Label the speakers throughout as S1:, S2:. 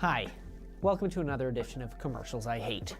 S1: Hi, welcome to another edition of Commercials I Hate.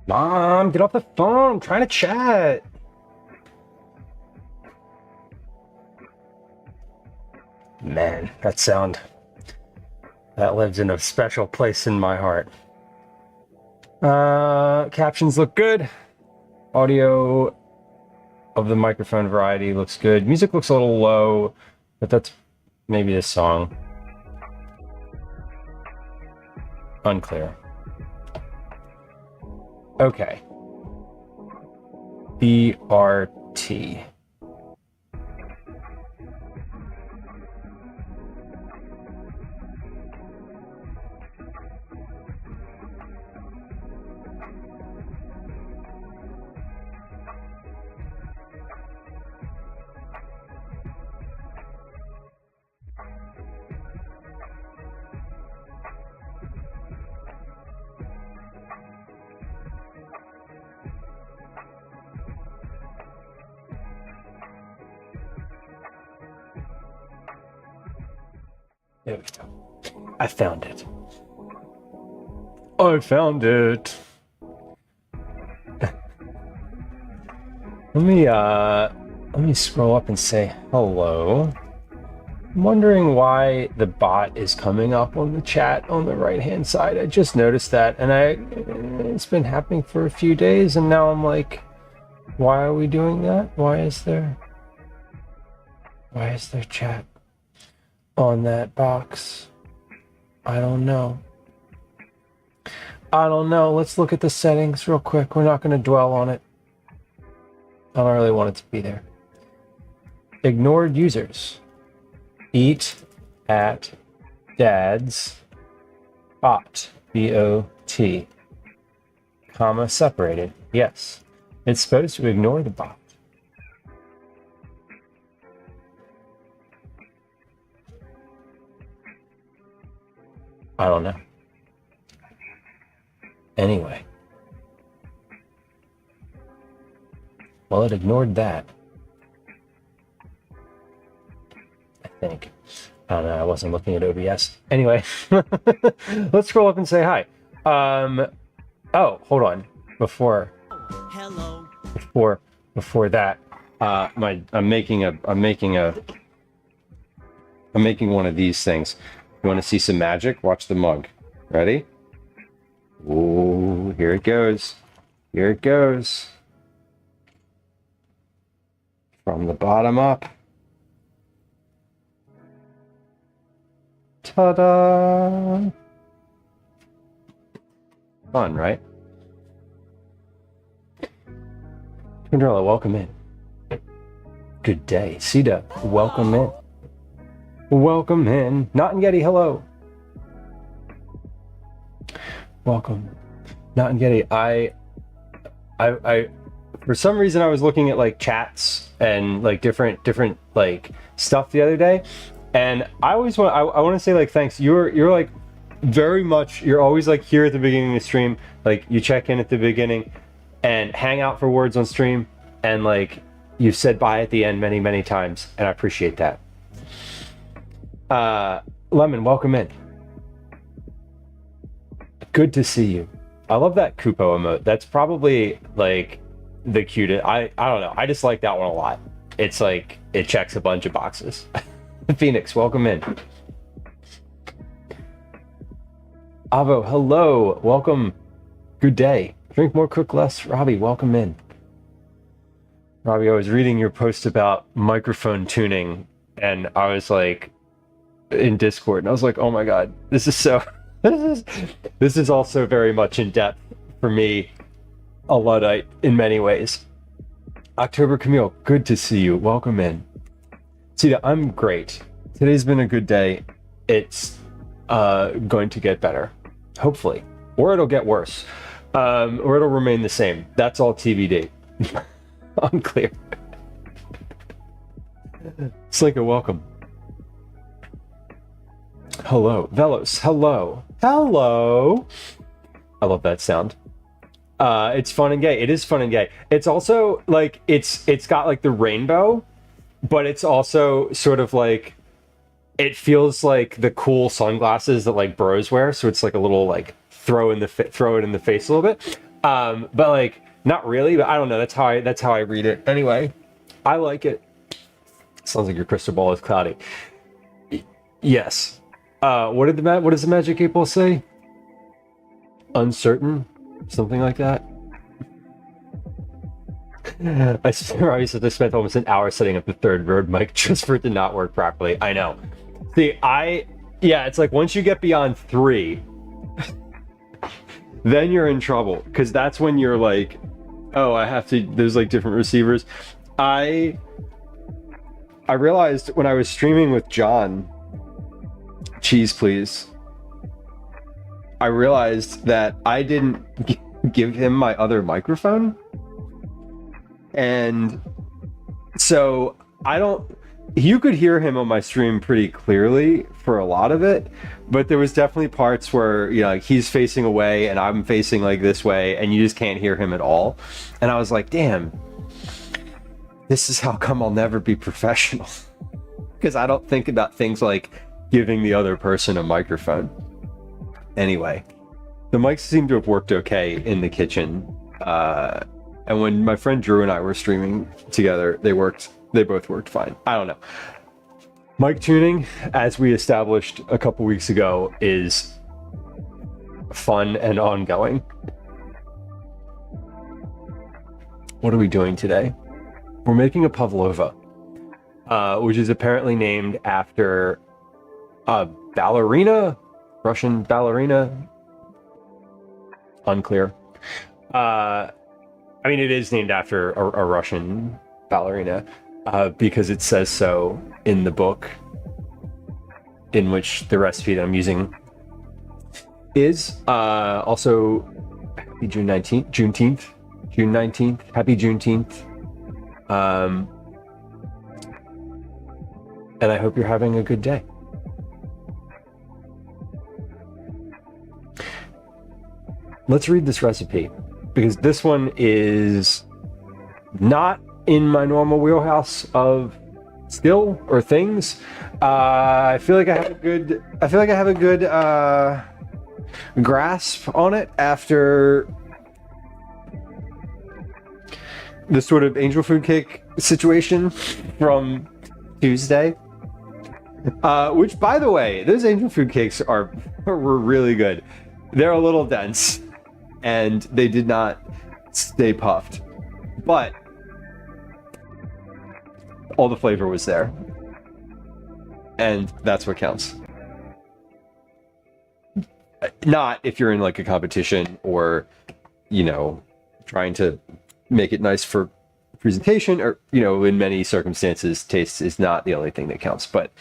S2: Mom, get off the phone. I'm trying to chat. Man, that sound, that lives in a special place in my heart. Captions look good. Audio of the microphone variety looks good. Music looks a little low, but that's maybe the song. Unclear. Okay. BRT. There we go. I found it. I found it. Let me scroll up and say hello. I'm wondering why the bot is coming up on the chat on the right hand side. I just noticed that, and it's been happening for a few days, and now I'm like, why are we doing that? Why is there chat on that box? I don't know. Let's look at the settings real quick. We're not going to dwell on it. I don't really want it to be there. Ignored users. Eat at dad's bot. B-O-T. Comma separated. Yes. It's supposed to ignore the bot. I don't know. Anyway. Well, it ignored that. I think. I don't know. I wasn't looking at OBS. Anyway, let's scroll up and say hi. Oh, hold on. Before that, I'm making one of these things. You want to see some magic? Watch the mug. Ready? Ooh, here it goes. Here it goes. From the bottom up. Ta-da! Fun, right? Cinderella, welcome in. Good day. Sita, welcome in. Welcome in. Not and Getty, hello. Welcome. Not and Getty. I for some reason I was looking at like chats and like different like stuff the other day, and I always want I want to say like thanks. You're like very much, you're always like here at the beginning of the stream, like you check in at the beginning and hang out for words on stream, and like you've said bye at the end many times, and I appreciate that. Lemon, welcome in. Good to see you. I love that Kupo emote. That's probably like the cutest. I don't know. I just like that one a lot. It's like it checks a bunch of boxes. Phoenix, welcome in. Avo, hello. Welcome. Good day. Drink more, cook less. Robbie, welcome in. Robbie, I was reading your post about microphone tuning, and I was like in Discord, and I was like, oh my god, this is so this is also very much in depth for me, a Luddite in many ways. October Camille, good to see you. Welcome in. Sita, I'm great. Today's been a good day. It's going to get better, hopefully, or it'll get worse, or it'll remain the same. That's all TBD. Unclear. Slinka, welcome. Hello. Velos, hello. Hello. I love that sound. It's fun and gay. It is fun and gay. It's also like it's got like the rainbow, but it's also sort of like it feels like the cool sunglasses that like bros wear. So it's like a little like throw it in the face a little bit. But like not really. But I don't know. That's how I read it. Anyway, I like it. Sounds like your crystal ball is cloudy. Yes. What does the Magic 8 Ball say? Uncertain, something like that. I spent almost an hour setting up the third Rode mic just for it to not work properly. I know. See, it's like once you get beyond 3, then you're in trouble, because that's when you're like, oh, there's like different receivers. I realized when I was streaming with John, cheese please, I realized that I didn't give him my other microphone. And so you could hear him on my stream pretty clearly for a lot of it, but there was definitely parts where, you know, like he's facing away and I'm facing like this way and you just can't hear him at all. And I was like, damn, this is how come I'll never be professional. Because I don't think about things like giving the other person a microphone. Anyway, the mics seem to have worked okay in the kitchen. And when my friend Drew and I were streaming together, they both worked fine. I don't know. Mic tuning, as we established a couple weeks ago, is fun and ongoing. What are we doing today? We're making a Pavlova, which is apparently named after a ballerina, Russian ballerina. Unclear. I mean, it is named after a Russian ballerina because it says so in the book, in which the recipe that I'm using is. Also, happy June 19th, June 19th, happy Juneteenth. And I hope you're having a good day. Let's read this recipe, because this one is not in my normal wheelhouse of skill or things. I feel like I have a good grasp on it after the sort of angel food cake situation from Tuesday. Which, by the way, those angel food cakes were really good. They're a little dense, and they did not stay puffed, but all the flavor was there, and that's what counts. Not if you're in like a competition or, you know, trying to make it nice for presentation, or, you know, in many circumstances, taste is not the only thing that counts, but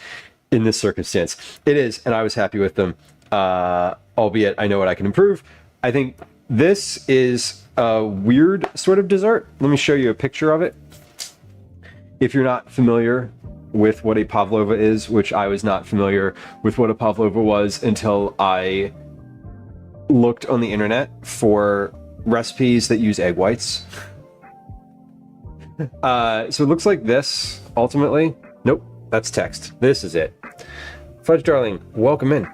S2: in this circumstance, it is, and I was happy with them, albeit I know what I can improve. I think this is a weird sort of dessert. Let me show you a picture of it. If you're not familiar with what a Pavlova is, which I was not familiar with what a Pavlova was until I looked on the internet for recipes that use egg whites. So it looks like this, ultimately. Nope, that's text. This is it. Fudge Darling, welcome in.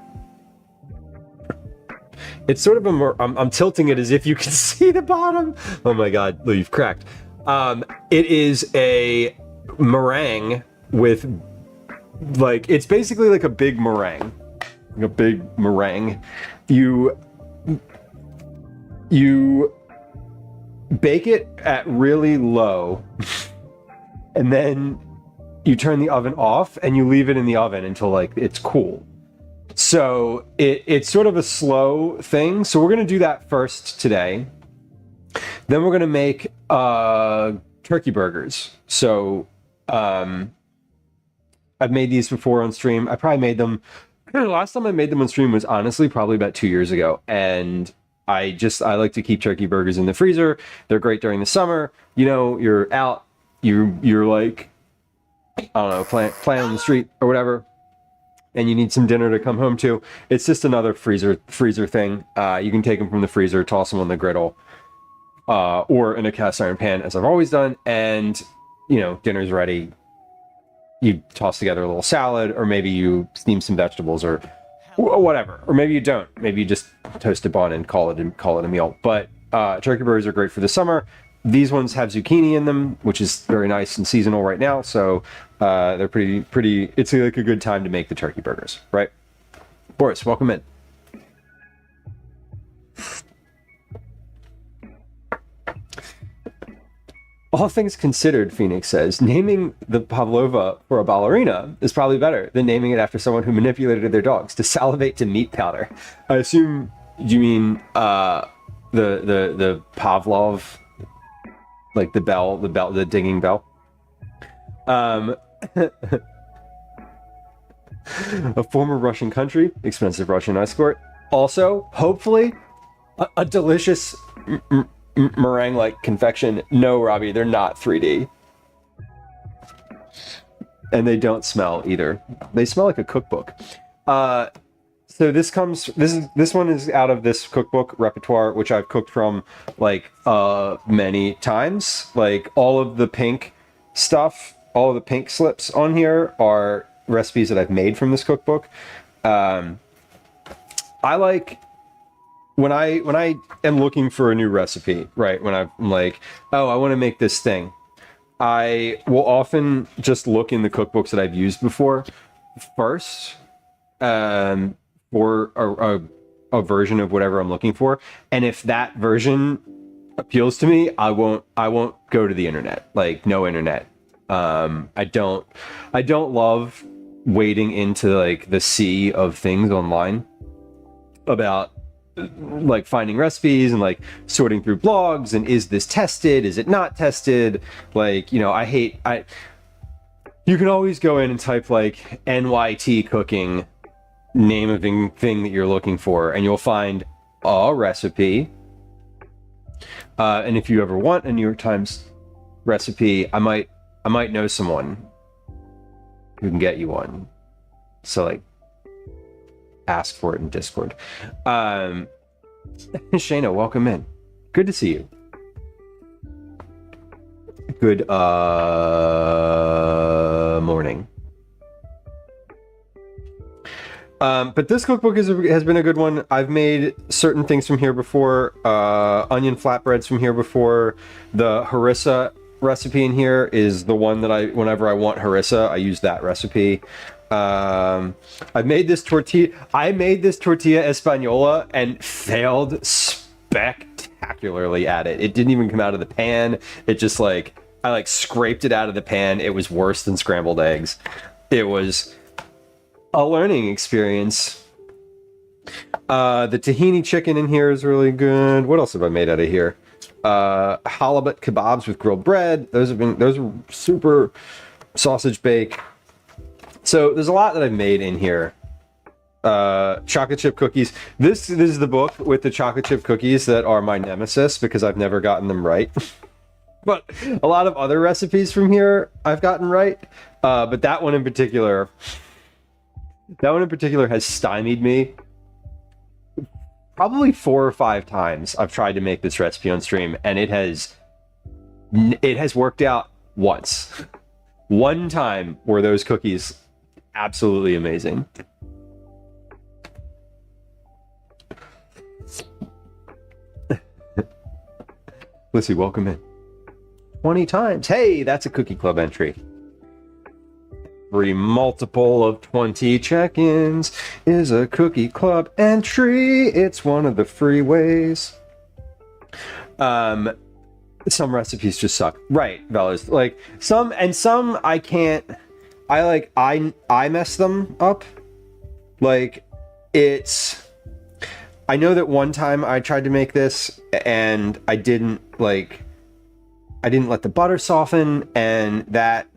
S2: It's sort of I'm tilting it as if you can see the bottom. Oh my god, you've cracked. It is a meringue with, like, it's basically like a big meringue. Like a big meringue. You bake it at really low, and then you turn the oven off and you leave it in the oven until like it's cool. So it's sort of a slow thing. So we're going to do that first today. Then we're going to make turkey burgers. So I've made these before on stream. I probably made them, the last time I made them on stream was honestly probably about 2 years ago. And I like to keep turkey burgers in the freezer. They're great during the summer. You know, you're out, you're like, I don't know, playing on the street or whatever, and you need some dinner to come home to. It's just another freezer thing. You can take them from the freezer, toss them on the griddle, or in a cast iron pan, as I've always done, and, you know, dinner's ready. you toss together a little salad, or maybe you steam some vegetables, or whatever. Or maybe you don't. Maybe you just toast a bun and call it a meal. But turkey burgers are great for the summer. These ones have zucchini in them, which is very nice and seasonal right now. So they're pretty. It's like a good time to make the turkey burgers, right? Boris, welcome in. All things considered, Phoenix says, naming the Pavlova for a ballerina is probably better than naming it after someone who manipulated their dogs to salivate to meat powder. I assume you mean the Pavlov, like the dinging bell. A former Russian country, expensive Russian escort. Also, hopefully, a delicious meringue-like confection. No, Robbie, they're not 3D. And they don't smell either. They smell like a cookbook. So this one is out of this cookbook repertoire, which I've cooked from like many times. Like all of the pink stuff, all of the pink slips on here are recipes that I've made from this cookbook. I like when I am looking for a new recipe, right? When I'm like, oh, I want to make this thing, I will often just look in the cookbooks that I've used before first, for a version of whatever I'm looking for. And if that version appeals to me, I won't go to the internet. Like no internet. I don't love wading into like the sea of things online about like finding recipes and like sorting through blogs and is this tested, is it not tested, like, you know, you can always go in and type like NYT cooking, name of thing that you're looking for, and you'll find a recipe, and if you ever want a New York Times recipe, I might know someone who can get you one, so like ask for it in Discord. Shayna, welcome in. Good to see you. Good morning. But this cookbook has been a good one. I've made certain things from here before. Onion flatbreads from here before. The harissa recipe in here is the one that whenever I want harissa, I use that recipe. I made this tortilla española and failed spectacularly at it. It didn't even come out of the pan. It just I scraped it out of the pan. It was worse than scrambled eggs. It was a learning experience. The tahini chicken in here is really good. What else have I made out of here? Halibut kebabs with grilled bread. Those are super sausage bake. So there's a lot that I've made in here. Chocolate chip cookies. This is the book with the chocolate chip cookies that are my nemesis because I've never gotten them right. But a lot of other recipes from here I've gotten right. But that one in particular has stymied me. Probably 4 or 5 times I've tried to make this recipe on stream, and it has worked out once. One time were those cookies absolutely amazing. Lissy, welcome in. 20 times. Hey, that's a Cookie Club entry. Every multiple of 20 check-ins is a Cookie Club entry. It's one of the free ways. Some recipes just suck. Right, fellas. Like some I can't. I mess them up. Like I know that one time I tried to make this and I didn't let the butter soften, and that,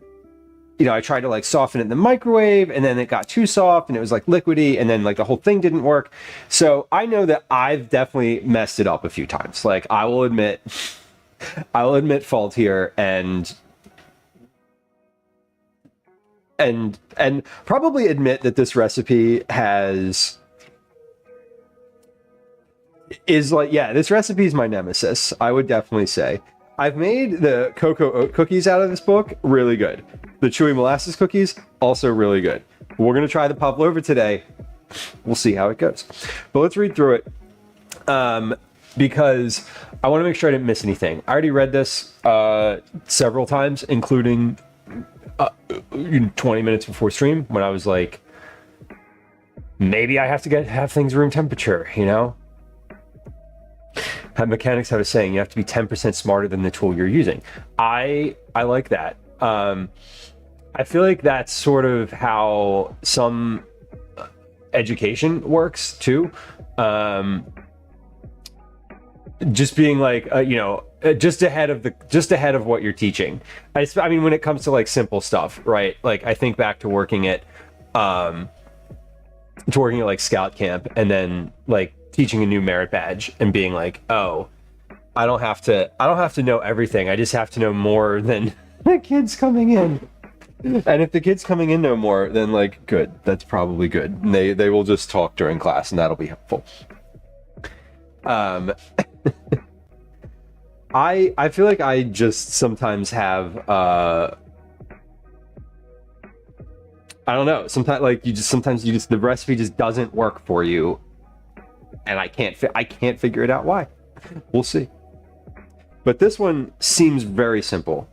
S2: I tried to soften it in the microwave, and then it got too soft and it was liquidy, and then the whole thing didn't work. So I know that I've definitely messed it up a few times. I will admit fault here, and probably admit that this recipe this recipe is my nemesis, I would definitely say. I've made the cocoa oat cookies out of this book really good. The chewy molasses cookies, also really good. We're going to try the pavlova today. We'll see how it goes. But let's read through it because I want to make sure I didn't miss anything. I already read this several times, including 20 minutes before stream when I was like, maybe I have to have things room temperature, you know? Mechanics have a saying, you have to be 10% smarter than the tool you're using. I like that. I feel like that's sort of how some education works too. Just being like, you know, just ahead of what you're teaching. I mean, when it comes to like simple stuff, right? Like I think back to working at like scout camp and then like teaching a new merit badge and being like, oh, I don't have to know everything. I just have to know more than the kids coming in. And if the kids coming in know more, then like, good, that's probably good. And they will just talk during class and that'll be helpful. I feel like I just sometimes have I don't know, sometimes the recipe just doesn't work for you and I can't figure it out why. We'll see. But this one seems very simple,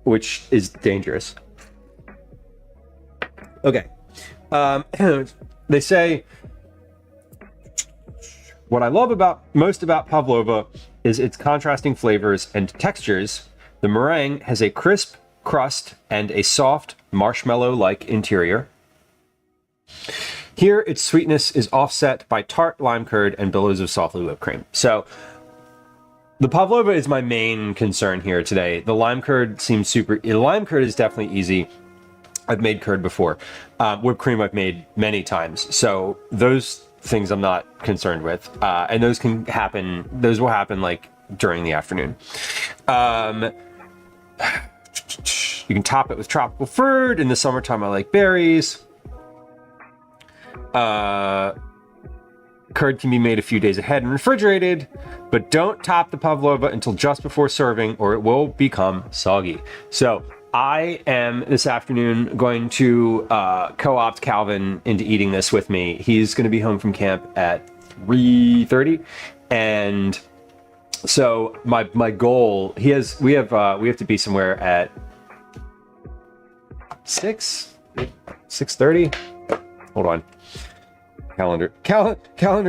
S2: which is dangerous. Okay. They say, what I love most about pavlova is its contrasting flavors and textures. The meringue has a crisp crust and a soft marshmallow-like interior. Here, its sweetness is offset by tart lime curd and billows of softly whipped cream. So, the pavlova is my main concern here today. The lime curd seems the lime curd is definitely easy. I've made curd before. Whipped cream I've made many times. So, those things I'm not concerned with. And those will happen like during the afternoon. You can top it with tropical fruit. In the summertime, I like berries. Curd can be made a few days ahead and refrigerated, but don't top the pavlova until just before serving or it will become soggy. So I am this afternoon going to co-opt Calvin into eating this with me. He's going to be home from camp at 3:30, and so my goal, we have to be somewhere at 6:30. Hold on. Calendar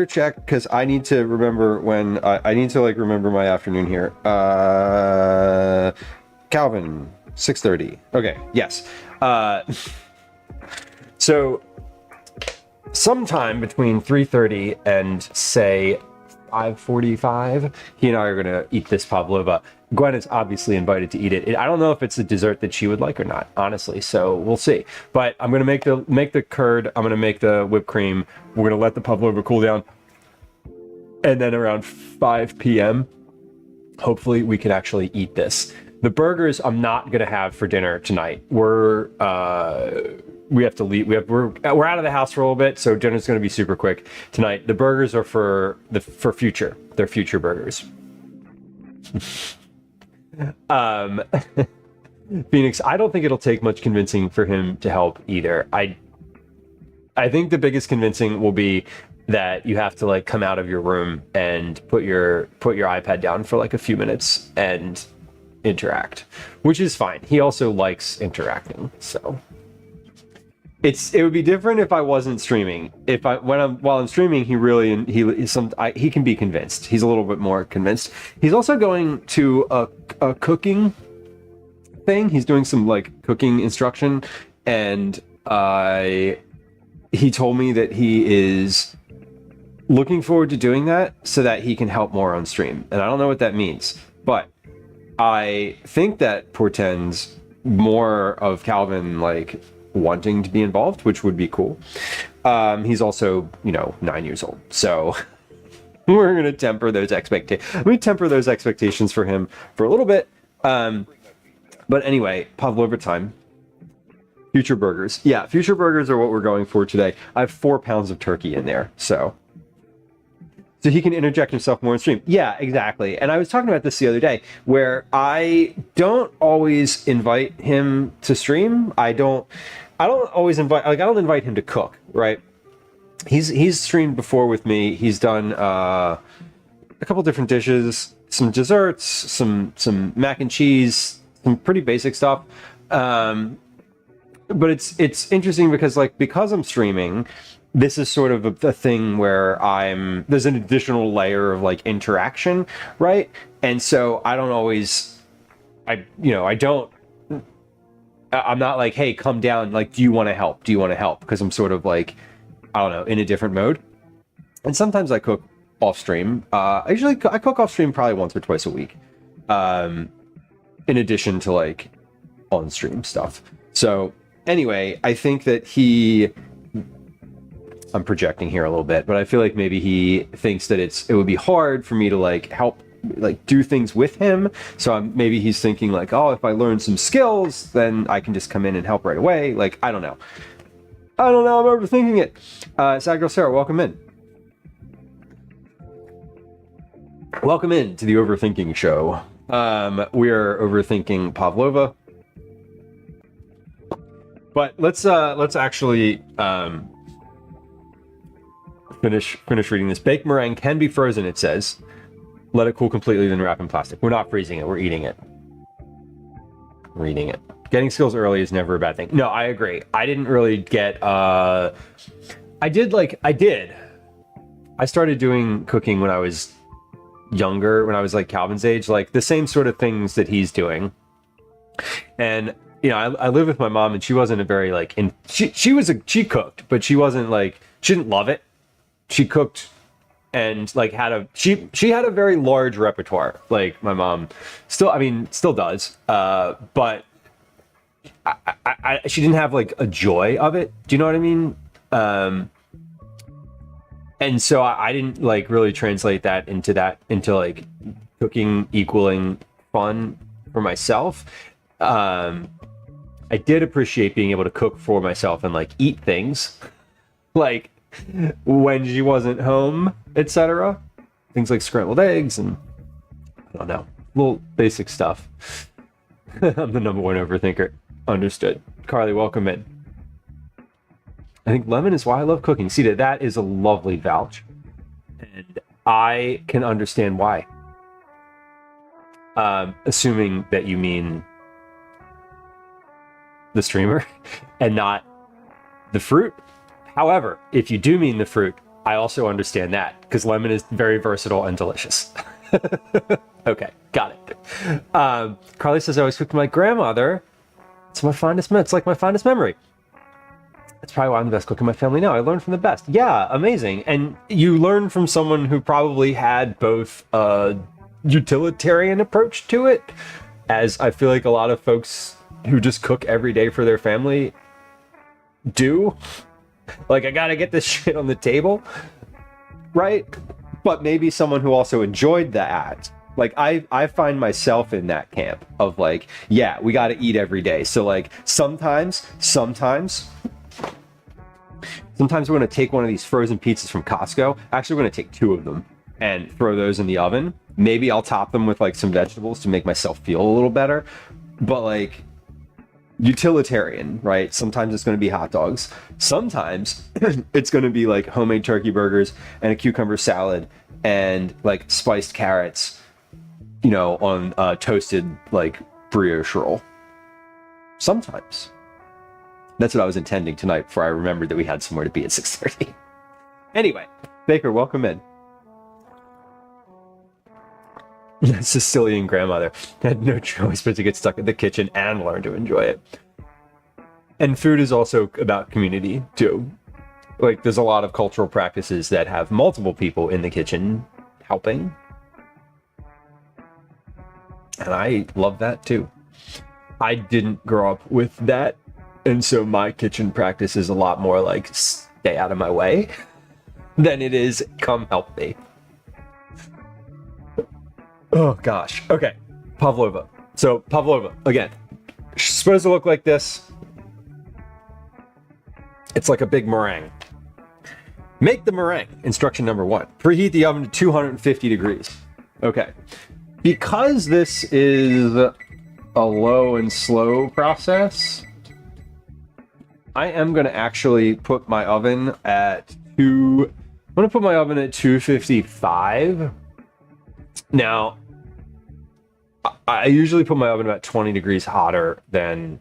S2: check, because I need to remember when I need to like remember my afternoon here. Calvin, 6:30. Okay, yes. So sometime between 3:30 and say 5:45, he and I are gonna eat this pavlova. Gwen is obviously invited to eat it. I don't know if it's a dessert that she would like or not, honestly. So we'll see. But I'm gonna make the curd. I'm gonna make the whipped cream. We're gonna let the pavlova cool down, and then around 5 p.m., hopefully we can actually eat this. The burgers I'm not gonna have for dinner tonight. We have to leave. We're out of the house for a little bit, so dinner's gonna be super quick tonight. The burgers are for future. They're future burgers. Phoenix, I don't think it'll take much convincing for him to help either. I think the biggest convincing will be that you have to like come out of your room and put your iPad down for like a few minutes and interact, which is fine. He also likes interacting, so it would be different if I wasn't streaming. While I'm streaming, he can be convinced. He's a little bit more convinced. He's also going to a cooking thing. He's doing some like cooking instruction, and he told me that he is looking forward to doing that so that he can help more on stream. And I don't know what that means, but I think that portends more of Calvin like wanting to be involved, which would be cool. He's also, 9 years old, so we're gonna temper those expectations. We temper those expectations for him for a little bit. But anyway, pavlova time. Future burgers. Yeah, future burgers are what we're going for today. I have 4 pounds of turkey in there, so So he can interject himself more in stream. Yeah, exactly. And I was talking about this the other day, where I don't always invite him to stream. I don't always invite, like, I don't invite him to cook, right? He's streamed before with me. He's done a couple different dishes, some desserts, some mac and cheese, some pretty basic stuff. But it's interesting because I'm streaming, this is sort of a thing where there's an additional layer of like interaction, right? And so I don't always, I'm not like, hey, come down, like, do you want to help? Do you want to help? Because I'm sort of like, I don't know, in a different mode. And sometimes I cook off stream. I cook off stream probably once or twice a week, in addition to like on stream stuff. So anyway, I think that I'm projecting here a little bit, but I feel like maybe he thinks that it would be hard for me to like help, like, do things with him. So maybe he's thinking like, oh, if I learn some skills, then I can just come in and help right away. Like, I don't know. I'm overthinking it. Sad Girl Sarah, welcome in. Welcome in to the Overthinking Show. We are overthinking Pavlova. But let's actually finish reading this. Baked meringue can be frozen, it says. Let it cool completely, then wrap in plastic. We're not freezing it, we're eating it. We're eating it. Getting skills early is never a bad thing. No, I agree. I didn't really get I started doing cooking when I was younger, when I was like Calvin's age, like the same sort of things that he's doing. And I lived with my mom, and she wasn't a very like, she cooked, but she wasn't like, she didn't love it. She cooked and like she had a very large repertoire. Like my mom still does, but she didn't have like a joy of it. Do you know what I mean? And so I didn't like really translate that into like cooking equaling fun for myself. I did appreciate being able to cook for myself and like eat things like when she wasn't home, etc. Things like scrambled eggs and I don't know, little basic stuff. I'm the number one overthinker. Understood. Carly, welcome in. I think lemon is why I love cooking. See, that is a lovely vouch. And I can understand why. Assuming that you mean the streamer and not the fruit. However, if you do mean the fruit, I also understand that because lemon is very versatile and delicious. Okay, got it. Carly says, I always cooked with my grandmother. It's my fondest memory. It's like my fondest memory. That's probably why I'm the best cook in my family now. I learned from the best. Yeah, amazing. And you learn from someone who probably had both a utilitarian approach to it, as I feel like a lot of folks who just cook every day for their family do. Like, I gotta get this shit on the table, right? But maybe someone who also enjoyed that. Like, I find myself in that camp of like, yeah, we gotta eat every day. So like, sometimes we're gonna take one of these frozen pizzas from Costco. Actually, we're gonna take 2 of them and throw those in the oven. Maybe I'll top them with like some vegetables to make myself feel a little better. But like, utilitarian, right? Sometimes it's going to be hot dogs. Sometimes it's going to be like homemade turkey burgers and a cucumber salad and like spiced carrots, on toasted like brioche roll. Sometimes. That's what I was intending tonight before I remembered that we had somewhere to be at 6:30. Anyway, Baker, welcome in. Sicilian grandmother had no choice but to get stuck in the kitchen and learn to enjoy it. And food is also about community too. Like, there's a lot of cultural practices that have multiple people in the kitchen helping. And I love that too. I didn't grow up with that. And so my kitchen practice is a lot more like stay out of my way than it is come help me. Oh gosh. Okay. Pavlova. So Pavlova, again, she's supposed to look like this. It's like a big meringue. Make the meringue. Instruction number 1. Preheat the oven to 250 degrees. Okay. Because this is a low and slow process, I am going to actually put my oven at I'm going to put my oven at 255. Now, I usually put my oven about 20 degrees hotter than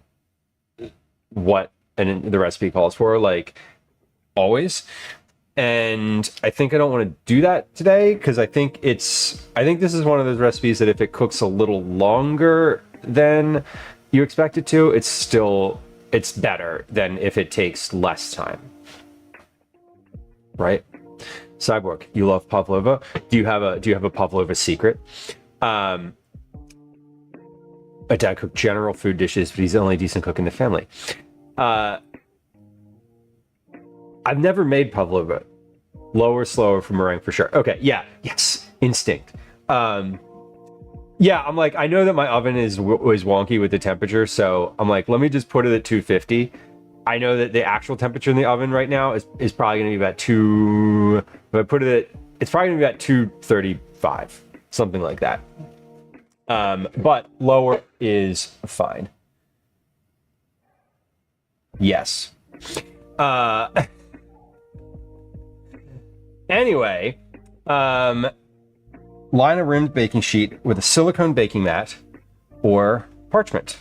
S2: what the recipe calls for, like always. And I think I don't want to do that today because I think this is one of those recipes that if it cooks a little longer than you expect it to, it's better than if it takes less time. Right? Cyborg, you love Pavlova. Do you have a Pavlova secret? My dad cooked general food dishes, but he's the only decent cook in the family. I've never made Pavlova. Lower, slower for meringue for sure. Okay, yeah, yes, instinct. Yeah, I'm like, I know that my oven is wonky with the temperature, so I'm like, let me just put it at 250. I know that the actual temperature in the oven right now is probably going to be about if I put it at, it's probably going to be about 235, something like that. But lower is fine. Yes. Anyway, line a rimmed baking sheet with a silicone baking mat or parchment.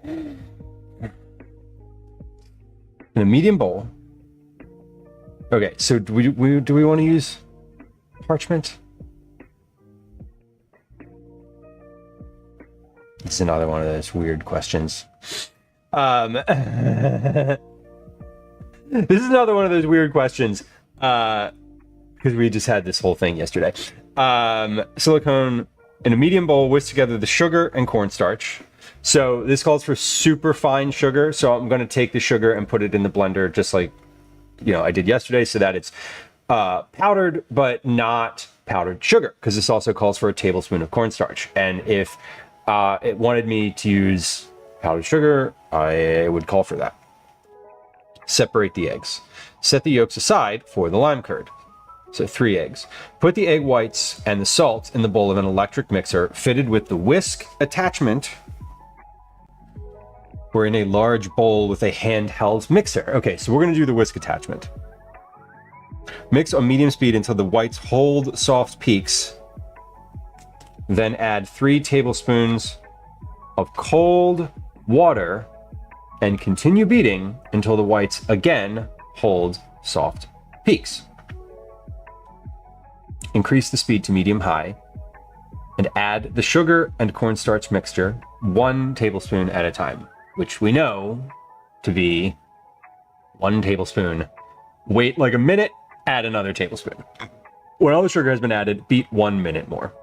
S2: In a medium bowl. Okay, so do we want to use parchment? This is another one of those weird questions. This is another one of those weird questions because we just had this whole thing yesterday. Silicone in a medium bowl, whisk together the sugar and cornstarch. So this calls for super fine sugar. So I'm going to take the sugar and put it in the blender just like, I did yesterday so that it's powdered, but not powdered sugar because this also calls for a tablespoon of cornstarch. And if it wanted me to use powdered sugar, I would call for that. Separate the eggs. Set the yolks aside for the lime curd. So 3 eggs. Put the egg whites and the salt in the bowl of an electric mixer fitted with the whisk attachment or in a large bowl with a handheld mixer. Okay, so we're going to do the whisk attachment. Mix on medium speed until the whites hold soft peaks. Then add 3 tablespoons of cold water and continue beating until the whites again hold soft peaks. Increase the speed to medium-high and add the sugar and cornstarch mixture 1 tablespoon at a time, which we know to be 1 tablespoon. Wait like a minute, add another tablespoon. When all the sugar has been added, beat 1 minute more.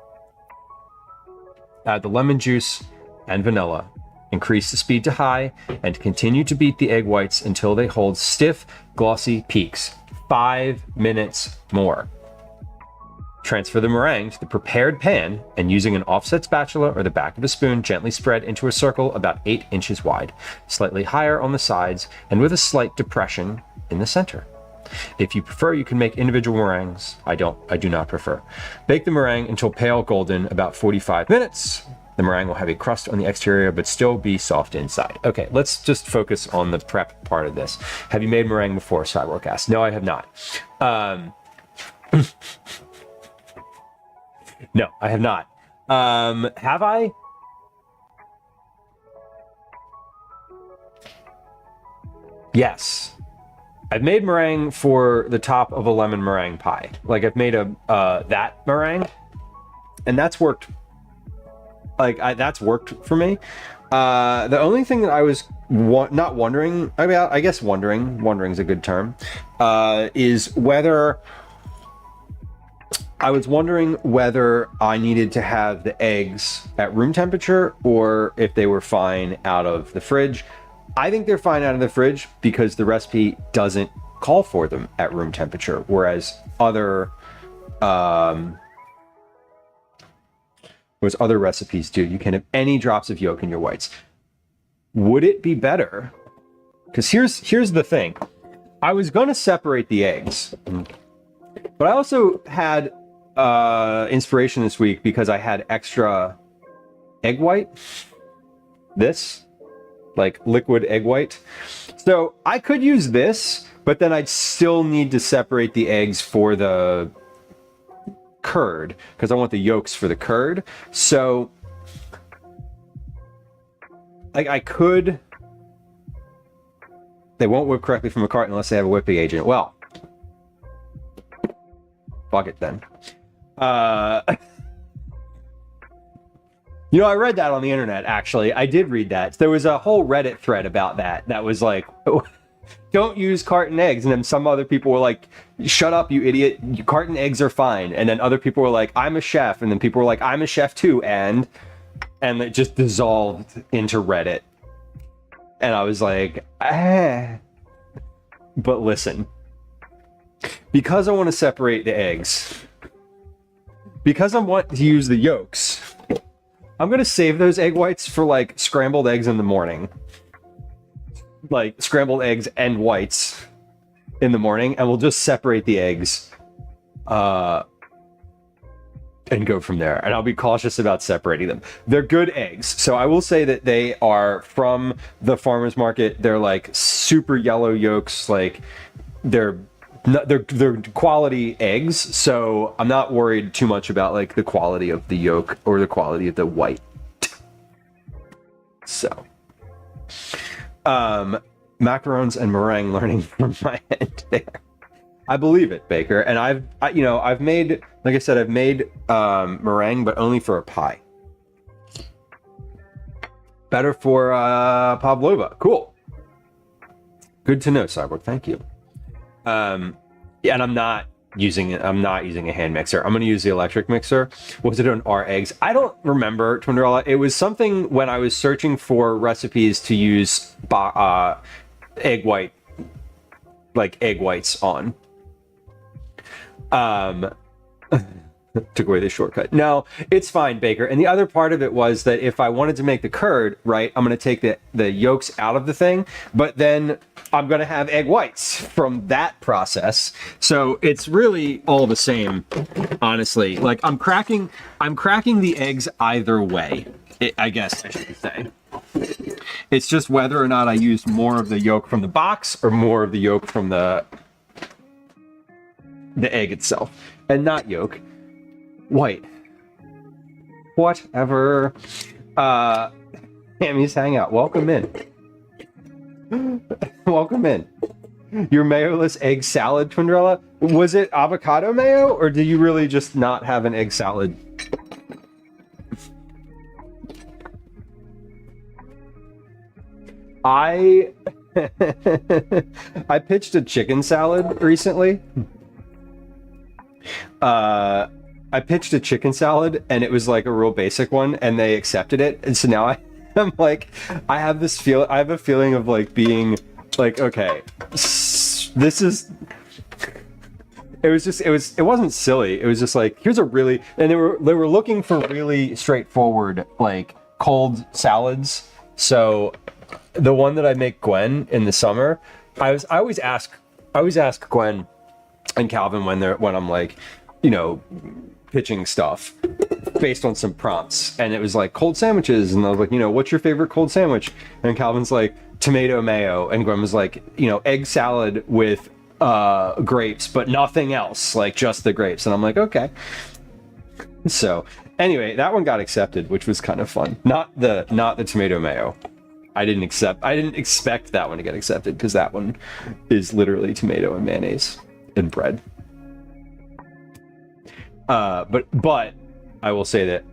S2: Add the lemon juice and vanilla. Increase the speed to high and continue to beat the egg whites until they hold stiff, glossy peaks. 5 minutes more. Transfer the meringue to the prepared pan and using an offset spatula or the back of a spoon, gently spread into a circle about 8 inches wide, slightly higher on the sides and with a slight depression in the center. If you prefer, you can make individual meringues. I do not prefer. Bake the meringue until pale golden, about 45 minutes. The meringue will have a crust on the exterior, but still be soft inside. Okay, let's just focus on the prep part of this. Have you made meringue before, Cyborg asked? No, I have not. No, I have not. Have I? Yes. I've made meringue for the top of a lemon meringue pie. Like I've made that meringue, and that's worked. That's worked for me. The only thing that I was not wondering about, I guess wondering's a good term, is whether I was wondering whether I needed to have the eggs at room temperature or if they were fine out of the fridge. I think they're fine out of the fridge because the recipe doesn't call for them at room temperature, whereas other recipes do. You can have any drops of yolk in your whites. Would it be better? Because here's the thing. I was going to separate the eggs, but I also had inspiration this week because I had extra egg white. This, like liquid egg white. So I could use this, but then I'd still need to separate the eggs for the curd because I want the yolks for the curd. So like I could. They won't whip correctly from a carton unless they have a whipping agent. Well, fuck it then. You know, I read that on the internet, actually. I did read that. There was a whole Reddit thread about that. That was like, don't use carton eggs. And then some other people were like, shut up, you idiot. Carton eggs are fine. And then other people were like, I'm a chef. And then people were like, I'm a chef too. And it just dissolved into Reddit. And I was like, ah. But listen, because I want to separate the eggs, because I want to use the yolks, I'm going to save those egg whites for like scrambled eggs in the morning. Like scrambled eggs and whites in the morning. And we'll just separate the eggs and go from there. And I'll be cautious about separating them. They're good eggs. So I will say that they are from the farmer's market. They're like super yellow yolks. Like they're quality eggs. So I'm not worried too much about like the quality of the yolk or the quality of the white. So, macarons and meringue learning from my head there. I believe it, Baker. And I've made, like I said, I've made meringue, but only for a pie. Better for Pavlova. Cool. Good to know, Cyborg. Thank you. And I'm not using a hand mixer. I'm going to use the electric mixer. Was it on our eggs? I don't remember, Twinderella. It was something when I was searching for recipes to use egg white, like egg whites on. Took away the shortcut. No, it's fine, Baker. And the other part of it was that if I wanted to make the curd, right, I'm going to take the yolks out of the thing, but then I'm going to have egg whites from that process. So it's really all the same, honestly. Like I'm cracking the eggs either way, I guess I should say. It's just whether or not I use more of the yolk from the box or more of the yolk from the egg itself. And not yolk. White. Whatever. Hammy's Hangout. Welcome in. Welcome in. Your mayo-less egg salad, Twindrella? Was it avocado mayo, or do you really just not have an egg salad? I pitched a chicken salad recently. I pitched a chicken salad and it was like a real basic one and they accepted it. And so now I'm like, I have a feeling of like being like, okay, it wasn't silly. It was just like, here's a really, and they were looking for really straightforward, like cold salads. So the one that I make Gwen in the summer, I always ask Gwen and Calvin when I'm like, you know, pitching stuff based on some prompts, and it was like cold sandwiches, and I was like, you know, what's your favorite cold sandwich? And Calvin's like tomato mayo, and Gwen was like, you know, egg salad with grapes, but nothing else, like just the grapes. And I'm like, okay. So anyway, that one got accepted, which was kind of fun. Not the tomato mayo. I didn't expect that one to get accepted because that one is literally tomato and mayonnaise and bread. But I will say that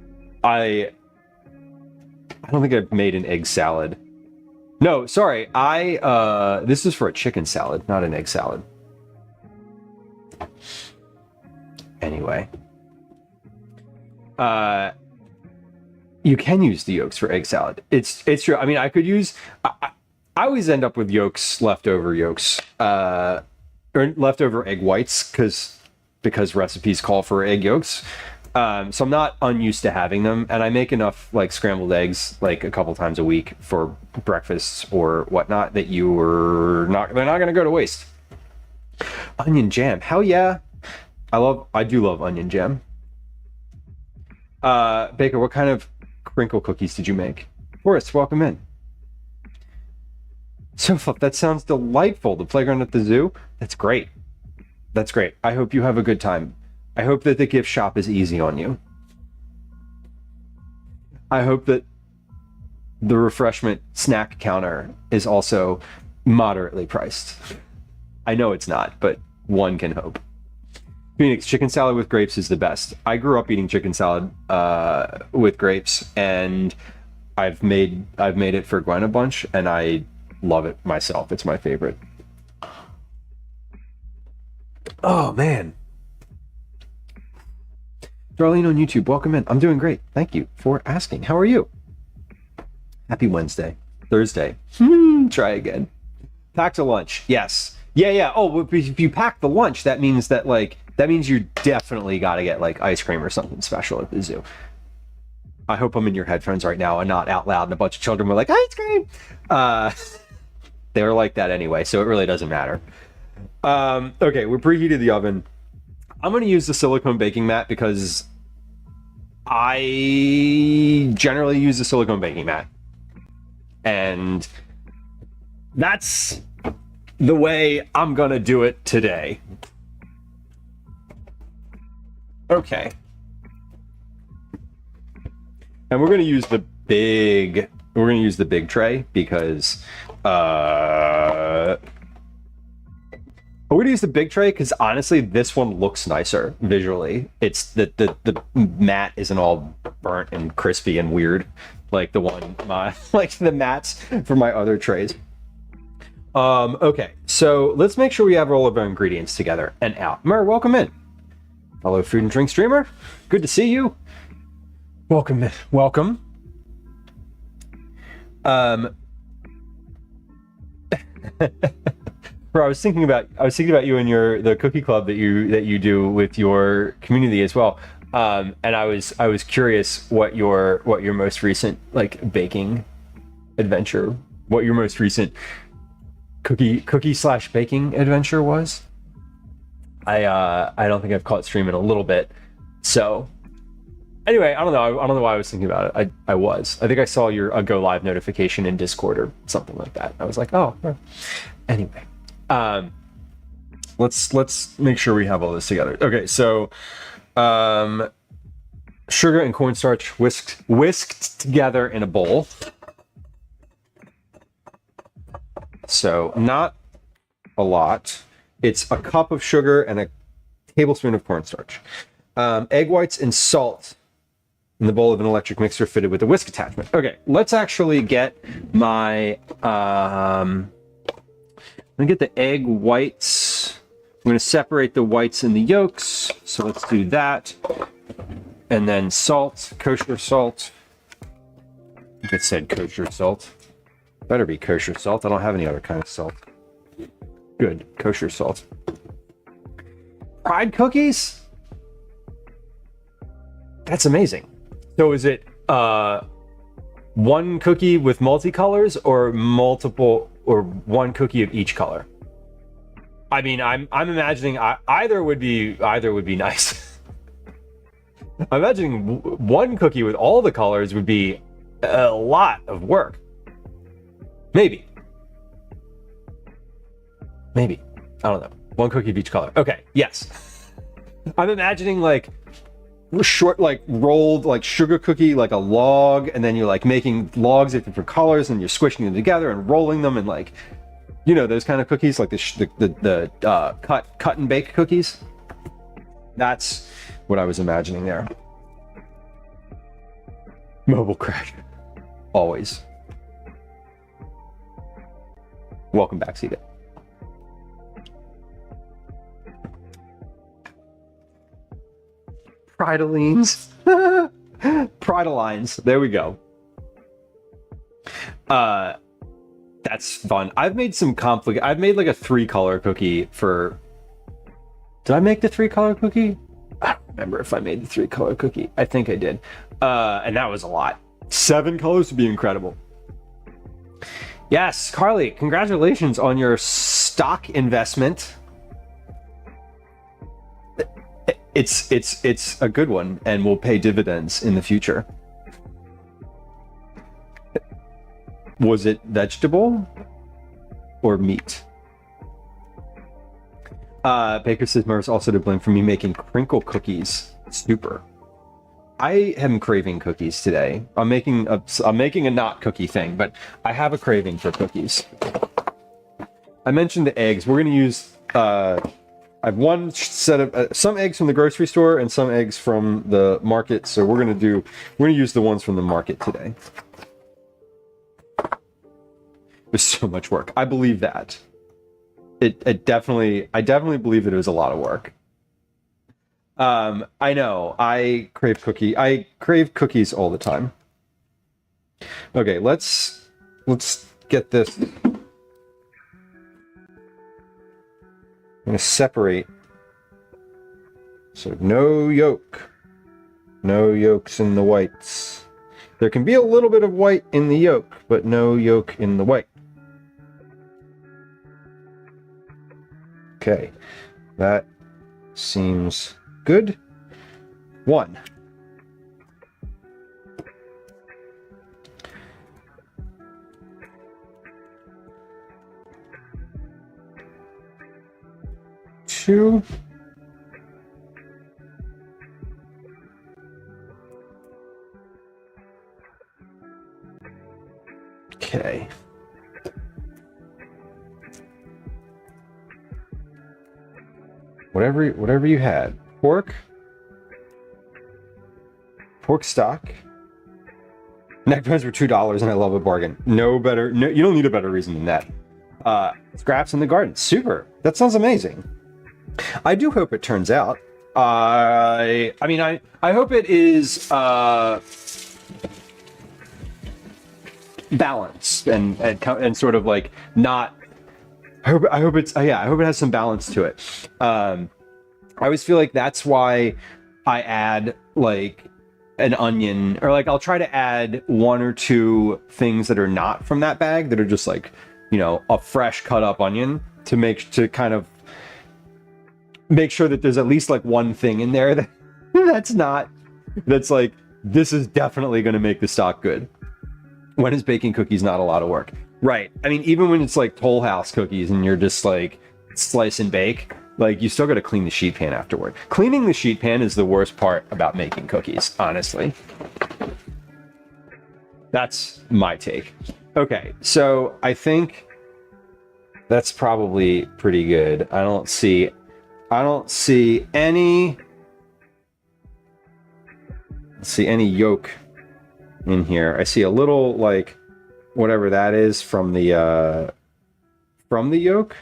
S2: I don't think I've made an egg salad. No, sorry. This is for a chicken salad, not an egg salad. Anyway. You can use the yolks for egg salad. It's true. I mean, I could use... I always end up with leftover yolks, or leftover egg whites, because recipes call for egg yolks. So I'm not unused to having them, and I make enough like scrambled eggs like a couple times a week for breakfast or whatnot that they're not going to go to waste. Onion jam. Hell yeah. I do love onion jam. Baker, what kind of crinkle cookies did you make? Forrest, welcome in. So that sounds delightful. The playground at the zoo. That's great. That's great. I hope you have a good time. I hope that the gift shop is easy on you. I hope that the refreshment snack counter is also moderately priced. I know it's not, but one can hope. Phoenix, chicken salad with grapes is the best. I grew up eating chicken salad with grapes, and I've made it for Gwen a bunch, and I love it myself. It's my favorite. Oh man. Darlene on YouTube, welcome in. I'm doing great. Thank you for asking. How are you? Happy Wednesday. Thursday. Try again. Pack to lunch. Yes. Yeah. Oh, if you pack the lunch, that means you definitely got to get like ice cream or something special at the zoo. I hope I'm in your headphones right now and not out loud and a bunch of children were like, ice cream! They were like that anyway, so it really doesn't matter. Okay, we preheated the oven. I'm going to use the silicone baking mat because I generally use the silicone baking mat. And that's the way I'm going to do it today. Okay. And we're going to use the big tray because we're going to use the big tray because honestly this one looks nicer visually. It's the mat isn't all burnt and crispy and weird like the mats for my other trays. Okay, so let's make sure we have all of our ingredients together and out. Mer, welcome in. Hello, food and drink streamer. Good to see you. Welcome. Bro, I was thinking about you and the cookie club that you do with your community as well. And I was curious what your most recent like baking adventure, what your most recent cookie/baking adventure was. I don't think I've caught stream in a little bit. So anyway, I don't know why I was thinking about it. I think I saw your go live notification in Discord or something like that. I was like, oh. Anyway, let's make sure we have all this together. Okay, so sugar and cornstarch whisked together in a bowl. So not a lot. It's a cup of sugar and a tablespoon of cornstarch. Egg whites and salt in the bowl of an electric mixer fitted with a whisk attachment. Okay, let's actually get my I'm gonna get the egg whites. I'm gonna separate the whites and the yolks. So let's do that. And then salt, kosher salt. It said kosher salt. Better be kosher salt. I don't have any other kind of salt. Good, kosher salt. Fried cookies? That's amazing. So is it one cookie with multicolors or multiple, or one cookie of each color? I mean, I'm imagining either would be nice. I'm imagining one cookie with all the colors would be a lot of work. Maybe. I don't know. One cookie of each color. Okay, yes. I'm imagining like short, like rolled, like sugar cookie, like a log, and then you're like making logs of different colors, and you're squishing them together and rolling them, and like, you know, those kind of cookies, like the cut and bake cookies. That's what I was imagining there. Mobile crash. Always. Welcome back, Sita. Pridolines. Pridolines. There we go. That's fun. I've made some I've made like a 3-color cookie for... Did I make the 3-color cookie? I don't remember if I made the 3-color cookie. I think I did. And that was a lot. 7 colors would be incredible. Yes, Carly, congratulations on your stock investment. it's a good one and will pay dividends in the future. Was it vegetable or meat? Baker says Murph's also to blame for me making crinkle cookies. Super. I am craving cookies today. I'm making a not cookie thing, but I have a craving for cookies. I mentioned the eggs. We're gonna use. I have one set of some eggs from the grocery store and some eggs from the market. So we're gonna use the ones from the market today. It was so much work. I believe that. I definitely believe that it was a lot of work. I know. I crave cookies all the time. Okay, let's get this. I'm gonna separate. So no yolk. No yolks in the whites. There can be a little bit of white in the yolk, but no yolk in the white. Okay, that seems good. 1. Two. Okay. Whatever you had. Pork stock. Neck bones were $2 and I love a bargain. No, you don't need a better reason than that. Scraps in the garden. Super. That sounds amazing. I do hope it turns out. I hope it is balanced and sort of like not. I hope it has some balance to it. I always feel like that's why I add like an onion, or like I'll try to add 1 or 2 things that are not from that bag that are just like, a fresh cut up onion to kind of make sure that there's at least like one thing in there that's like, this is definitely going to make the stock good. When is baking cookies not a lot of work? Right. I mean, even when it's like Toll House cookies and you're just like slice and bake, like you still got to clean the sheet pan afterward. Cleaning the sheet pan is the worst part about making cookies, honestly. That's my take. Okay, so I think that's probably pretty good. I don't see any yolk in here. I see a little like whatever that is from the yolk.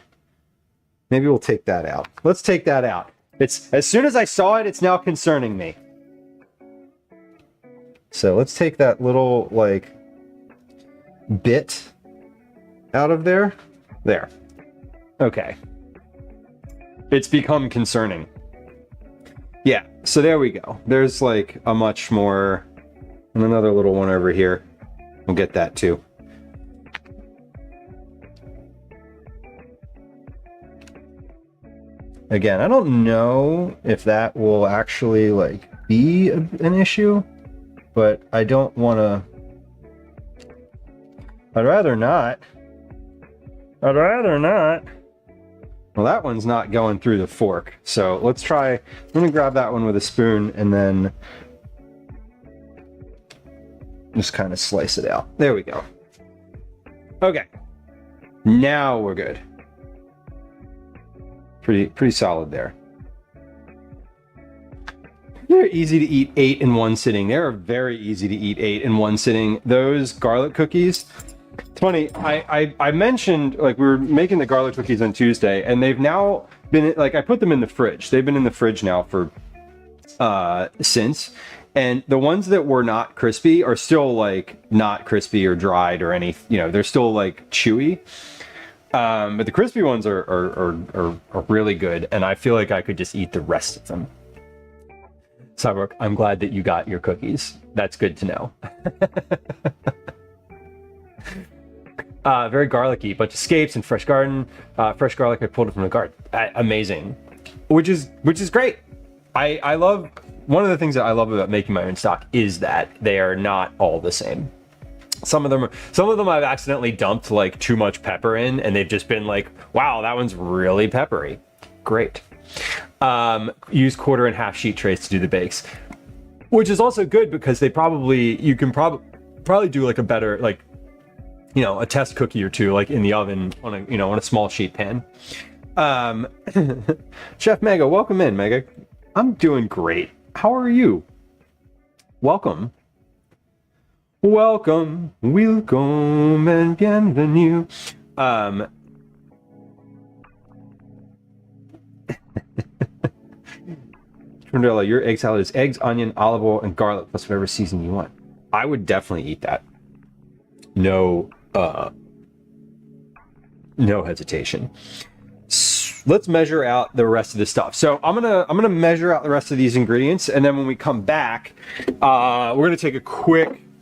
S2: Maybe we'll take that out. Let's take that out. It's as soon as I saw it, it's now concerning me. So let's take that little like bit out of there. There. Okay. It's become concerning. Yeah, so there we go. There's like a much more, and another little one over here. We'll get that too. Again, I don't know if that will actually like be an issue, but I don't want to. I'd rather not. Well, that one's not going through the fork, so let's try. I'm gonna grab that one with a spoon and then just kind of slice it out. There we go. Okay, now we're good. Pretty solid there. They're easy to eat 8 in one sitting. They're very easy to eat 8 in one sitting. Those garlic cookies. It's funny. I mentioned like we were making the garlic cookies on Tuesday, and they've now been like I put them in the fridge. They've been in the fridge now for since. And the ones that were not crispy are still like not crispy or dried or any. They're still like chewy. But the crispy ones are really good, and I feel like I could just eat the rest of them. Cyborg, I'm glad that you got your cookies. That's good to know. Very garlicky, bunch of scapes and fresh garlic. I pulled it from the garden. Amazing, which is great. I love, one of the things that I love about making my own stock is that they are not all the same. Some of them I've accidentally dumped like too much pepper in, and they've just been like, wow, that one's really peppery. Great. Use quarter and half sheet trays to do the bakes, which is also good because you can probably do like a better, like, you know, a test cookie or two, like in the oven on a, you know, on a small sheet pan. Chef Mega, welcome in, Mega. I'm doing great. How are you? Welcome. Welcome, and bienvenue. Trundella, your egg salad is eggs, onion, olive oil, and garlic plus whatever seasoning you want. I would definitely eat that. No hesitation. Let's measure out the rest of the stuff. So I'm gonna measure out the rest of these ingredients, and then when we come back, we're gonna take a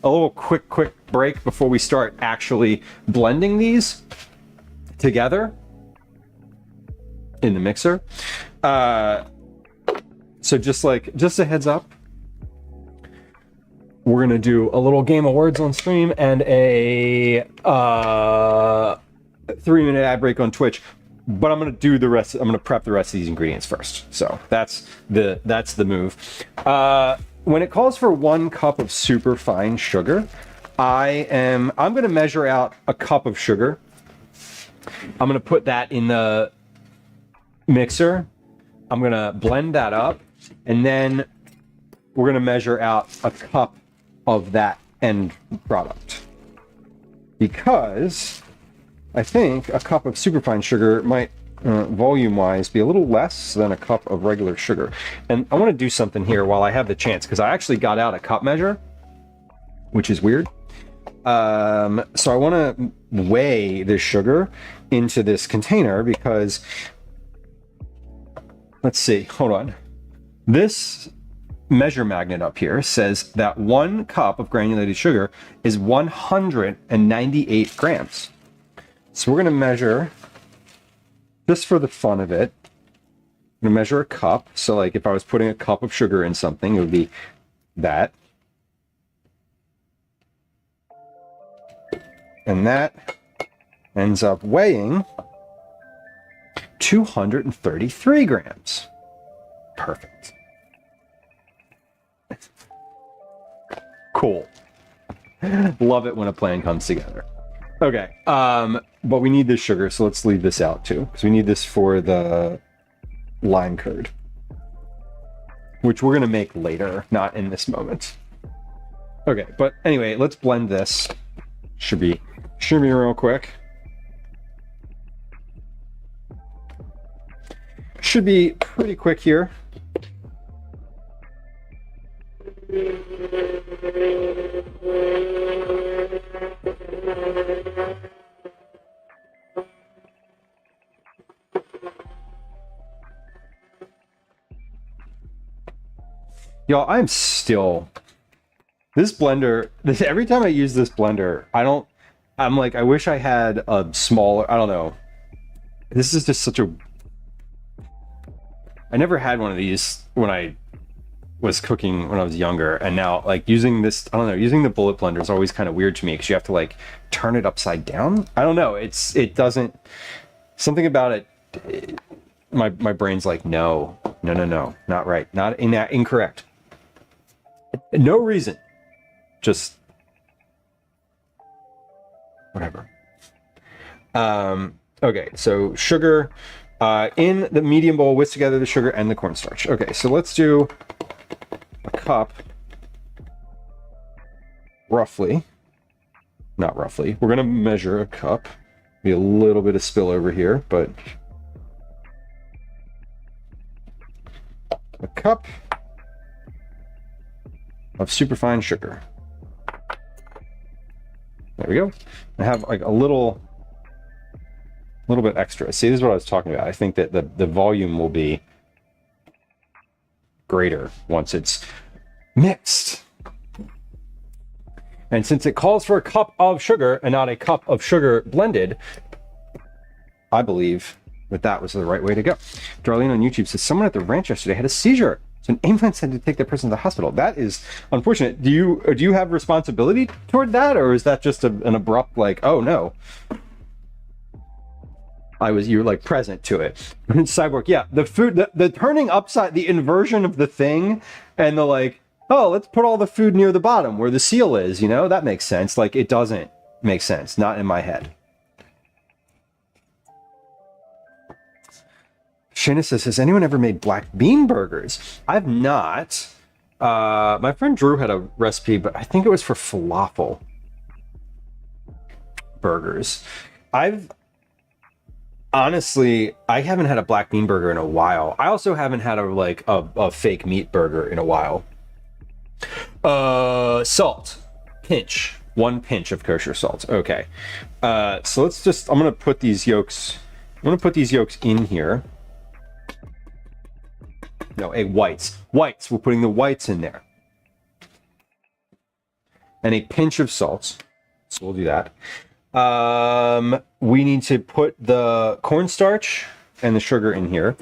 S2: little quick break before we start actually blending these together in the mixer. So just a heads up, we're gonna do a little game of words on stream and a 3-minute ad break on Twitch. But I'm gonna do the rest. I'm gonna prep the rest of these ingredients first. So that's the move. When it calls for 1 cup of super fine sugar, I'm gonna measure out a cup of sugar. I'm gonna put that in the mixer. I'm gonna blend that up, and then we're gonna measure out a cup of that end product, because I think a cup of superfine sugar might, volume-wise, be a little less than a cup of regular sugar. And I want to do something here while I have the chance, because I actually got out a cup measure, which is weird. So I want to weigh this sugar into this container because, let's see, hold on. This measure magnet up here says that 1 cup of granulated sugar is 198 grams. So we're going to measure, just for the fun of it, I'm going to measure a cup. So like if I was putting a cup of sugar in something, it would be that. And that ends up weighing 233 grams. Perfect. Cool. Love it when a plan comes together. Okay, but we need this sugar, so let's leave this out too, because we need this for the lime curd, which we're gonna make later, not in this moment. Okay, but anyway, let's blend this. Should be real quick. Should be pretty quick here. Y'all, I'm still, this blender, every time I use this blender, I'm like, I wish I had a smaller, I don't know. This is just such a, I never had one of these when I was cooking when I was younger, and now like using this, I don't know, using the bullet blender is always kind of weird to me because you have to like turn it upside down. I don't know, it doesn't, something about it, my brain's like, no, not right, not in that, incorrect. No reason, just whatever. Okay, so sugar in the medium bowl, whisk together the sugar and the cornstarch. Okay, so let's do a cup, roughly, not roughly, we're gonna measure a cup. Be a little bit of spill over here, but a cup of superfine sugar. There we go. I have like a little bit extra. See, this is what I was talking about. I think that the volume will be greater once it's mixed. And since it calls for a cup of sugar and not a cup of sugar blended, I believe that was the right way to go. Darlene on YouTube says, someone at the ranch yesterday had a seizure. So an ambulance had to take that person to the hospital. That is unfortunate. Do you have responsibility toward that, or is that just an abrupt like, oh no? You're like present to it. Cyborg, yeah. The food, the turning upside, the inversion of the thing, and the like, oh, let's put all the food near the bottom where the seal is, you know? That makes sense. Like, it doesn't make sense. Not in my head. Shana says, has anyone ever made black bean burgers? I've not. My friend Drew had a recipe, but I think it was for falafel burgers. Honestly, I haven't had a black bean burger in a while. I also haven't had a fake meat burger in a while. Salt. Pinch. 1 pinch of kosher salt. Okay. So I'm gonna put these yolks in here. No, egg whites. Whites. We're putting the whites in there. And a pinch of salt. So we'll do that. We need to put the cornstarch and the sugar in here.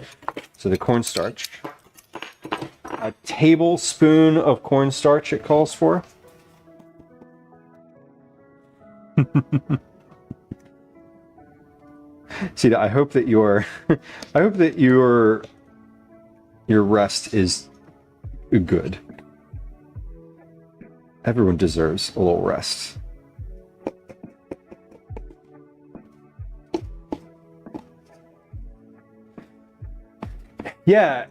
S2: So the cornstarch. A tablespoon of cornstarch it calls for. See, I hope that your rest is good. Everyone deserves a little rest. Yeah,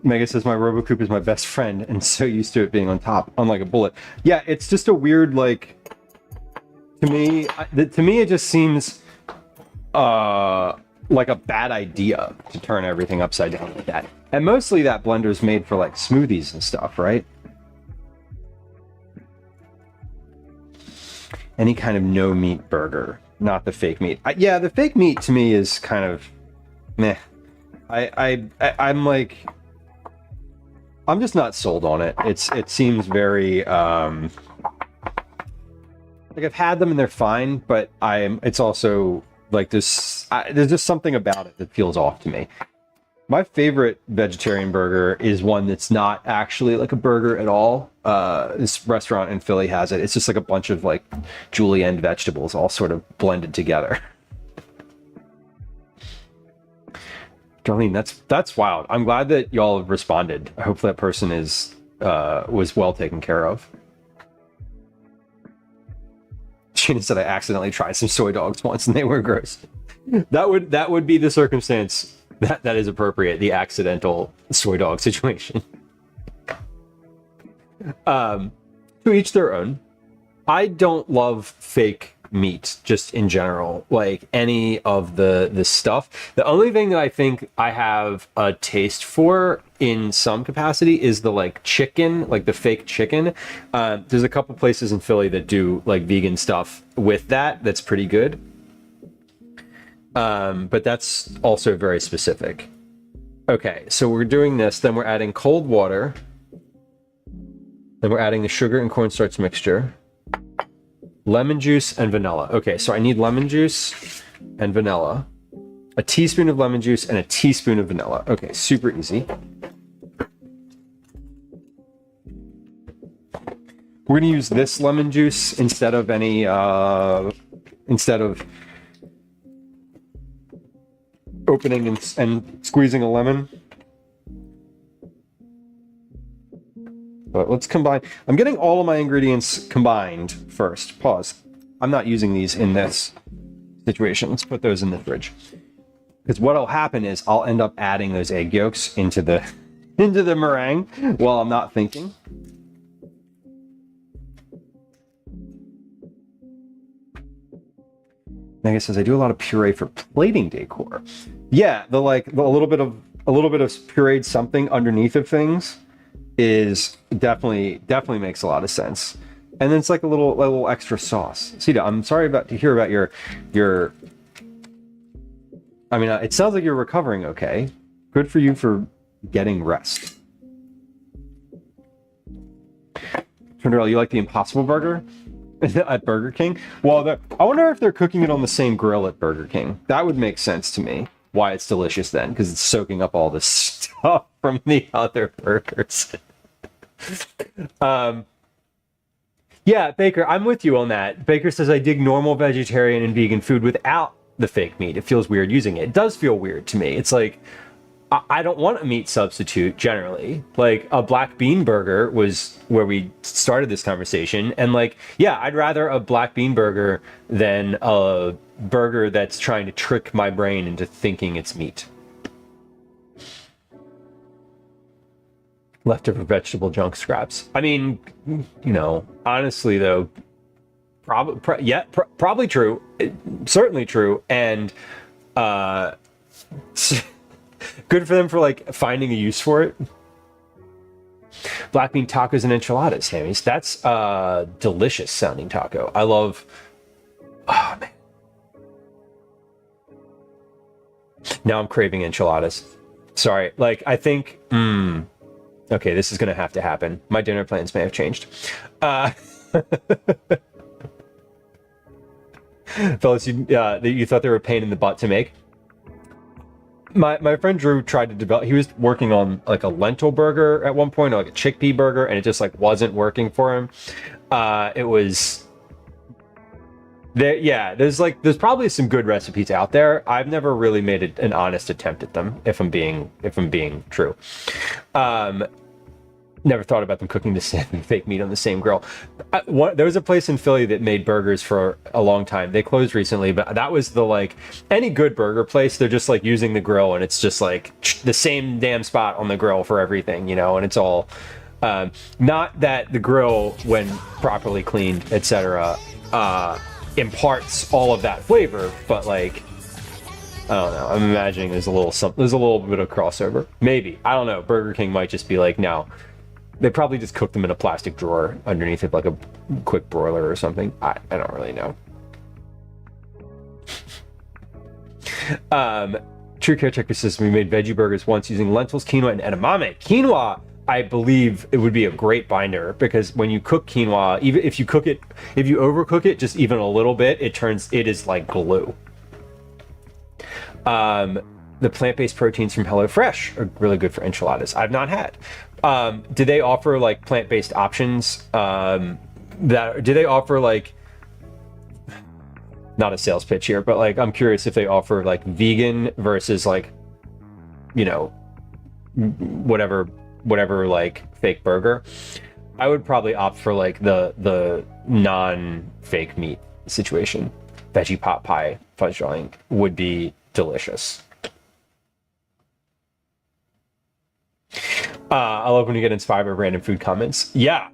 S2: Mega says my Robocoop is my best friend and so used to it being on top, unlike a bullet. Yeah, it's just a weird, like, to me it just seems like a bad idea to turn everything upside down like that. And mostly that blender's made for like smoothies and stuff, right? Any kind of no meat burger, not the fake meat. Yeah, the fake meat to me is kind of meh. I'm like, I'm just not sold on it. It seems very like I've had them and they're fine, but it's also like there's just something about it that feels off to me. My favorite vegetarian burger is one that's not actually like a burger at all. This restaurant in Philly has it. It's just like a bunch of like julienne vegetables all sort of blended together. Darlene, that's wild. I'm glad that y'all have responded. I hope that person was well taken care of. Sheena said I accidentally tried some soy dogs once and they were gross. That would be the circumstance that is appropriate, the accidental soy dog situation. To each their own. I don't love fake meat just in general, like any of the stuff. The only thing that I think I have a taste for in some capacity is the like chicken, like the fake chicken. There's a couple places in Philly that do like vegan stuff with that's pretty good. But that's also very specific. Okay, so we're doing this, then we're adding cold water, then we're adding the sugar and cornstarch mixture, lemon juice and vanilla. Okay, so I need lemon juice and vanilla, a teaspoon of lemon juice and a teaspoon of vanilla. Okay, super easy. We're gonna use this lemon juice instead of opening and squeezing a lemon. But let's combine. I'm getting all of my ingredients combined first. Pause. I'm not using these in this situation. Let's put those in the fridge. Because what'll happen is I'll end up adding those egg yolks into the meringue while I'm not thinking. Mega says I do a lot of puree for plating decor. Yeah, a little bit of pureed something underneath of things is definitely makes a lot of sense. And then it's like a little extra sauce. Sita, I'm sorry to hear about your I mean, it sounds like you're recovering okay. Good for you for getting rest. Turnell, you like the Impossible Burger at Burger King? Well, I wonder if they're cooking it on the same grill at Burger King. That would make sense to me. why it's delicious then, because it's soaking up all the stuff from the other burgers. Yeah, Baker, I'm with you on that. Baker says, I dig normal vegetarian and vegan food without the fake meat. It feels weird using it. It does feel weird to me. It's like, I don't want a meat substitute generally. Like, a black bean burger was where we started this conversation. And like, yeah, I'd rather a black bean burger than a burger that's trying to trick my brain into thinking it's meat. Leftover vegetable junk scraps. I mean, you know, honestly though, probably true. Certainly true. And good for them for like finding a use for it. Black bean tacos and enchiladas, Hammy's. That's a delicious sounding taco. I love. Oh man. Now I'm craving enchiladas. Sorry. Like, I think. Okay, this is going to have to happen. My dinner plans may have changed. Fellas, you thought they were a pain in the butt to make? My friend Drew tried to develop. He was working on like a lentil burger at one point, or like a chickpea burger, and it just like wasn't working for him. It was there. Yeah, there's probably some good recipes out there. I've never really made an honest attempt at them. If I'm being true. Never thought about them cooking the same fake meat on the same grill. There was a place in Philly that made burgers for a long time. They closed recently, but that was the like any good burger place. They're just like using the grill, and it's just like the same damn spot on the grill for everything, you know. And it's all not that the grill, when properly cleaned, etc., imparts all of that flavor, but like. I don't know. I'm imagining there's a little bit of crossover. Maybe. I don't know. Burger King might just be like, no. They probably just cook them in a plastic drawer underneath it, like a quick broiler or something. I don't really know. True Caretaker says we made veggie burgers once using lentils, quinoa, and edamame. Quinoa, I believe it would be a great binder, because when you cook quinoa, even if you overcook it just even a little bit, it is like glue. The plant-based proteins from HelloFresh are really good for enchiladas. I've not had. Do they offer like plant-based options? Do they offer like, not a sales pitch here, but like I'm curious if they offer like vegan versus like, you know, whatever like fake burger. I would probably opt for like the non-fake meat situation. Veggie pot pie fudge drawing would be delicious. I love when you get inspired by random food comments. Yeah,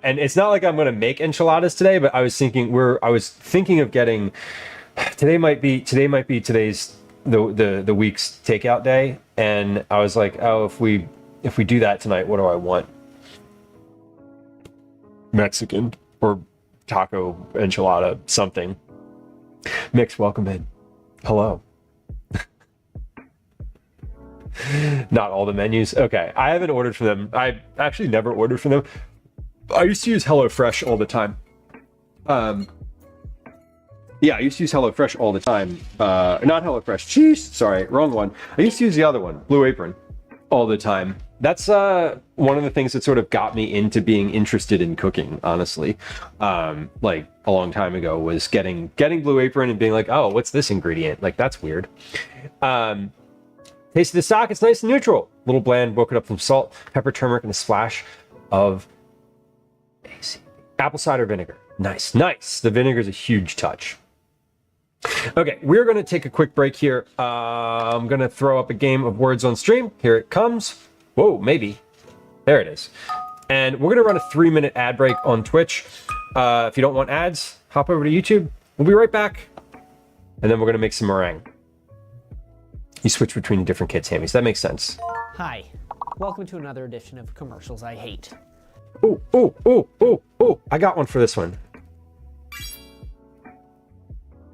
S2: and it's not like I'm gonna make enchiladas today, but I was thinking of getting. Today might be today's the week's takeout day, and I was like, oh, if we do that tonight, what do I want? Mexican or taco enchilada something. Mix, welcome in. Hello. Not all the menus. Okay, I haven't ordered from them. I actually never ordered from them. I used to use HelloFresh all the time. Yeah, I used to use HelloFresh all the time. Not HelloFresh. Jeez, sorry, wrong one. I used to use the other one, Blue Apron, all the time. That's one of the things that sort of got me into being interested in cooking, honestly. Like a long time ago was getting Blue Apron and being like, oh, what's this ingredient? Like, that's weird. Taste of the stock, it's nice and neutral. A little bland, broken up from salt, pepper, turmeric, and a splash of apple cider vinegar. Nice. The vinegar is a huge touch. Okay, we're going to take a quick break here. I'm going to throw up a game of words on stream. Here it comes. Whoa, maybe. There it is. And we're going to run a 3-minute ad break on Twitch. If you don't want ads, hop over to YouTube. We'll be right back. And then we're going to make some meringue. You switch between the different kits, Hammies. That makes sense.
S1: Hi. Welcome to another edition of Commercials I Hate.
S2: Ooh. I got one for this one.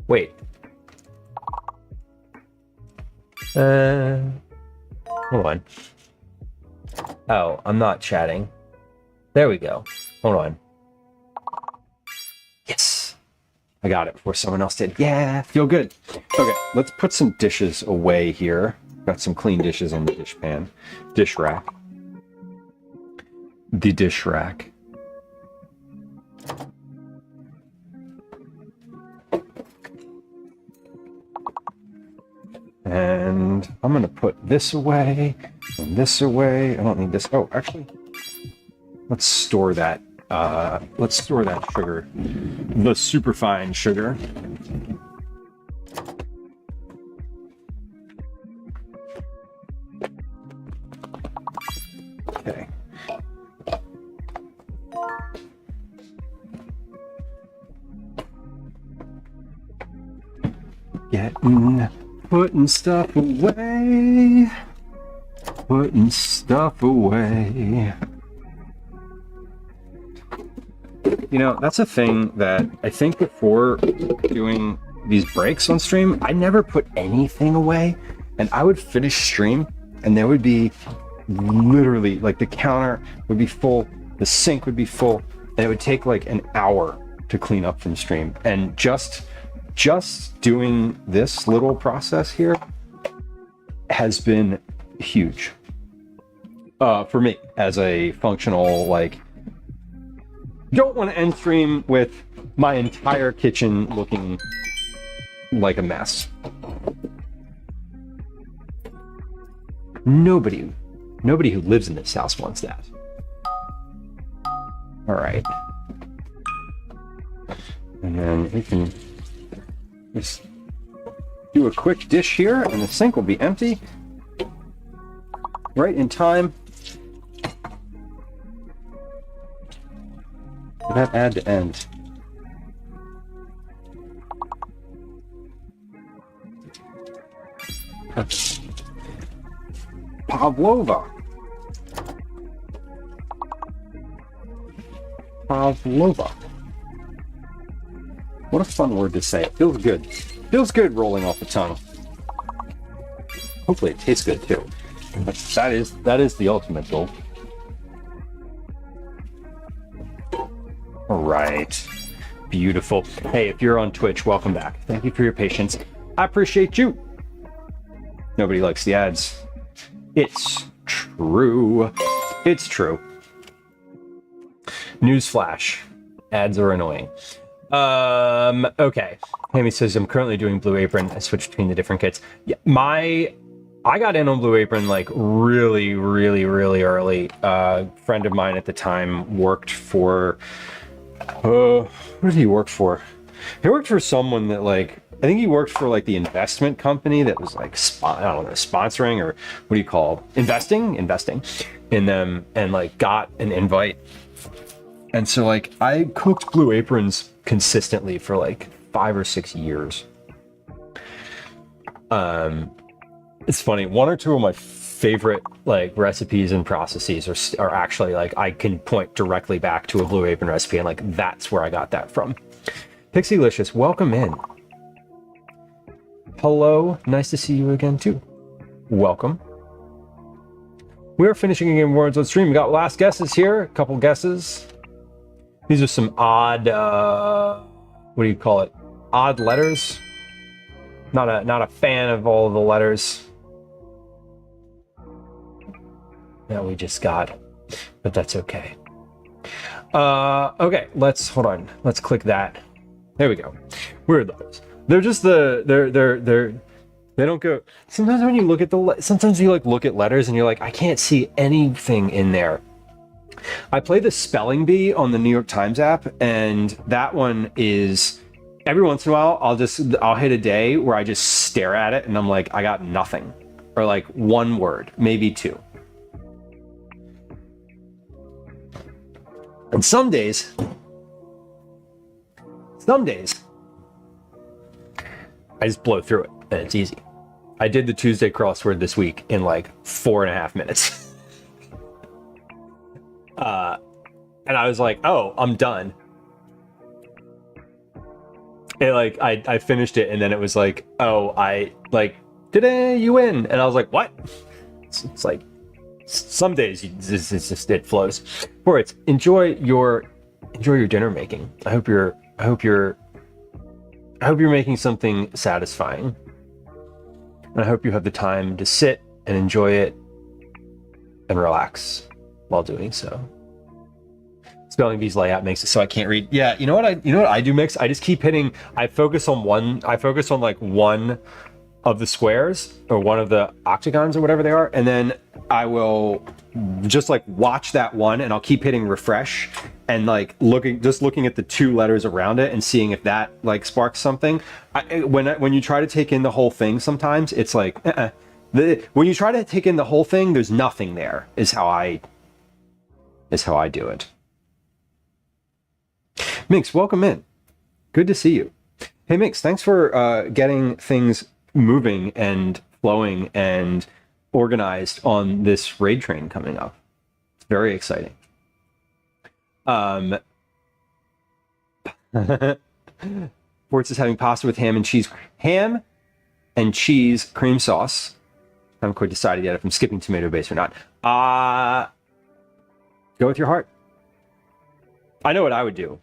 S2: Wait. Hold on. Oh, I'm not chatting. There we go. Hold on. Yes. I got it before someone else did. Yeah, feel good. Okay, let's put some dishes away here. Got some clean dishes on the dish pan. Dish rack. The dish rack. And I'm gonna put this away and this away. I don't need this. Oh, actually, let's store that. Let's store that sugar, the superfine sugar. Okay. Putting stuff away. Putting stuff away. You know, that's a thing that I think before doing these breaks on stream, I never put anything away, and I would finish stream and there would be literally like the counter would be full, the sink would be full, and it would take like an hour to clean up from stream. And just doing this little process here has been huge for me as a functional, like, don't want to end stream with my entire kitchen looking like a mess. Nobody who lives in this house wants that. All right. And then we can just do a quick dish here and the sink will be empty. Right in time. That ad to end. Pavlova. Pavlova. What a fun word to say. It feels good. Feels good rolling off the tongue. Hopefully it tastes good too. But that is the ultimate goal. All right. Beautiful. Hey, if you're on Twitch, welcome back. Thank you for your patience. I appreciate you. Nobody likes the ads. It's true. It's true. Newsflash. Ads are annoying. Okay. Amy says, I'm currently doing Blue Apron. I switched between the different kits. Yeah, I got in on Blue Apron like really early. A friend of mine at the time worked for, what did he work for? He worked for someone that, like, I think he worked for like the investment company that was like, I don't know, sponsoring, or what do you call investing in them, and like got an invite. And so like I cooked Blue Aprons consistently for like 5 or 6 years. It's funny, one or two of my favorite like recipes and processes are actually like, I can point directly back to a Blue Apron recipe, and like that's where I got that from. Pixielicious, welcome in. Hello, nice to see you again too. Welcome. We're finishing a Game of Words on stream. We got last guesses here, a couple guesses. These are some odd, what do you call it? Odd letters. Not a fan of all of the letters that we just got, but that's okay. Okay, hold on. Let's click that. There we go. Where are those? They're just they don't go. Sometimes when you look at sometimes you like look at letters and you're like, I can't see anything in there. I play the spelling bee on the New York Times app, and that one is, every once in a while I'll hit a day where I just stare at it and I'm like, I got nothing, or like one word, maybe two. And some days I just blow through it and it's easy. I did the Tuesday crossword this week in like 4.5 minutes. And I was like, oh, I'm done. And like, I finished it, and then it was like, oh, I like, today you win. And I was like, what? It's like, some days it's just, it flows. Or it's enjoy your dinner making. I hope you're I hope you're making something satisfying. And I hope you have the time to sit and enjoy it and relax while doing so. Spelling bee's layout makes it so I can't read. Yeah, you know what I do, Mix? I just keep hitting. I focus on like one of the squares or one of the octagons or whatever they are, and then I will just like watch that one, and I'll keep hitting refresh and like looking at the two letters around it and seeing if that like sparks something. When you try to take in the whole thing, sometimes it's like when you try to take in the whole thing, there's nothing there. Is how I do it. Mix, welcome in. Good to see you. Hey Mix, thanks for getting things moving and flowing and organized on this raid train coming up. It's very exciting. Forts is having pasta with ham and cheese cream sauce. I haven't quite decided yet if I'm skipping tomato base or not. Go with your heart. I know what I would do,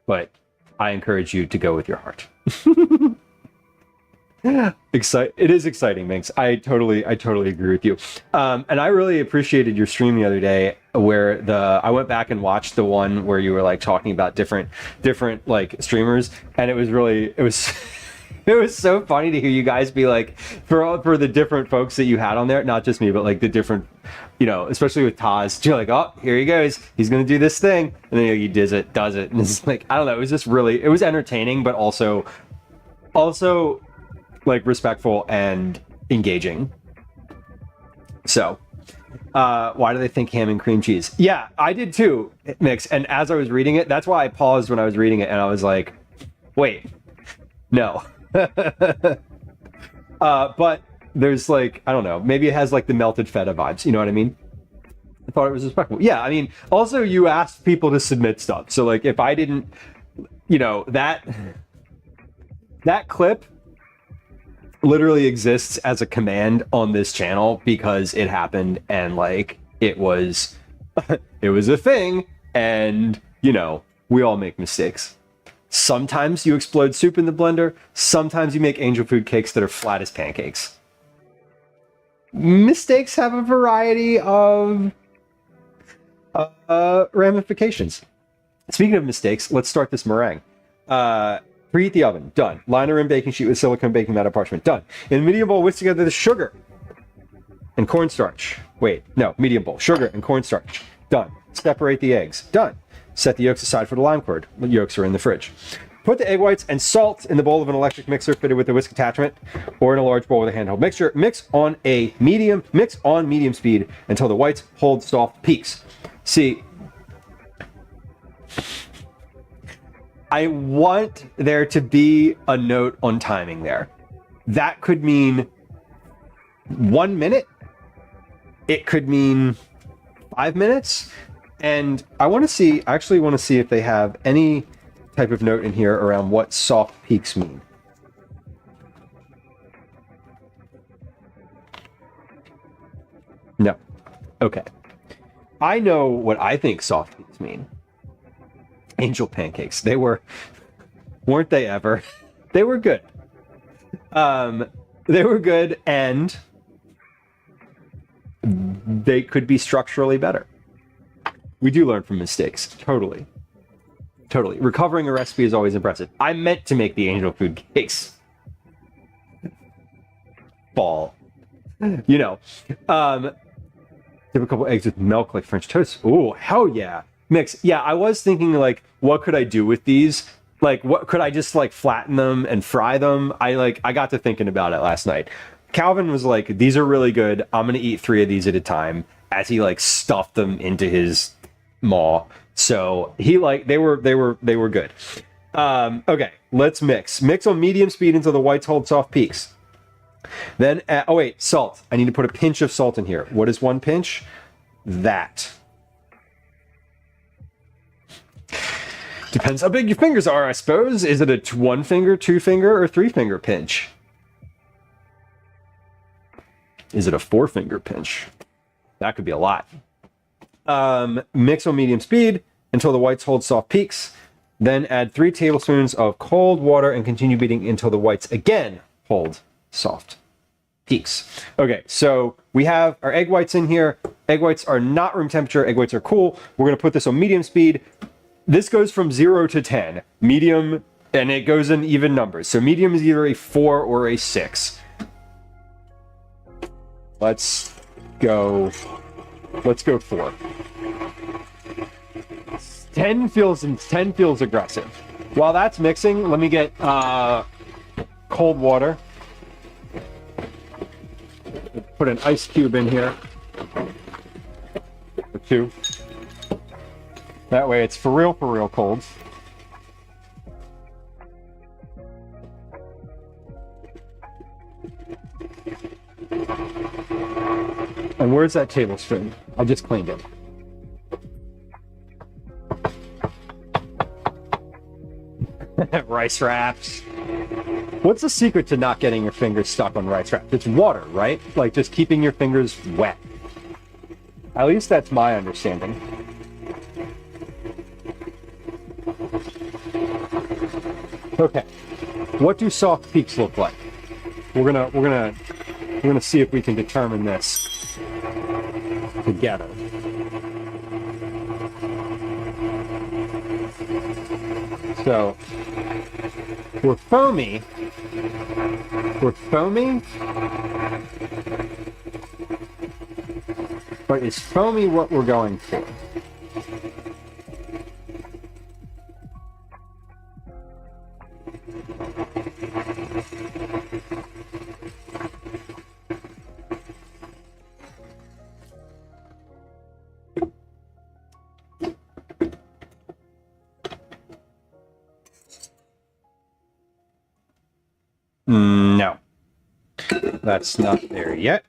S2: but I encourage you to go with your heart. It is exciting, Minx. I totally agree with you. And I really appreciated your stream the other day where I went back and watched the one where you were like talking about different like streamers, and it was it was so funny to hear you guys be like, for the different folks that you had on there, not just me, but like the different, especially with Taz, you're like, oh, here he goes, he's gonna do this thing, and then he does it, and it's like, I don't know, it was just it was entertaining, but also like respectful and engaging. So, why do they think ham and cream cheese? Yeah, I did too, Mix. And as I was reading it, that's why I paused when I was reading it, and I was like, wait, no. But there's like, I don't know, maybe it has like the melted feta vibes, you know what I mean? I thought it was respectful. Yeah, I mean, also you asked people to submit stuff. So like if I didn't, that clip literally exists as a command on this channel because it happened and like it was a thing, and we all make mistakes. Sometimes you explode soup in the blender, sometimes you make angel food cakes that are flat as pancakes. Mistakes have a variety of ramifications. Speaking of mistakes, let's start this meringue. Preheat the oven. Done. Line a rim baking sheet with silicone baking matter parchment. Done. In a medium bowl, whisk together the sugar and cornstarch. Wait, no, medium bowl. Sugar and cornstarch. Done. Separate the eggs. Done. Set the yolks aside for the lime curd. The yolks are in the fridge. Put the egg whites and salt in the bowl of an electric mixer fitted with a whisk attachment, or in a large bowl with a handheld mixture. Mix on medium speed until the whites hold soft peaks. See, I want there to be a note on timing there. That could mean 1 minute. It could mean 5 minutes. And I actually want to see if they have any type of note in here around what soft peaks mean. No. Okay. I know what I think soft peaks mean. Angel pancakes. Weren't they ever? They were good. They were good, and they could be structurally better. We do learn from mistakes. Totally. Recovering a recipe is always impressive. I meant to make the angel food cakes. Ball. Dip a couple eggs with milk like French toast. Oh, hell yeah. Mix. Yeah, I was thinking like, what could I do with these? Like, what could I just like flatten them and fry them? I got to thinking about it last night. Calvin was like, these are really good. I'm gonna eat 3 of these at a time, as he like stuffed them into his maw. So he they were good. Okay, let's mix. Mix on medium speed until the whites hold soft peaks. Then, salt. I need to put a pinch of salt in here. What is 1 pinch? That. Depends how big your fingers are, I suppose. Is it a 1 finger, 2 finger, or 3 finger pinch? Is it a 4 finger pinch? That could be a lot. Mix on medium speed until the whites hold soft peaks. Then add 3 tablespoons of cold water and continue beating until the whites again hold soft peaks. Okay, so we have our egg whites in here. Egg whites are not room temperature. Egg whites are cool. We're going to put this on medium speed. This goes from 0 to 10. Medium, and it goes in even numbers. So medium is either a 4 or a 6. Let's go 4. 10 feels aggressive. While that's mixing, let me get cold water. Put an ice cube in here. Or 2. That way it's for real cold. And where's that tablespoon? I just cleaned it. Rice wraps. What's the secret to not getting your fingers stuck on rice wraps? It's water, right? Like just keeping your fingers wet. At least that's my understanding. Okay. What do soft peaks look like? We're gonna see if we can determine this together. So we're foamy. But is foamy what we're going for? No, that's not there yet.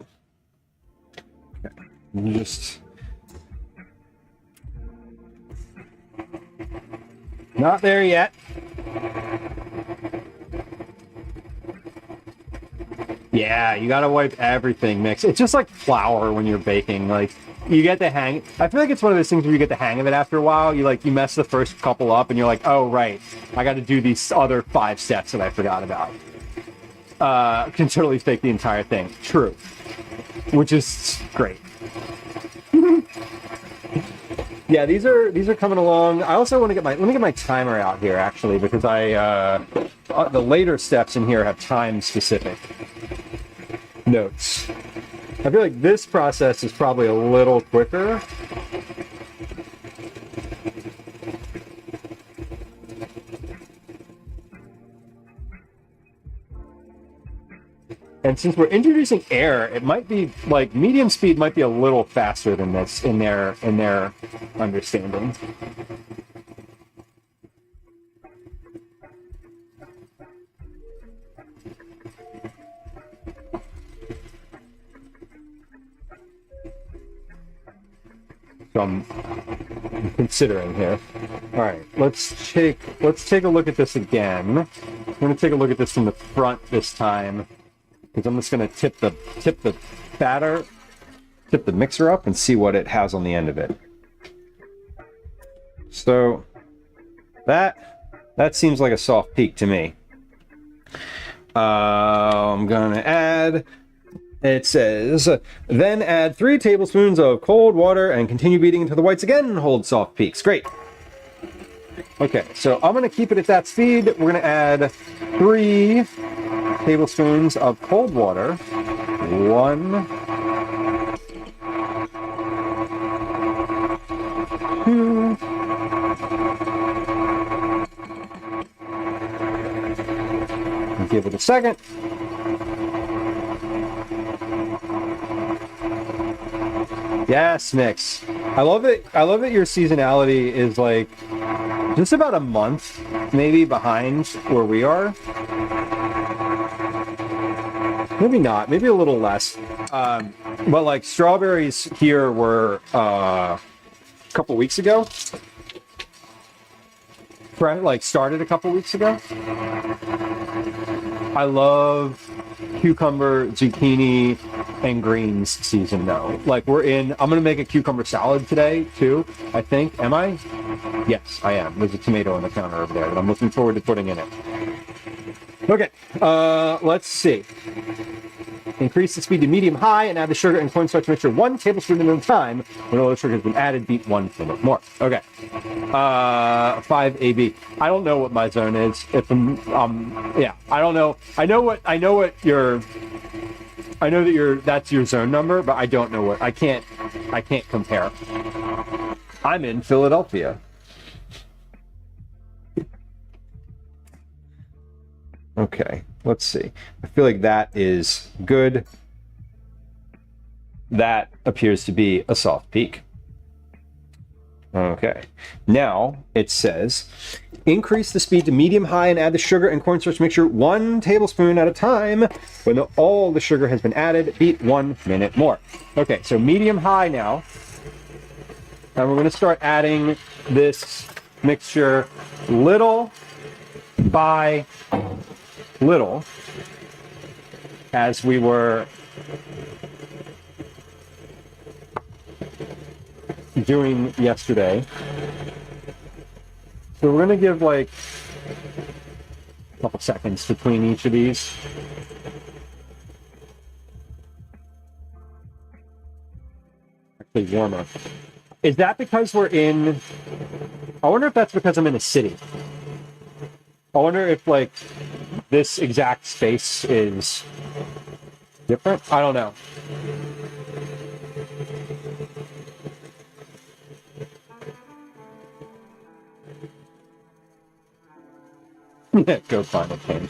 S2: Okay. Just not there yet. Yeah, you gotta wipe everything mix. It's just like flour when you're baking. Like you get the hang. I feel like it's one of those things where you get the hang of it after a while. You mess the first couple up, and you're like, oh right, I got to do these other 5 steps that I forgot about. Can totally fake the entire thing. True. Which is great. Yeah, these are coming along. I also want to let me get my timer out here actually, because the later steps in here have time specific notes. I feel like this process is probably a little quicker. And since we're introducing air, it might be like medium speed might be a little faster than this in their understanding. So I'm considering here. All right, let's take a look at this again. I'm going to take a look at this from the front this time, because I'm just going to tip the mixer up and see what it has on the end of it. So that seems like a soft peak to me. I'm going to add. It says, then add 3 tablespoons of cold water and continue beating until the whites again hold soft peaks. Great. Okay, so I'm going to keep it at that speed. We're going to add 3 tablespoons of cold water. 1, 2, give it a second. Yes, mix. I love it. I love that your seasonality is like just about a month, maybe behind where we are. Maybe not. Maybe a little less. But like strawberries here were a couple weeks ago. Right? Like started a couple weeks ago. I love cucumber, zucchini, and greens season though. Like I'm gonna make a cucumber salad today too, I think. Am I? Yes, I am. There's a tomato on the counter over there that I'm looking forward to putting in it. Okay, let's see. Increase the speed to medium-high and add the sugar and cornstarch mixture 1 tablespoon at a time. When all the sugar has been added, beat 1 minute more. Okay. 5 AB. I don't know what my zone is. If yeah, I don't know. I know that that's your zone number, but I don't know what. I can't compare. I'm in Philadelphia. Okay, let's see. I feel like that is good. That appears to be a soft peak. Okay, now it says, increase the speed to medium-high and add the sugar and cornstarch mixture 1 tablespoon at a time. When all the sugar has been added, beat 1 minute more. Okay, so medium-high now. And we're going to start adding this mixture little by little, as we were doing yesterday. So we're going to give like a couple seconds between each of these. Actually warmer. Is that because we're in... I wonder if that's because I'm in a city. I wonder if like this exact space is different. I don't know. Go find a pen.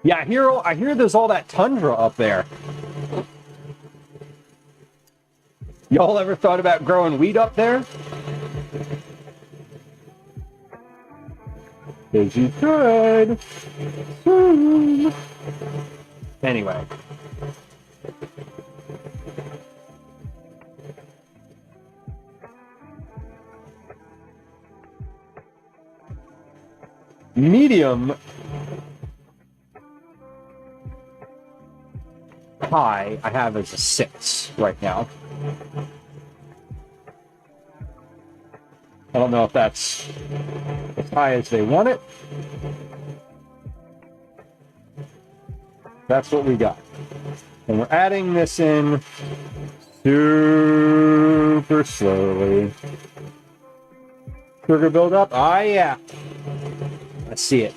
S2: Yeah, I hear there's all that tundra up there. Y'all ever thought about growing wheat up there? Because you could. Anyway. Medium high I have as a 6 right now. I don't know if that's as high as they want it. That's what we got. And we're adding this in super slowly. Sugar buildup? Ah, yeah. I see it.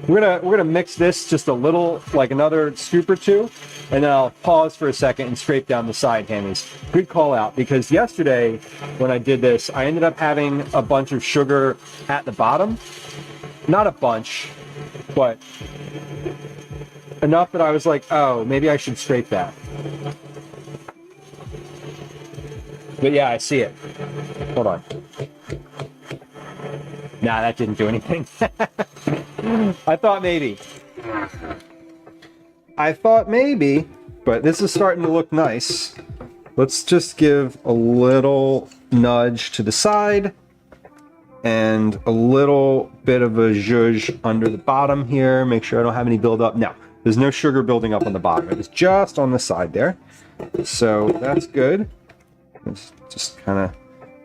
S2: We're gonna mix this just a little, like another scoop or two, and then I'll pause for a second and scrape down the side hammies. Good call out, because yesterday when I did this, I ended up having a bunch of sugar at the bottom. Not a bunch, but enough that I was like, oh, maybe I should scrape that. But yeah, I see it. Hold on. Nah, that didn't do anything. I thought maybe, but this is starting to look nice. Let's just give a little nudge to the side and a little bit of a zhuzh under the bottom here. Make sure I don't have any buildup. No, there's no sugar building up on the bottom. It is just on the side there. So that's good. It's just kind of,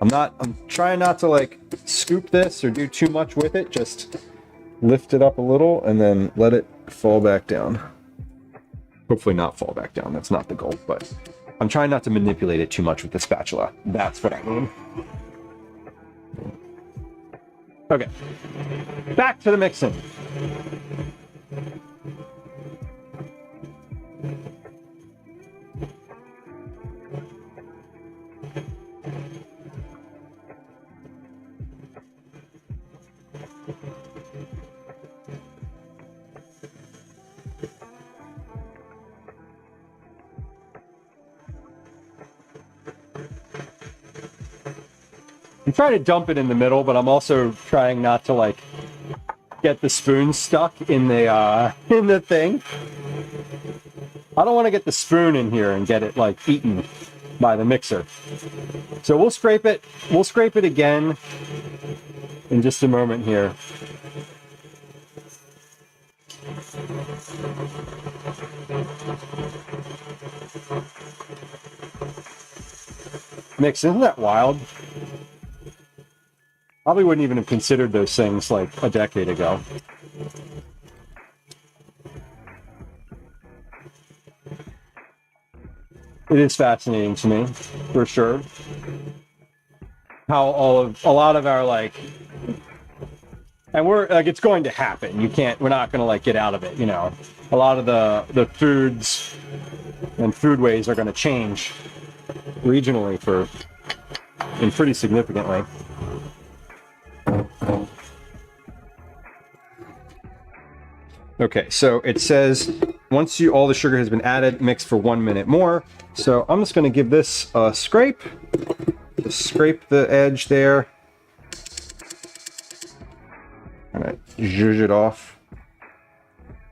S2: I'm trying not to like scoop this or do too much with it. Just lift it up a little and then let it fall back down. Hopefully not fall back down. That's not the goal, but I'm trying not to manipulate it too much with the spatula. That's what I mean. Okay, back to the mixing. I'm trying to dump it in the middle, but I'm also trying not to like get the spoon stuck in the thing. I don't want to get the spoon in here and get it like eaten by the mixer. So we'll scrape it again in just a moment here. Mix, isn't that wild? Probably wouldn't even have considered those things like a decade ago. It is fascinating to me, for sure. How a lot of our like, and we're like, it's going to happen. We're not going to like get out of it, you know. A lot of the foods and foodways are going to change regionally and pretty significantly. Okay, so it says once all the sugar has been added, mix for 1 minute more. So I'm just going to give this a scrape. Just scrape the edge there. I'm going to zhuzh it off.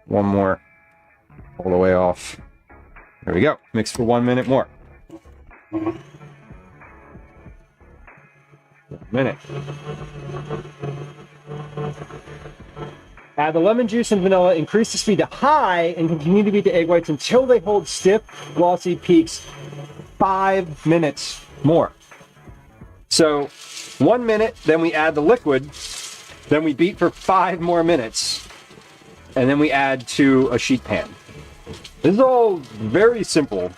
S2: One more. All the way off. There we go. Mix for 1 minute more. 1 minute. Add the lemon juice and vanilla, increase the speed to high, and continue to beat the egg whites until they hold stiff, glossy peaks. 5 minutes more. So 1 minute, then we add the liquid, then we beat for 5 more minutes, and then we add to a sheet pan. This is all very simple.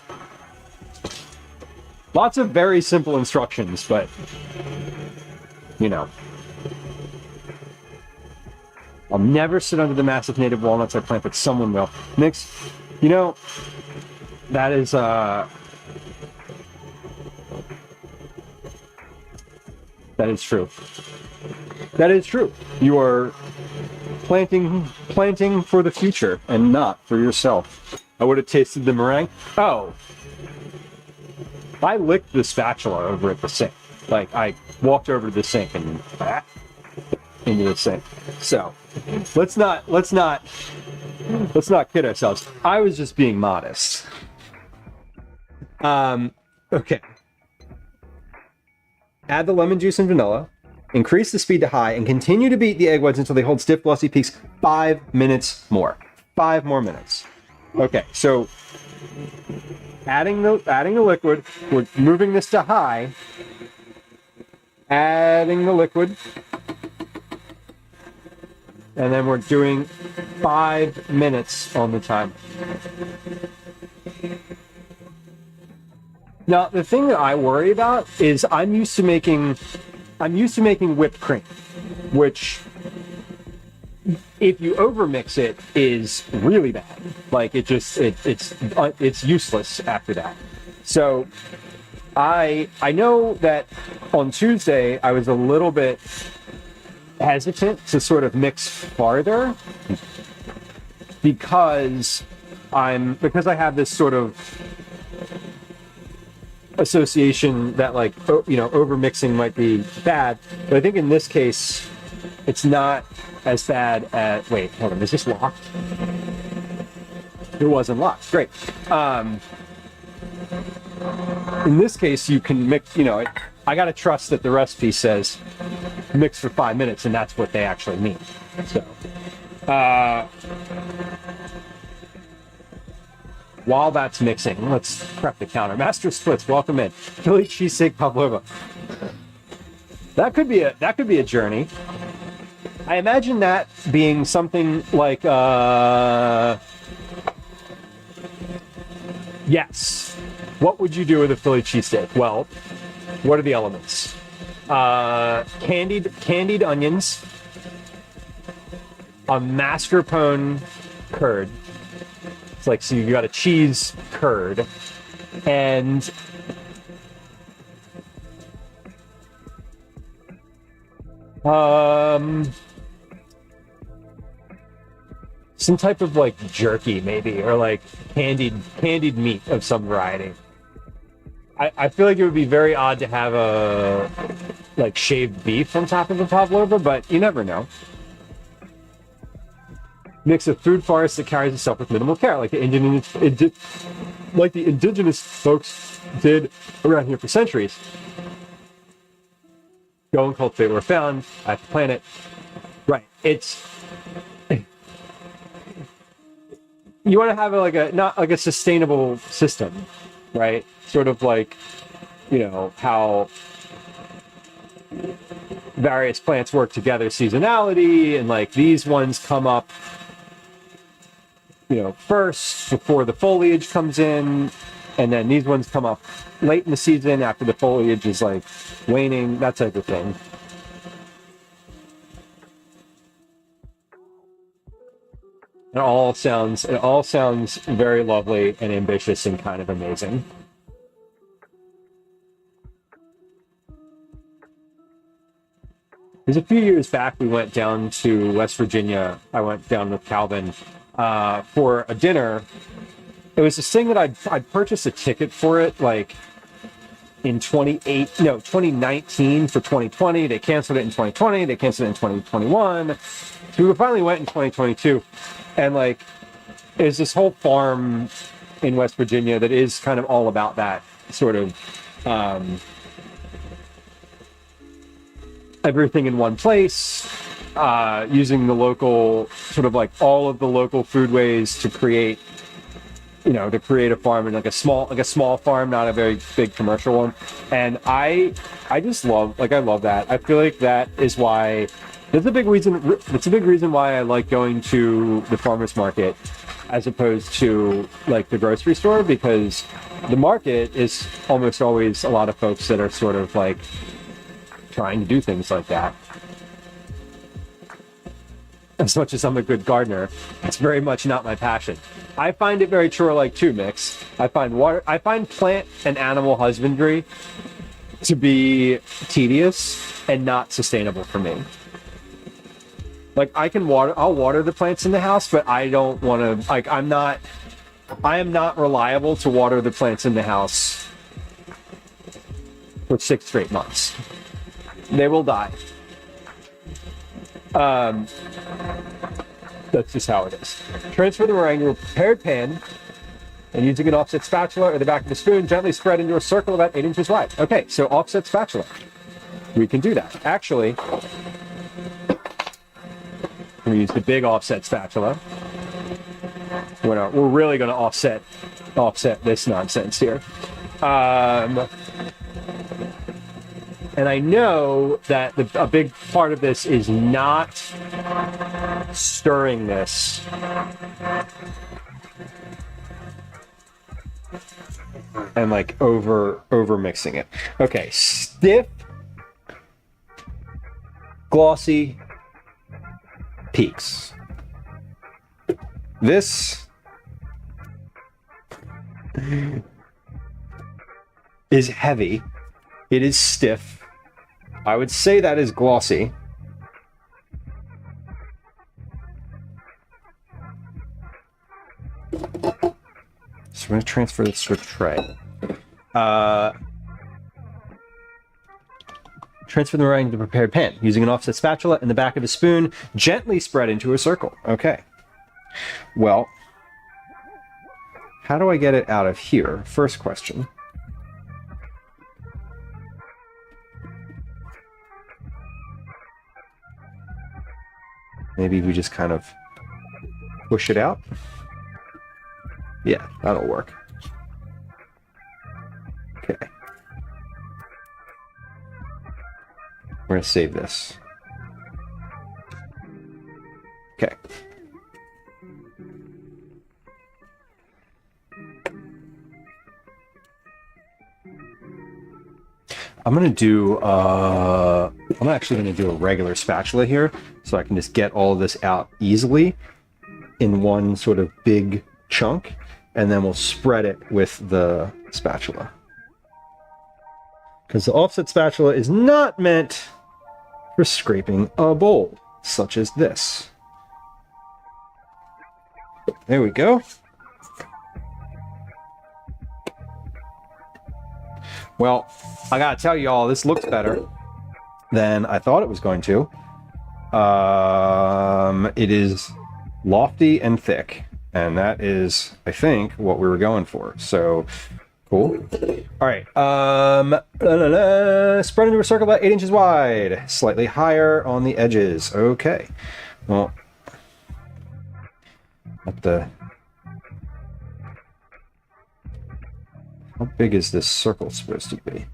S2: Lots of very simple instructions, but, you know. I'll never sit under the massive native walnuts I plant, but someone will. Mix, you know, that is, that is true. That is true. You are planting for the future and not for yourself. I would have tasted the meringue. Oh. I licked the spatula over at the sink. Like, I walked over to the sink and into the sink. So, let's not kid ourselves. I was just being modest. Okay. Add the lemon juice and vanilla. Increase the speed to high and continue to beat the egg whites until they hold stiff, glossy peaks. 5 minutes more. 5 more minutes. Okay, so adding the liquid, we're moving this to high. Adding the liquid. And then we're doing 5 minutes on the time. Now, the thing that I worry about is I'm used to making whipped cream, which, if you overmix it, is really bad. Like it's useless after that. So I know that on Tuesday I was a little bit hesitant to sort of mix farther because I have this sort of association that, like, you know, over mixing might be bad, but I think in this case it's not as bad as, wait, hold on, is this locked? It wasn't locked. Great. In this case you can mix, you know, I gotta trust that the recipe says mix for 5 minutes, and that's what they actually mean. So while that's mixing, let's prep the counter. Master Splits, welcome in. Philly cheesesteak pavlova. That could be a journey. I imagine that being something like yes. What would you do with a Philly cheesesteak? Well, what are the elements? Candied onions, a mascarpone curd. It's like, so you got a cheese curd, and some type of like jerky maybe, or like candied meat of some variety. I feel like it would be very odd to have a like shaved beef on top of a pavlova, but you never know. Mix a food forest that carries itself with minimal care, like the indigenous folks did around here for centuries. Go and cultivate where found. I have to plant it. Right. you want to have like a, not like a sustainable system, right? Sort of like, you know, how various plants work together, seasonality, and like these ones come up, you know, first before the foliage comes in, and then these ones come up late in the season after the foliage is like waning, that type of thing. It all sounds very lovely and ambitious and kind of amazing. There's a few years back, we went down to West Virginia. I went down with Calvin for a dinner. It was this thing that I'd purchased a ticket for it like in 2019 for 2020. They canceled it in 2020. They canceled it in 2021. So we finally went in 2022. And like, there's this whole farm in West Virginia that is kind of all about that sort of everything in one place, using the local, sort of like all of the local foodways to create, you know, to create a farm, and like a small farm, not a very big commercial one. And I just love, like, I love that. I feel like that is why, that's a big reason why I like going to the farmer's market as opposed to like the grocery store, because the market is almost always a lot of folks that are sort of like trying to do things like that. As much as I'm a good gardener, it's very much not my passion. I find it very chore-like too, Mix. I find plant and animal husbandry to be tedious and not sustainable for me. Like, I'll water the plants in the house, but I don't want to, like, I am not reliable to water the plants in the house for 6 straight months. They will die. That's just how it is. Transfer the meringue to a prepared pan, and using an offset spatula or the back of a spoon, gently spread into a circle about 8 inches wide. Okay, so offset spatula. We can do that. Actually, we use the big offset spatula. We're really going to offset this nonsense here. And I know that a big part of this is not stirring this. And like over mixing it. Okay, stiff, glossy peaks. This is heavy. It is stiff. I would say that is glossy. So I'm going to transfer this to a tray. Transfer the meringue to the prepared pan. Using an offset spatula and the back of a spoon, gently spread into a circle. Okay. Well, how do I get it out of here? First question. Maybe we just kind of push it out. Yeah, that'll work. Okay. We're going to save this. Okay. I'm actually going to do a regular spatula here, so I can just get all of this out easily in one sort of big chunk, and then we'll spread it with the spatula. Because the offset spatula is not meant for scraping a bowl, such as this. There we go. Well, I gotta tell y'all, this looks better than I thought it was going to. It is lofty and thick, and that is, I think, what we were going for. So, cool. All right. Spread into a circle about 8 inches wide, slightly higher on the edges. Okay. Well, have to How big is this circle supposed to be?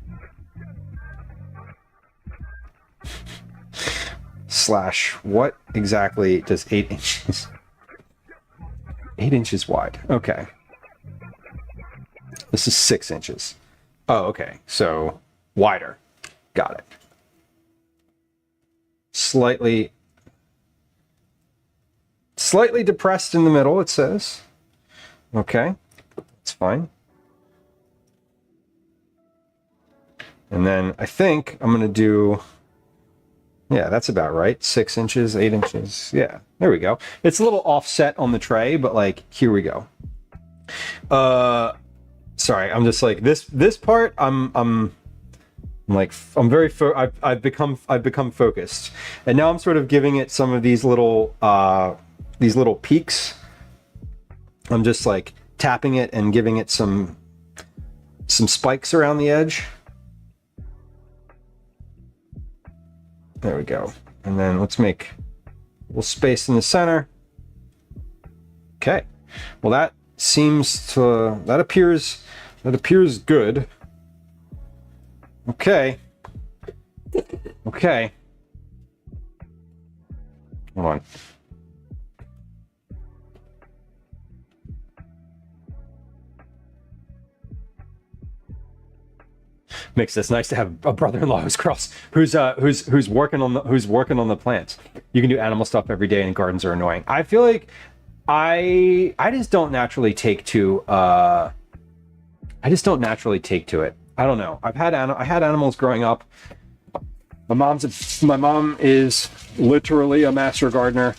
S2: Slash, what exactly does 8 inches? 8 inches wide. Okay. This is 6 inches. Oh, okay. So wider. Got it. Slightly depressed in the middle, it says. Okay. That's fine. And then I think I'm going to do, yeah, that's about right. 6 inches, 8 inches. Yeah, there we go. It's a little offset on the tray, but like, here we go. Sorry, I'm just like, this part, I'm very, I've become focused. And now I'm sort of giving it some of these little peaks. I'm just like tapping it and giving it some spikes around the edge. There we go. And then let's make a little space in the center. Okay. Well, that appears good. Okay. Okay. Hold on. Makes this nice to have a brother-in-law who's working on the plants. You can do animal stuff every day, and gardens are annoying. I feel like I just don't naturally take to it. I don't know. I had animals growing up. My mom is literally a master gardener.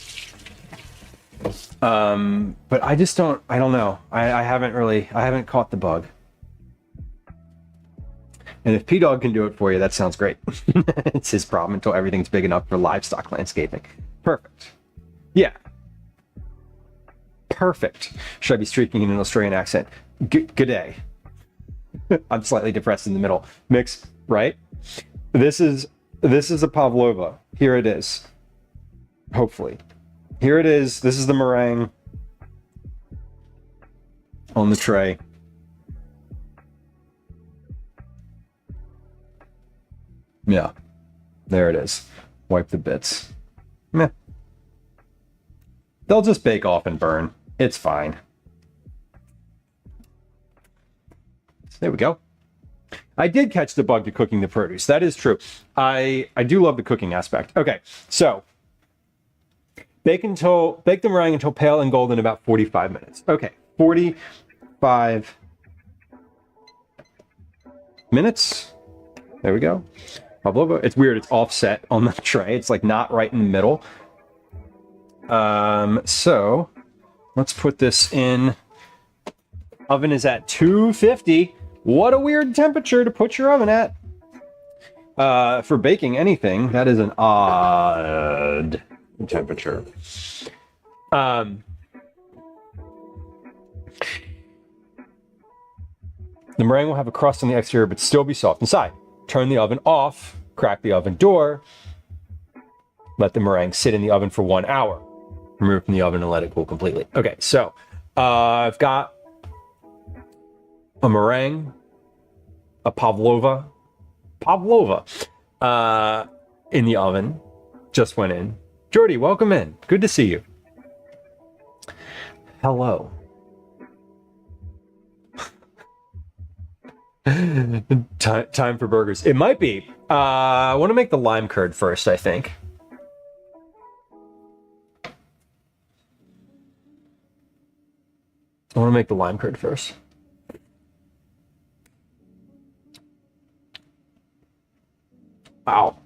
S2: But I don't know. I haven't caught the bug. And if P-Dog can do it for you, that sounds great. It's his problem until everything's big enough for livestock landscaping. Perfect. Yeah. Perfect. Should I be streaking in an Australian accent? Good day. I'm slightly depressed in the middle. Mix, right? This is a Pavlova. Here it is. Hopefully. Here it is. This is the meringue on the tray. Yeah, there it is. Wipe the bits. Meh. They'll just bake off and burn. It's fine. There we go. I did catch the bug to cooking the produce. That is true. I do love the cooking aspect. Okay, so bake the meringue until pale and golden, about 45 minutes. Okay, 45 minutes. There we go. Pavlova. It's weird. It's offset on the tray. It's like not right in the middle. So let's put this in. Oven is at 250. What a weird temperature to put your oven at. For baking anything, that is an odd temperature. The meringue will have a crust on the exterior, but still be soft inside. Turn the oven off, crack the oven door, let the meringue sit in the oven for 1 hour. Remove from the oven and let it cool completely. Okay, so I've got a meringue, a Pavlova, in the oven. Just went in. Jordy, welcome in. Good to see you. Hello. Time for burgers. It might be. I want to make the lime curd first, I think. I want to make the lime curd first. Wow.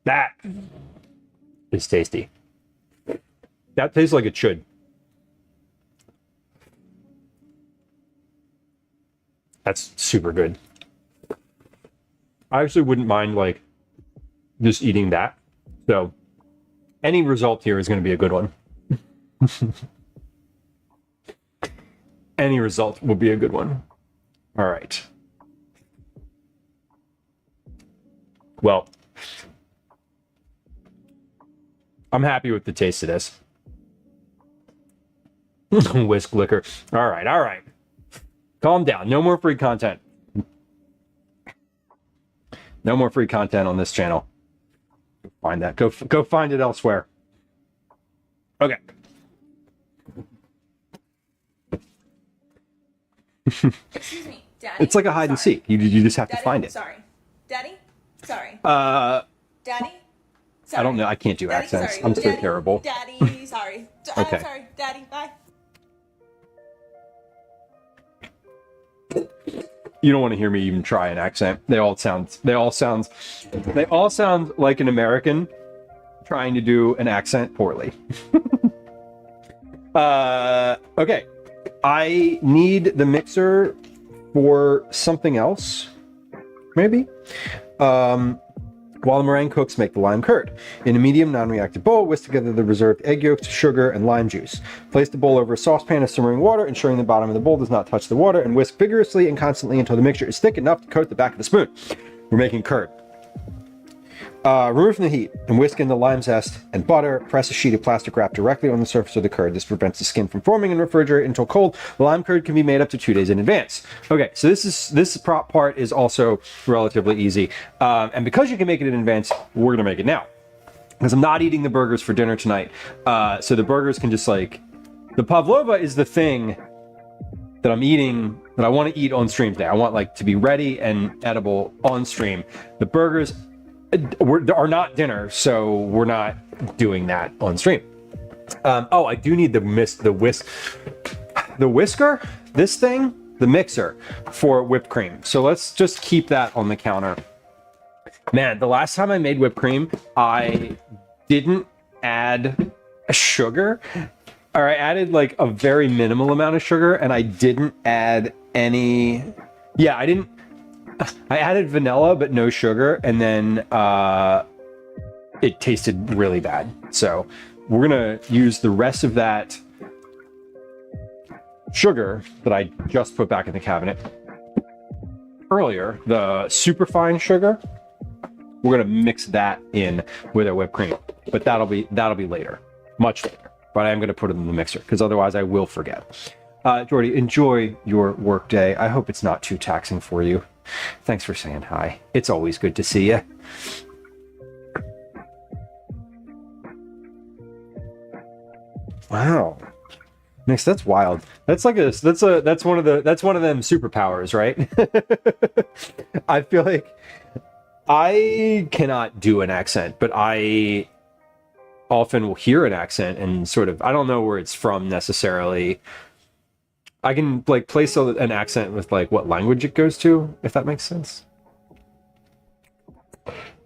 S2: That is tasty. That tastes like it should. That's super good. I actually wouldn't mind like just eating that. So any result here is going to be a good one. Any result will be a good one. All right. Well, I'm happy with the taste of this. Whisk liquor. All right, all right. Calm down. No more free content. No more free content on this channel. Find that. Go find it elsewhere. Okay.
S3: Excuse me, Daddy.
S2: It's like a hide and seek. You just have
S3: Daddy,
S2: to find it.
S3: Sorry. Daddy? Sorry.
S2: I
S3: Daddy? Sorry.
S2: don't know. I can't do
S3: Daddy,
S2: accents.
S3: sorry.
S2: I'm so
S3: Daddy,
S2: terrible.
S3: Daddy, sorry.
S2: Okay.
S3: I'm sorry. Daddy, bye.
S2: You don't want to hear me even try an accent. They all sound like an American trying to do an accent poorly. Okay. I need the mixer for something else. Maybe. While the meringue cooks, make the lime curd. In a medium non-reactive bowl, whisk together the reserved egg yolks, sugar, and lime juice. Place the bowl over a saucepan of simmering water, ensuring the bottom of the bowl does not touch the water, and whisk vigorously and constantly until the mixture is thick enough to coat the back of the spoon. We're making curd. Remove from the heat and whisk in the lime zest and butter. Press a sheet of plastic wrap directly on the surface of the curd. This prevents the skin from forming and refrigerate until cold. The lime curd can be made up to 2 days in advance. Okay, so this part is also relatively easy. And because you can make it in advance, we're gonna make it now. Because I'm not eating the burgers for dinner tonight. So the burgers can just the Pavlova is the thing that I'm eating, that I want to eat on stream today. I want to be ready and edible on stream. The burgers are not dinner, so we're not doing that on stream. Oh, I do need the whisker, this thing, the mixer for whipped cream. So let's just keep that on the counter. Man, the last time I made whipped cream, I didn't add sugar, or I added a very minimal amount of sugar, and I didn't add any. Yeah, I added vanilla, but no sugar, and then it tasted really bad. So we're gonna use the rest of that sugar that I just put back in the cabinet earlier, the superfine sugar. We're gonna mix that in with our whipped cream, but that'll be later, much later. But I am gonna put it in the mixer because otherwise I will forget. Jordy, enjoy your work day. I hope it's not too taxing for you. Thanks for saying hi. It's always good to see you. Wow. Nick, that's wild. That's one of them superpowers, right? I feel like I cannot do an accent, but I often will hear an accent and I don't know where it's from necessarily. I can place an accent with what language it goes to, if that makes sense.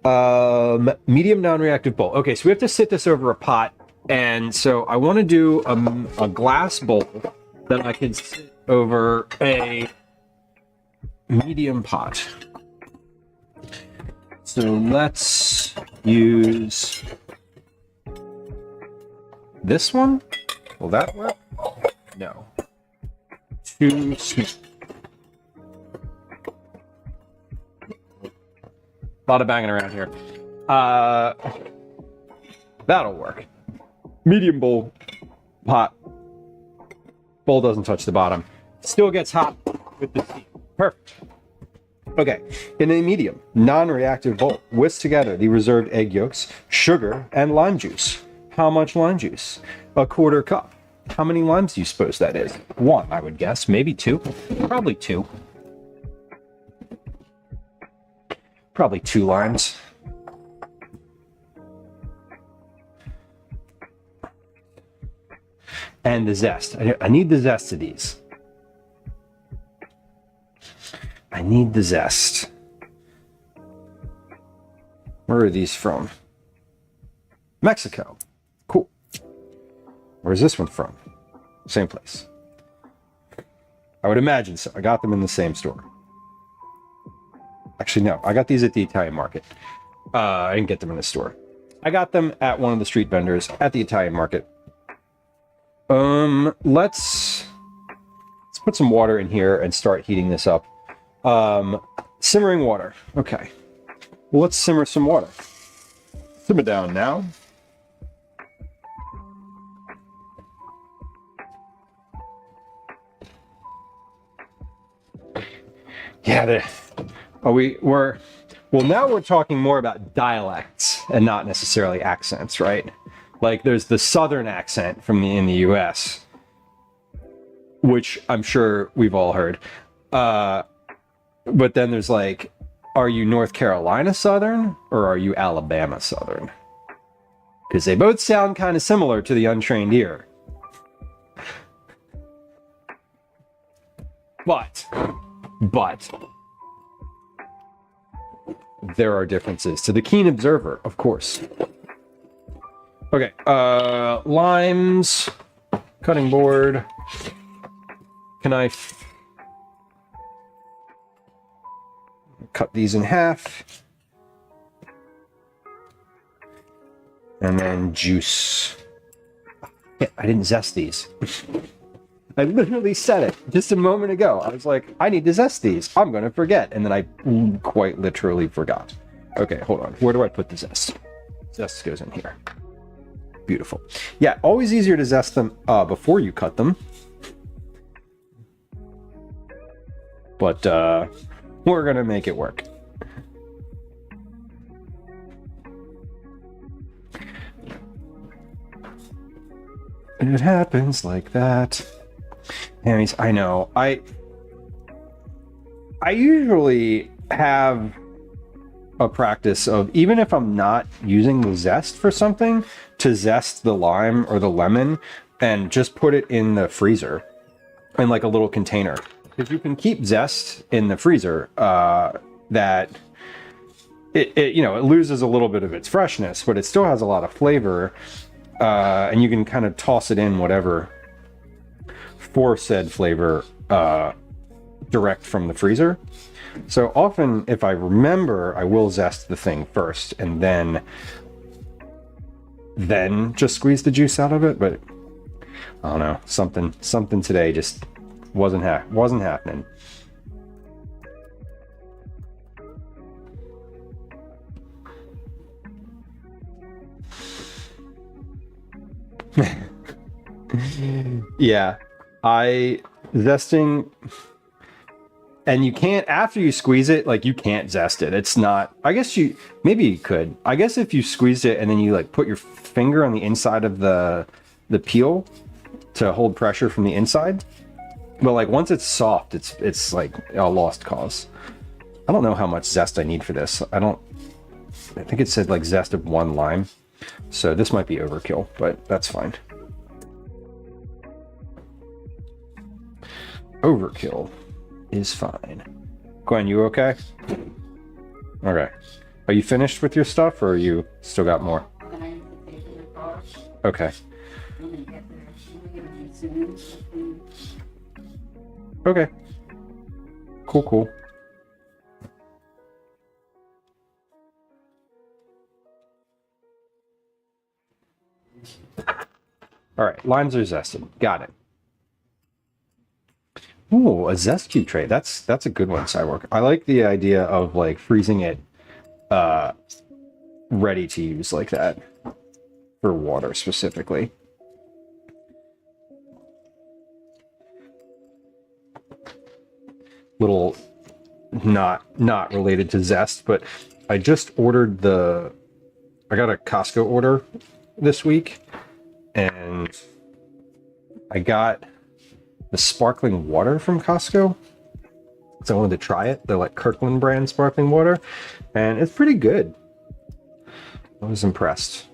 S2: Medium non-reactive bowl. Okay, so we have to sit this over a pot, and so I want to do a glass bowl that I can sit over a medium pot. So let's use this one. Will that work? No. Too small. A lot of banging around here. That'll work. Medium bowl, pot. Bowl doesn't touch the bottom. Still gets hot with the heat. Perfect. Okay, in a medium, non-reactive bowl, whisk together the reserved egg yolks, sugar, and lime juice. How much lime juice? 1/4 cup. How many limes do you suppose that is? 1, I would guess. Maybe 2. Probably 2. Probably 2 limes. And the zest. I need the zest of these. I need the zest. Where are these from? Mexico. Cool. Where's this one from? Same place. I would imagine so. I got them in the same store. Actually, no. I got these at the Italian market. I didn't get them in the store. I got them at one of the street vendors at the Italian market. Let's put some water in here and start heating this up. Simmering water. Okay. Well, let's simmer some water. Simmer down now. Yeah, we're well, now we're talking more about dialects and not necessarily accents, right? Like there's the southern accent in the US, which I'm sure we've all heard. But then there's like, are you North Carolina Southern or are you Alabama Southern? Because they both sound kind of similar to the untrained ear. But there are differences to the keen observer, of course. Okay, limes, cutting board, knife. Cut these in half. And then juice. Yeah, I didn't zest these. I literally said it just a moment ago. I was like, I need to zest these. I'm going to forget. And then I quite literally forgot. Okay, hold on. Where do I put the zest? Zest goes in here. Beautiful. Yeah, always easier to zest them before you cut them. But we're going to make it work. It happens like that. Anyways, I know. I usually have a practice of, even if I'm not using the zest for something, to zest the lime or the lemon and just put it in the freezer in like a little container. If you can keep zest in the freezer, that it loses a little bit of its freshness, but it still has a lot of flavor, and you can kind of toss it in whatever for said flavor direct from the freezer. So often, if I remember, I will zest the thing first and then just squeeze the juice out of it. But I don't know, something today just wasn't happening. Yeah, zesting, and you can't, after you squeeze it, like you can't zest it. It's not, I guess maybe you could. I guess if you squeezed it and then you like put your finger on the inside of the peel to hold pressure from the inside. But like once it's soft, it's like a lost cause. I don't know how much zest I need for this. I think it said like zest of 1 lime. So this might be overkill, but that's fine. Overkill is fine. Gwen, you okay? Okay. Are you finished with your stuff or you still got more? Okay. Okay. Cool. All right, limes are zested. Got it. Ooh, a zest cube tray. That's a good one, Cyborg. I like the idea of like freezing it ready to use like that for water specifically. Little not related to zest, but I just ordered I got a Costco order this week and I got the sparkling water from Costco. So I wanted to try it. They're like Kirkland brand sparkling water and it's pretty good. I was impressed.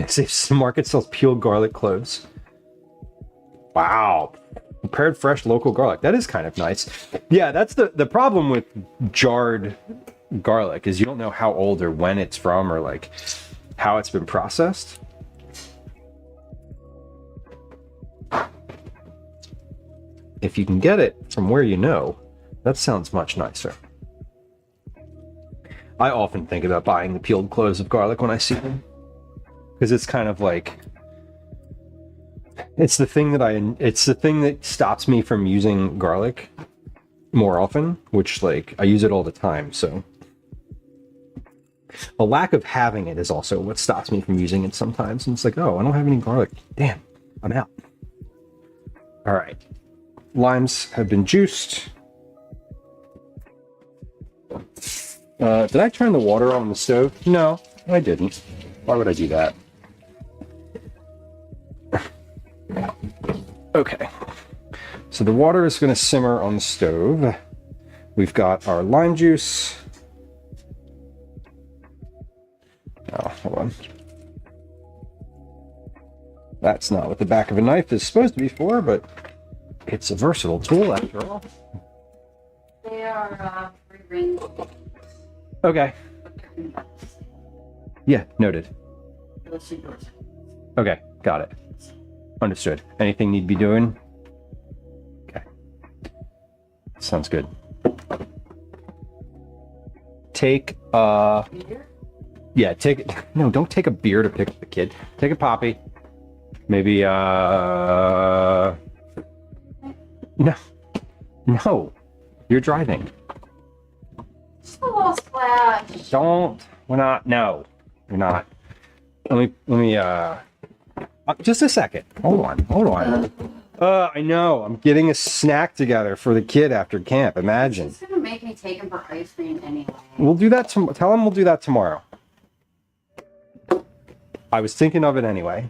S2: Safe Market sells peeled garlic cloves. Wow. Prepared fresh local garlic. That is kind of nice. Yeah, that's the problem with jarred garlic is you don't know how old or when it's from or like how it's been processed. If you can get it from where you know, that sounds much nicer. I often think about buying the peeled cloves of garlic when I see them because it's kind of like it's the thing that stops me from using garlic more often, which like I use it all the time. So a lack of having it is also what stops me from using it sometimes. And it's like, oh, I don't have any garlic. Damn, I'm out. All right. limes have been juiced. Did I turn the water on the stove? No, I didn't. Why would I do that? Okay. So the water is going to simmer on the stove. We've got our lime juice. Oh, hold on. That's not what the back of a knife is supposed to be for, but it's a versatile tool after all.
S4: They are free range.
S2: Okay. Yeah, noted. Okay, got it. Understood. Anything need to be doing? Okay. Sounds good. Take
S4: Beer?
S2: yeah, take it. No, don't take a beer to pick the kid. Take a poppy. Maybe no. No. You're driving.
S4: Oh, splash.
S2: Don't. We're not. No. You're not. Let me just a second. Hold on. I know. I'm getting a snack together for the kid after camp. Imagine.
S4: It's gonna make me take him for ice cream anyway.
S2: We'll do that. Tell him we'll do that tomorrow. I was thinking of it anyway.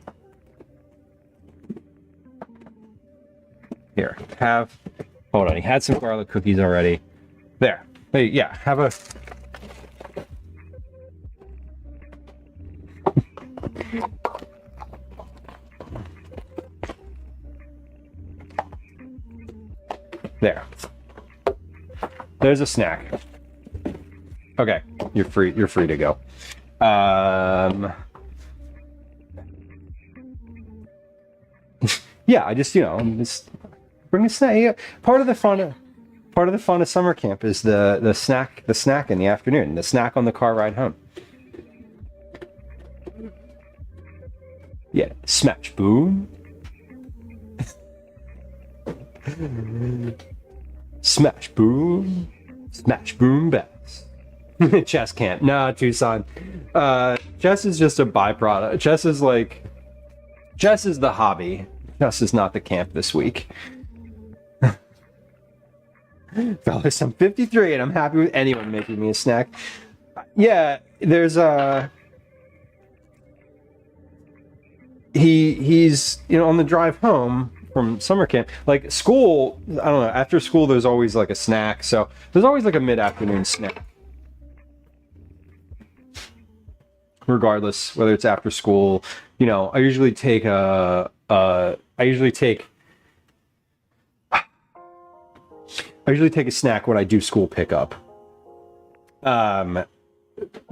S2: Here, have. Hold on. He had some garlic cookies already. There. Hey, yeah. Have a. There. There's a snack. Okay, you're free. You're free to go. Yeah, I just just bring a snack. Yeah. Part of the fun of summer camp is the snack in the afternoon. The snack on the car ride home. Yeah, smash boom. Smash boom. Smash boom bass. Chess camp. No, Tucson. Chess is just a byproduct. Chess is the hobby. Chess is not the camp this week. Fellas, I'm 53 and I'm happy with anyone making me a snack. Yeah, there's he's on the drive home from summer camp, like school, I don't know, after school there's always like a snack, so there's always like a mid-afternoon snack, regardless whether it's after school. I usually take a snack when I do school pickup,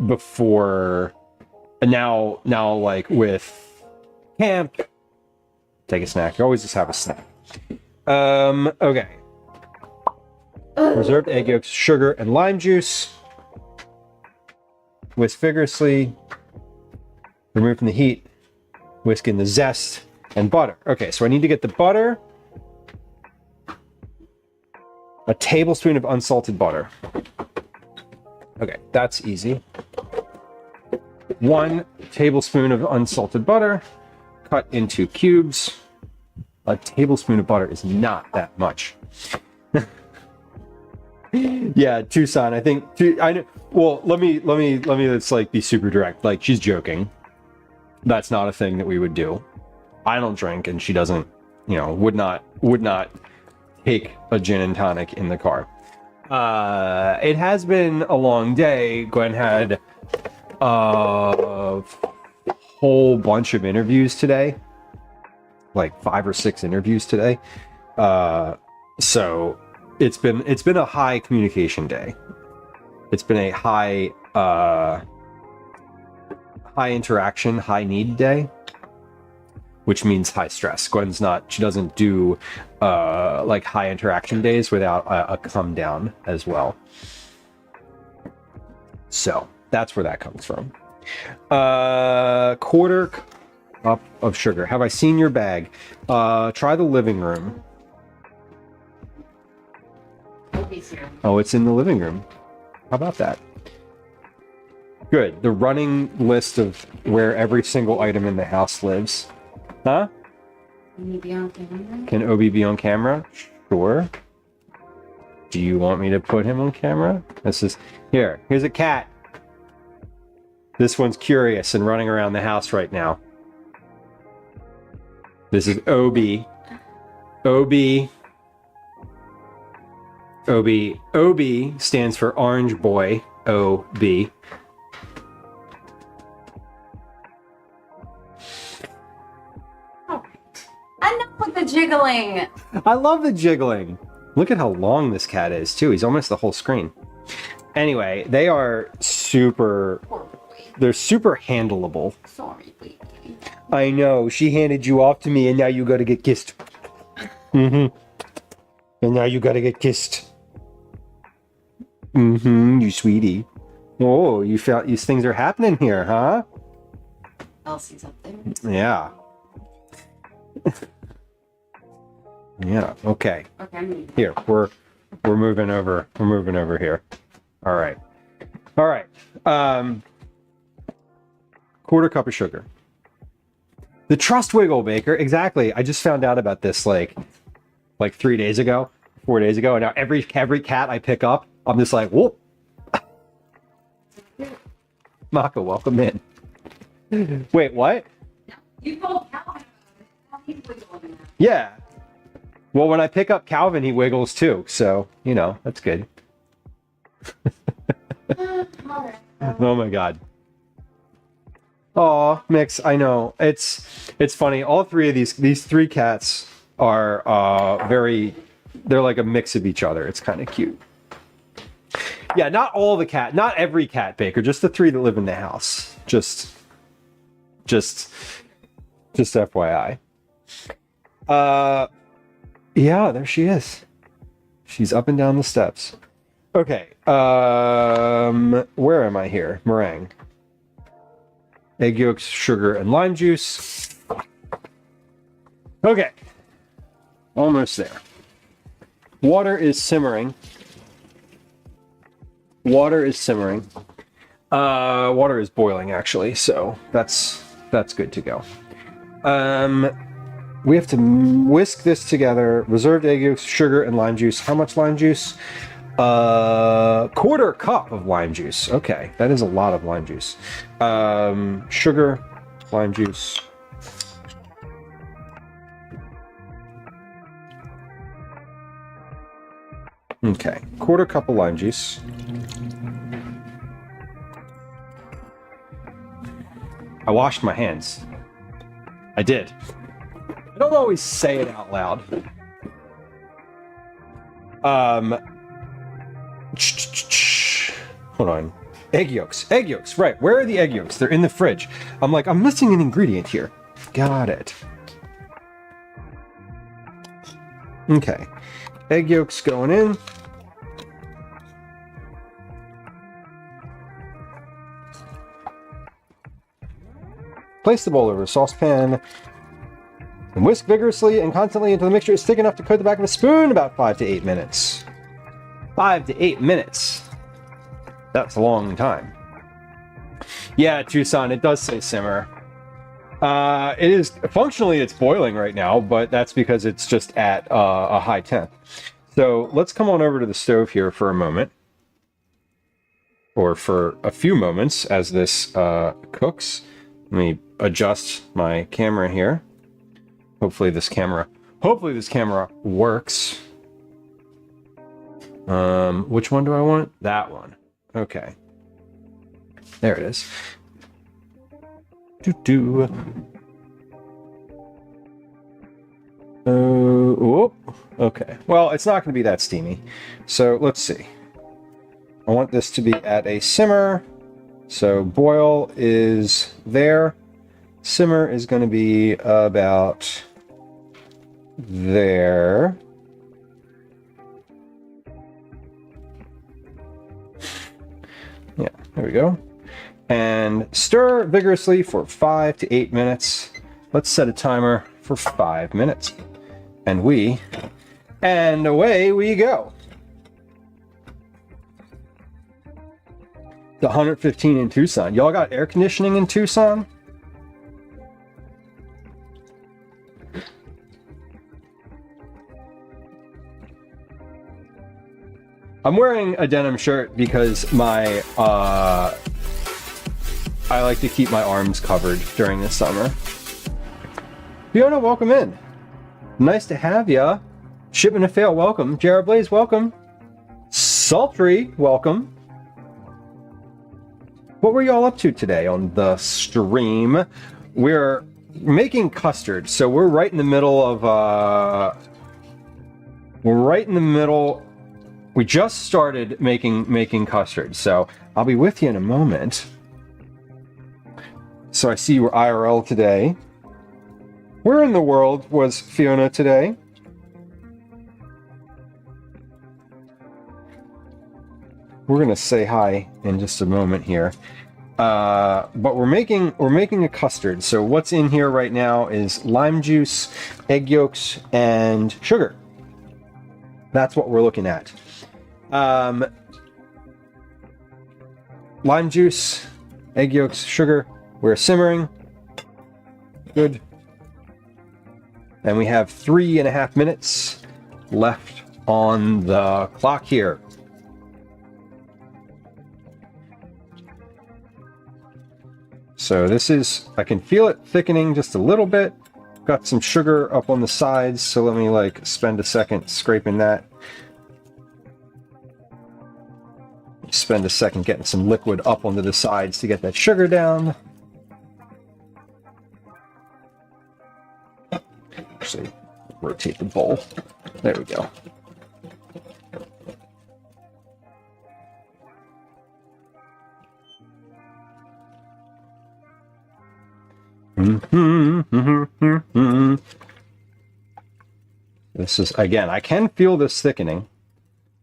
S2: before, and now like with camp, take a snack. You always just have a snack. Okay. Reserved egg yolks, sugar, and lime juice. Whisk vigorously. Remove from the heat. Whisk in the zest and butter. Okay, so I need to get the butter. A tablespoon of unsalted butter. Okay, that's easy. 1 tablespoon of unsalted butter. Cut into cubes. A tablespoon of butter is not that much. Yeah, Tucson. I think. I know. Well, let me. Let's be super direct. Like, she's joking. That's not a thing that we would do. I don't drink, and she doesn't. Would not take a gin and tonic in the car. It has been a long day. Gwen had a whole bunch of interviews today, like 5 or 6 interviews today. So it's been a high communication day. It's been a high interaction, high need day, which means high stress. She doesn't do like high interaction days without a come down as well. So that's where that comes from. 1/4 cup of sugar. Have I seen your bag? Try the living room. Oh, it's in the living room. How about that? Good. The running list of where every single item in the house lives. Huh?
S4: Can you be on camera?
S2: Can Obi be on camera? Sure. Do you want me to put him on camera? Here's a cat. This one's curious and running around the house right now. This is Obi. Obi. Obi. Obi stands for Orange Boy. O-B.
S4: Enough with the jiggling.
S2: I love the jiggling. Look at how long this cat is, too. He's almost the whole screen. Anyway, they are super... They're super handleable.
S4: Sorry, baby.
S2: I know. She handed you off to me, and now you gotta get kissed. Mm-hmm. And now you gotta get kissed. Mm-hmm, you sweetie. Oh, you felt these things are happening here, huh?
S4: Elsie's up there.
S2: Yeah. Yeah, okay.
S4: Okay, I'm moving.
S2: Here, we're moving over. We're moving over here. All right. All right. Quarter cup of sugar. The Trust Wiggle, Baker. Exactly. I just found out about this like 3 days ago, 4 days ago, and now every cat I pick up, I'm just like, whoop. Maka, welcome in. Wait, what?
S4: You told Calvin. He's wiggling.
S2: Yeah. Well, when I pick up Calvin, he wiggles too. So, you know, that's good. Oh my God. Aw, Mix, I know. It's funny. All three of these three cats are they're like a mix of each other. It's kind of cute. Yeah, not every cat, Baker, just the three that live in the house. Just FYI. Yeah, there she is. She's up and down the steps. Okay, where am I here? Meringue. Egg yolks, sugar, and lime juice. Okay. Almost there. Water is simmering. Water is simmering. Water is boiling, actually, so that's good to go. We have to whisk this together. Reserved egg yolks, sugar, and lime juice. How much lime juice? Quarter cup of lime juice. Okay, that is a lot of lime juice. Sugar, lime juice. Okay, quarter cup of lime juice. I washed my hands. I did. I don't always say it out loud. Hold on. Egg yolks. Egg yolks. Right. Where are the egg yolks? They're in the fridge. I'm like, I'm missing an ingredient here. Got it. Okay. Egg yolks going in. Place the bowl over a saucepan and whisk vigorously and constantly until the mixture is thick enough to coat the back of a spoon, about 5 to 8 minutes. 5 to 8 minutes. That's a long time. Yeah, Tucson, it does say simmer. It is functionally it's boiling right now, but that's because it's just at a high temp. So let's come on over to the stove here for a moment, or for a few moments as this cooks. Let me adjust my camera here. Hopefully this camera works. Which one do I want? That one. Okay. There it is. Oh, okay. Well, it's not going to be that steamy. So let's see. I want this to be at a simmer. So boil is there. Simmer is going to be about there. Yeah, there we go. And stir vigorously for 5 to 8 minutes. Let's set a timer for 5 minutes. And away we go. The 115 in Tucson. Y'all got air conditioning in Tucson? I'm wearing a denim shirt because my I like to keep my arms covered during the summer. Fiona, welcome in. Nice to have ya. Shipment to Fail, welcome. Jared Blaze, welcome. Sultry, welcome. What were y'all up to today on the stream? We're making custard, so we're right in the middle of we just started making custard, so I'll be with you in a moment. So I see you were IRL today. Where in the world was Fiona today? We're gonna say hi in just a moment here. But we're making a custard. So what's in here right now is lime juice, egg yolks, and sugar. That's what we're looking at. Lime juice, egg yolks, sugar. We're simmering. Good. And we have 3.5 minutes left on the clock here. So this is, I can feel it thickening just a little bit. Got some sugar up on the sides, so let me like spend a second scraping that. Spend a second getting some liquid up onto the sides to get that sugar down. Actually, rotate the bowl. There we go. This is, again, I can feel this thickening.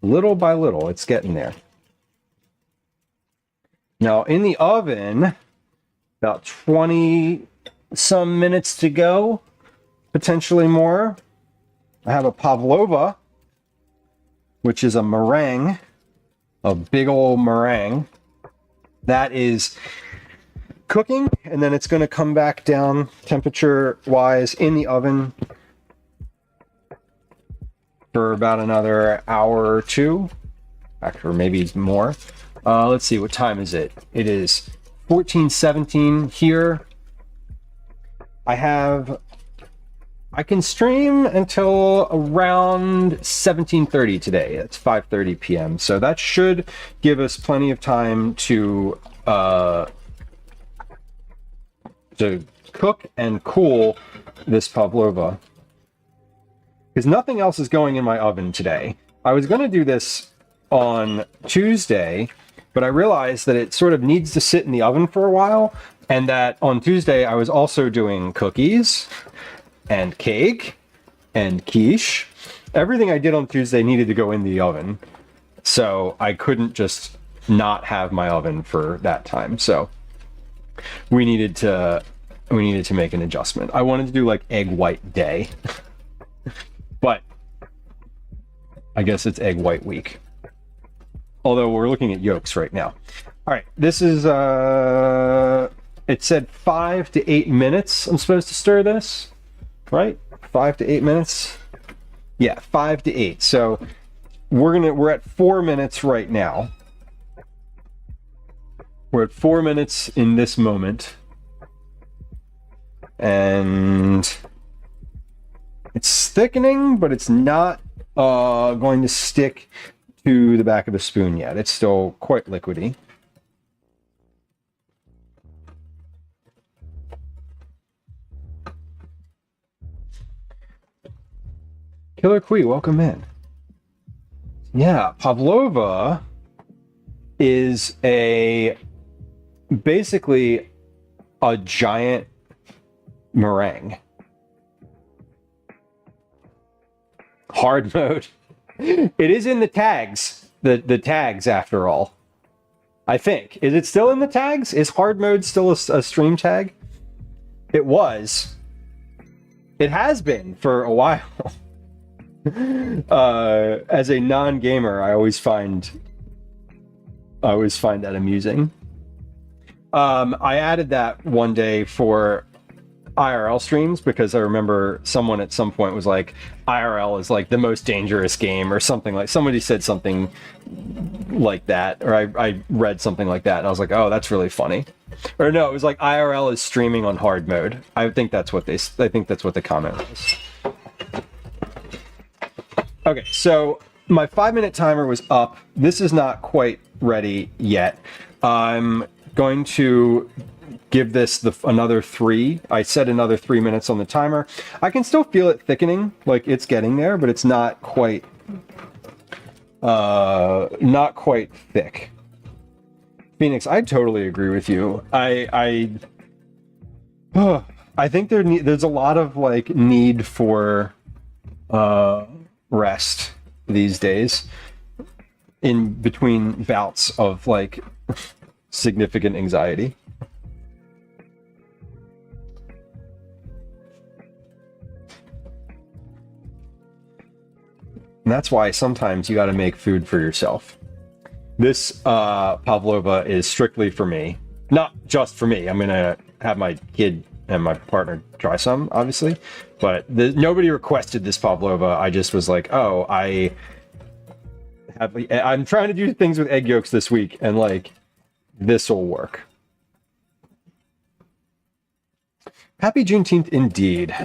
S2: Little by little, it's getting there. Now, in the oven, about 20 some minutes to go, potentially more. I have a Pavlova, which is a meringue, a big old meringue. That is cooking, and then it's going to come back down temperature-wise in the oven for about another hour or two, actually, maybe more. Let's see, what time is it? It is 14:17 here. I can stream until around 17:30 today. It's 5:30 p.m. So that should give us plenty of time to cook and cool this Pavlova. Because nothing else is going in my oven today. I was going to do this on Tuesday, but I realized that it sort of needs to sit in the oven for a while, and that on Tuesday I was also doing cookies and cake and quiche. Everything I did on Tuesday needed to go in the oven, so I couldn't just not have my oven for that time. So we needed to make an adjustment. I wanted to do like egg white day, but I guess it's egg white week. Although we're looking at yolks right now. All right, this is it said 5 to 8 minutes I'm supposed to stir this, right? 5 to 8 minutes. Yeah, 5 to 8. So we're at 4 minutes right now. We're at 4 minutes in this moment. And it's thickening, but it's not going to stick to the back of the spoon yet. It's still quite liquidy. Killer Quee, welcome in. Yeah, Pavlova is basically a giant meringue. Hard mode. It is in the tags. The tags, after all. I think. Is it still in the tags? Is hard mode still a stream tag? It was. It has been for a while. As a non-gamer, I always find that amusing. I added that one day for IRL streams, because I remember someone at some point was like, IRL is like the most dangerous game, or something like, somebody said something like that, or I read something like that, and I was like, oh, that's really funny. Or no, it was like IRL is streaming on hard mode. I think that's what the comment was. Okay, so my 5-minute timer was up. This is not quite ready yet. I'm going to give this another 3. I set another 3 minutes on the timer. I can still feel it thickening, like it's getting there, but it's not quite thick. Phoenix, I totally agree with you. I think there's a lot of like need for rest these days in between bouts of like significant anxiety. And that's why sometimes you got to make food for yourself. This Pavlova is strictly for me. Not just for me. I'm going to have my kid and my partner try some, obviously. But nobody requested this Pavlova. I just was like, oh, I'm trying to do things with egg yolks this week, and like, this will work. Happy Juneteenth indeed.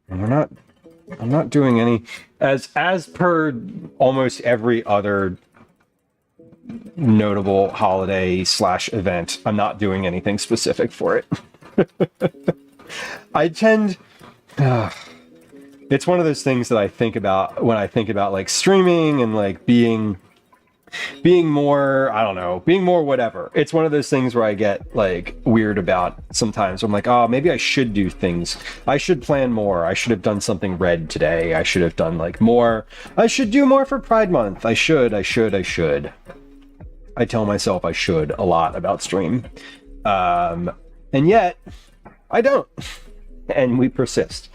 S2: And I'm not doing any, as per almost every other notable holiday / event, I'm not doing anything specific for it. I tend, it's one of those things that I think about when I think about like streaming and like being more, I don't know, being more whatever. It's one of those things where I get like weird about sometimes. I'm like, oh, maybe I should do things. I should plan more. I should have done something red today. I should have done like more. I should do more for Pride Month. I should. I tell myself I should a lot about stream. And yet I don't. And we persist.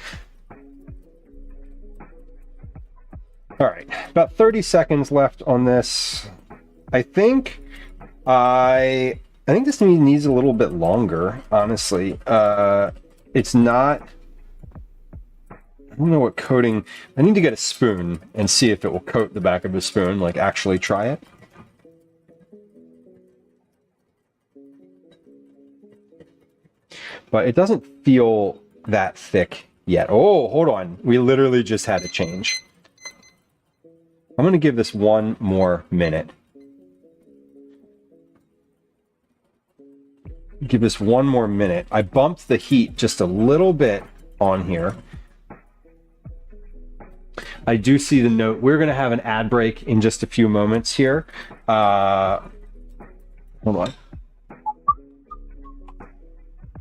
S2: All right, about 30 seconds left on this. I think this needs a little bit longer, honestly. It's not, I don't know what coating. I need to get a spoon and see if it will coat the back of the spoon, like actually try it. But it doesn't feel that thick yet. Oh, hold on. We literally just had a change. I'm going to give this one more minute. Give this one more minute. I bumped the heat just a little bit on here. I do see the note. We're going to have an ad break in just a few moments here. Hold on.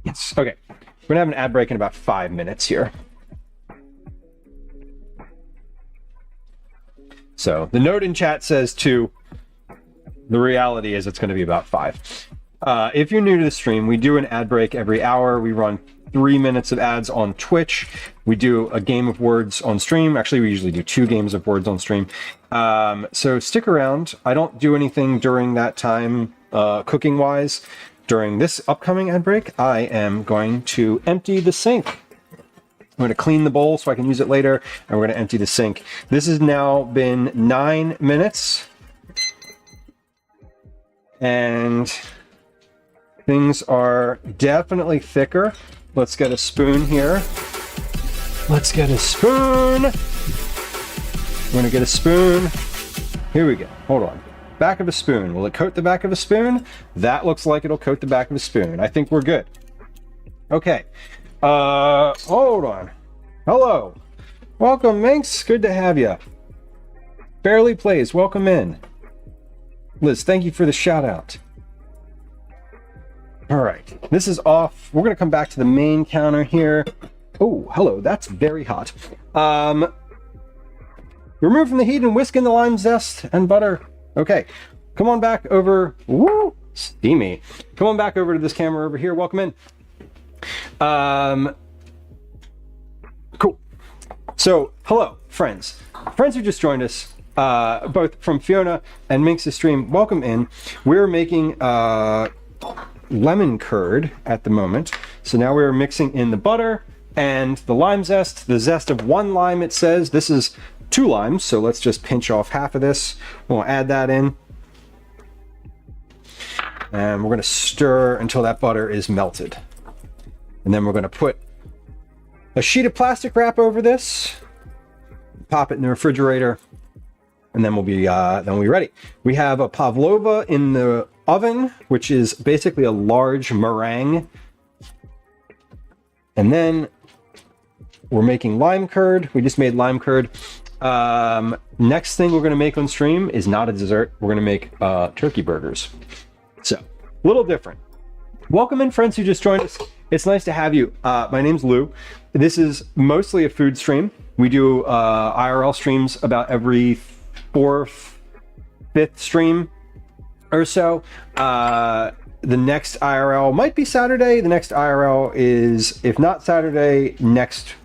S2: Yes. Okay. We're going to have an ad break in about 5 minutes here. So the note in chat says 2. The reality is it's going to be about 5. If you're new to the stream, we do an ad break every hour. We run 3 minutes of ads on Twitch. We do a game of words on stream. Actually, we usually do 2 games of words on stream. So stick around. I don't do anything during that time, cooking-wise. During this upcoming ad break, I am going to empty the sink. I'm going to clean the bowl so I can use it later, and we're going to empty the sink. This has now been 9 minutes. And things are definitely thicker. Let's get a spoon here. Let's get a spoon. I'm going to get a spoon. Here we go. Hold on. Back of a spoon. Will it coat the back of a spoon? That looks like it'll coat the back of a spoon. I think we're good. Okay. Hold on. Hello. Welcome, Minx. Good to have you. Barely Plays. Welcome in. Liz, thank you for the shout out. All right. This is off. We're going to come back to the main counter here. Oh, hello. That's very hot. Remove from the heat and whisk in the lime zest and butter. Okay. Come on back over. Woo! Steamy. Come on back over to this camera over here. Welcome in. Cool. So, hello, friends. Friends who just joined us, both from Fiona and Minx's stream. Welcome in. We're making lemon curd at the moment. So now we're mixing in the butter and the lime zest. The zest of 1 lime, it says. This is 2 limes, so let's just pinch off half of this. We'll add that in. And we're going to stir until that butter is melted. And then we're going to put a sheet of plastic wrap over this, pop it in the refrigerator, and then we'll be ready. We have a Pavlova in the oven, which is basically a large meringue. And then we're making lime curd. We just made lime curd. Next thing we're going to make on stream is not a dessert. We're going to make turkey burgers. So, a little different. Welcome in, friends who just joined us. It's nice to have you. My name's Lou. This is mostly a food stream. We do IRL streams about every 4th, 5th stream or so. The next IRL might be Saturday. The next IRL is, if not Saturday, next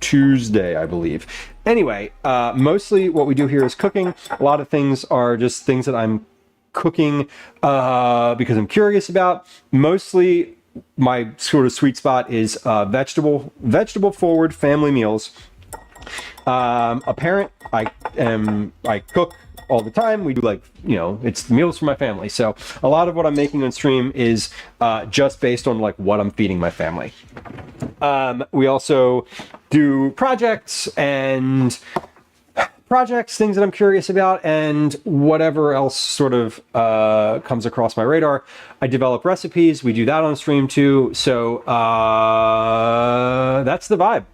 S2: Tuesday, I believe. Anyway, mostly what we do here is cooking. A lot of things are just things that I'm cooking because I'm curious about. Mostly my sort of sweet spot is vegetable forward family meals. A parent, I cook all the time. We do, like, you know, it's meals for my family. So a lot of what I'm making on stream is just based on like what I'm feeding my family. We also do projects, things that I'm curious about, and whatever else sort of comes across my radar. I develop recipes. We do that on stream too. So that's the vibe.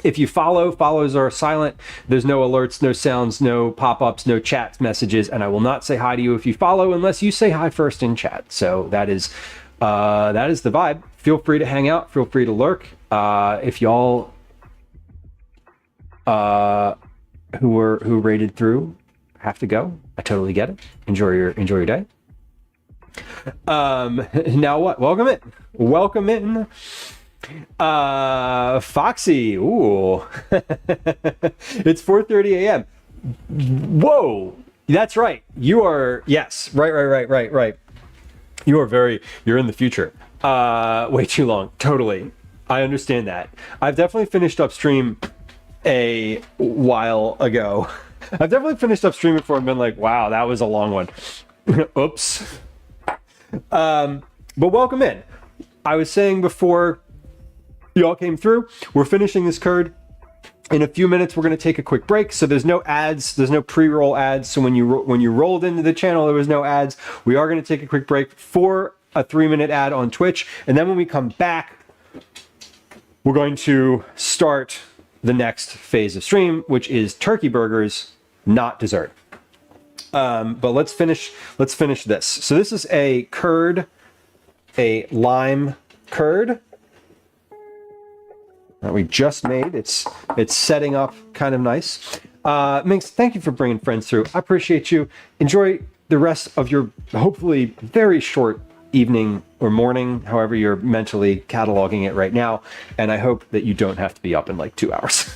S2: If you follows are silent. There's no alerts, no sounds, no pop-ups, no chat messages, and I will not say hi to you if you follow unless you say hi first in chat. So that is the vibe. Feel free to hang out. Feel free to lurk. If y'all who raided through have to go, I totally get it. Enjoy your day. Now what? Welcome in. Foxy. Ooh. It's 4:30 a.m. Whoa, that's right. You are, yes, right. You're in the future. Way too long. Totally. I understand that. I've definitely finished upstream a while ago. I've definitely finished upstream before and been like, wow, that was a long one. Oops. But welcome in. I was saying before you all came through, we're finishing this curd. In a few minutes, we're going to take a quick break. So there's no ads. There's no pre-roll ads. So when you rolled into the channel, there was no ads. We are going to take a quick break for a 3-minute ad on Twitch. And then when we come back, we're going to start the next phase of stream, which is turkey burgers, not dessert. But let's finish this. So this is a curd, a lime curd that we just made. It's setting up kind of nice. Minx, thank you for bringing friends through. I appreciate you. Enjoy the rest of your hopefully very short evening or morning, however you're mentally cataloging it right now. And I hope that you don't have to be up in like 2 hours.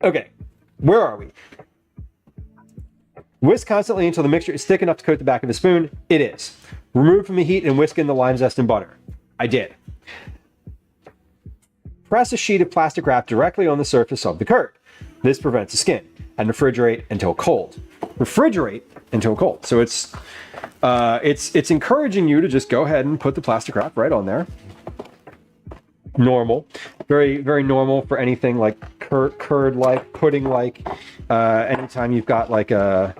S2: Okay, where are we? Whisk constantly until the mixture is thick enough to coat the back of the spoon. It is. Remove from the heat and whisk in the lime zest and butter. I did. Press a sheet of plastic wrap directly on the surface of the curd. This prevents the skin. And refrigerate until cold. Refrigerate until cold. So it's encouraging you to just go ahead and put the plastic wrap right on there. Normal, very, very normal for anything like curd-like, pudding-like. Anytime you've got like the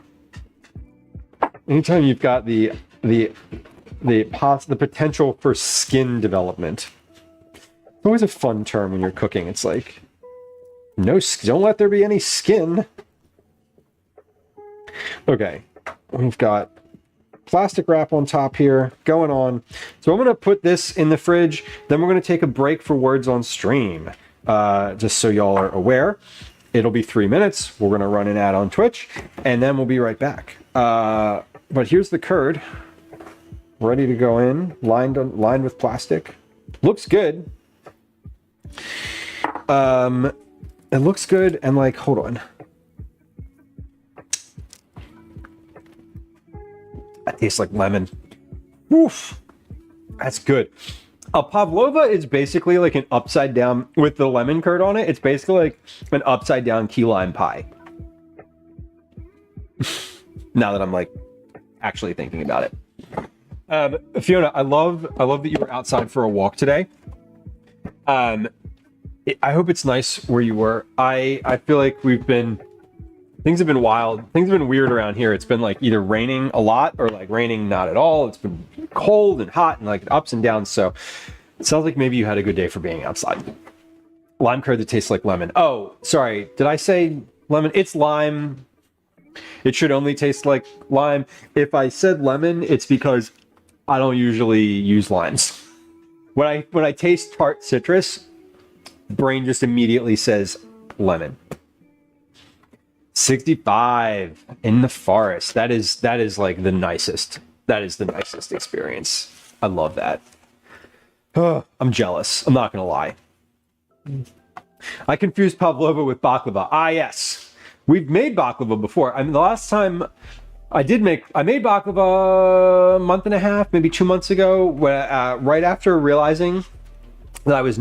S2: potential for skin development. It's always a fun term when you're cooking. It's like, no, don't let there be any skin. Okay, we've got plastic wrap on top here going on. So I'm going to put this in the fridge. Then we're going to take a break for words on stream. Just so y'all are aware, it'll be 3 minutes. We're going to run an ad on Twitch, and then we'll be right back. But here's the curd, ready to go in, lined with plastic. Looks good. And It looks good, and like, hold on. That tastes like lemon. Oof. That's good. A pavlova is basically like an upside down, with the lemon curd on it, it's basically like an upside down key lime pie. Now that I'm like actually thinking about it. Fiona, I love that you were outside for a walk today. I hope it's nice where you were. I feel like things have been wild. Things have been weird around here. It's been like either raining a lot or like raining not at all. It's been cold and hot and like ups and downs. So it sounds like maybe you had a good day for being outside. Lime curd that tastes like lemon. Oh, sorry. Did I say lemon? It's lime. It should only taste like lime. If I said lemon, it's because I don't usually use limes. When I taste tart citrus, brain just immediately says lemon. 65 in the forest. That is like the nicest. That is the nicest experience. I love that. I'm jealous. I'm not gonna lie. I confused pavlova with baklava. Ah, yes. We've made baklava before. I mean, the last time I made baklava a month and a half, maybe 2 months ago, right after realizing that I was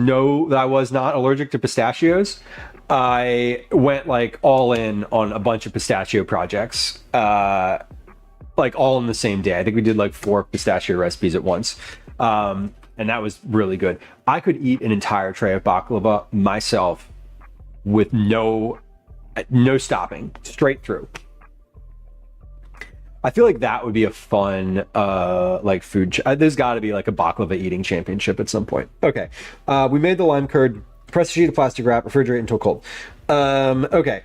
S2: not allergic to pistachios. I went like all in on a bunch of pistachio projects, like all in the same day. I think we did like 4 pistachio recipes at once. And that was really good. I could eat an entire tray of baklava myself with no stopping, straight through. I feel like that would be a fun like food. There's got to be like a baklava eating championship at some point. Okay, we made the lime curd. Press a sheet of plastic wrap, refrigerate until cold. Okay,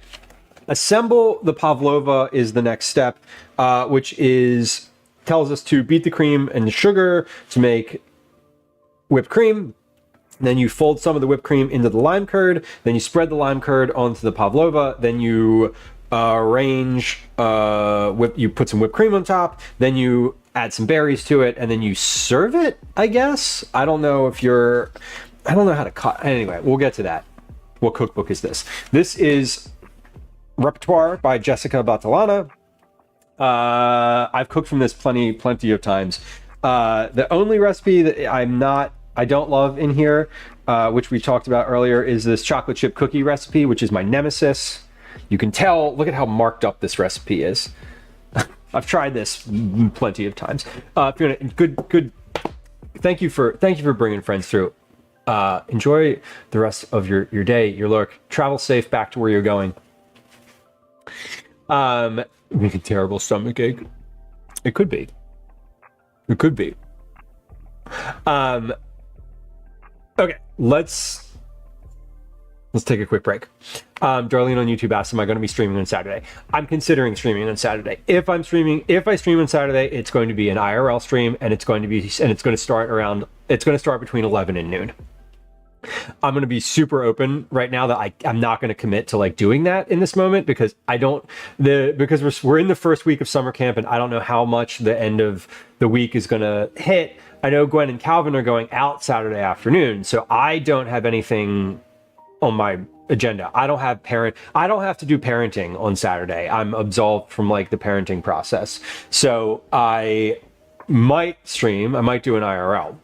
S2: assemble the pavlova is the next step, which tells us to beat the cream and the sugar to make whipped cream. Then you fold some of the whipped cream into the lime curd. Then you spread the lime curd onto the pavlova. Then you arrange, you put some whipped cream on top. Then you add some berries to it, and then you serve it, I guess. I don't know how to cut. Anyway, we'll get to that. What cookbook is this? This is Repertoire by Jessica Batalana. I've cooked from this plenty of times. The only recipe that I don't love in here, which we talked about earlier, is this chocolate chip cookie recipe, which is my nemesis. You can tell, look at how marked up this recipe is. I've tried this plenty of times. Fiona, good. Thank you for bringing friends through. Enjoy the rest of your day, your lurk. Travel safe back to where you're going. Make a terrible stomach ache. It could be. Okay, let's take a quick break. Darlene on YouTube asked, am I going to be streaming on Saturday? I'm considering streaming on Saturday. If I stream on Saturday, it's going to be an IRL stream, and it's going to start between 11 and noon. I'm going to be super open right now that I'm not going to commit to like doing that in this moment because because we're in the first week of summer camp and I don't know how much the end of the week is going to hit. I know Gwen and Calvin are going out Saturday afternoon, so I don't have anything on my agenda. I don't have to do parenting on Saturday. I'm absolved from like the parenting process. So I might stream, I might do an IRL.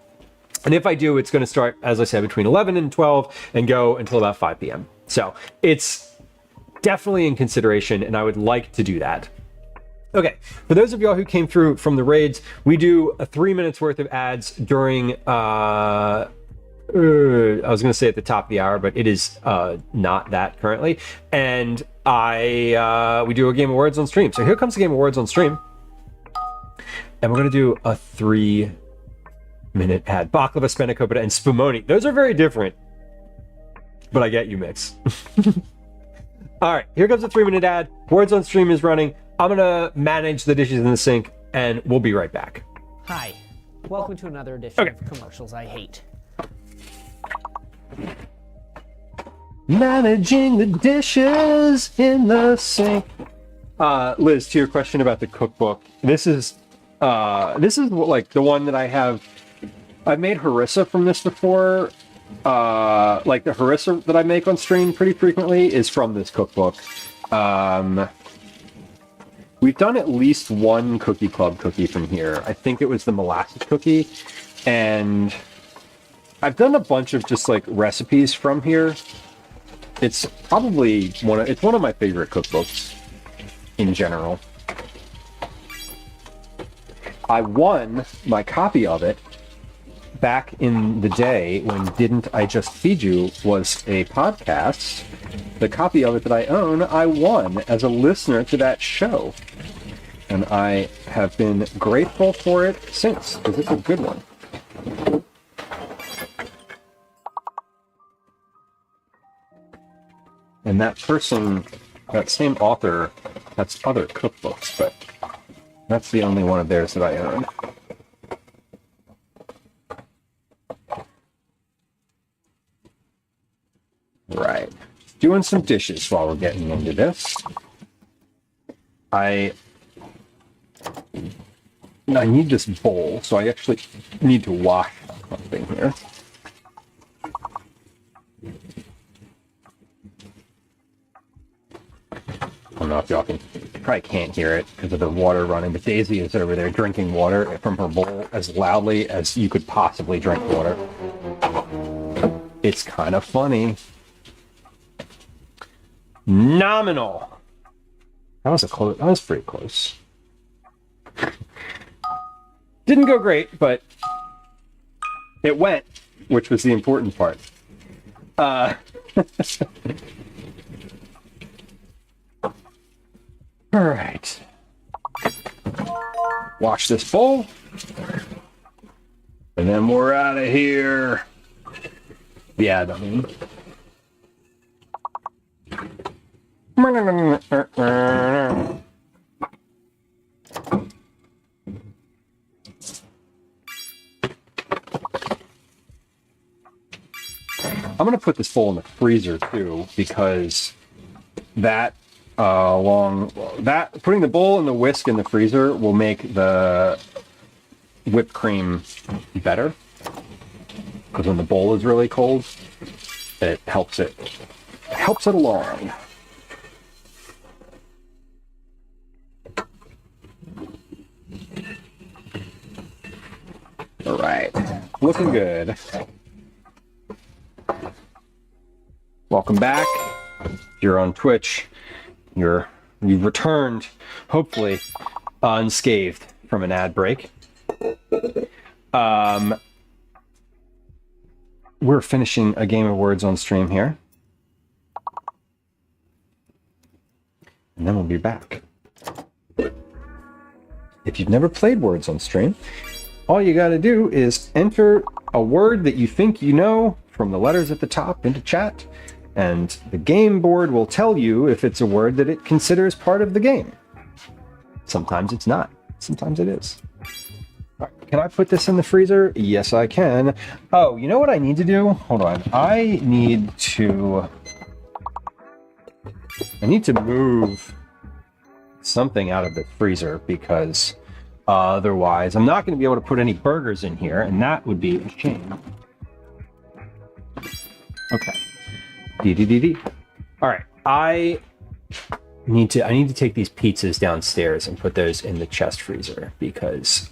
S2: And if I do, it's going to start, as I said, between 11 and 12 and go until about 5 p.m. So it's definitely in consideration, and I would like to do that. Okay, for those of y'all who came through from the raids, we do a 3 minutes worth of ads during, I was going to say at the top of the hour, but it is not that currently. And we do a Game of Words on stream. So here comes the Game of Words on stream. And we're going to do a 3-minute ad. Baklava, spanakopita, and spumoni. Those are very different, but I get you, Mix. All right, here comes a 3-minute ad. Words on stream is running. I'm gonna manage the dishes in the sink, and we'll be right back.
S1: Hi, welcome to another edition of Commercials I Hate.
S2: Managing the dishes in the sink. Liz, to your question about the cookbook, this is like the one that I have. I've made harissa from this before. like the harissa that I make on stream pretty frequently is from this cookbook. We've done at least one Cookie Club cookie from here. I think it was the molasses cookie, and I've done a bunch of just like recipes from here. It's probably one of my favorite cookbooks in general. I won my copy of it back in the day when Didn't I Just Feed You was a podcast. The copy of it that I own, I won as a listener to that show. And I have been grateful for it since, because it's a good one. And that person, that same author, has other cookbooks, but that's the only one of theirs that I own. Right. Doing some dishes while we're getting into this. I need this bowl, so I actually need to wash something here. I don't know if y'all can, probably can't hear it because of the water running, but Daisy is over there drinking water from her bowl as loudly as you could possibly drink water. It's kind of funny. Nominal. That was pretty close. Didn't go great, but it went, which was the important part. All right. Wash this bowl. And then we're out of here. Yeah, I mean. I'm gonna put this bowl in the freezer too, because that putting the bowl and the whisk in the freezer will make the whipped cream better. Because when the bowl is really cold, it helps it along. All right, looking good. Welcome back. If you're on Twitch, you've returned, hopefully, unscathed from an ad break. We're finishing a game of Words on stream here. And then we'll be back. If you've never played Words on stream, all you got to do is enter a word that you think you know from the letters at the top into chat, and the game board will tell you if it's a word that it considers part of the game. Sometimes it's not. Sometimes it is. All right, can I put this in the freezer? Yes, I can. Oh, you know what I need to do? Hold on. I need to move something out of the freezer because otherwise I'm not going to be able to put any burgers in here, and that would be a shame. Okay. All right. I need to take these pizzas downstairs and put those in the chest freezer because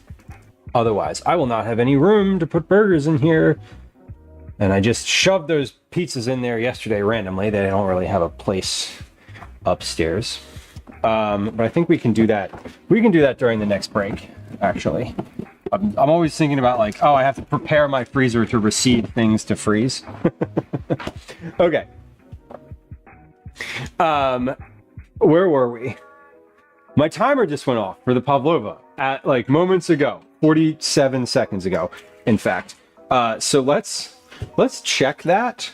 S2: otherwise I will not have any room to put burgers in here. And I just shoved those pizzas in there yesterday randomly. They don't really have a place upstairs. But I think we can do that. We can do that during the next break, actually. I'm always thinking about like, oh, I have to prepare my freezer to receive things to freeze. Okay. Where were we? My timer just went off for the Pavlova at like moments ago, 47 seconds ago, in fact. So let's check that.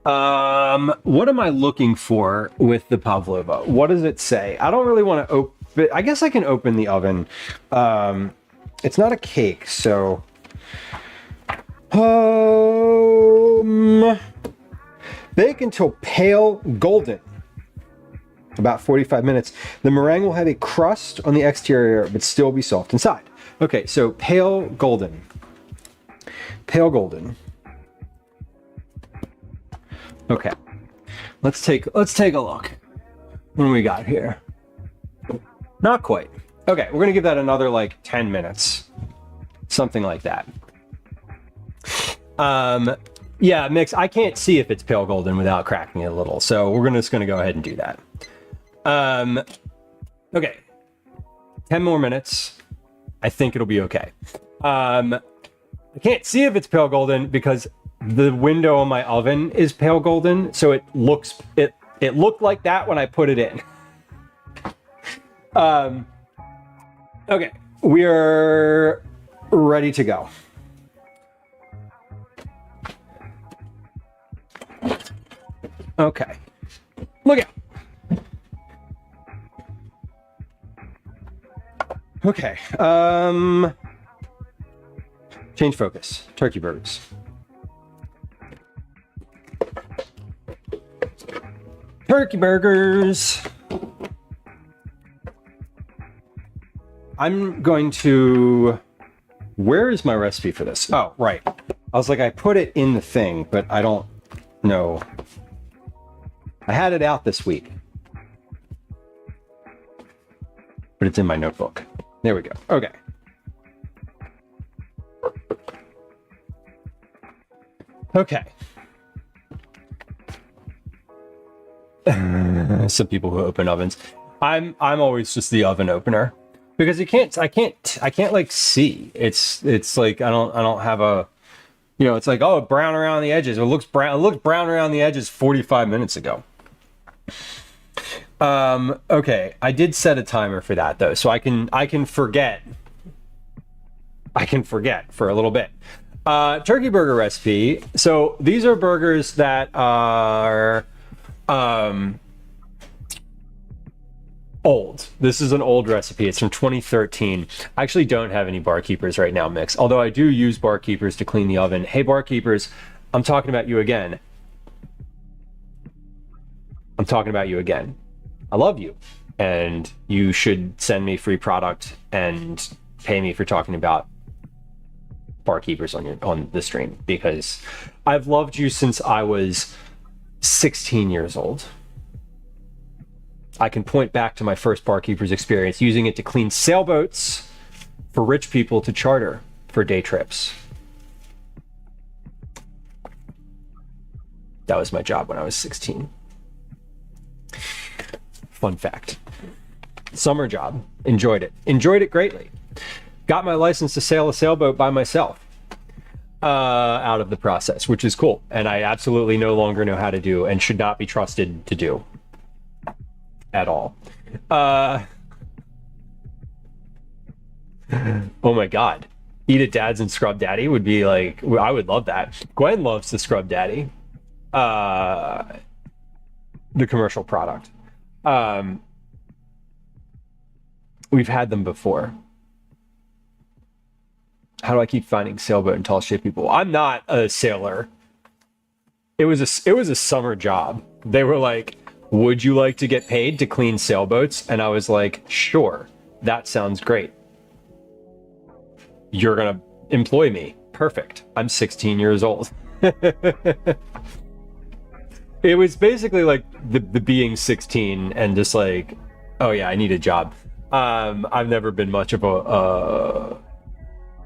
S2: What am I looking for with the Pavlova? What does it say? I don't really want to open. I guess I can open the oven. It's not a cake, so. Bake until pale golden. About 45 minutes. The meringue will have a crust on the exterior, but still be soft inside. Okay, so pale golden. Pale golden. Okay. Let's take a look. What do we got here? Not quite. Okay, we're gonna give that another like 10 minutes. Something like that. Yeah, Mix, I can't see if it's pale golden without cracking it a little, so we're just gonna go ahead and do that. Okay. 10 more minutes. I think it'll be okay. I can't see if it's pale golden because the window on my oven is pale golden, so it looked like that when I put it in. Okay, we're ready to go. Okay, look out. Okay, change focus. Turkey burgers. Turkey burgers. I'm going to... Where is my recipe for this? Oh, right. I was like, I put it in the thing, but I don't know. I had it out this week. But it's in my notebook. There we go. Okay. Okay. Some people who open ovens. I'm always just the oven opener because I can't like see. It's like I don't have a, you know, it's like, oh, brown around the edges. It looked brown around the edges 45 minutes ago. Okay, I did set a timer for that though, so I can forget. I can forget for a little bit. Turkey burger recipe. So these are burgers that are old. This is an old recipe. It's from 2013. I actually don't have any barkeepers right now, Mix, although I do use barkeepers to clean the oven. Hey, barkeepers, I'm talking about you again. I'm talking about you again. I love you, and you should send me free product and pay me for talking about barkeepers on the stream, because I've loved you since I was 16 years old. I can point back to my first barkeeper's experience using it to clean sailboats for rich people to charter for day trips. That was my job when I was 16. Fun fact. Summer job. Enjoyed it. Enjoyed it greatly. Got my license to sail a sailboat by myself out of the process, which is cool. And I absolutely no longer know how to do and should not be trusted to do at all. Oh my God. Eat at Dad's and Scrub Daddy would be like, I would love that. Gwen loves the Scrub Daddy. The commercial product. We've had them before. How do I keep finding sailboat and tall ship people? I'm not a sailor. It was a summer job. They were like, would you like to get paid to clean sailboats? And I was like, sure, that sounds great. You're gonna employ me. Perfect. I'm 16 years old. It was basically like the being 16 and just like, oh yeah, I need a job. I've never been much of a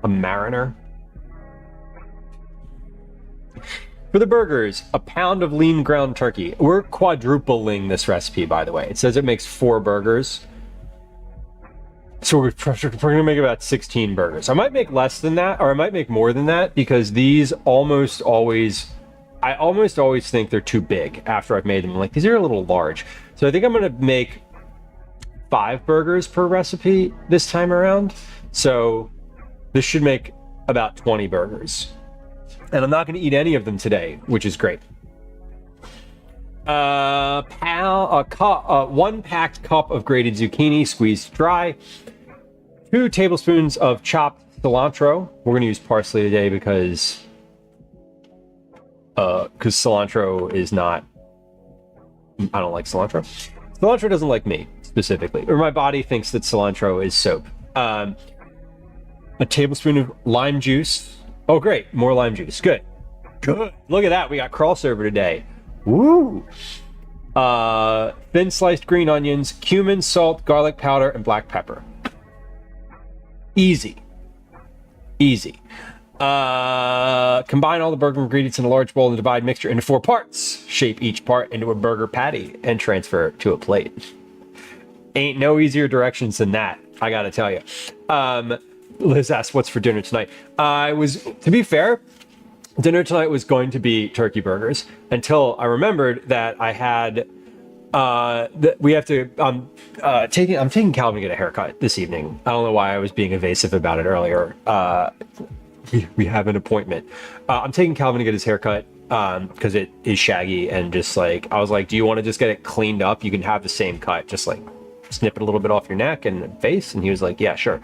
S2: mariner. For the burgers, a pound of lean ground turkey. We're quadrupling this recipe, by the way. It says it makes 4 burgers. So we're gonna make about 16 burgers. I might make less than that, or I might make more than that, because these almost always think they're too big after I've made them. Like, these are a little large. So I think I'm gonna make 5 burgers per recipe this time around. So this should make about 20 burgers. And I'm not gonna eat any of them today, which is great. 1 packed cup of grated zucchini squeezed dry. 2 tablespoons of chopped cilantro. We're gonna use parsley today because cilantro is not, I don't like cilantro. Cilantro doesn't like me specifically, or my body thinks that cilantro is soap. A tablespoon of lime juice, Oh, great. More lime juice. Good. Good. Look at that. We got crossover today. Woo. Thin sliced green onions, cumin, salt, garlic powder, and black pepper. Easy. Easy. Combine all the burger ingredients in a large bowl and divide mixture into 4 parts. Shape each part into a burger patty and transfer it to a plate. Ain't no easier directions than that, I gotta tell you. Liz asked, what's for dinner tonight? To be fair, dinner tonight was going to be turkey burgers until I remembered that I had, I'm taking Calvin to get a haircut this evening. I don't know why I was being evasive about it earlier. We have an appointment. I'm taking Calvin to get his haircut because it is shaggy and just like, I was like, do you want to just get it cleaned up? You can have the same cut, just like snip it a little bit off your neck and face. And he was like, yeah, sure.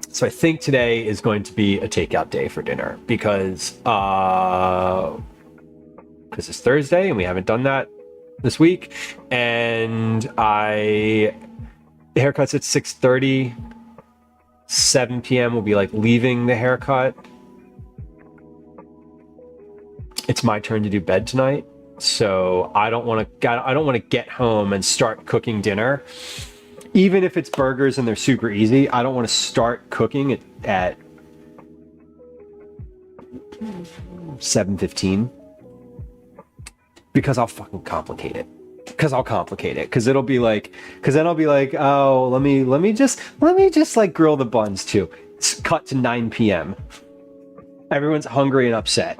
S2: So I think today is going to be a takeout day for dinner because it's Thursday and we haven't done that this week. And the haircut's at 6:30. 7 p.m. will be like leaving the haircut. It's my turn to do bed tonight, so I don't want to get home and start cooking dinner. Even if it's burgers and they're super easy, I don't want to start cooking at 7:15 because I'll fucking complicate it. Because then I'll be like, oh, let me just like grill the buns too. It's cut to 9 p.m. Everyone's hungry and upset.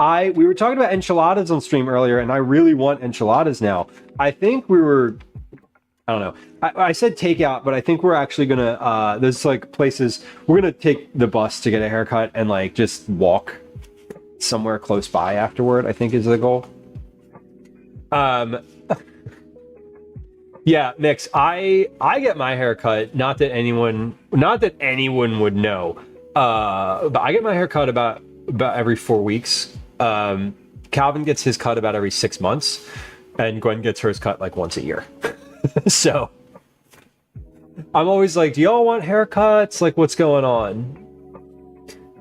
S2: We were talking about enchiladas on stream earlier, and I really want enchiladas now. I think I don't know. I said takeout, but I think we're actually gonna there's like places we're gonna take the bus to get a haircut and like just walk somewhere close by afterward, I think is the goal. Yeah, Mix, I get my hair cut, not that anyone would know, but I get my hair cut about every 4 weeks. Calvin gets his cut about every 6 months, and Gwen gets hers cut like once a year. So I'm always like, do y'all want haircuts? Like, what's going on?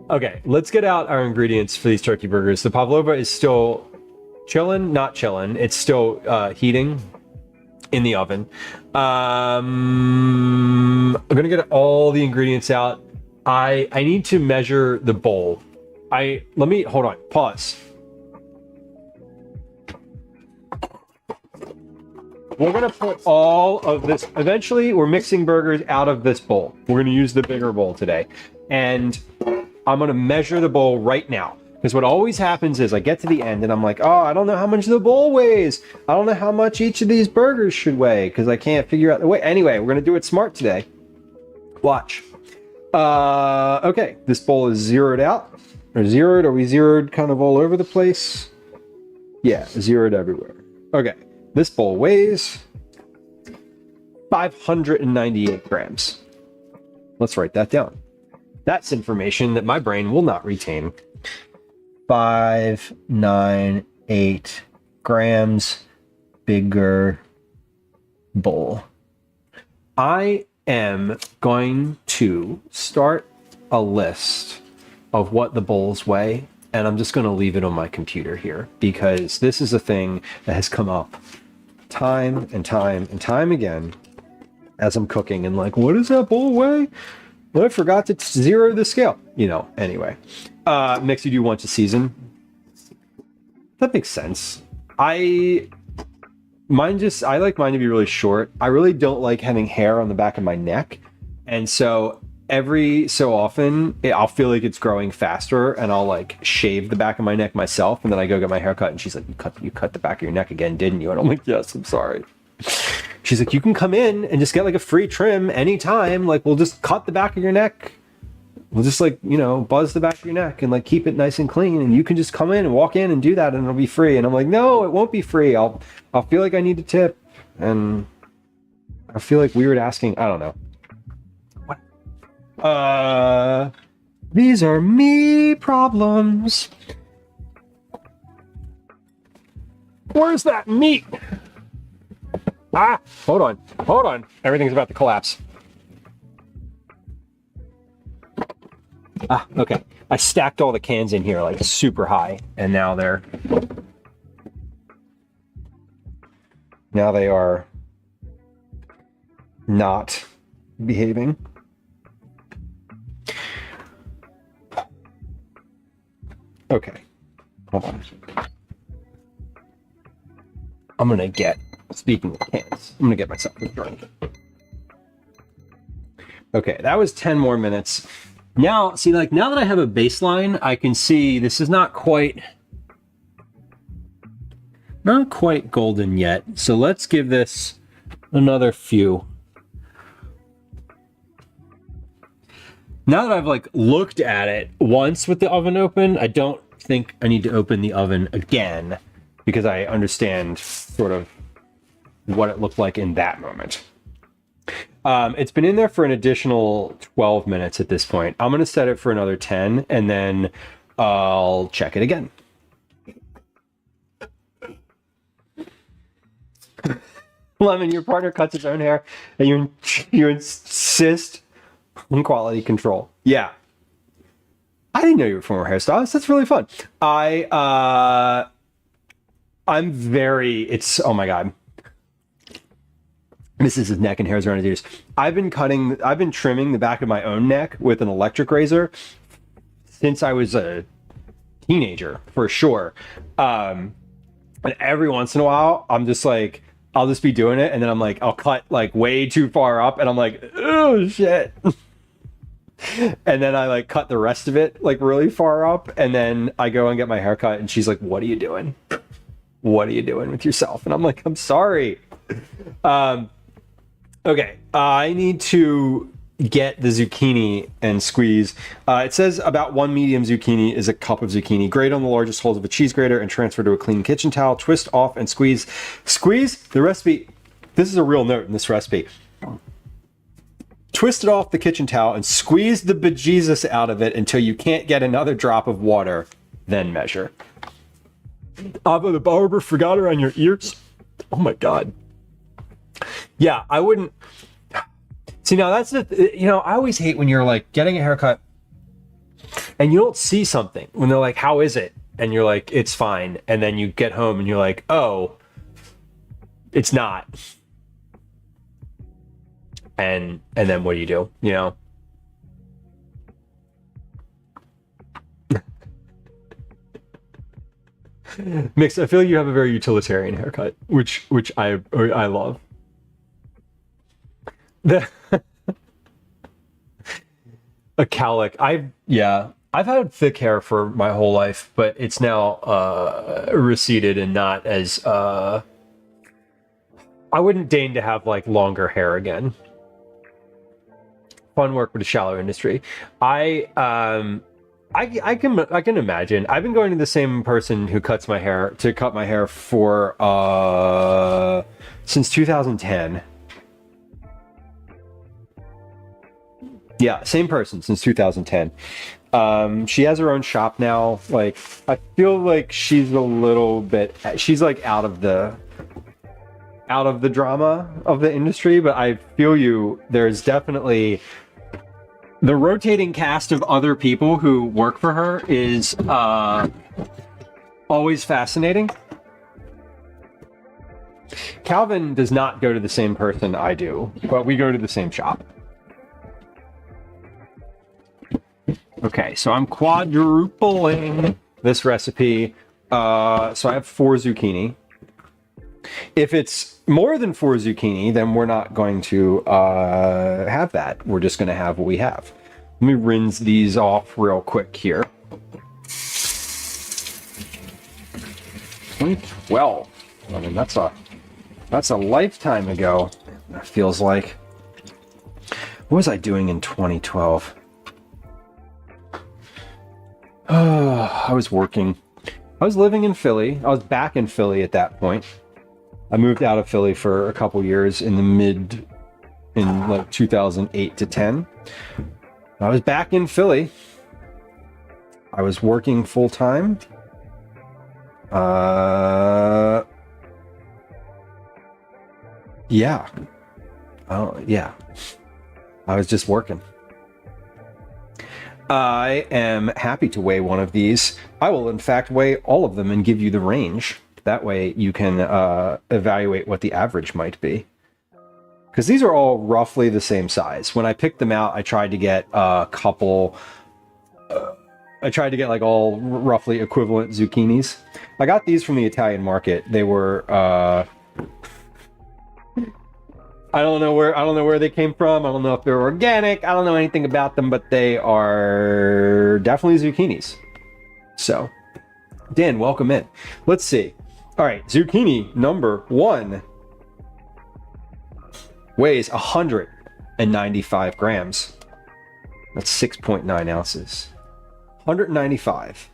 S2: Okay, let's get out our ingredients for these turkey burgers. The Pavlova is still not chilling. It's still heating in the oven. I'm gonna get all the ingredients out. I need to measure the bowl. Hold on, pause. We're gonna put all of this, eventually we're mixing burgers out of this bowl. We're gonna use the bigger bowl today. And I'm gonna measure the bowl right now. Because what always happens is I get to the end and I'm like, oh, I don't know how much the bowl weighs. I don't know how much each of these burgers should weigh because I can't figure out the weight. Anyway, we're going to do it smart today. Watch. Okay, this bowl is zeroed out. Or zeroed. Are we zeroed kind of all over the place? Yeah, zeroed everywhere. Okay, this bowl weighs 598 grams. Let's write that down. That's information that my brain will not retain. 598 grams bigger bowl. I am going to start a list of what the bowls weigh, and I'm just going to leave it on my computer here because this is a thing that has come up time and time and time again as I'm cooking and like, what does that bowl weigh? Well, I forgot to zero the scale. Anyway. Mix, you do want to season? That makes sense. I like mine to be really short. I really don't like having hair on the back of my neck. And so every so often, I'll feel like it's growing faster and I'll like shave the back of my neck myself. And then I go get my hair cut and she's like, you cut the back of your neck again, didn't you? And I'm like, yes, I'm sorry. She's like, you can come in and just get like a free trim anytime. Like, we'll just cut the back of your neck. We'll just like, buzz the back of your neck and like keep it nice and clean. And you can just come in and walk in and do that and it'll be free. And I'm like, no, it won't be free. I'll feel like I need to tip. And I feel like weird asking. I don't know. What? These are me problems. Where's that meat? Hold on. Everything's about to collapse. Ah, okay. I stacked all the cans in here like super high, and now they are not behaving. Okay. Hold on. Speaking of cans, I'm gonna get myself a drink. Okay, that was 10 more minutes. Now, see, like, now that I have a baseline, I can see this is not quite golden yet. So let's give this another few. Now that I've like looked at it once with the oven open, I don't think I need to open the oven again because I understand sort of what it looked like in that moment. It's been in there for an additional 12 minutes at this point. I'm going to set it for another 10 and then I'll check it again. Lemon, your partner cuts his own hair and you insist on quality control. Yeah. I didn't know you were a former hairstylist. That's really fun. Oh my God. This is his neck and hairs around his ears. I've been trimming the back of my own neck with an electric razor since I was a teenager, for sure. And every once in a while, I'm just like, I'll just be doing it, and then I'm like, I'll cut like way too far up, and I'm like, oh shit. And then I like cut the rest of it like really far up, and then I go and get my hair cut, and she's like, what are you doing? What are you doing with yourself? And I'm like, I'm sorry. Okay, I need to get the zucchini and squeeze. It says about 1 medium zucchini is a cup of zucchini. Grate on the largest holes of a cheese grater and transfer to a clean kitchen towel. Twist off and squeeze. Squeeze the recipe. This is a real note in this recipe. Twist it off the kitchen towel and squeeze the bejesus out of it until you can't get another drop of water. Then measure. Ava the barber forgot around your ears. Oh my God. Yeah, I wouldn't. See, now that's I always hate when you're like getting a haircut and you don't see something when they're like, how is it? And you're like, it's fine. And then you get home and you're like, oh, it's not. And then what do you do? You know? Mix, I feel like you have a very utilitarian haircut, which I love. A cowlick. I've had thick hair for my whole life, but it's now receded and not as I wouldn't deign to have like longer hair again. Fun work with a shallow industry. I can imagine. I've been going to the same person who cut my hair for since 2010. Yeah, same person since 2010. She has her own shop now. Like, I feel like she's like out of the drama of the industry, but I feel you. There's definitely the rotating cast of other people who work for her is always fascinating. Calvin does not go to the same person I do, but we go to the same shop. Okay, so I'm quadrupling this recipe. So I have 4 zucchini. If it's more than 4 zucchini, then we're not going to have that. We're just going to have what we have. Let me rinse these off real quick here. 2012. I mean, that's a lifetime ago. That feels like. What was I doing in 2012? I was working. I was living in Philly. I was back in Philly at that point. I moved out of Philly for a couple years in like 2008 to 10. I was back in Philly. I was working full time. Yeah. Oh, yeah. I was just working. I am happy to weigh one of these. I will, in fact, weigh all of them and give you the range. That way you can evaluate what the average might be. Because these are all roughly the same size. When I picked them out, I tried to get a couple... I tried to get like all roughly equivalent zucchinis. I got these from the Italian market. They were... I don't know where they came from. I don't know if they're organic. I don't know anything about them, but they are definitely zucchinis. So, Dan, welcome in. Let's see. All right, zucchini number 1 weighs 195 grams. That's 6.9 ounces. 195.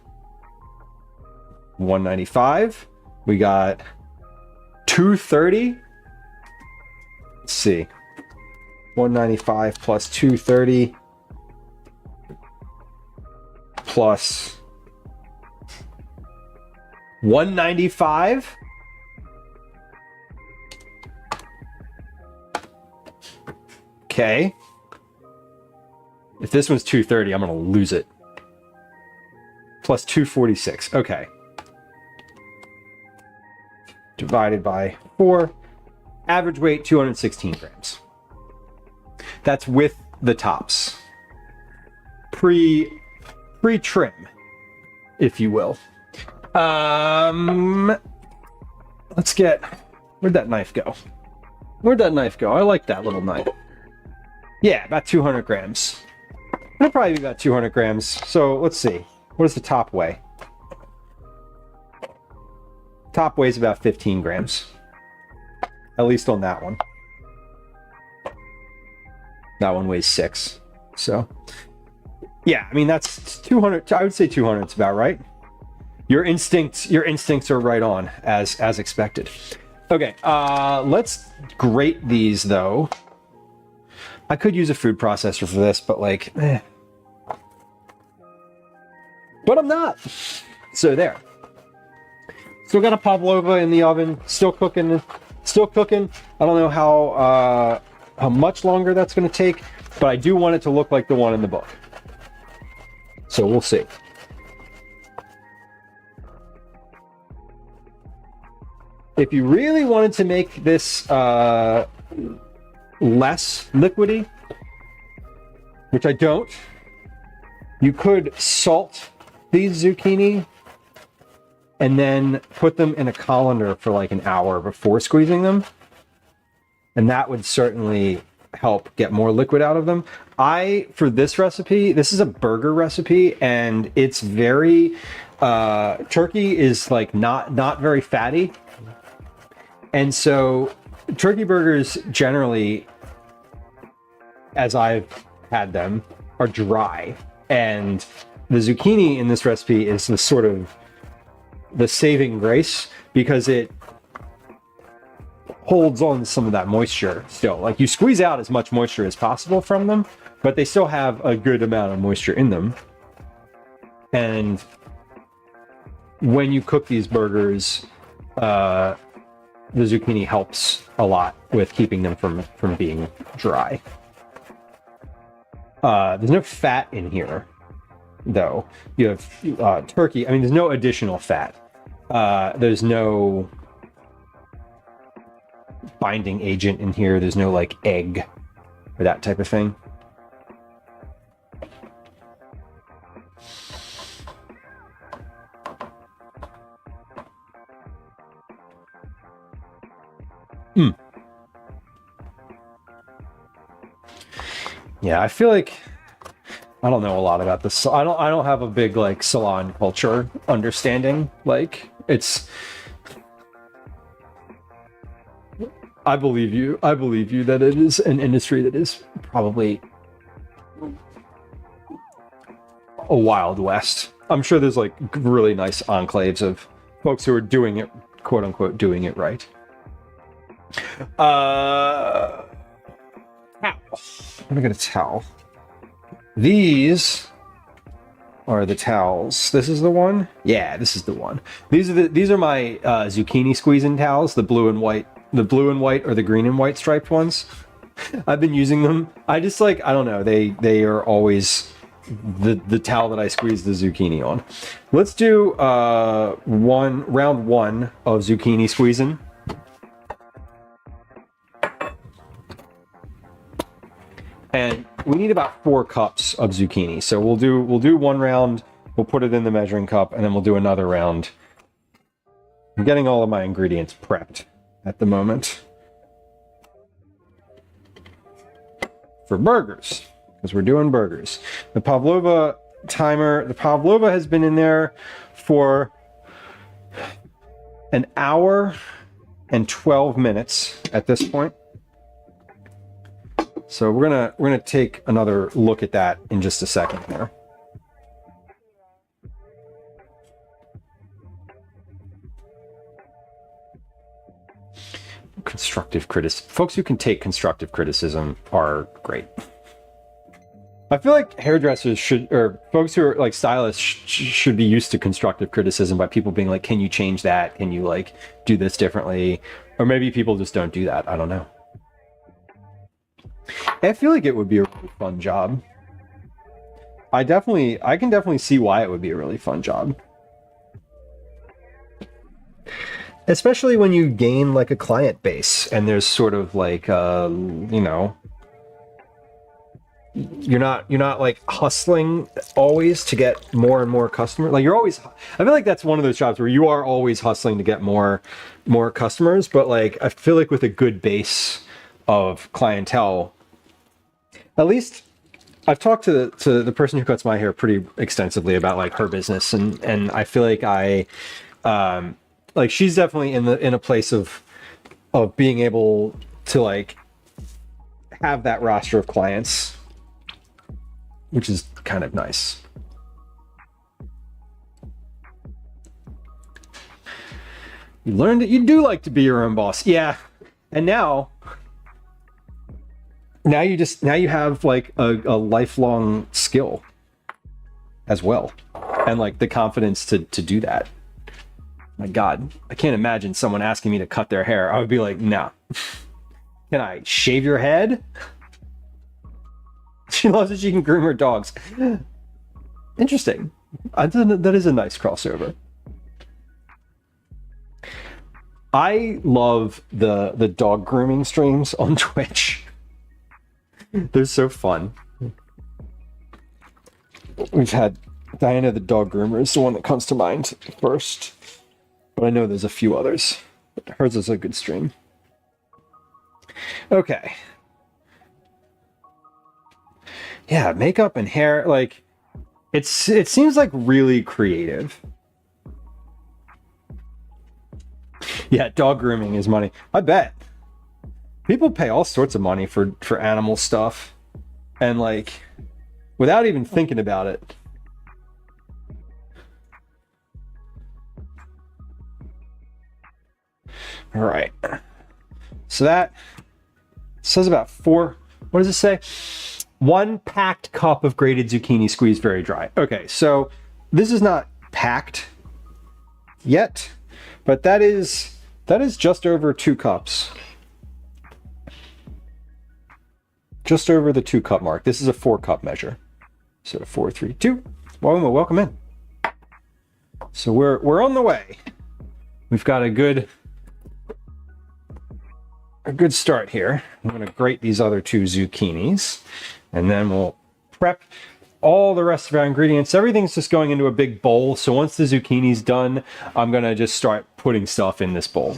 S2: 195. We got 230. Let's see. 195 plus 230 plus 195. Okay. If this one's 230, I'm going to lose it. Plus 246. Okay. Divided by 4. Average weight, 216 grams. That's with the tops. Pre-trim, if you will. Let's get... Where'd that knife go? I like that little knife. Yeah, about 200 grams. It'll probably be about 200 grams. So let's see. What does the top weigh? Top weighs about 15 grams. At least on that one. That one weighs 6. So, yeah, I mean, that's 200. I would say 200 is about right. Your instincts are right on, as expected. Okay, let's grate these, though. I could use a food processor for this, but like, But I'm not. So there. Still got a Pavlova in the oven. Still cooking. I don't know how much longer that's going to take, but I do want it to look like the one in the book. So we'll see. If you really wanted to make this less liquidy, which I don't, you could salt these zucchini and then put them in a colander for like an hour before squeezing them. And that would certainly help get more liquid out of them. For this recipe, this is a burger recipe, and it's very, turkey is like not very fatty. And so turkey burgers generally, as I've had them, are dry. And the zucchini in this recipe is the sort of the saving grace, because it holds on to some of that moisture still. Like, you squeeze out as much moisture as possible from them, but they still have a good amount of moisture in them. And when you cook these burgers, the zucchini helps a lot with keeping them from being dry. There's no fat in here, though. You have turkey. I mean, there's no additional fat. There's no binding agent in here. There's no like egg or that type of thing. Yeah, I feel like I don't know a lot about this. I don't have a big like salon culture understanding. Like, it's, I believe you that it is an industry that is probably a wild west. I'm sure there's like really nice enclaves of folks who are doing it, quote unquote, doing it right. Towel. Let me get a towel. These are the towels. This is the one? Yeah, this is the one. These are my zucchini squeezing towels, the blue and white or the green and white striped ones. I've been using them. I just like, I don't know, they are always the towel that I squeezed the zucchini on. Let's do round one of zucchini squeezing. And we need about 4 cups of zucchini. So we'll do one round, we'll put it in the measuring cup, and then we'll do another round. I'm getting all of my ingredients prepped at the moment for burgers, because we're doing burgers. The Pavlova timer, the Pavlova has been in there for an hour and 12 minutes at this point. So we're gonna take another look at that in just a second here. Constructive criticism. Folks who can take constructive criticism are great. I feel like hairdressers should, or folks who are like stylists should be used to constructive criticism by people being like, can you change that? Can you like do this differently? Or maybe people just don't do that. I don't know. I feel like it would be a really fun job. I can definitely see why it would be a really fun job. Especially when you gain like a client base and there's sort of like, you know, you're not like hustling always to get more and more customers. Like you're always, I feel like that's one of those jobs where you are always hustling to get more customers. But like, I feel like with a good base of clientele, at least I've talked to the person who cuts my hair pretty extensively about like her business, and I feel like like she's definitely in a place of being able to like have that roster of clients, which is kind of nice. You learned that you do like to be your own boss. Yeah. And now you have like a lifelong skill as well, and like the confidence to do that. My God, I can't imagine someone asking me to cut their hair. I would be like, no. Can I shave your head? She loves that she can groom her dogs. Interesting. That is a nice crossover. I love the dog grooming streams on Twitch. They're so fun. We've had Diana the dog groomer is the one that comes to mind first, but I know there's a few others. Hers is a good stream. Okay. Yeah, makeup and hair, like it seems like really creative. Yeah, dog grooming is money. I bet. People pay all sorts of money for animal stuff, and like without even thinking about it. All right. So that says about 4, what does it say? 1 packed cup of grated zucchini squeezed very dry. Okay, so this is not packed yet, but that is just over 2 cups. Just over the 2 cup mark. This is a 4 cup measure. So 4, 3, 2. Welcome in. So we're on the way. We've got a good start here. I'm going to grate these other 2 zucchinis, and then we'll prep all the rest of our ingredients. Everything's just going into a big bowl. So once the zucchini's done, I'm going to just start putting stuff in this bowl.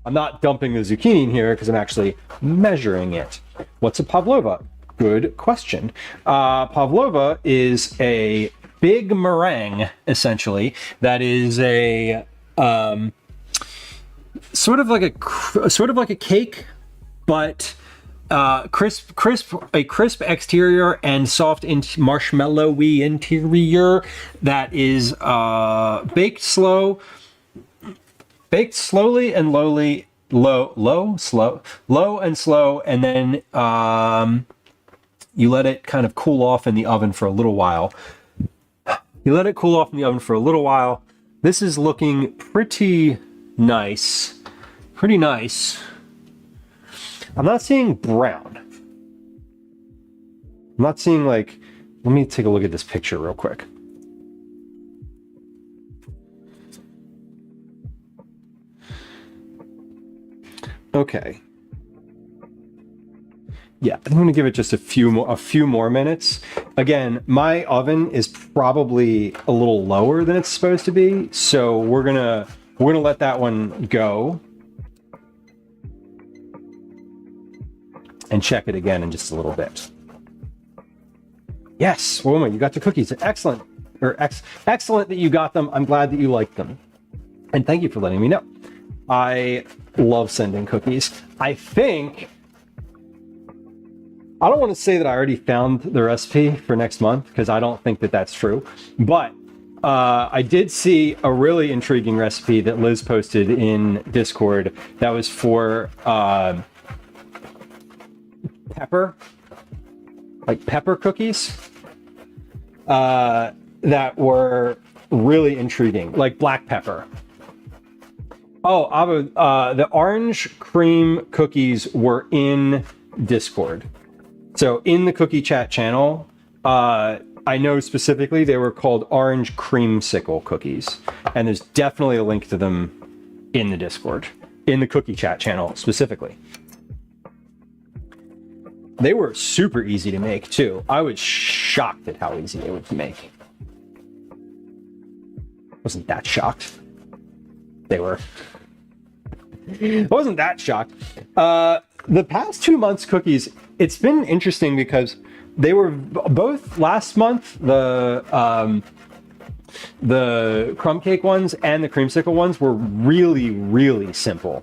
S2: I'm not dumping the zucchini in here because I'm actually measuring it. What's a pavlova? Good question. Pavlova is a big meringue, essentially, that is a sort of like a cake, but crisp exterior and soft marshmallowy interior that is baked slowly and low and slow, and then you let it kind of cool off in the oven for a little while. This is looking pretty nice. I'm not seeing brown. I'm not seeing like let me take a look at this picture real quick. Okay. Yeah, I'm going to give it just a few more minutes. Again, my oven is probably a little lower than it's supposed to be, so we're gonna let that one go and check it again in just a little bit. Yes, Wilma, you got the cookies. Excellent, excellent that you got them. I'm glad that you liked them, and thank you for letting me know. I love sending cookies. I don't want to say that I already found the recipe for next month, because I don't think that that's true. But I did see a really intriguing recipe that Liz posted in Discord that was for pepper cookies that were really intriguing, like black pepper. Oh, Abu, the orange cream cookies were in Discord. So in the cookie chat channel, I know specifically they were called orange creamsicle cookies. And there's definitely a link to them in the Discord, in the cookie chat channel specifically. They were super easy to make too. I was shocked at how easy they were to make. Wasn't that shocked. They were. I wasn't that shocked. The past 2 months cookies, it's been interesting because they were both last month, the crumb cake ones and the creamsicle ones were really, really simple.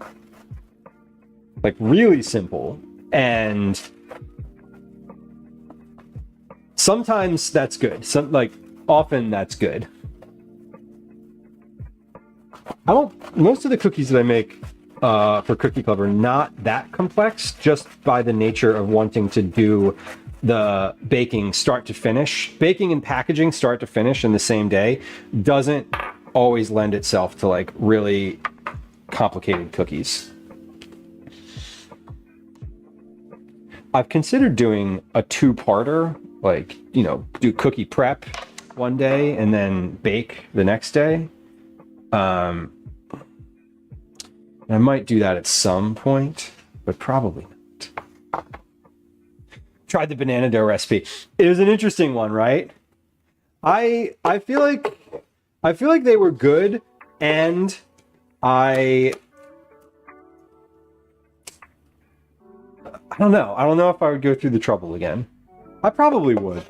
S2: Like really simple. And sometimes that's good. Often that's good. Most of the cookies that I make for Cookie Club are not that complex, just by the nature of wanting to do the baking start to finish. Baking and packaging start to finish in the same day doesn't always lend itself to like really complicated cookies. I've considered doing a two-parter, like, you know, do cookie prep one day and then bake the next day. I might do that at some point, but probably not. Tried the banana dough recipe. It was an interesting one, right? I feel like they were good, and I don't know. I don't know if I would go through the trouble again. I probably would.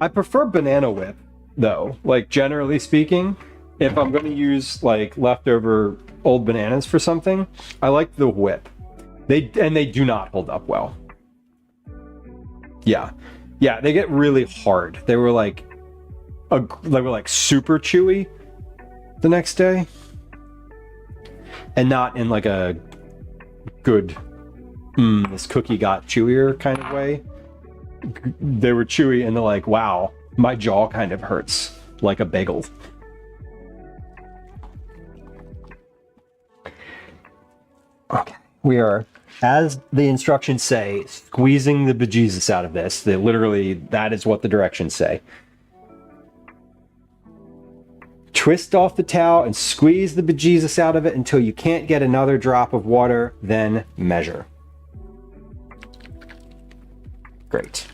S2: I prefer banana whip, though. Like, generally speaking, if I'm going to use like leftover old bananas for something, I like the whip. They do not hold up well. Yeah, they get really hard. They were like super chewy the next day, and not in like a good this cookie got chewier kind of way. They were chewy and they're like, wow, my jaw kind of hurts like a bagel. Okay, we are, as the instructions say, squeezing the bejesus out of this. That is what the directions say. Twist off the towel and squeeze the bejesus out of it until you can't get another drop of water, then measure. Great.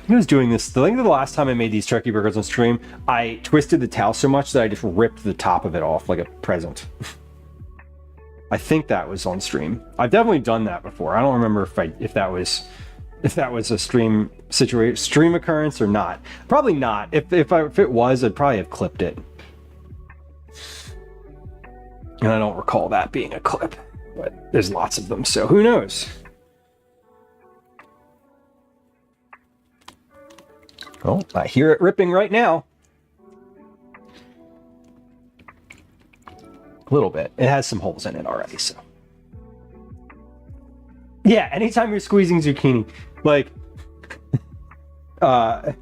S2: I was doing this, I think the last time I made these turkey burgers on stream, I twisted the towel so much that I just ripped the top of it off like a present. I think that was on stream. I've definitely done that before. I don't remember if that was a stream occurrence or not. Probably not. If it was, I'd probably have clipped it. And I don't recall that being a clip, but there's lots of them, so who knows? Oh, I hear it ripping right now. A little bit. It has some holes in it already, so. Yeah, anytime you're squeezing zucchini, like, I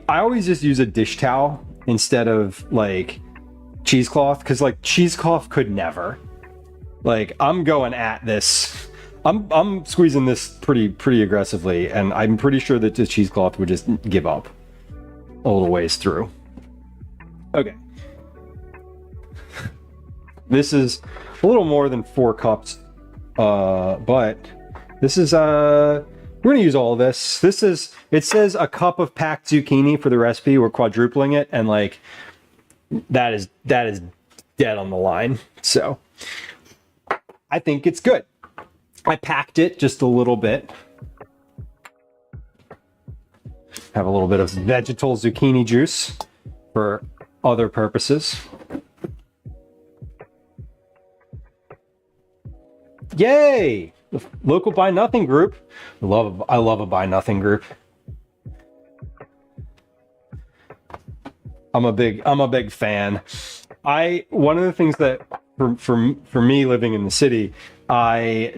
S2: always just use a dish towel instead of like cheesecloth, because like cheesecloth could never. Like, I'm going at this I'm squeezing this pretty aggressively, and I'm pretty sure that the cheesecloth would just give up a little ways through. Okay. This is a little more than 4 cups, but this is we're gonna use all of this. It says a cup of packed zucchini for the recipe. We're quadrupling it, and like that is dead on the line. So I think it's good. I packed it just a little bit. Have a little bit of vegetal zucchini juice for other purposes. Yay! The local Buy Nothing group. I love a Buy Nothing group. I'm a big fan. One of the things that for me living in the city, there's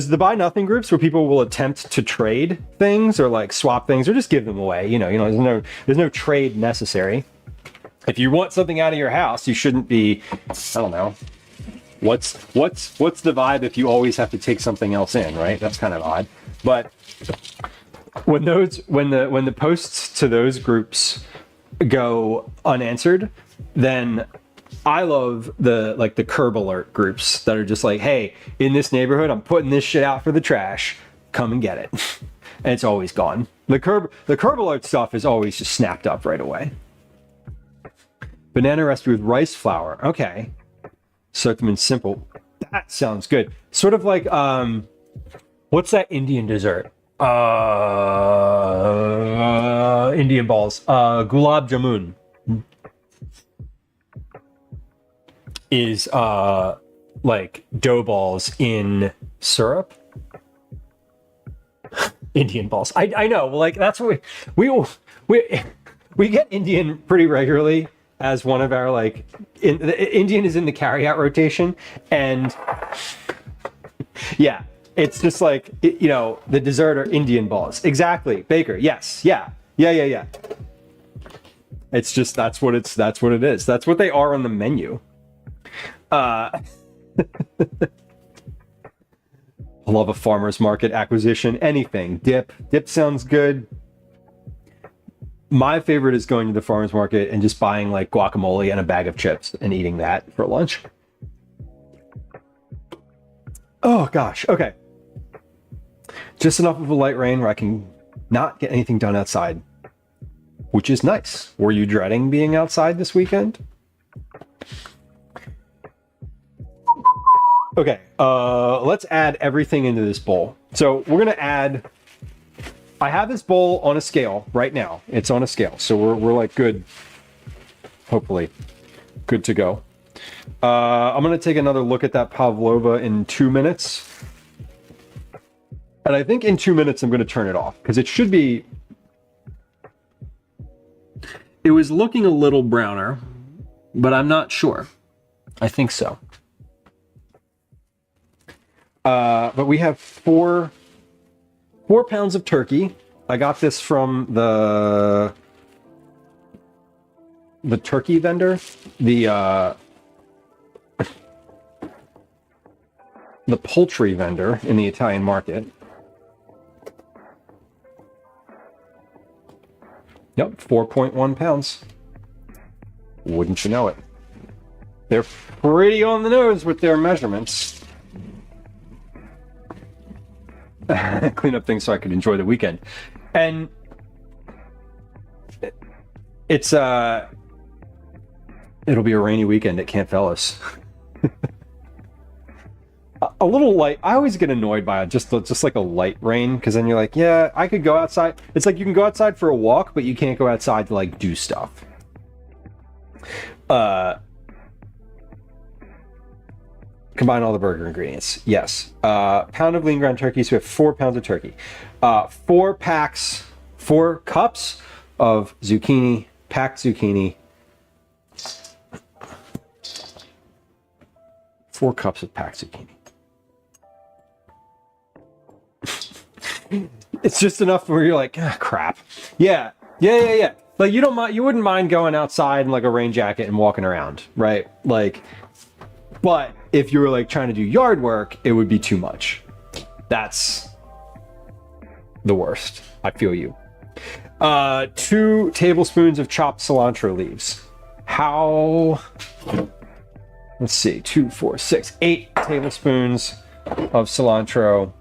S2: the Buy Nothing groups where people will attempt to trade things or like swap things or just give them away. You know, there's no trade necessary. If you want something out of your house, you shouldn't be, I don't know. What's the vibe if you always have to take something else in, right? That's kind of odd. But when the posts to those groups go unanswered, then I love the curb alert groups that are just like, hey, in this neighborhood, I'm putting this shit out for the trash. Come and get it. And it's always gone. The curb alert stuff is always just snapped up right away. Banana recipe with rice flour. Okay. Soak them in simple. That sounds good. Sort of like what's that Indian dessert? Indian balls. Gulab jamun is like dough balls in syrup. Indian balls. I know. Like that's what we get Indian pretty regularly as one of our like Indian is in the carryout rotation, and yeah, it's just like the dessert are Indian balls. Exactly, Baker. Yes, yeah. It's just that's what it is. That's what they are on the menu. I love a farmer's market acquisition. Anything. Dip sounds good. My favorite is going to the farmer's market and just buying like guacamole and a bag of chips and eating that for lunch. Oh gosh. Okay. Just enough of a light rain where I can not get anything done outside, which is nice. Were you dreading being outside this weekend? Okay, let's add everything into this bowl. So we're gonna add, I have this bowl on a scale right now. It's on a scale, so we're like good, hopefully, good to go. I'm gonna take another look at that Pavlova in 2 minutes. And I think in 2 minutes I'm gonna turn it off, because it should be, it was looking a little browner, but I'm not sure. I think so. But we have four pounds of turkey. I got this from the turkey vendor, the poultry vendor in the Italian market. Yep, 4.1 pounds. Wouldn't you know it? They're pretty on the nose with their measurements. Clean up things so I could enjoy the weekend. And it's it'll be a rainy weekend at Camp Ellis. A little light. I always get annoyed by it, just like a light rain, because then you're like, yeah, I could go outside. It's like you can go outside for a walk, but you can't go outside to like do stuff. Combine all the burger ingredients. Yes. Pound of lean ground turkey. So we have 4 pounds of turkey. 4 cups of zucchini, packed zucchini. 4 cups of packed zucchini. It's just enough where you're like, ah, crap. Yeah. Like you wouldn't mind going outside in like a rain jacket and walking around, right? Like, but if you were like trying to do yard work, it would be too much. That's the worst. I feel you. 2 tablespoons of chopped cilantro leaves. How? Let's see, 2, 4, 6, 8 tablespoons of cilantro.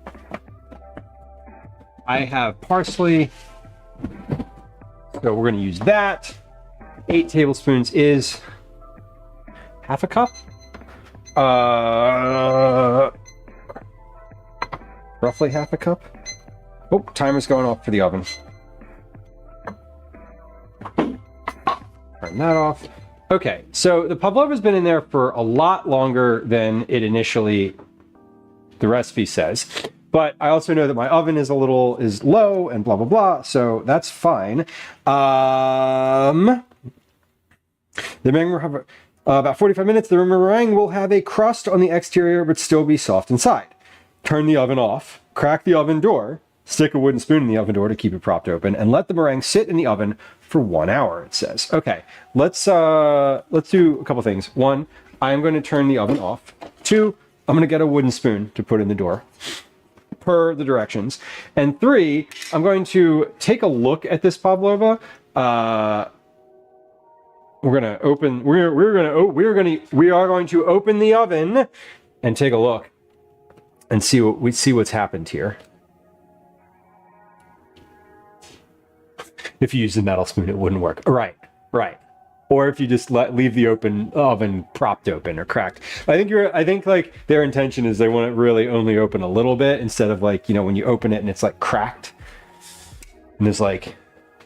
S2: I have parsley, so we're going to use that. 8 tablespoons is half a cup. Roughly half a cup. Oh, timer's going off for the oven. Turn that off. Okay, so the pavlova's been in there for a lot longer than it initially, the recipe says. But I also know that my oven is low and blah, blah, blah. So that's fine. The meringue will have about 45 minutes. The meringue will have a crust on the exterior, but still be soft inside. Turn the oven off, crack the oven door, stick a wooden spoon in the oven door to keep it propped open, and let the meringue sit in the oven for 1 hour, it says. Okay, let's do a couple things. 1, I'm going to turn the oven off. 2, I'm going to get a wooden spoon to put in the door, per the directions. And 3, I'm going to take a look at this pavlova. We are going to open the oven and take a look and see what's happened here. If you use the metal spoon, it wouldn't work. Right. Or if you just leave the oven propped open or cracked. I think like their intention is they want it really only open a little bit instead of like, you know, when you open it and it's like cracked and there's like,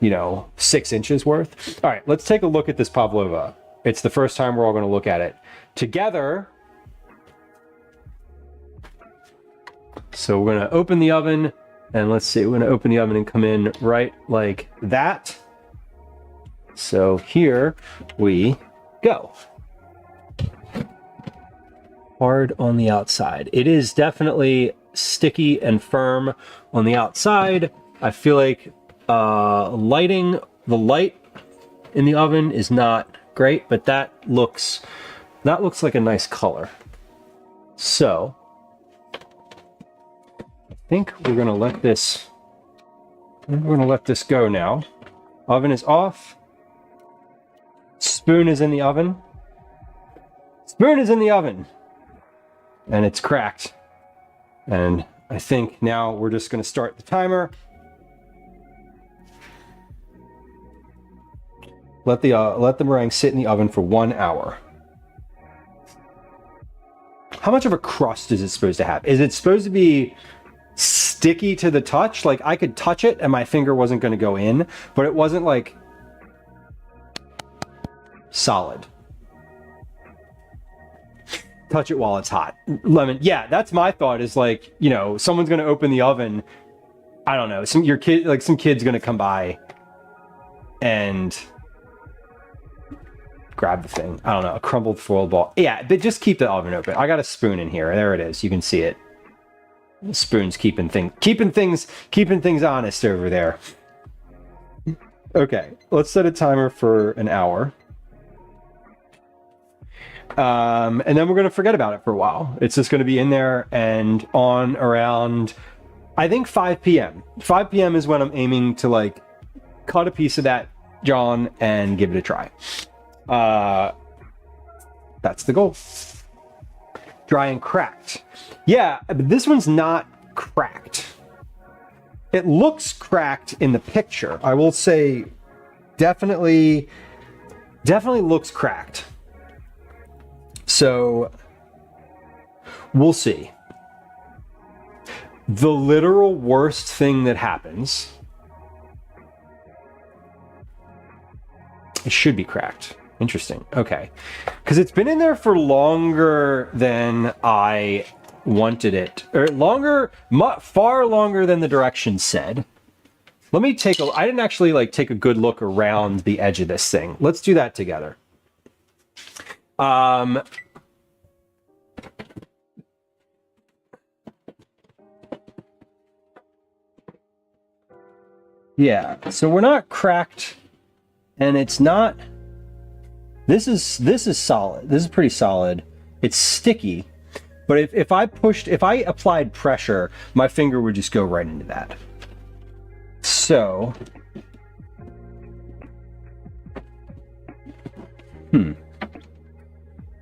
S2: you know, 6 inches worth. All right, let's take a look at this pavlova. It's the first time we're all going to look at it together. So we're going to open the oven. And let's see, we're going to open the oven and come in right like that. So here we go. Hard on the outside. It is definitely sticky and firm on the outside. I feel like lighting the light in the oven is not great, but that looks like a nice color. So I think we're going to let this go now. Oven is off. Spoon is in the oven. Spoon is in the oven. And it's cracked. And I think now we're just going to start the timer. Let the meringue sit in the oven for 1 hour. How much of a crust is it supposed to have? Is it supposed to be sticky to the touch? Like I could touch it and my finger wasn't going to go in, but it wasn't like solid. Touch it while it's hot. Lemon. Yeah, that's my thought is like, you know, someone's going to open the oven. I don't know. Some kid's going to come by and grab the thing. I don't know. A crumbled foil ball. Yeah, but just keep the oven open. I got a spoon in here. There it is. You can see it. The spoon's keeping things honest over there. Okay, let's set a timer for an hour. And then we're going to forget about it for a while. It's just going to be in there and on around, I think 5 p.m. 5 p.m. is when I'm aiming to like cut a piece of that John and give it a try. That's the goal. Dry and cracked. Yeah, but this one's not cracked. It looks cracked in the picture. I will say definitely looks cracked. So we'll see. The literal worst thing that happens, it should be cracked. Interesting. Okay. Because it's been in there for longer than I wanted it. Or longer, far longer than the directions said. Let me I didn't actually like take a good look around the edge of this thing. Let's do that together. Yeah, so we're not cracked and it's not. This is solid. This is pretty solid. It's sticky. But if I applied pressure, my finger would just go right into that. So,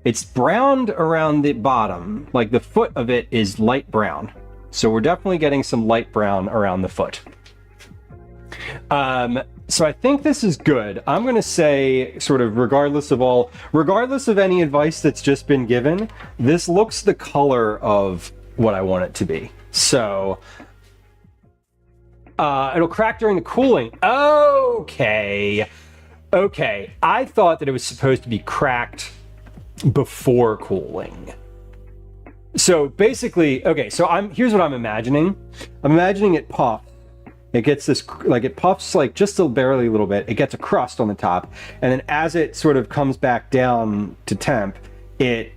S2: it's browned around the bottom, like the foot of it is light brown. So we're definitely getting some light brown around the foot. So I think this is good. I'm going to say, sort of regardless of any advice that's just been given, this looks the color of what I want it to be. So it'll crack during the cooling. Okay. I thought that it was supposed to be cracked before cooling. So basically, okay, so here's what I'm imagining. I'm imagining it pops. It gets this, like it puffs like just barely a little bit. It gets a crust on the top. And then as it sort of comes back down to temp, it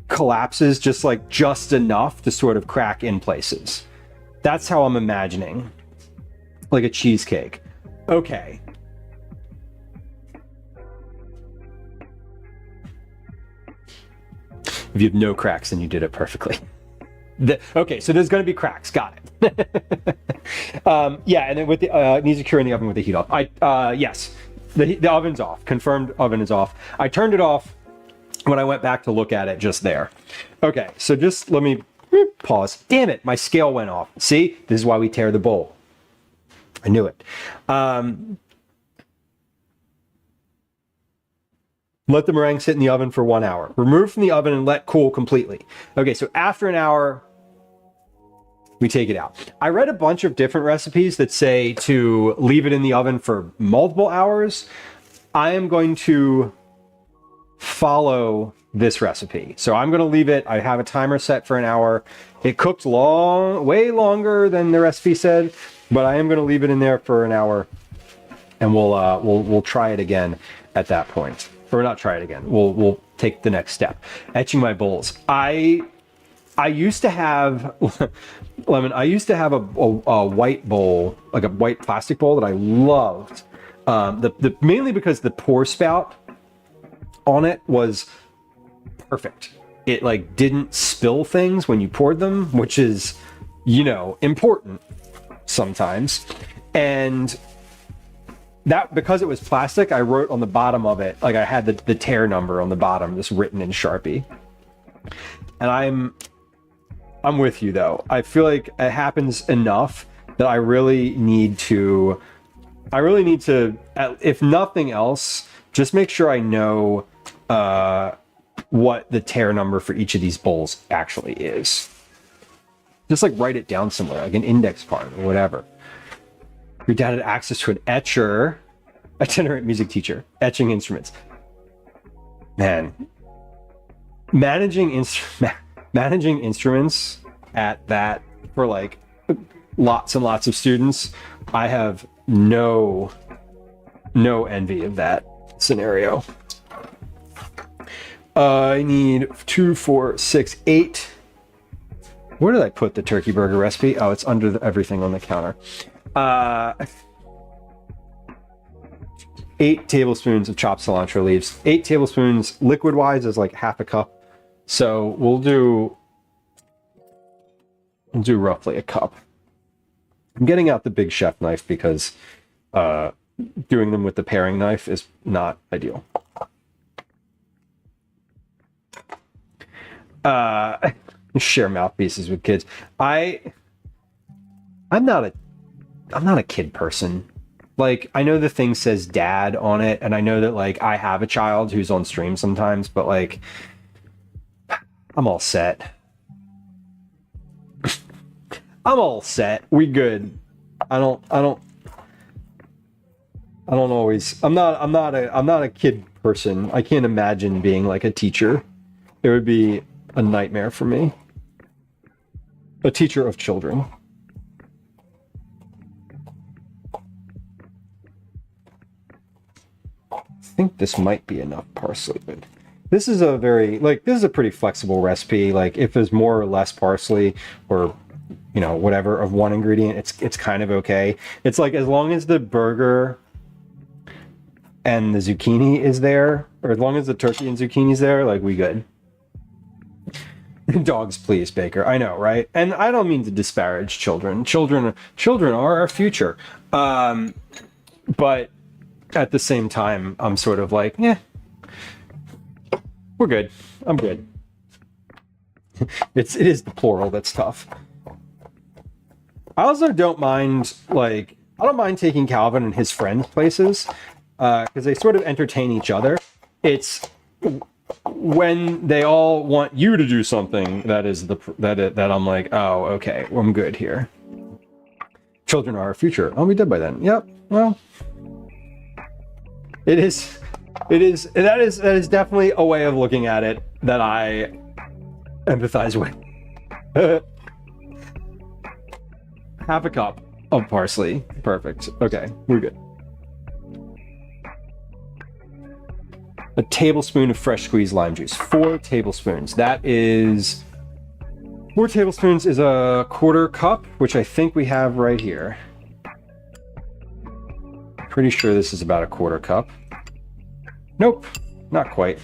S2: collapses just enough to sort of crack in places. That's how I'm imagining. Like a cheesecake. Okay. If you have no cracks, then you did it perfectly. Okay, so there's going to be cracks. Got it. Yeah, and then with the it needs to cure in the oven with the heat off. Yes, the oven's off. Confirmed oven is off. I turned it off when I went back to look at it just there. Okay, so just let me pause. Damn it, my scale went off. See, this is why we tear the bowl. I knew it. Let the meringue sit in the oven for 1 hour. Remove from the oven and let cool completely. Okay, so after an hour, we take it out. I read a bunch of different recipes that say to leave it in the oven for multiple hours. I am going to follow this recipe. So I'm going to leave it. I have a timer set for an hour. It cooked way longer than the recipe said, but I am going to leave it in there for an hour, and we'll try it again at that point. Or not try it again. We'll take the next step. Etching my bowls. I used to have Lemon. I used to have a white bowl, like a white plastic bowl that I loved. Mainly because the pour spout on it was perfect. It like didn't spill things when you poured them, which is, important sometimes. And that, because it was plastic, I wrote on the bottom of it, like I had the tear number on the bottom, just written in Sharpie. And I'm with you though. I feel like it happens enough that I really need to, if nothing else, just make sure I know what the tear number for each of these bowls actually is. Just like write it down somewhere, like an index card or whatever. Your dad had access to an etcher, itinerant music teacher, etching instruments. Man, managing instruments at that for like lots and lots of students, I have no envy of that scenario. I need 2, 4, 6, 8. Where did I put the turkey burger recipe? Oh, it's under everything on the counter. 8 tablespoons of chopped cilantro leaves. 8 tablespoons liquid wise is like half a cup. So we'll do roughly a cup. I'm getting out the big chef knife because doing them with the paring knife is not ideal. Share mouthpieces with kids. I'm not a kid person. Like, I know the thing says dad on it, and I know that like I have a child who's on stream sometimes, but like I'm all set. I'm all set. We good. I'm not a kid person. I can't imagine being like a teacher. It would be a nightmare for me. A teacher of children. I think this might be enough parsley, but this is a pretty flexible recipe. Like if there's more or less parsley or whatever of one ingredient, it's kind of okay. It's like as long as the burger and the zucchini is there, or as long as the turkey and zucchini is there, like we good. Dogs, please, Baker. I know, right? And I don't mean to disparage children. Children are our future. But at the same time, I'm sort of like, yeah, we're good. I'm good. It is the plural that's tough. I also don't mind, like, I don't mind taking Calvin and his friends places, because they sort of entertain each other. It's when they all want you to do something that I'm like, oh, okay, well, I'm good here. Children are our future. I'll be dead by then. Yep. Well, that is definitely a way of looking at it that I empathize with. Half a cup of parsley. Perfect. Okay, we're good. A tablespoon of fresh squeezed lime juice. 4 tablespoons. 4 tablespoons is a quarter cup, which I think we have right here. Pretty sure this is about a quarter cup. Nope, not quite.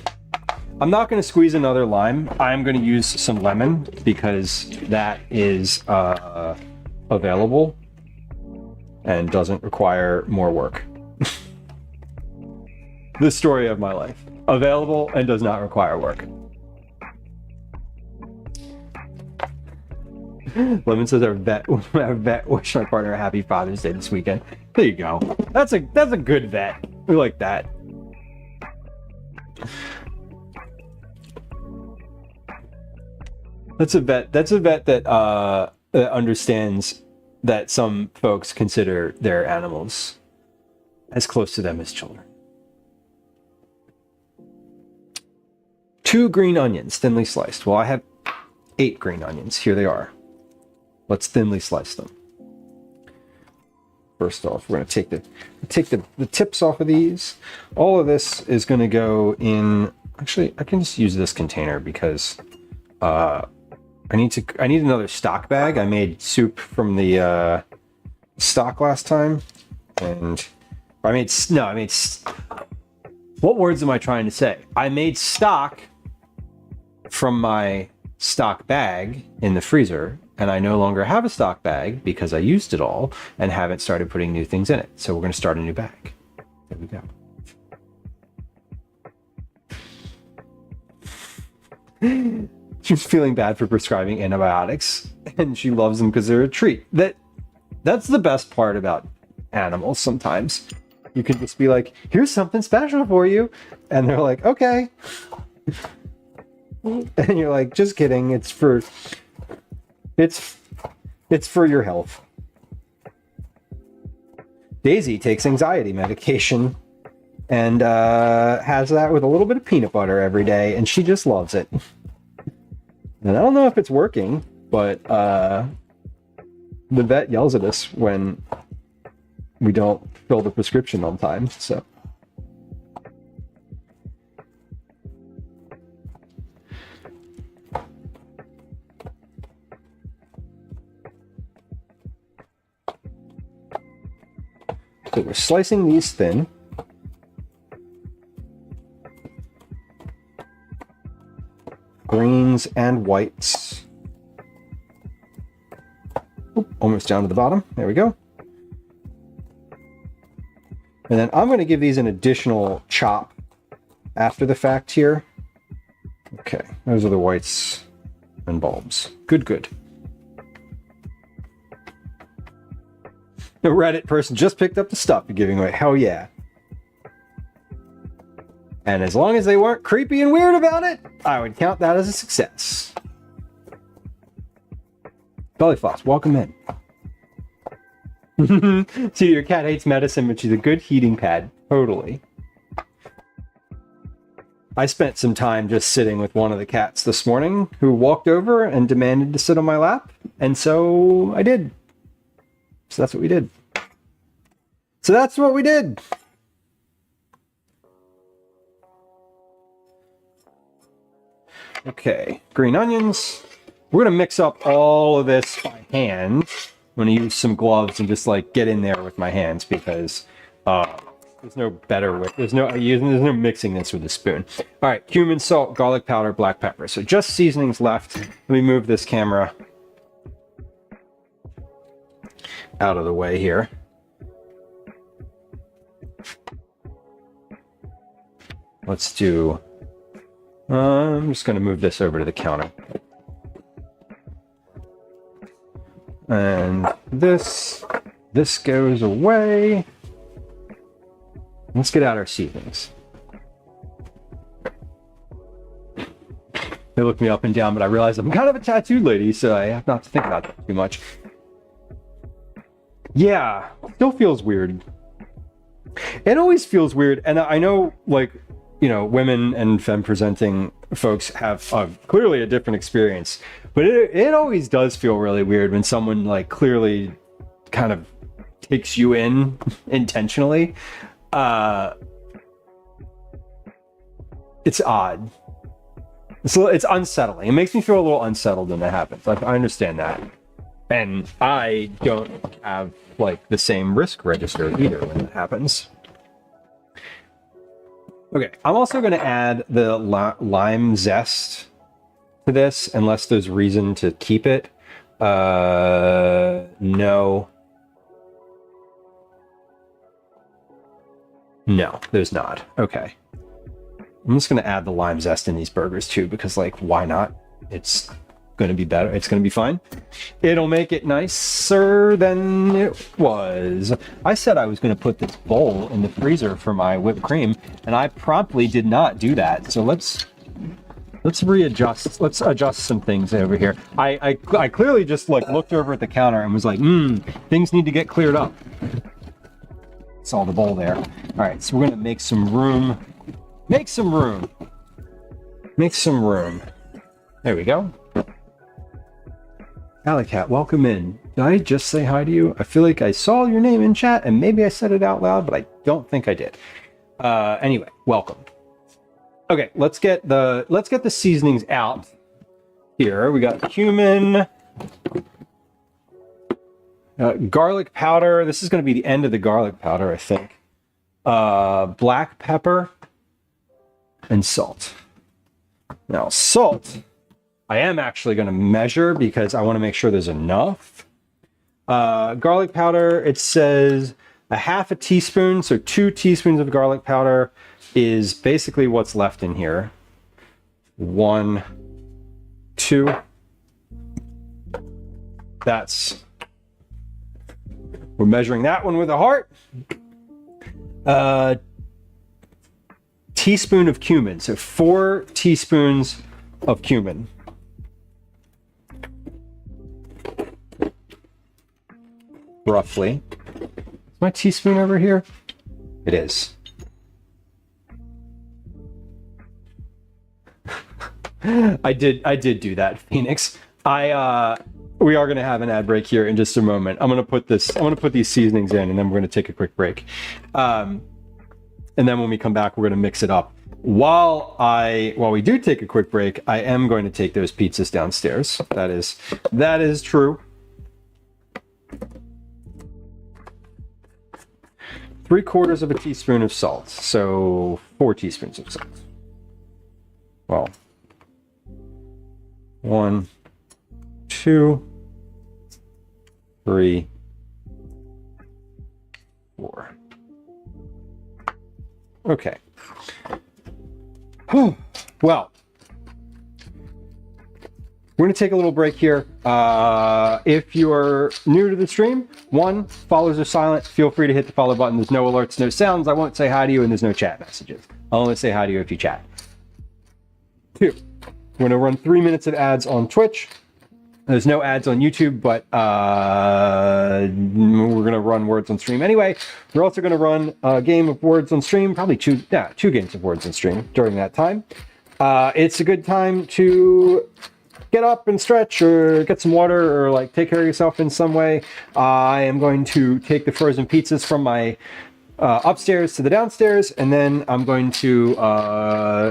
S2: I'm not going to squeeze another lime. I'm going to use some lemon because that is available and doesn't require more work. The story of my life. Available and does not require work. Lemon says our vet wished my partner a happy Father's Day this weekend. There you go. That's a good vet. We like that. That's a vet that understands that some folks consider their animals as close to them as children. 2 green onions, thinly sliced. Well, I have 8 green onions. Here they are. Let's thinly slice them. First off, we're going to take the tips off of these. All of this is going to go in. Actually, I can just use this container because I need another stock bag. I made soup from the stock last time, and what words am I trying to say? I made stock from my stock bag in the freezer, and I no longer have a stock bag because I used it all and haven't started putting new things in it. So we're going to start a new bag. There we go. She's feeling bad for prescribing antibiotics, and she loves them because they're a treat. That's the best part about animals. Sometimes you can just be like, here's something special for you, and they're like, okay. And you're like, just kidding, it's for your health. Daisy takes anxiety medication and has that with a little bit of peanut butter every day, and she just loves it. And I don't know if it's working, but the vet yells at us when we don't fill the prescription on time, so. So we're slicing these thin. Greens and whites. Oop, almost down to the bottom. There we go. And then I'm going to give these an additional chop after the fact here. Okay, those are the whites and bulbs. Good. The Reddit person just picked up the stuff you're giving away. Hell yeah. And as long as they weren't creepy and weird about it, I would count that as a success. Bellyfloss, welcome in. See, your cat hates medicine, but she's a good heating pad. Totally. I spent some time just sitting with one of the cats this morning who walked over and demanded to sit on my lap. And so I did. So that's what we did. Okay, green onions. We're going to mix up all of this by hand. I'm going to use some gloves and just like get in there with my hands because There's no better way. There's no mixing this with a spoon. All right, cumin, salt, garlic powder, black pepper. So just seasonings left. Let me move this camera out of the way here. Let's do... I'm just going to move this over to the counter. And this goes away. Let's get out our seasonings. They look me up and down, but I realize I'm kind of a tattooed lady, so I have not to think about that too much. Yeah, still feels weird. It always feels weird, and I know, like, you know, women and femme presenting folks have clearly a different experience, but it always does feel really weird when someone like clearly kind of takes you in intentionally. It's odd. It's unsettling. It makes me feel a little unsettled when that happens. I understand that. And I don't have like the same risk register either when that happens. Okay, I'm also going to add the lime zest to this, unless there's reason to keep it. No. No, there's not. Okay. I'm just going to add the lime zest in these burgers too, because like, why not? It's going to be better. It's going to be fine. It'll make it nicer than it was. I said I was going to put this bowl in the freezer for my whipped cream, and I promptly did not do that. So let's readjust. Let's adjust some things over here. I clearly just like looked over at the counter and was like, things need to get cleared up. Saw the bowl there. All right, so we're going to make some room. Make some room. Make some room. There we go. Alleycat, welcome in. Did I just say hi to you? I feel like I saw your name in chat and maybe I said it out loud, but I don't think I did. Anyway, welcome. Okay, let's get the seasonings out here. We got cumin, garlic powder. This is going to be the end of the garlic powder, I think. Black pepper and salt. Now, salt, I am actually going to measure because I want to make sure there's enough. Garlic powder, it says a half a teaspoon, so 2 teaspoons of garlic powder is basically what's left in here. 1, 2. We're measuring that one with a heart. Teaspoon of cumin, so 4 teaspoons of cumin. Roughly. Is my teaspoon over here? It is. I did do that, Phoenix. We are going to have an ad break here in just a moment. I'm going to put these seasonings in, and then we're going to take a quick break. And then when we come back, we're going to mix it up. While we do take a quick break, I am going to take those pizzas downstairs. That is true. 3/4 of a teaspoon of salt, so 4 teaspoons of salt. Well, 1, 2, 3, 4. Okay. Well, we're going to take a little break here. If you're new to the stream, 1, follows are silent. Feel free to hit the follow button. There's no alerts, no sounds. I won't say hi to you, and there's no chat messages. I'll only say hi to you if you chat. 2, we're going to run 3 minutes of ads on Twitch. There's no ads on YouTube, but we're going to run words on stream anyway. We're also going to run a game of words on stream, probably two games of words on stream during that time. It's a good time to get up and stretch or get some water or like take care of yourself in some way. I am going to take the frozen pizzas from my upstairs to the downstairs, and then I'm going to,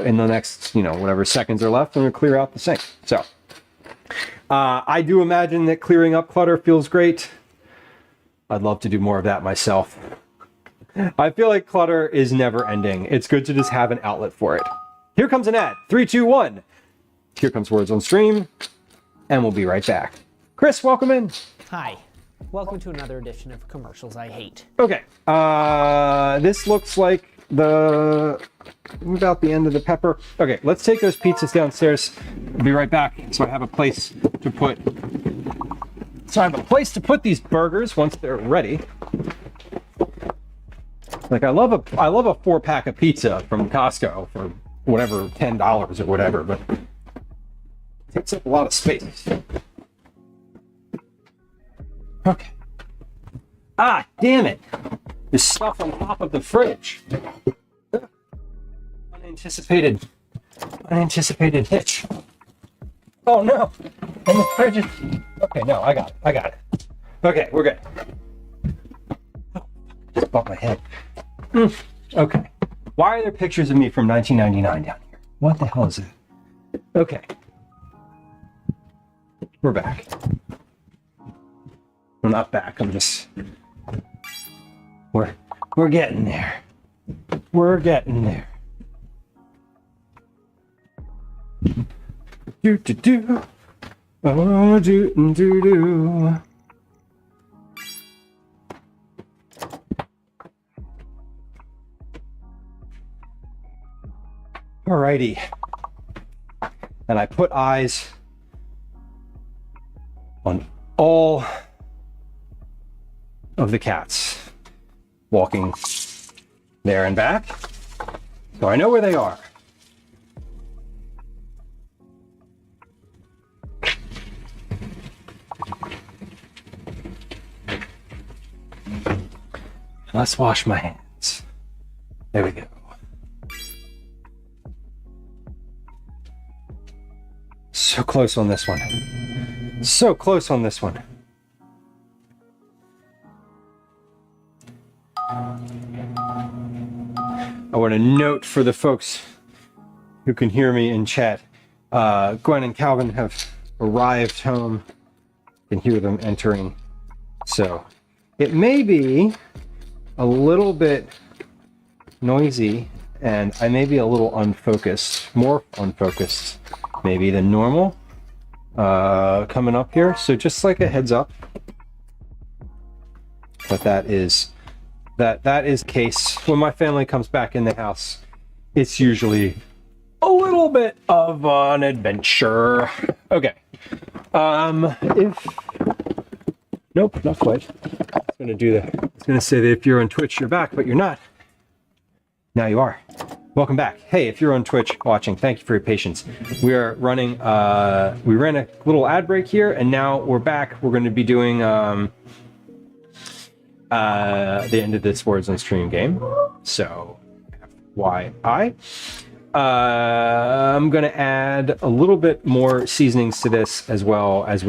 S2: in the next, whatever seconds are left, I'm going to clear out the sink. So I do imagine that clearing up clutter feels great. I'd love to do more of that myself. I feel like clutter is never ending. It's good to just have an outlet for it. Here comes an ad. 3, 2, 1. Here comes Words on Stream, and we'll be right back. Chris, welcome in.
S1: Hi. Welcome to another edition of Commercials I Hate.
S2: Okay. This looks like about the end of the pepper. Okay, let's take those pizzas downstairs. I'll be right back. So I have a place to put these burgers once they're ready. Like I love a 4-pack of pizza from Costco for whatever, $10 or whatever, but it takes up a lot of space. Okay. Ah, damn it. There's stuff on top of the fridge. Unanticipated hitch. Oh no. And the fridge is... Okay, no, I got it. Okay, we're good. Oh, just bumped my head. Okay. Why are there pictures of me from 1999 down here? What the hell is it? Okay. We're back. I'm not back, I'm just... We're getting there. We're getting there. Do do do. Oh do do do. Alrighty. And I put eyes on all of the cats walking there and back. So I know where they are. Let's wash my hands. There we go. So close on this one. So close on this one. I want to note for the folks who can hear me in chat, Gwen and Calvin have arrived home. You can hear them entering. So it may be a little bit noisy and I may be a little unfocused, more unfocused maybe than normal coming up here. So just like a heads up. But that is case when my family comes back in the house, it's usually a little bit of an adventure. Okay. Nope, not quite. I was gonna say that if you're on Twitch, you're back, but you're not. Now you are. Welcome back. Hey, if you're on Twitch watching, thank you for your patience. We are running, we ran a little ad break here, and now we're back. We're going to be doing the end of this Words on Stream game. So, FYI. I'm going to add a little bit more seasonings to this as well as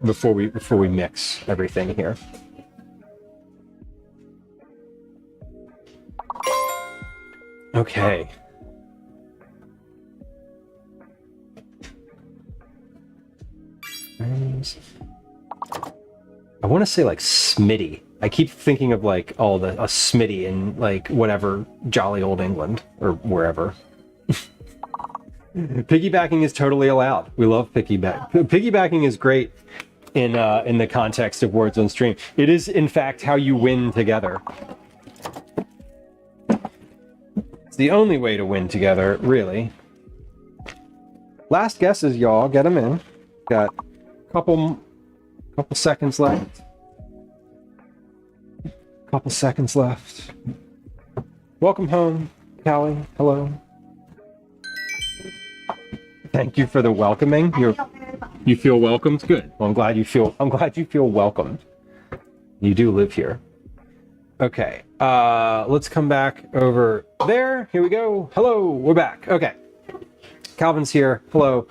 S2: before we mix everything here. Okay. I want to say like Smitty. I keep thinking of like a Smitty in like whatever jolly old England or wherever. Piggybacking is totally allowed. We love piggyback. Piggybacking is great in the context of Words on Stream. It is in fact how you win together. It's the only way to win together, really. Last guesses, y'all. Get them in. Got a couple seconds left. Couple seconds left. Welcome home, Callie. Hello. Thank you for the welcoming. You feel welcomed? Good. Well, I'm glad you feel welcomed. You do live here. Okay. Let's come back over there. Here we go. Hello, we're back. Okay. Calvin's here. Hello.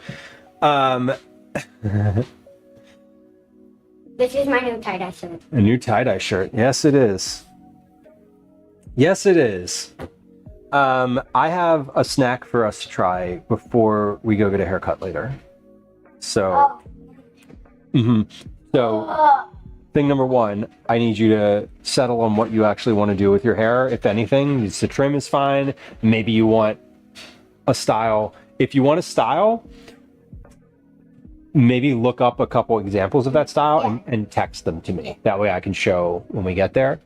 S5: This is my new tie-dye shirt.
S2: A new tie-dye shirt. Yes, it is. Yes, it is. I have a snack for us to try before we go get a haircut later. So, So, thing number one, I need you to settle on what you actually want to do with your hair. If anything, the trim is fine. Maybe you want a style. If you want a style, maybe look up a couple examples of that style and text them to me. That way I can show when we get there.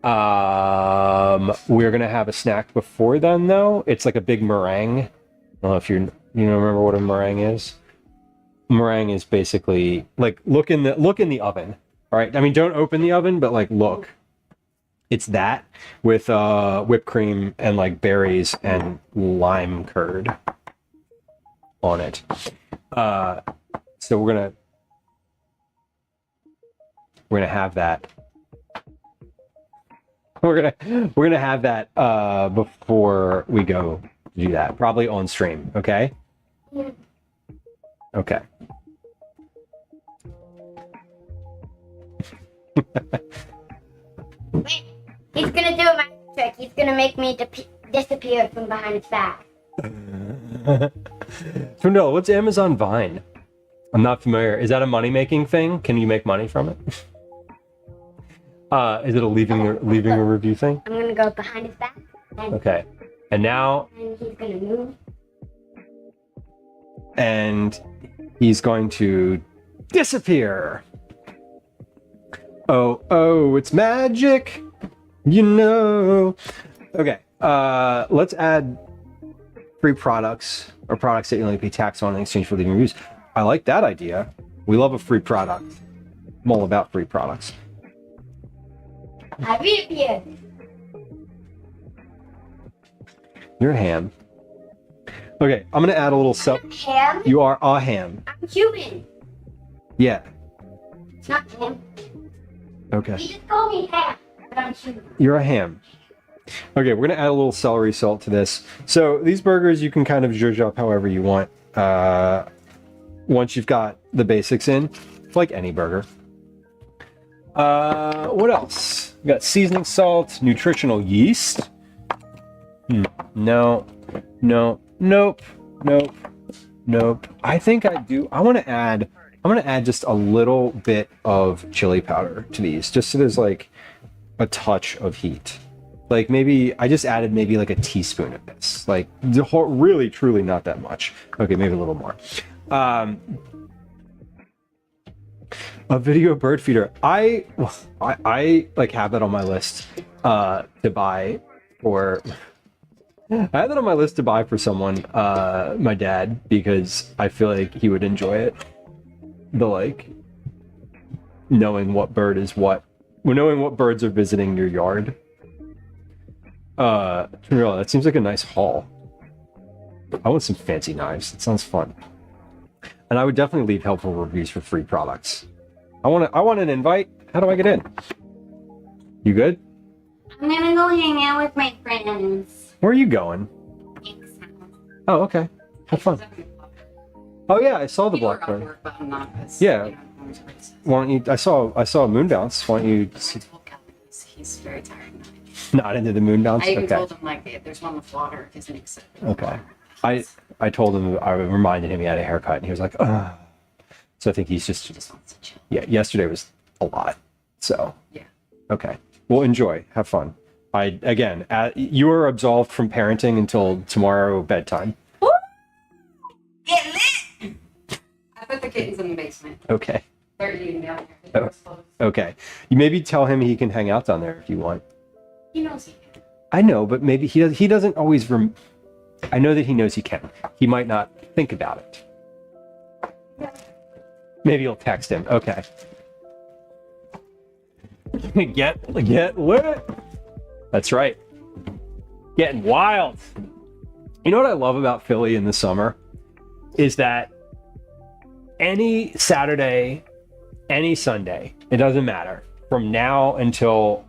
S2: We're gonna have a snack before then, though. It's like a big meringue. I don't know if you remember what a meringue is. Meringue is basically like look in the oven. All right. I mean, don't open the oven, but like look. It's that with whipped cream and like berries and lime curd on it. So we're gonna have that. We're gonna have that before we go do that. Probably on stream. Okay. Okay.
S5: Wait, he's gonna do a magic trick. He's gonna make me disappear from behind his back.
S2: So no, what's Amazon Vine? I'm not familiar. Is that a money-making thing? Can you make money from it? Is it a leaving a review thing?
S5: I'm gonna go behind his back.
S2: Okay. And now.
S5: And he's gonna move.
S2: And he's going to disappear. Oh, it's magic. You know. Okay. Let's add free products or products that you only pay tax on in exchange for leaving reviews. I like that idea. We love a free product. I'm all about free products.
S5: I reappeared.
S2: You're a ham. Okay, I'm gonna add a little
S5: Ham?
S2: You are a ham.
S5: I'm human.
S2: Yeah.
S5: It's not ham.
S2: Okay.
S5: You just call me ham, but I'm human.
S2: You're a ham. Okay, we're gonna add a little celery salt to this. So these burgers you can kind of zhuzh up however you want. Once you've got the basics in, like any burger. What else? We got seasoning salt, nutritional yeast. No. Nope. I think I do. I'm gonna add just a little bit of chili powder to these, just so there's like a touch of heat. Like maybe I just added maybe like a teaspoon of this. Like really, truly not that much. Okay, maybe a little more. A video bird feeder. I like have that on my list to buy for. I had that on my list to buy for someone, my dad, because I feel like he would enjoy it. The like knowing what bird is what, knowing what birds are visiting your yard. That seems like a nice haul. I want some fancy knives. It sounds fun. And I would definitely leave helpful reviews for free products. I want an invite. How do I get in? You good?
S5: I'm gonna go hang out with my friends.
S2: Where are you going? Oh, okay. Have fun. Oh yeah, I saw the blackbird. Yeah. Why don't you? I saw a moon bounce. Why don't you?
S4: He's very tired.
S2: Not into the moon bounce.
S4: I even
S2: Okay.
S4: told him like there's one with water because it makes it.
S2: Okay. I told him, I reminded him he had a haircut, and he was like, ugh. So I think he's just
S4: wants to chill.
S2: yeah. Yesterday was a lot. So
S4: Yeah.
S2: okay. Well, enjoy. Have fun. You are absolved from parenting until tomorrow bedtime.
S4: Get lit! I put the kittens in the basement.
S2: Okay.
S4: They're eating down there. The door's closed.
S2: Okay. You maybe tell him he can hang out down there if you want.
S4: He knows he can.
S2: I know, but maybe he doesn't always I know that he knows he can. He might not think about it. Maybe you'll text him. Okay. Get lit. That's right. Getting wild. You know what I love about Philly in the summer is that any Saturday, any Sunday, it doesn't matter, from now until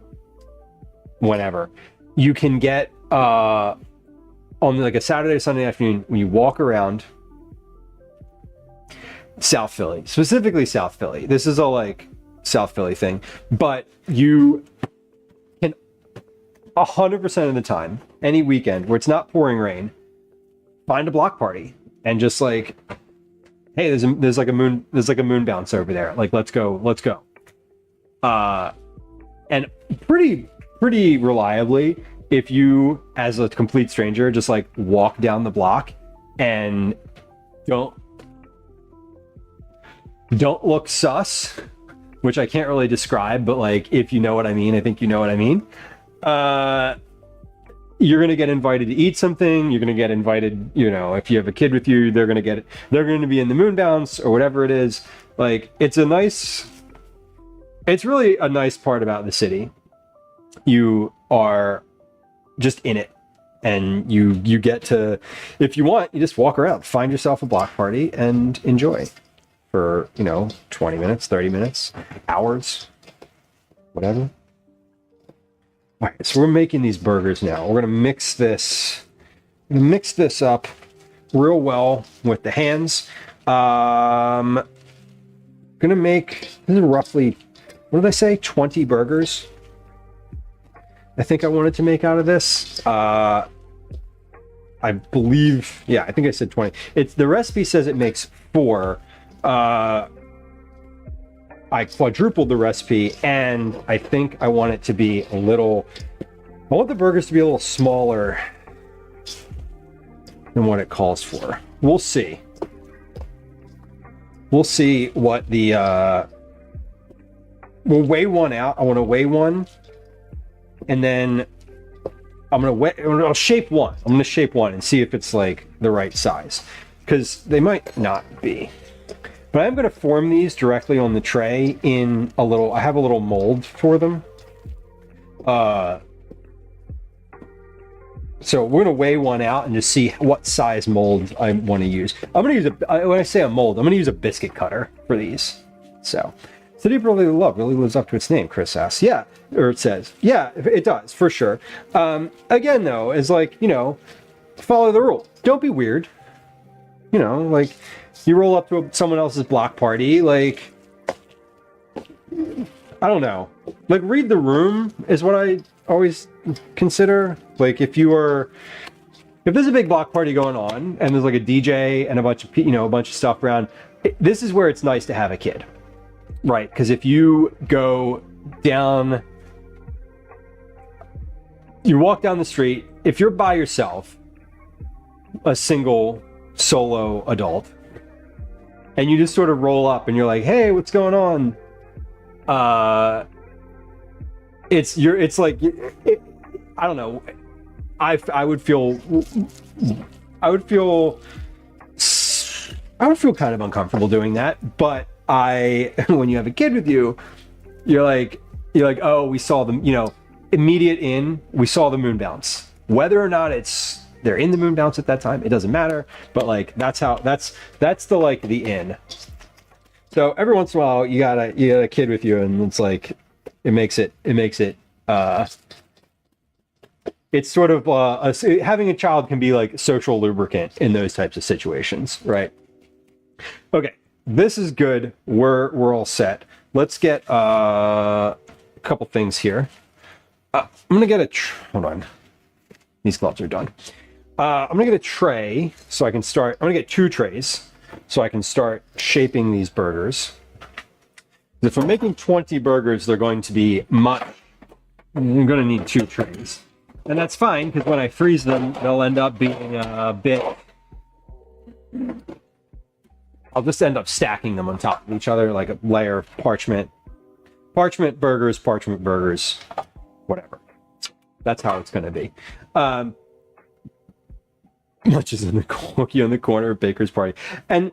S2: whenever, you can get on like a Saturday, Sunday afternoon when you walk around South Philly, specifically South Philly. This is a like South Philly thing, but you can 100% of the time, any weekend where it's not pouring rain, find a block party and just like, hey, there's like a moon bounce over there. Like, let's go. And pretty reliably, if you, as a complete stranger, just like walk down the block and don't look sus, which I can't really describe, but like if you know what I mean, I think you know what I mean. You're gonna get invited to eat something. You're gonna get invited, you know, if you have a kid with you, they're gonna be in the moon bounce or whatever it is. Like it's really a nice part about the city. You are just in it, and you get to, if you want, you just walk around, find yourself a block party and enjoy for, you know, 20 minutes, 30 minutes, hours, whatever. All right, so we're making these burgers now. We're gonna mix this up real well with the hands. Gonna make, this is roughly, what did I say, 20 burgers I think I wanted to make out of this. I believe, yeah, I think I said 20. It's, the recipe says it makes 4. I quadrupled the recipe, and I think I want it to be I want the burgers to be a little smaller than what it calls for. We'll see. We'll see what the, we'll weigh one out. I want to weigh one, and then I'll shape one. I'm going to shape one and see if it's like the right size, because they might not be. But I'm going to form these directly on the tray in a little, I have a little mold for them. So we're going to weigh one out and just see what size mold I want to use. I'm going to use when I say a mold, I'm going to use a biscuit cutter for these. So City of Brotherly Love really lives up to its name, Chris asks. Yeah, or it says. Yeah, it does, for sure. Again, though, is like, you know, follow the rule. Don't be weird. You know, like, you roll up to someone else's block party, like, I don't know. Like, read the room is what I always consider. Like, if there's a big block party going on and there's like a DJ and a bunch of, you know, a bunch of stuff around, this is where it's nice to have a kid, right? Because if you go down, you walk down the street, if you're by yourself, a single solo adult, and you just sort of roll up and you're like, hey, what's going on? It's like, I don't know. I would feel kind of uncomfortable doing that. But when you have a kid with you, you're like, oh, we saw them, you know, immediate in, we saw the moon bounce. Whether or not they're in the moon bounce at that time, it doesn't matter. But like, that's the, like, the in. So every once in a while you got a kid with you, and it's like, it makes it it's sort of having a child can be like social lubricant in those types of situations, right? Okay, this is good. We're all set. Let's get a couple things here. I'm gonna get hold on. These gloves are done. I'm gonna get a tray so I can start. I'm gonna get 2 trays so I can start shaping these burgers. If I'm making 20 burgers, they're going to be much. I'm going to need 2 trays. And that's fine, because when I freeze them, they'll end up being a bit... I'll just end up stacking them on top of each other, like a layer of parchment. Parchment burgers, whatever. That's how it's going to be. Much is in the cookie on the corner of Baker's party. And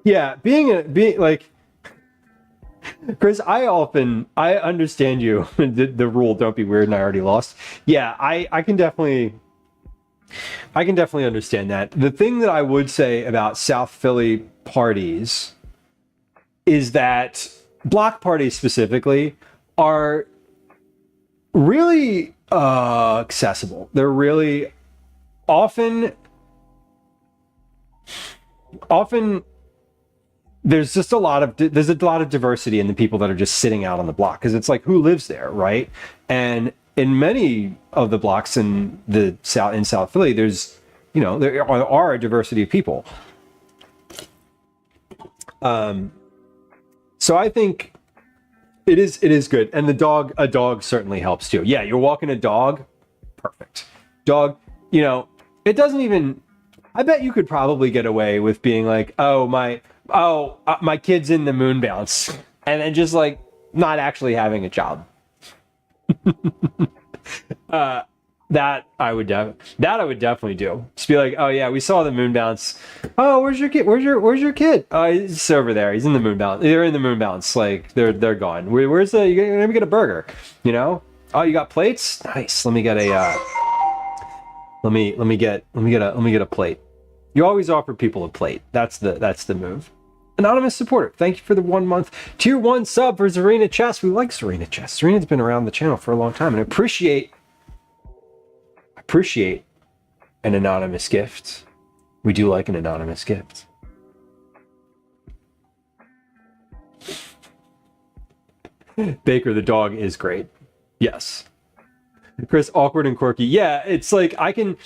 S2: yeah, being like, Chris, I understand you. the rule, don't be weird, and I already lost. Yeah, I can definitely understand that. The thing that I would say about South Philly parties is that block parties specifically are really accessible. They're really often there's just a lot of diversity in the people that are just sitting out on the block, because it's like, who lives there, right? And in many of the blocks in South Philly, there's, you know, there are a diversity of people. So I think It is good. And a dog certainly helps too. Yeah, you're walking a dog, perfect. Dog, it doesn't even, I bet you could probably get away with being like, my kid's in the moon bounce, and then just like not actually having a job. That I would definitely do. Just be like, oh yeah, we saw the moon bounce. Oh, where's your kid? Where's your kid? Oh, he's over there. He's in the moon bounce. They're in the moon bounce. Like they're gone. Where's the? Let me get a burger. Oh, you got plates? Nice. Let me get a. Let me get a plate. You always offer people a plate. That's the move. Anonymous supporter, thank you for the 1 month tier 1 sub for Serena Chess. We like Serena Chess. Serena's been around the channel for a long time, and I appreciate an anonymous gift. We do like an anonymous gift. Baker the dog is great. Yes. Chris, awkward and quirky. Yeah, it's like I can...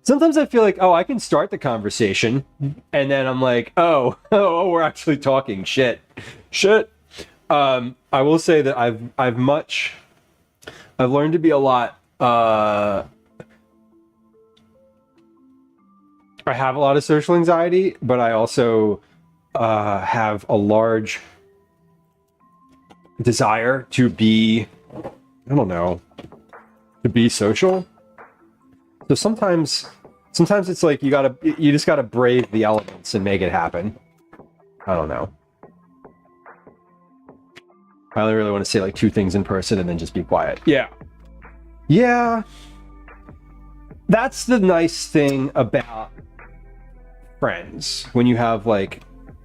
S2: Sometimes I feel like, I can start the conversation, and then I'm like, we're actually talking shit. I will say that I've learned to be a lot. I have a lot of social anxiety, but I also have a large desire to be, to be social. So sometimes it's like you just gotta brave the elements and make it happen. I don't know. I only really want to say like 2 things in person and then just be quiet. Yeah. That's the nice thing about friends. When you have like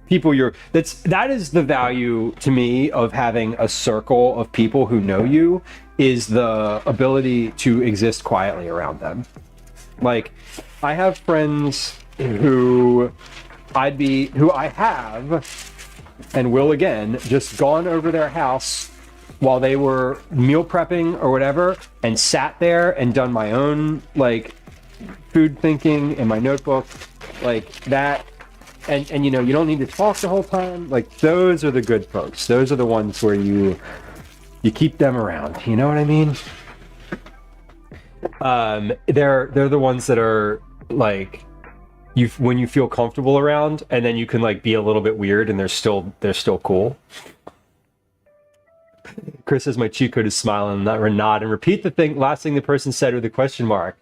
S2: people that is the value to me of having a circle of people who know you, is the ability to exist quietly around them. Like, I have friends who I have and will again just gone over their house while they were meal prepping or whatever, and sat there and done my own like food thinking in my notebook, like that. And you don't need to talk the whole time. Like, those are the good folks. Those are the ones where you keep them around. You know what I mean? They're the ones that are like when you feel comfortable around, and then you can like be a little bit weird and they're still cool. Chris says my cheat code is smile and nod and repeat the last thing the person said with a question mark.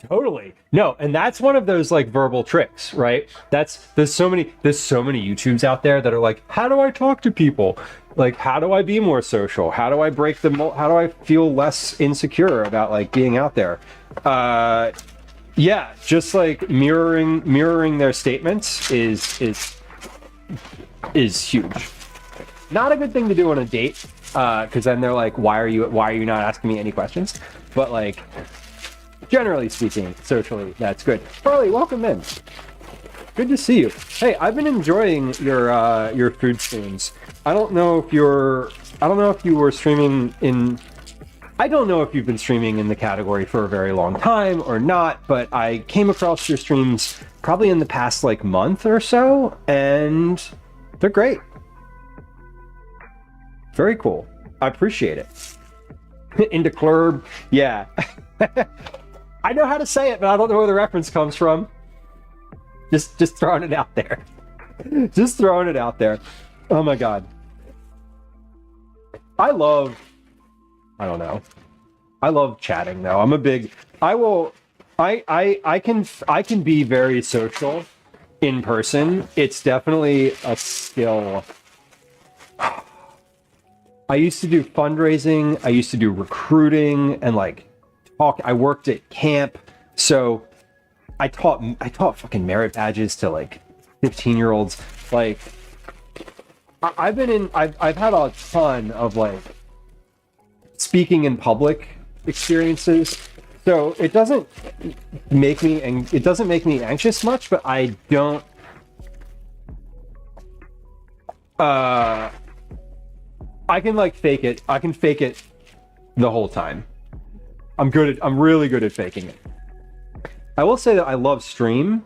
S2: Totally. No, and that's one of those like verbal tricks, right? There's so many YouTubes out there that are like, how do I talk to people? Like, how do I be more social? How do I break the mold? How do I feel less insecure about like being out there? Yeah, just like mirroring their statements is huge. Not a good thing to do on a date, because then they're like, why are you not asking me any questions? But like, generally speaking, socially, that's good. Farley, welcome in. Good to see you. Hey, I've been enjoying your food streams. I don't know if you were streaming in. I don't know if you've been streaming in the category for a very long time or not, but I came across your streams probably in the past like month or so, and they're great. Very cool. I appreciate it. Into Club, yeah. I know how to say it, but I don't know where the reference comes from. Just throwing it out there. Just throwing it out there. Oh my god. I love chatting though. I'm a big I can be very social in person. It's definitely a skill. I used to do fundraising, I used to do recruiting and like talk. I worked at camp, so I taught fucking merit badges to like 15-year-olds. Like I've had a ton of like speaking in public experiences. So it doesn't make me anxious much, but I don't I can like fake it. I can fake it the whole time. I'm really good at faking it. I will say that I love stream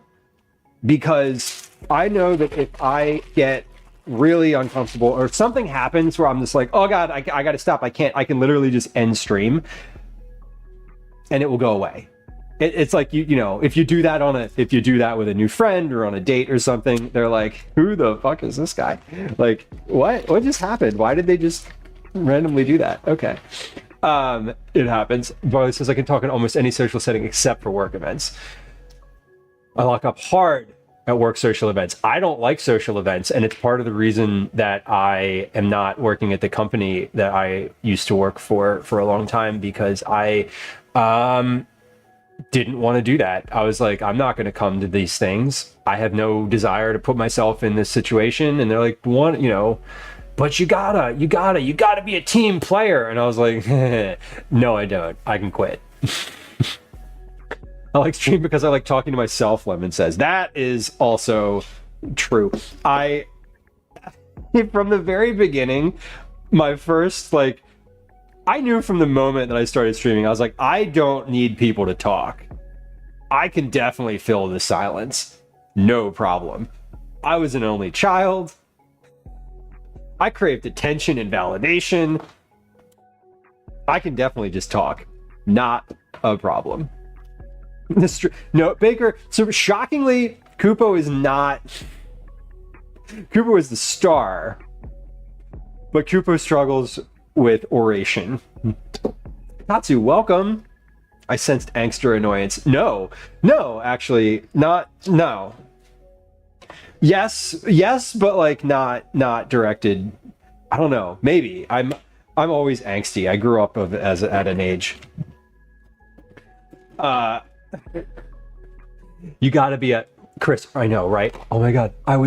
S2: because I know that if I get really uncomfortable or something happens where I'm just like, oh God, I got to stop. I can literally just end stream and it will go away. It's like, you know, if you do that with a new friend or on a date or something, they're like, who the fuck is this guy? Like, what just happened? Why did they just randomly do that? Okay. It happens. Barley says I can talk in almost any social setting except for work events. I lock up hard at work social events. I don't like social events, and it's part of the reason that I am not working at the company that I used to work for a long time, because I didn't want to do that. I was like, I'm not going to come to these things. I have no desire to put myself in this situation. And they're like, what, you know, but you gotta be a team player. And I was like, no, I don't. I can quit. I like stream because I like talking to myself, Lemon says. That is also true. From the very beginning, my first, like, I knew from the moment that I started streaming, I was like, I don't need people to talk. I can definitely fill the silence. No problem. I was an only child. I craved attention and validation. I can definitely just talk. Not a problem. No, Baker, so shockingly, Kupo is not... Kupo is the star. But Kupo struggles with oration. Natsu, welcome. I sensed angst or annoyance. No, actually, no. Yes, but like not directed. I don't know. Maybe I'm always angsty. I grew up at an age. You got to be a Chris. I know, right? Oh my God, I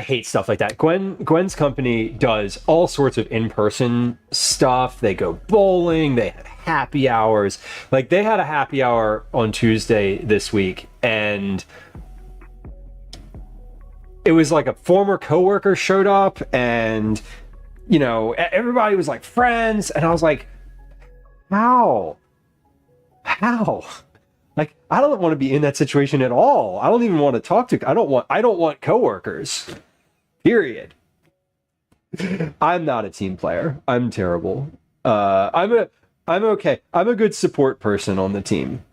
S2: hate stuff like that. Gwen's company does all sorts of in-person stuff. They go bowling, they have happy hours. Like, they had a happy hour on Tuesday this week, and it was like a former coworker showed up, and, you know, everybody was like friends, and I was like, how? Like, I don't want to be in that situation at all. I don't even want to talk to. I don't want coworkers. Period. I'm not a team player. I'm terrible. I'm okay. I'm a good support person on the team.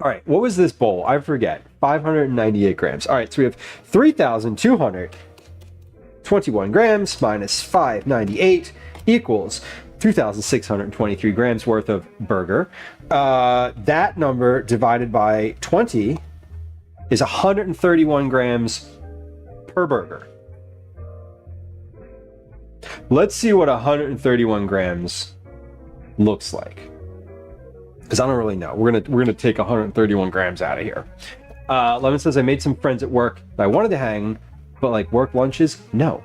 S2: All right. What was this bowl? I forget. 598 grams. All right. So we have 3,221 grams minus 598 equals 2,623 grams worth of burger. That number divided by 20 is 131 grams per burger. Let's see what 131 grams looks like, because I don't really know. We're gonna take 131 grams out of here. Lemon says I made some friends at work that I wanted to hang, but like work lunches, no.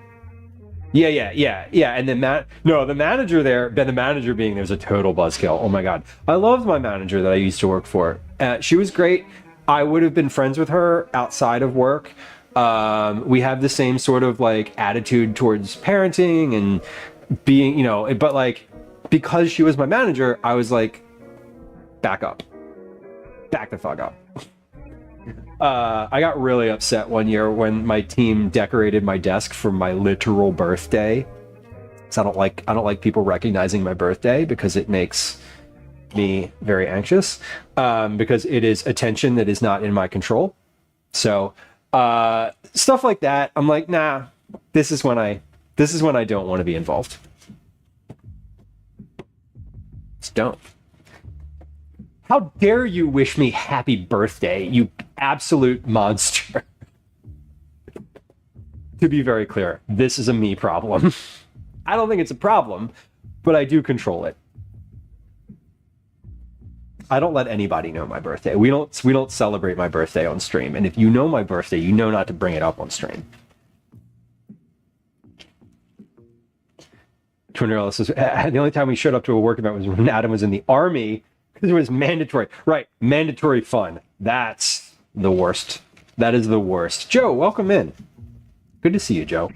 S2: Yeah. And then the manager there, the manager being there's a total buzzkill. Oh my God. I loved my manager that I used to work for. She was great. I would have been friends with her outside of work. We have the same sort of like attitude towards parenting and being, you know, but like, because she was my manager, I was like, back the fuck up. I got really upset one year when my team decorated my desk for my literal birthday. So I don't like people recognizing my birthday, because it makes me very anxious, because it is attention that is not in my control. So stuff like that, I'm like, nah, this is when I don't want to be involved. Just don't. How dare you wish me happy birthday, you absolute monster. To be very clear, this is a me problem. I don't think it's a problem, but I do control it. I don't let anybody know my birthday. We don't celebrate my birthday on stream. And if you know my birthday, you know not to bring it up on stream. Twinnerella says, the only time we showed up to a work event was when Adam was in the army, because it was mandatory. Right, mandatory fun. That's the worst. That is the worst. Joe, welcome in. Good to see you, Joe.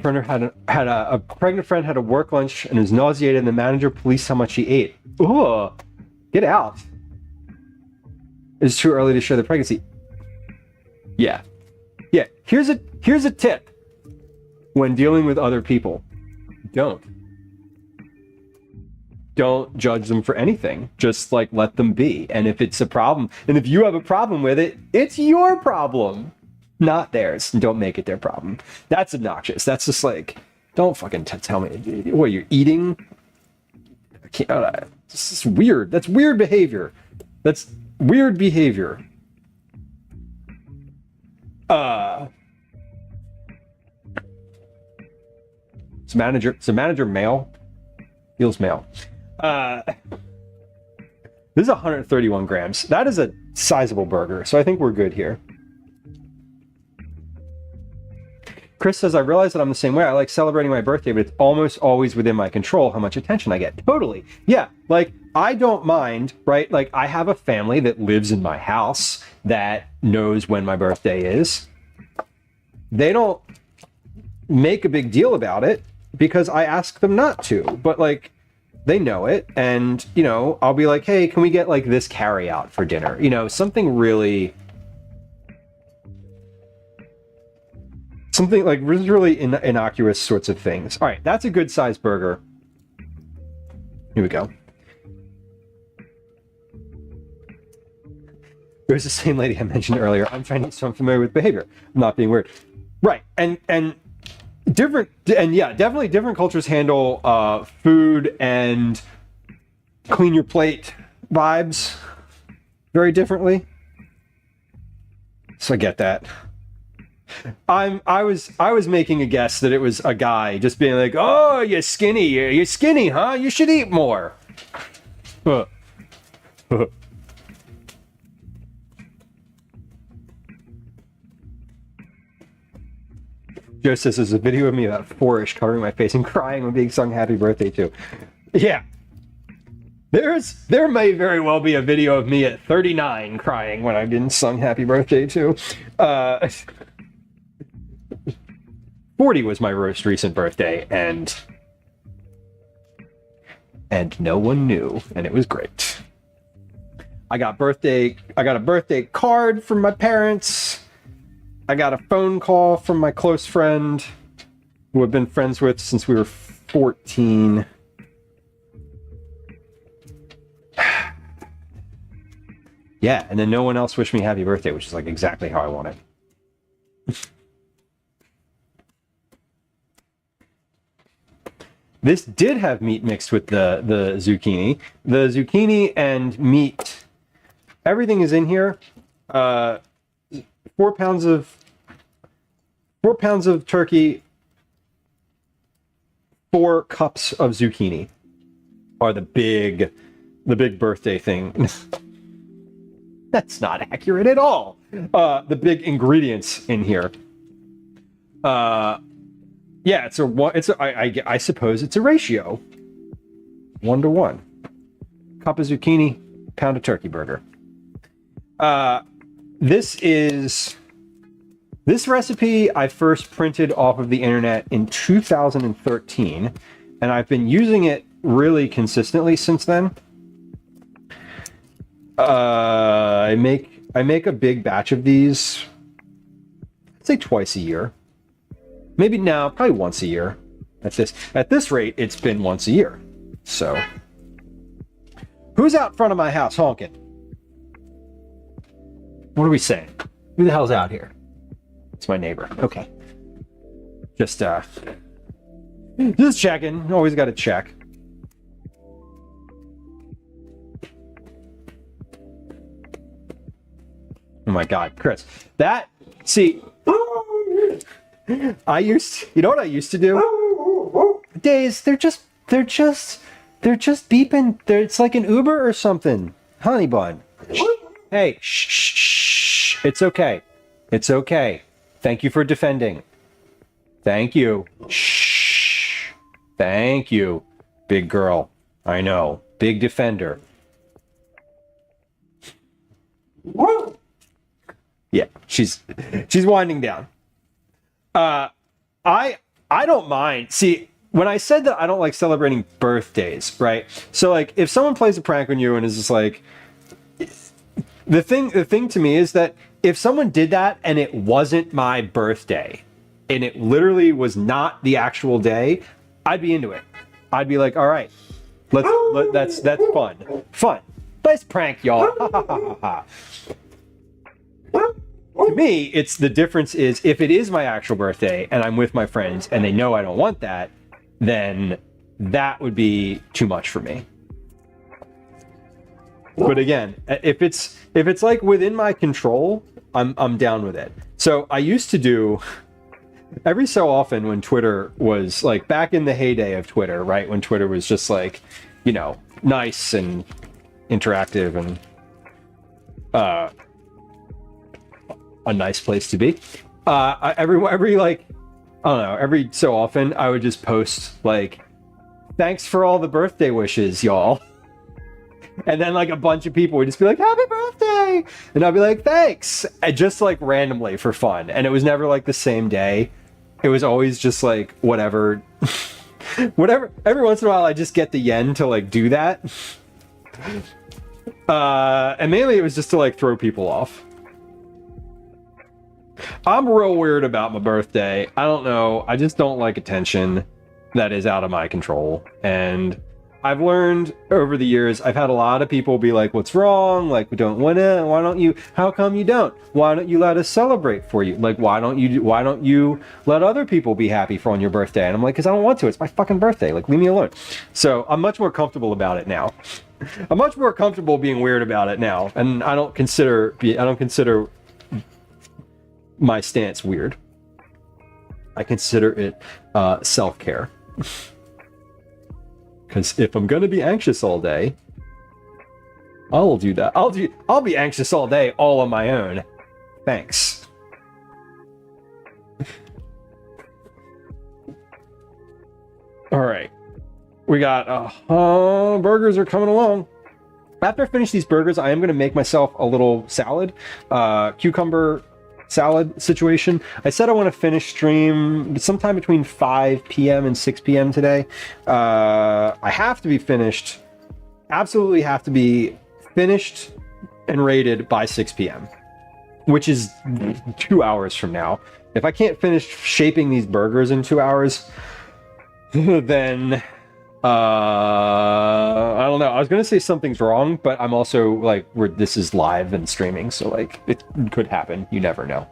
S2: a pregnant friend had a work lunch and was nauseated, and the manager policed how much she ate. Ooh, get out. It's too early to share the pregnancy. Yeah. Yeah. Here's a tip when dealing with other people. Don't judge them for anything. Just like let them be. And if it's a problem, and if you have a problem with it, it's your problem, not theirs. Don't make it their problem. That's obnoxious. That's just like, don't fucking tell me what you're eating. I can't. This is weird. That's weird behavior. That's weird behavior. Is manager male? Feels male. This is 131 grams. That is a sizable burger, so I think we're good here. Chris says, I realize that I'm the same way. I like celebrating my birthday, but it's almost always within my control how much attention I get. Totally. Yeah, like, I don't mind, right? Like, I have a family that lives in my house that knows when my birthday is. They don't make a big deal about it because I ask them not to. But, like, they know it. And, you know, I'll be like, hey, can we get, like, this carry out for dinner? You know, something really... Something like really innocuous sorts of things. All right, that's a good sized burger. Here we go. There's the same lady I mentioned earlier. I'm Chinese, so I'm familiar with behavior. I'm not being weird. Right, and yeah, definitely different cultures handle food and clean your plate vibes very differently. So I get that. I was making a guess that it was a guy just being like, "Oh, you're skinny, huh? You should eat more." Joe says there's a video of me about 4-ish covering my face and crying when being sung happy birthday to. Yeah. There may very well be a video of me at 39 crying when I've been sung happy birthday to. 40 was my most recent birthday, and no one knew, and it was great. I got a birthday card from my parents. I got a phone call from my close friend who I've been friends with since we were 14. Yeah, and then no one else wished me happy birthday, which is like exactly how I want it. This did have meat mixed with the zucchini. The zucchini and meat, everything is in here. 4 pounds of turkey, 4 cups of zucchini are the big birthday thing. That's not accurate at all. The big ingredients in here. Yeah, I suppose it's a ratio. 1 to 1. Cup of zucchini, pound of turkey burger. This recipe I first printed off of the internet in 2013, and I've been using it really consistently since then. I make a big batch of these, I'd say twice a year. Maybe now, probably once a year. At this rate, it's been once a year. So, who's out front of my house honking? What are we saying? Who the hell's out here? It's my neighbor. Okay. Just checking. Always got to check. Oh my God, Chris. You know what I used to do? Days, they're just beeping. It's like an Uber or something. Honey bun. Hey, shh. It's okay. It's okay. Thank you for defending. Thank you. Shh. Thank you, big girl. I know, big defender. Yeah, she's winding down. I I don't mind. See, when I said that I don't like celebrating birthdays, right? So like if someone plays a prank on you and is just like, the thing to me is that if someone did that and it wasn't my birthday and it literally was not the actual day, I'd be into it. I'd be like, all right, that's fun. Nice prank, y'all. To me, it's the difference is if it is my actual birthday and I'm with my friends and they know I don't want that, then that would be too much for me. But again, if it's like within my control, I'm down with it. So I used to do every so often when Twitter was like back in the heyday of Twitter, right? When Twitter was just like, you know, nice and interactive and a nice place to be. Every like, I don't know, every so often I would just post like, thanks for all the birthday wishes, y'all. And then like a bunch of people would just be like, happy birthday! And I'd be like, thanks! And just like randomly for fun. And it was never like the same day. It was always just like whatever. Whatever. Every once in a while I just get the yen to like do that. And mainly it was just to like throw people off. I'm real weird about my birthday. I don't know. I just don't like attention that is out of my control. And I've learned over the years, I've had a lot of people be like, what's wrong? Like, we don't want to, why don't you, how come you don't? Why don't you let us celebrate for you? Like, why don't you let other people be happy for on your birthday? And I'm like, because I don't want to, it's my fucking birthday. Like, leave me alone. So I'm much more comfortable about it now. I'm much more comfortable being weird about it now. And I don't consider my stance weird. I consider it self-care. Because if I'm gonna be anxious all day, I'll do that. I'll be anxious all day, all on my own. Thanks. All right, we got burgers are coming along. After I finish these burgers, I am gonna make myself a little salad, cucumber salad situation. I said I want to finish stream sometime between 5 p.m. and 6 p.m. today. I have to be finished, absolutely have to be finished and rated by 6 p.m., which is 2 hours from now. If I can't finish shaping these burgers in 2 hours, then I don't know. I was going to say something's wrong, but I'm also like, this is live and streaming, so like it could happen. You never know.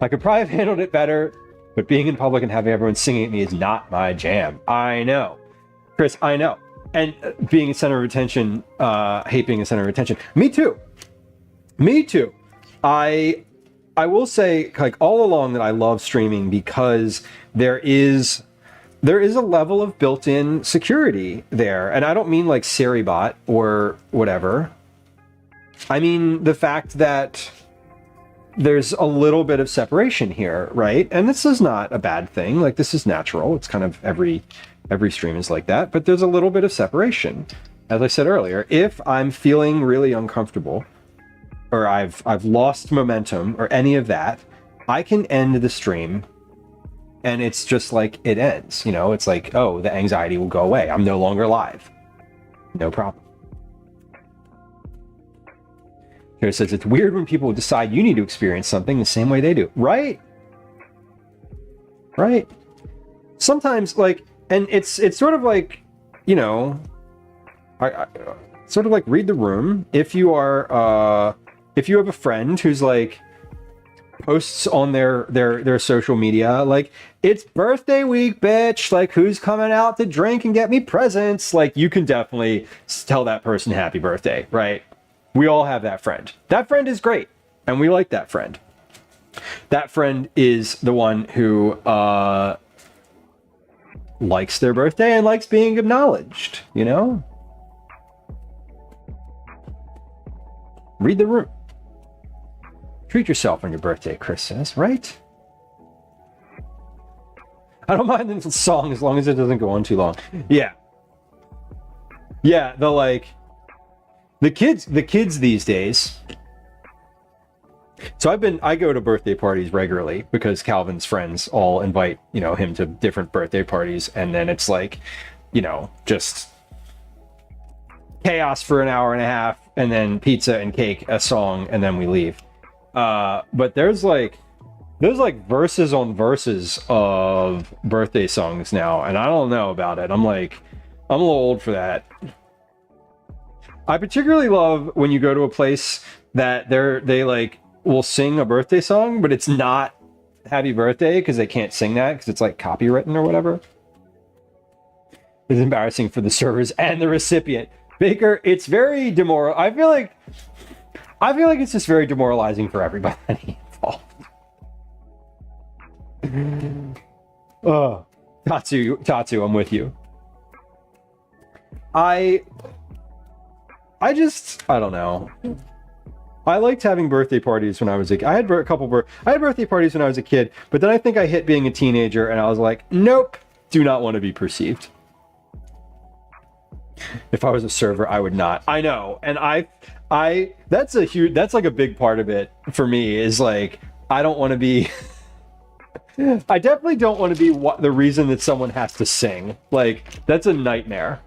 S2: I could probably have handled it better, but being in public and having everyone singing at me is not my jam. I know. Chris, I know. And being a center of attention, hate being a center of attention. Me too. Me too. I will say, like, all along that I love streaming because there is a level of built-in security there. And I don't mean like Siribot or whatever. I mean the fact that there's a little bit of separation here, right? And this is not a bad thing. Like, this is natural. It's kind of every stream is like that, but there's a little bit of separation. As I said earlier, if I'm feeling really uncomfortable or I've lost momentum or any of that, I can end the stream and it's just like it ends, you know? It's like, oh, the anxiety will go away. I'm no longer live. No problem. Here it says, it's weird when people decide you need to experience something the same way they do. Right? Right. Sometimes, like, and it's sort of like, you know, I sort of like read the room. If you are, if you have a friend who's like, posts on their social media like, it's birthday week, bitch, like, who's coming out to drink and get me presents? Like, you can definitely tell that person happy birthday, right? We all have that friend. That friend is great, and we like that friend. That friend is the one who likes their birthday and likes being acknowledged, you know? Read the room. Treat yourself on your birthday, Chris says, right? I don't mind the song as long as it doesn't go on too long. Yeah. Yeah, the kids these days, So I go to birthday parties regularly because Calvin's friends all invite, him to different birthday parties. And then it's like, just chaos for an hour and a half, and then pizza and cake, a song, and then we leave. But there's verses on verses of birthday songs now, and I don't know about it. I'm a little old for that. I particularly love when you go to a place that they will sing a birthday song, but it's not happy birthday because they can't sing that because it's like copywritten or whatever. It's embarrassing for the servers and the recipient. Baker, it's very I feel like it's just very demoralizing for everybody involved. Oh, Tatsu, I'm with you. I don't know. I liked having birthday parties when I was I had birthday parties when I was a kid, but then I think I hit being a teenager and I was like, nope, do not want to be perceived. If I was a server, I would not. I know. And that's like a big part of it for me is like, I don't want to be, I definitely don't want to be the reason that someone has to sing. Like, that's a nightmare.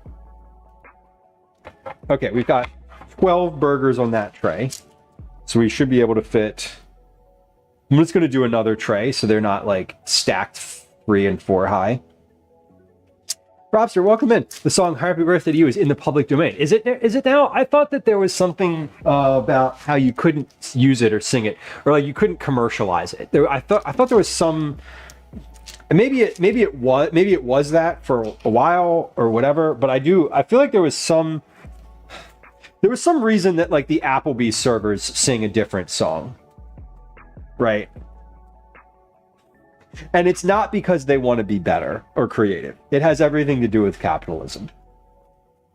S2: Okay, we've got 12 burgers on that tray. So we should be able to fit. I'm just going to do another tray so they're not like stacked 3 and 4 high. Robster, welcome in. The song Happy Birthday to You is in the public domain. Is it now? I thought that there was something about how you couldn't use it or sing it, or like you couldn't commercialize it. I thought there was some. Maybe it was that for a while or whatever. But I feel like there was some reason that like the Applebee's servers sing a different song, right? And it's not because they want to be better or creative. It has everything to do with capitalism.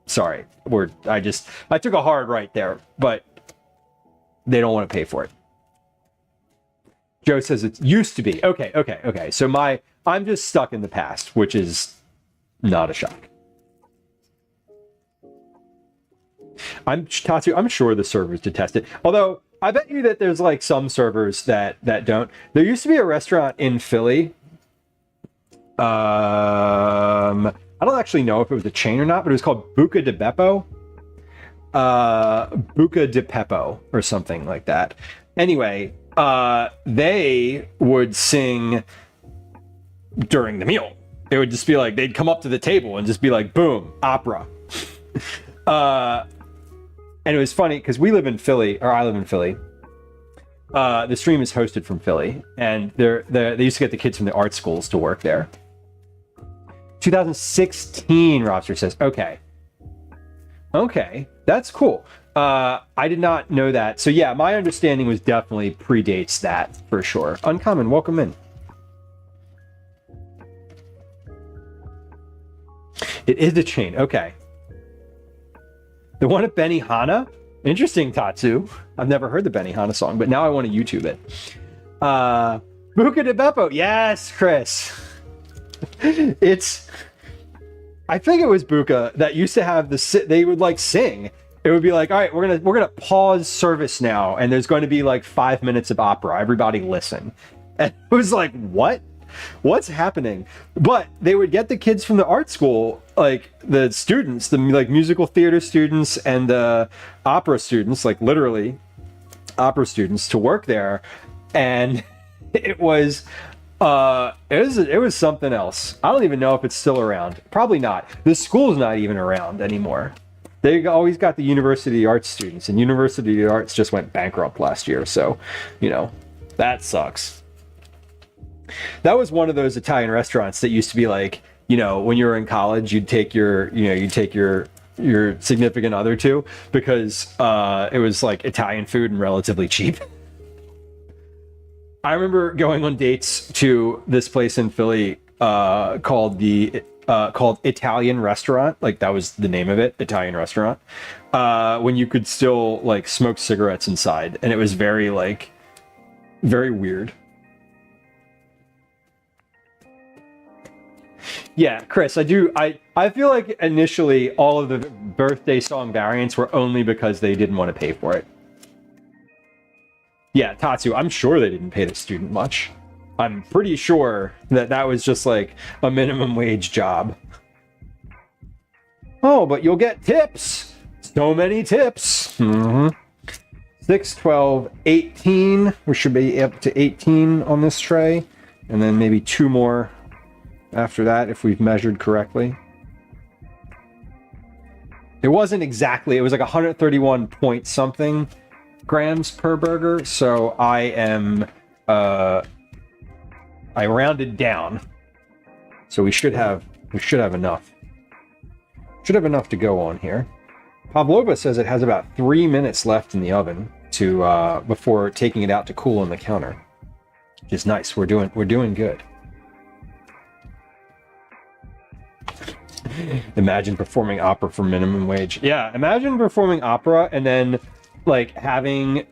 S2: Sorry, I took a hard right there, but they don't want to pay for it. Joe says it used to be. Okay. So I'm just stuck in the past, which is not a shock. I'm sure the servers detest it. Although I bet you that there's like some servers that don't. There used to be a restaurant in Philly. I don't actually know if it was a chain or not, but it was called Buca di Beppo. Buca di Beppo or something like that. Anyway, they would sing during the meal. It would just be like, they'd come up to the table and just be like, boom, opera. And it was funny because we live in Philly, or I live in Philly. The stream is hosted from Philly, and they used to get the kids from the art schools to work there. 2016, Robster says. Okay, that's cool. I did not know that. So yeah, my understanding was definitely predates that for sure. Uncommon, welcome in. It is the chain. Okay. The one at Benihana? Interesting, Tatsu. I've never heard the Benihana song, but now I want to YouTube it. Buca di Beppo. Yes, Chris. I think it was Buca that used to have they would like sing. It would be like, all right, we're gonna pause service now, and there's going to be like 5 minutes of opera. Everybody listen. And it was like, what? What's happening? But they would get the kids from the art school, like the students, the like musical theater students and the opera students, like literally opera students, to work there, and it was something else. I don't even know if it's still around. Probably not. The school's not even around anymore. They always got the University of Arts students, and University of Arts just went bankrupt last year, so that sucks. That was one of those Italian restaurants that used to be like, when you were in college, you'd take your significant other to, because it was like Italian food and relatively cheap. I remember going on dates to this place in Philly called Italian Restaurant. Like that was the name of it, Italian Restaurant. When you could still like smoke cigarettes inside, and it was very weird. Yeah, Chris, I feel like initially all of the birthday song variants were only because they didn't want to pay for it. Yeah, Tatsu, I'm sure they didn't pay the student much. I'm pretty sure that that was just like a minimum wage job. Oh, but you'll get tips. So many tips. 6, 12, 18. We should be up to 18 on this tray. And then maybe 2 more after that if we've measured correctly. It wasn't exactly, it was like 131 point something grams per burger. So I am, I rounded down. So we should have enough. Should have enough to go on here. Pavlova says it has about 3 minutes left in the oven to before taking it out to cool on the counter. Which is nice. We're doing good. Imagine performing opera for minimum wage. Yeah, imagine performing opera and then like having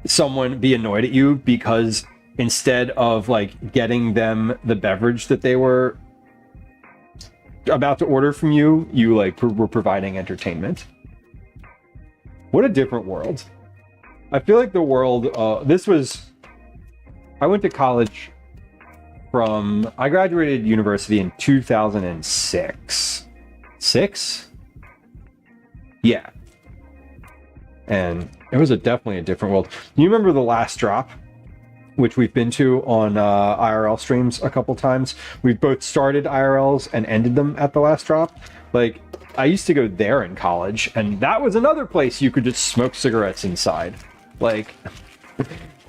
S2: someone be annoyed at you because instead of like getting them the beverage that they were about to order from you, you like were providing entertainment. What a different world. I feel like the world, I went to college I graduated university in 2006. 6? Yeah. And it was definitely a different world. You remember The Last Drop, which we've been to on IRL streams a couple times. We've both started IRLs and ended them at The Last Drop. Like, I used to go there in college, and that was another place you could just smoke cigarettes inside. Like,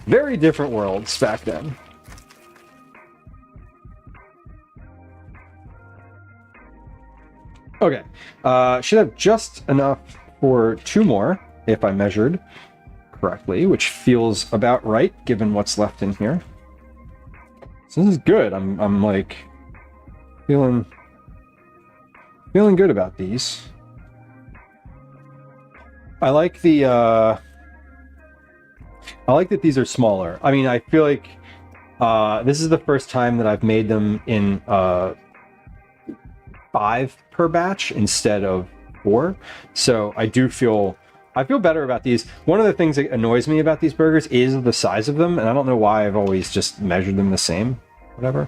S2: very different worlds back then. Okay, should have just enough for 2 more, if I measured correctly, which feels about right given what's left in here. So this is good. I'm like feeling good about these. I like that these are smaller. I mean, I feel like this is the first time that I've made them in 5 per batch instead of 4. So I feel better about these. One of the things that annoys me about these burgers is the size of them, and I don't know why I've always just measured them the same. Whatever.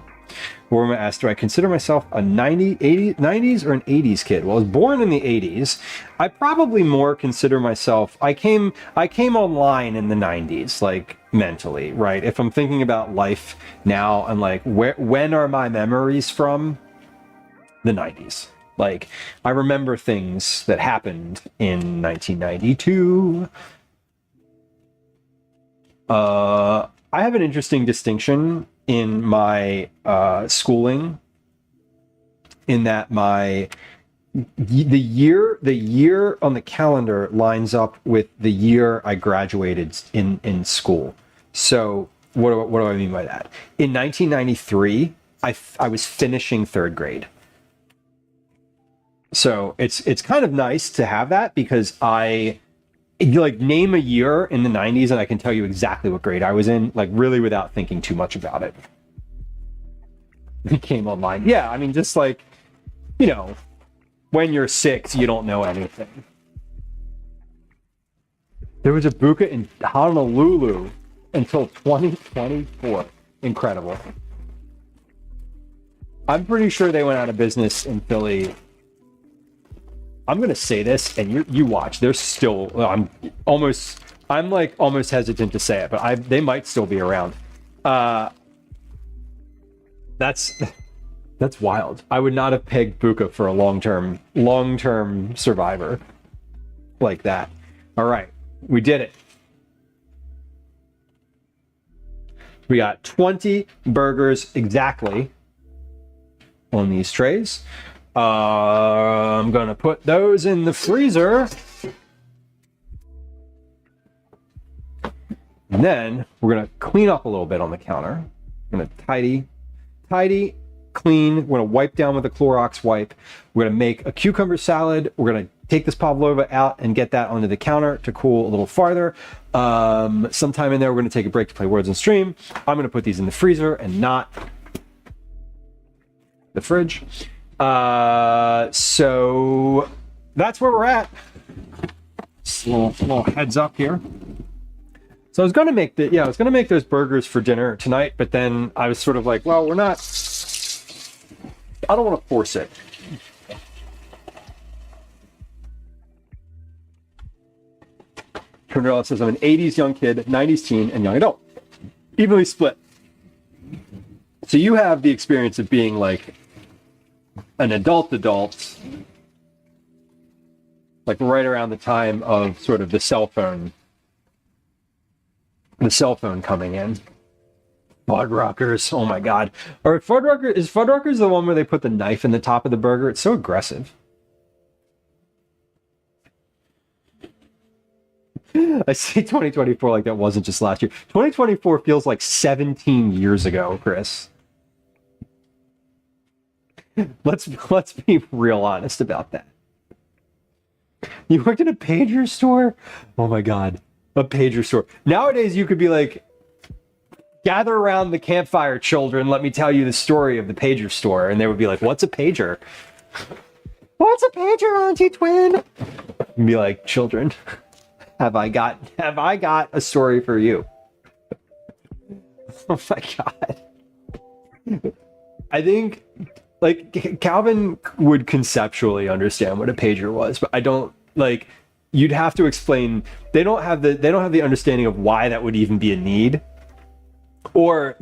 S2: Warma asked, do I consider myself a 90s or an 80s kid? Well, I was born in the 80s. I probably more consider myself, I came online in the 90s, like mentally, right? If I'm thinking about life now, I'm like, when are my memories from? The 90s. Like, I remember things that happened in 1992. I have an interesting distinction in my schooling, in that the year on the calendar lines up with the year I graduated in school. So what do I mean by that? In 1993, I was finishing 3rd grade. So it's kind of nice to have that, because I like name a year in the 90s and I can tell you exactly what grade I was in, like really without thinking too much about it. It came online. Yeah, I mean, just like, you know, when you're 6, you don't know anything. There was a buka in Honolulu until 2024. Incredible. I'm pretty sure they went out of business in Philly. I'm gonna say this, and you watch. There's still. I'm almost hesitant to say it, but they might still be around. That's wild. I would not have pegged Buka for a long-term survivor like that. All right, we did it. We got 20 burgers exactly on these trays. I'm gonna put those in the freezer. And then we're gonna clean up a little bit on the counter. We're gonna tidy, clean. We're gonna wipe down with a Clorox wipe. We're gonna make a cucumber salad. We're gonna take this Pavlova out and get that onto the counter to cool a little farther. Sometime in there, we're gonna take a break to play Words on Stream. I'm gonna put these in the freezer and not the fridge. So that's where we're at. Just a little heads up here. So I was gonna make those burgers for dinner tonight, but then I was sort of like, well, I don't want to force it. Cinderella says, I'm an 80s young kid, 90s teen, and young adult. Evenly split. So you have the experience of being like an adult, like right around the time of sort of the cell phone coming in. Fuddruckers, oh my god. Or is Fuddruckers the one where they put the knife in the top of the burger? It's so aggressive. I say 2024 like that wasn't just last year. 2024 feels like 17 years ago, Chris. Let's be real honest about that. You worked at a pager store? Oh my god. A pager store. Nowadays you could be like, gather around the campfire, children, let me tell you the story of the pager store. And they would be like, what's a pager? What's a pager, Auntie Twin? And be like, children, have I got a story for you? Oh my god. I think like Calvin would conceptually understand what a pager was, but I don't, like, you'd have to explain. They don't have the understanding of why that would even be a need, or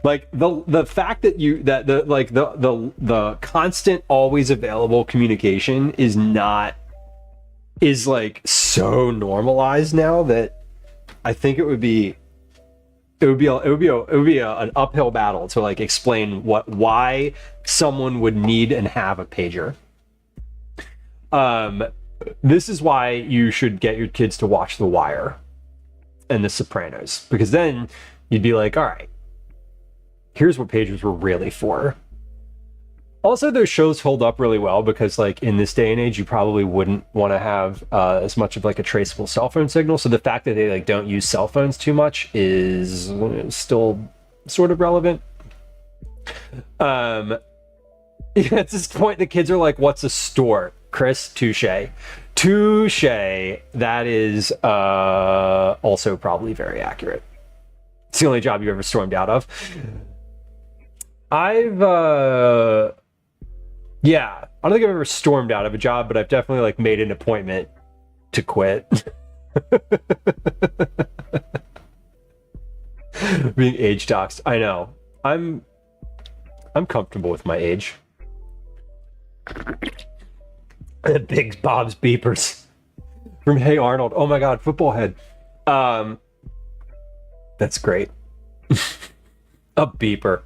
S2: like the fact that the constant always available communication is like so normalized now that I think it would be an uphill battle to like explain why someone would need and have a pager. This is why you should get your kids to watch The Wire and The Sopranos, because then you'd be like, all right, here's what pagers were really for. Also, those shows hold up really well because, like, in this day and age, you probably wouldn't want to have as much of like a traceable cell phone signal. So the fact that they like don't use cell phones too much is still sort of relevant. At this point, the kids are like, "What's a store?" Chris, touche. That is also probably very accurate. It's the only job you ever stormed out of. Yeah, I don't think I've ever stormed out of a job, but I've definitely like made an appointment to quit. Being age doxxed. I know. I'm comfortable with my age. Big Bob's beepers from Hey Arnold. Oh my god, football head. That's great. A beeper.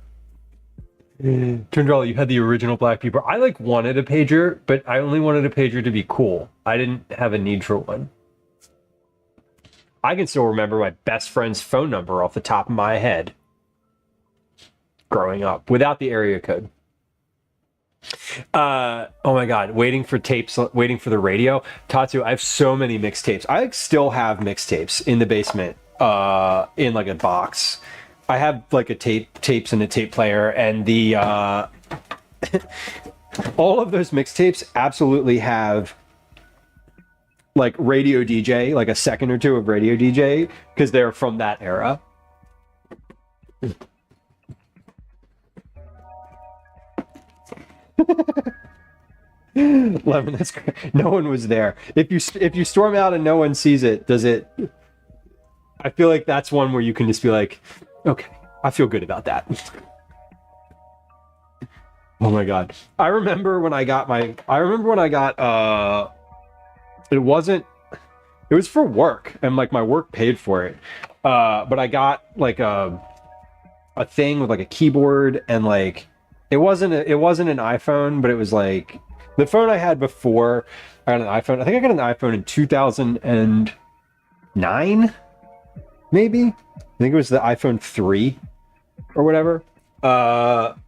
S2: Tundrell, you had the original black beeper. I like wanted a pager, but I only wanted a pager to be cool. I didn't have a need for one. I can still remember my best friend's phone number off the top of my head growing up without the area code. Oh my god, waiting for the radio. Tatsu, I have so many mixtapes. I still have mixtapes in the basement, in like a box. I have like tapes and a tape player, and the all of those mixtapes absolutely have like radio DJ, like a second or two of radio DJ, because they're from that era. Lemon, that's great. No one was there. If you storm out and no one sees it, does it? I feel like that's one where you can just be like, okay, I feel good about that. Oh my god. I remember when I got it was for work, and like my work paid for it. But I got like a thing with like a keyboard, and like it wasn't an iPhone, but it was like the phone I had before I got an iPhone. I think I got an iPhone in 2009, maybe. I think it was the iPhone 3 or whatever. But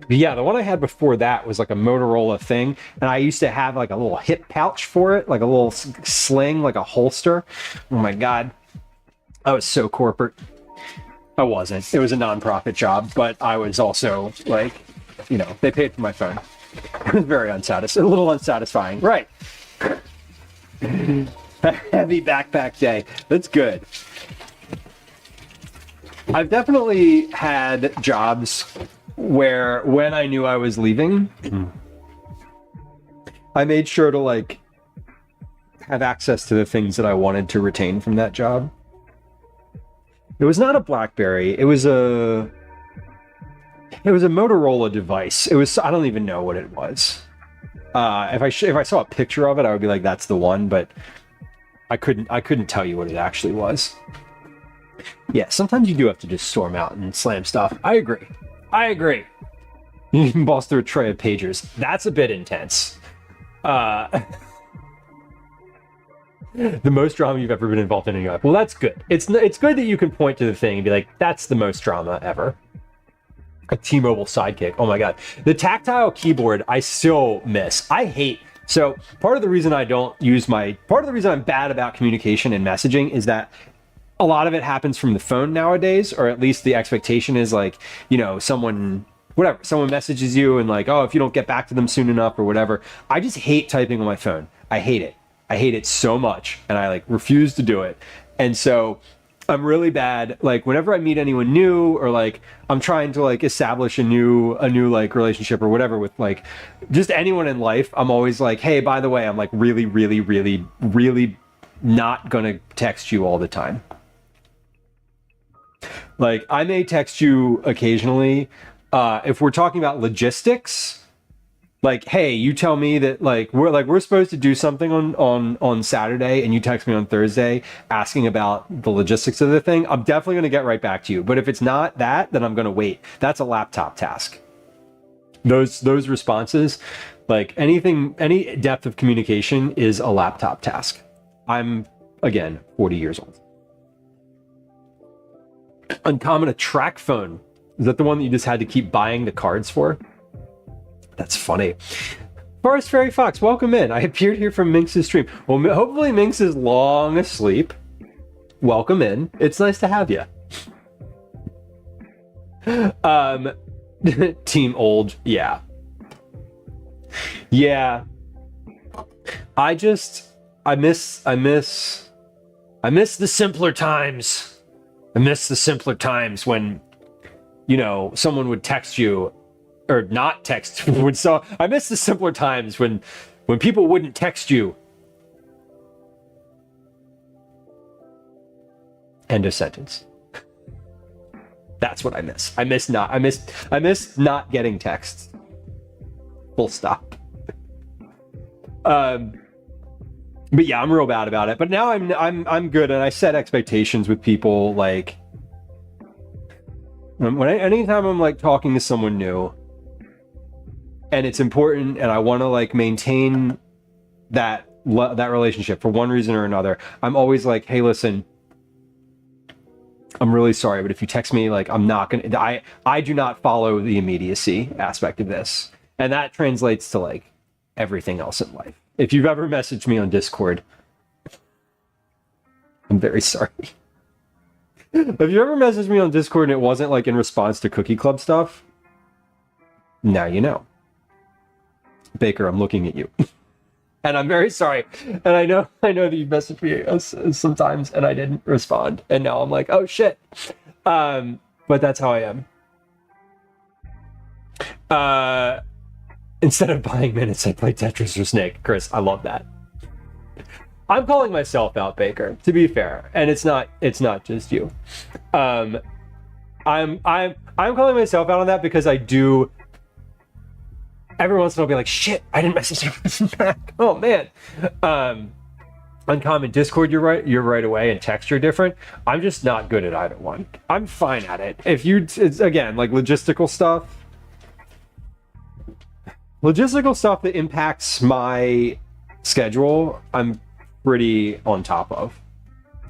S2: yeah, the one I had before that was like a Motorola thing, and I used to have like a little hip pouch for it, like a little sling, like a holster. Oh my god, I was so corporate. I wasn't. It was a non-profit job, but I was also like, you know, they paid for my phone. It was very unsatisfying, a little unsatisfying, right? Heavy backpack day. That's good. I've definitely had jobs where when I knew I was leaving, I made sure to like have access to the things that I wanted to retain from that job. It was not a BlackBerry. It was a Motorola device. It was, I don't even know what it was. If I saw a picture of it, I would be like, that's the one, but I couldn't tell you what it actually was. Yeah, sometimes you do have to just storm out and slam stuff. I agree. You can boss through a tray of pagers. That's a bit intense. The most drama you've ever been involved in your life. Well, that's good. It's good that you can point to the thing and be like, that's the most drama ever. A T-Mobile Sidekick. Oh my god. The tactile keyboard I still miss. I hate. So part of the reason I'm bad about communication and messaging is that a lot of it happens from the phone nowadays, or at least the expectation is like, you know, someone messages you and like, oh, if you don't get back to them soon enough or whatever. I just hate typing on my phone. I hate it so much, and I like refuse to do it. And so I'm really bad, like whenever I meet anyone new, or like I'm trying to like establish a new like relationship or whatever with like just anyone in life, I'm always like, hey, by the way, I'm like really not gonna text you all the time. Like I may text you occasionally if we're talking about logistics. Like, hey, you tell me that we're supposed to do something on Saturday, and you text me on Thursday asking about the logistics of the thing. I'm definitely going to get right back to you. But if it's not that, then I'm going to wait. That's a laptop task. Those responses, like any depth of communication is a laptop task. I'm, again, 40 years old. Uncommon, a track phone. Is that the one that you just had to keep buying the cards for? That's funny. Forest Fairy Fox, welcome in. I appeared here from Minx's stream. Well, hopefully Minx is long asleep. Welcome in. It's nice to have you. Team old, yeah. Yeah. I miss the simpler times. I miss the simpler times when, you know, someone would text you or not text. So I miss the simpler times when people wouldn't text you. End of sentence. That's what I miss. I miss not getting texts. Full stop. But yeah, I'm real bad about it. But now I'm good, and I set expectations with people. Like anytime I'm like talking to someone new, and it's important, and I want to like maintain that relationship for one reason or another, I'm always like, hey, listen, I'm really sorry, but if you text me, like, I'm not gonna. I do not follow the immediacy aspect of this, and that translates to like everything else in life. If you've ever messaged me on Discord, I'm very sorry. If you ever messaged me on Discord and it wasn't like in response to Cookie Club stuff, now you know. Baker, I'm looking at you. And I'm very sorry. And I know that you messaged me sometimes and I didn't respond. And now I'm like, oh shit. But that's how I am. Instead of buying minutes, I play Tetris or Snake. Chris, I love that. I'm calling myself out, Baker, to be fair. And it's not just you. I'm calling myself out on that because I do. Every once in a while, I'll be like, shit, I didn't message him back. Oh, man. Uncommon Discord, you're right away, and text, you're different. I'm just not good at either one. I'm fine at it. It's again, like logistical stuff that impacts my schedule, I'm pretty on top of.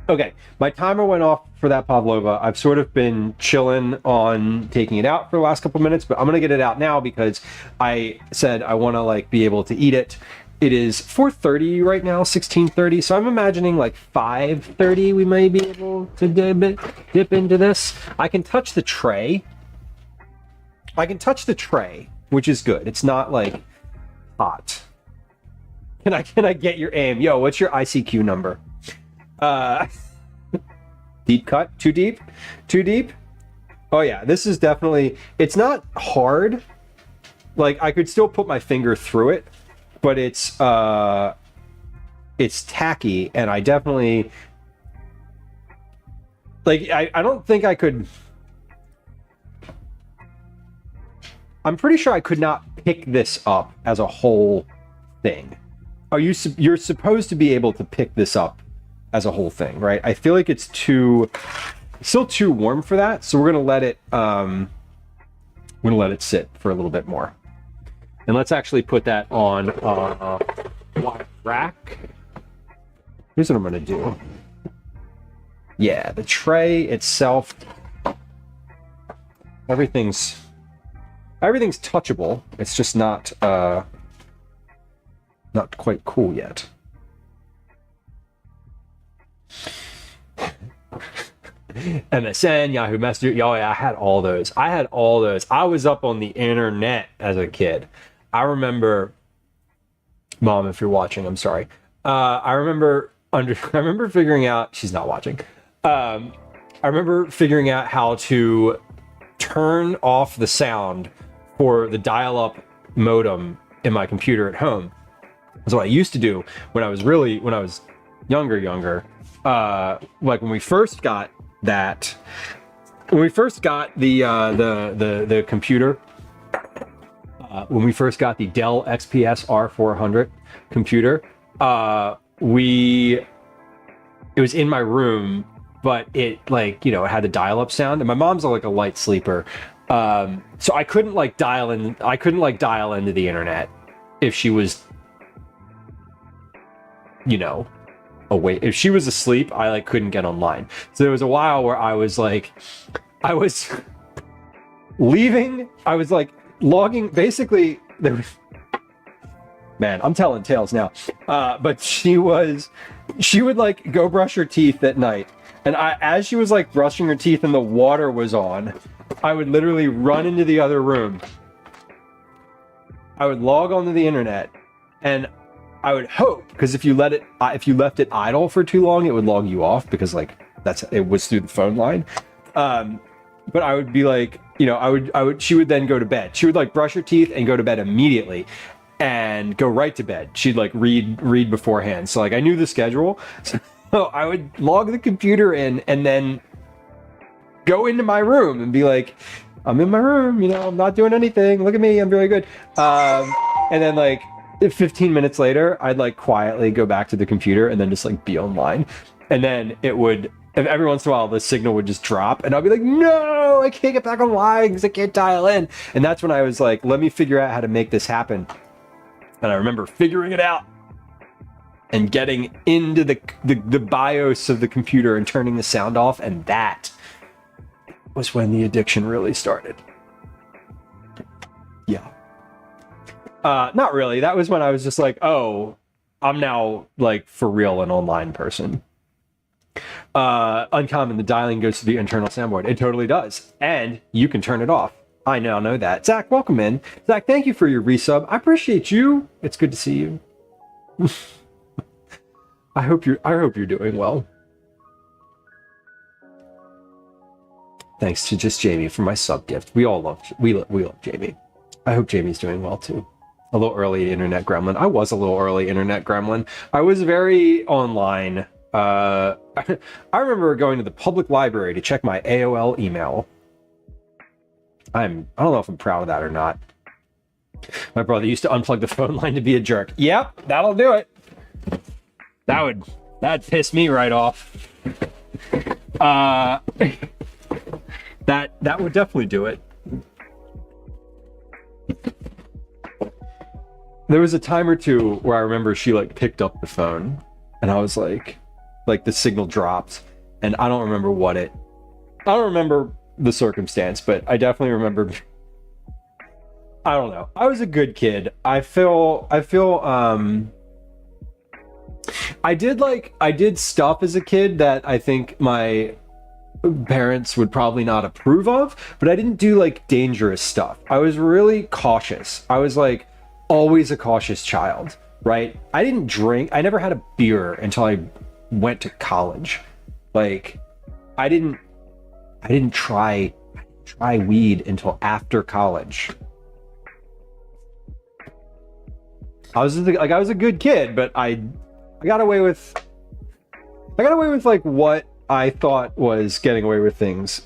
S2: Okay, my timer went off for that Pavlova. I've sort of been chilling on taking it out for the last couple minutes, but I'm gonna get it out now because I said I want to like be able to eat it. It is 4:30 right now, 16:30. So I'm imagining like 5:30 we may be able to dip into this. I can touch the tray, which is good. It's not like hot. Can I get your aim? Yo, what's your ICQ number? Deep cut? Too deep? Oh yeah, this is definitely, it's not hard. Like I could still put my finger through it, but it's tacky, and I definitely, like, I don't think I could, I'm pretty sure I could not pick this up as a whole thing. You're supposed to be able to pick this up as a whole thing, right? I feel like it's still too warm for that, so we're gonna let it sit for a little bit more. And let's actually put that on rack. Here's what I'm gonna do. Yeah, the tray itself, everything's touchable. It's just not quite cool yet. MSN, Yahoo Messenger. Oh yeah, I had all those. I was up on the internet as a kid. I remember, Mom, if you're watching, I'm sorry. I remember figuring out, she's not watching. I remember figuring out how to turn off the sound for the dial-up modem in my computer at home. That's what I used to do when I was younger. Like when we first got that, when we first got the computer, when we first got the Dell XPS R400 computer, it was in my room, but it, like, it had the dial-up sound, and my mom's like a light sleeper, so I couldn't dial into the internet if she was awake. If she was asleep, I couldn't get online. So there was a while where I was logging, basically. Man, I'm telling tales now. But she would go brush her teeth at night, and as she was brushing her teeth and the water was on, I would literally run into the other room. I would log onto the internet, and I would hope, because if you left it idle for too long, it would log you off, because it was through the phone line. But I would be she would then go to bed. She would brush her teeth and go to bed immediately and go right to bed. She'd read beforehand. So I knew the schedule. So I would log the computer in and then go into my room and be like, I'm in my room, I'm not doing anything. Look at me, I'm very good. And then 15 minutes later, I'd quietly go back to the computer and then just be online. And then it would, every once in a while, the signal would just drop, and I'd be like, no, I can't get back online because I can't dial in. And that's when I was like, let me figure out how to make this happen. And I remember figuring it out and getting into the BIOS of the computer and turning the sound off, and that was when the addiction really started. Yeah. Not really. That was when I was just oh, I'm now for real an online person. Uncommon, the dialing goes to the internal soundboard. It totally does. And you can turn it off. I now know that. Zach, welcome in. Zach, thank you for your resub. I appreciate you. It's good to see you. I hope you're doing well. Thanks to just Jamie for my sub gift. We love Jamie. I hope Jamie's doing well too. A little early internet gremlin. I was a little early internet gremlin. I was very online. I remember going to the public library to check my AOL email. I don't know if I'm proud of that or not. My brother used to unplug the phone line to be a jerk. Yep, that'll do it. That'd piss me right off. That would definitely do it. There was a time or two where I remember she picked up the phone, and I was like the signal dropped, and I don't remember I don't remember the circumstance, but I definitely remember. I don't know. I was a good kid. I did stuff as a kid that I think my parents would probably not approve of, but I didn't do dangerous stuff. I was really cautious. I was always a cautious child, right? I didn't drink. I never had a beer until I went to college. I didn't try try weed until after college. I was a good kid, but I got away with like what I thought was getting away with things.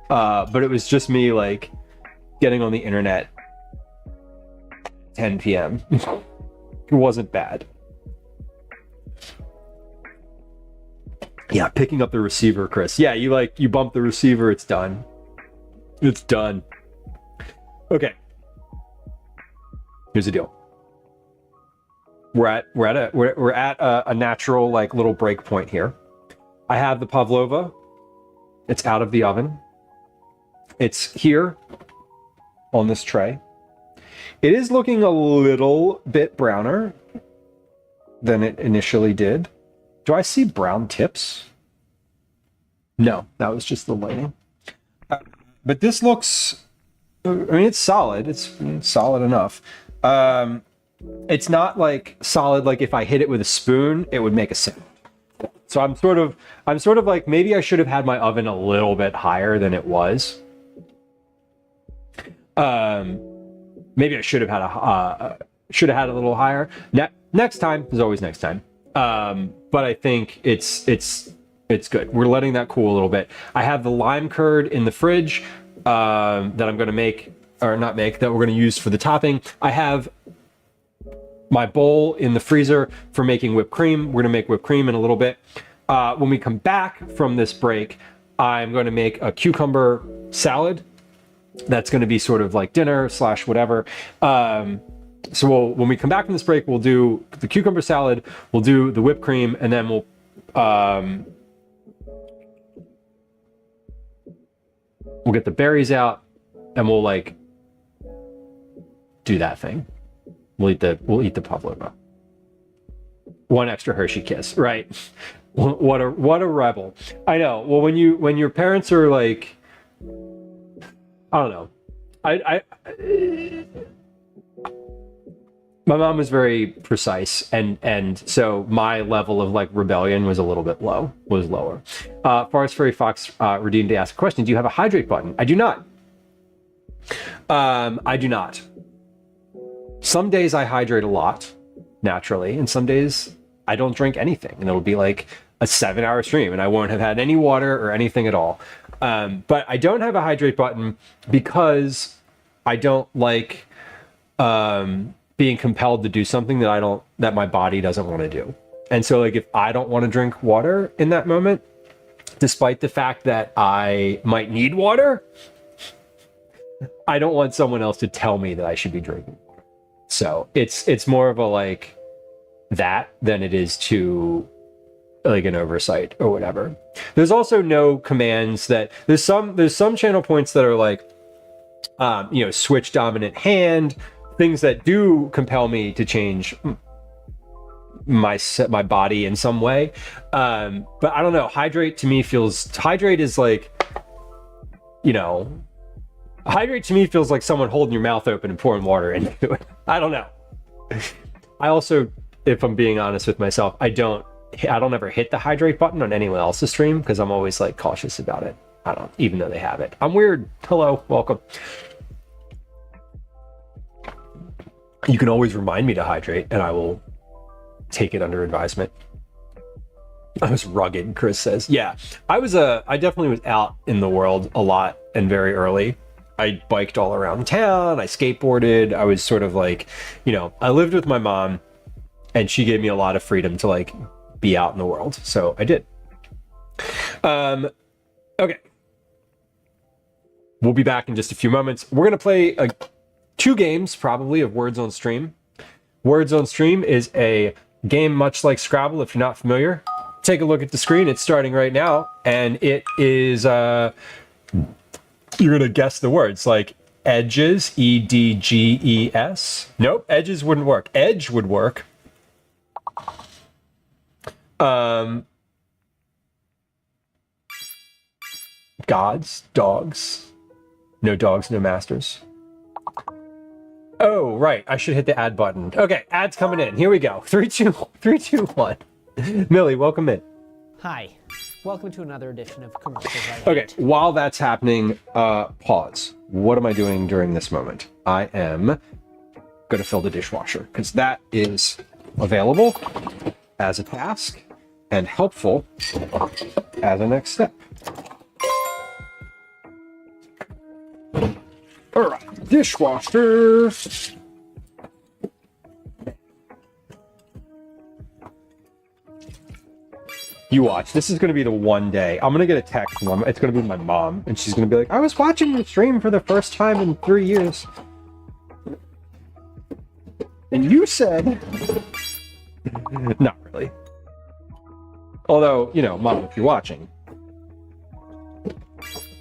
S2: But it was just me like getting on the internet 10 p.m. It wasn't bad. Yeah, picking up the receiver, Chris. Yeah, you bump the receiver, it's done. It's done. Okay. Here's the deal. We're at a natural like little break point here. I have the Pavlova. It's out of the oven. It's here on this tray. It is looking a little bit browner than it initially did. Do I see brown tips? No, that was just the lighting. But this looks, I mean, it's solid. It's solid enough. It's not like solid, like if I hit it with a spoon, it would make a sound. So I'm sort of like, maybe I should have had my oven a little bit higher than it was. Maybe I should have had a little higher. Next time, there's always next time. But I think it's good. We're letting that cool a little bit. I have the lime curd in the fridge that I'm going to make, or not make, that we're going to use for the topping. I have my bowl in the freezer for making whipped cream. We're going to make whipped cream in a little bit. When we come back from this break, I'm going to make a cucumber salad. That's going to be sort of like dinner / whatever. So when we come back from this break, we'll do the cucumber salad, we'll do the whipped cream, and then we'll get the berries out, and we'll like do that thing. We'll eat the Pavlova. One extra Hershey kiss, right? What a rebel. I know. Well, when your parents are like, I don't know. My mom was very precise, and so my level of like rebellion was a little bit lower. Forest Fairy Fox redeemed to ask a question. Do you have a hydrate button? I do not. I do not. Some days I hydrate a lot, naturally, and some days I don't drink anything, and it'll be like a 7-hour stream, and I won't have had any water or anything at all. But I don't have a hydrate button because I don't like being compelled to do something that my body doesn't want to do. And so like if I don't want to drink water in that moment, despite the fact that I might need water, I don't want someone else to tell me that I should be drinking water. So it's more of a like that than it is to like an oversight or whatever. There's also no commands that there's some channel points that are like switch dominant hand, things that do compel me to change my body in some way. But I don't know, hydrate is like, hydrate to me feels like someone holding your mouth open and pouring water into it. I don't know. I also, if I'm being honest with myself, I don't ever hit the hydrate button on anyone else's stream because I'm always like cautious about it. I don't, even though they have it. I'm weird. Hello, welcome. You can always remind me to hydrate and I will take it under advisement. I was rugged, Chris says. Yeah, I definitely was out in the world a lot and very early. I biked all around town. I skateboarded. I was sort of like, I lived with my mom and she gave me a lot of freedom to like be out in the world. So I did. Okay. We'll be back in just a few moments. We're going to play 2 games probably of Words on Stream. Words on Stream is a game much like Scrabble if you're not familiar. Take a look at the screen. It's starting right now. And it is, you're going to guess the words like edges, EDGES. Nope, edges wouldn't work. Edge would work. Gods, dogs. No dogs, no masters. Oh, right. I should hit the ad button. Okay, ads coming in. Here we go. 3, 2, 1. Millie, welcome in.
S1: Hi. Welcome to another edition of Commercials I Hate.
S2: Okay, while that's happening, pause. What am I doing during this moment? I am going to fill the dishwasher because that is available as a task and helpful as a next step. All right, dishwasher. You watch. This is going to be the one day. I'm going to get a text from it's going to be my mom, and she's going to be like, I was watching the stream for the first time in 3 years. And you said... Not really. Although, you know, Mom, if you're watching,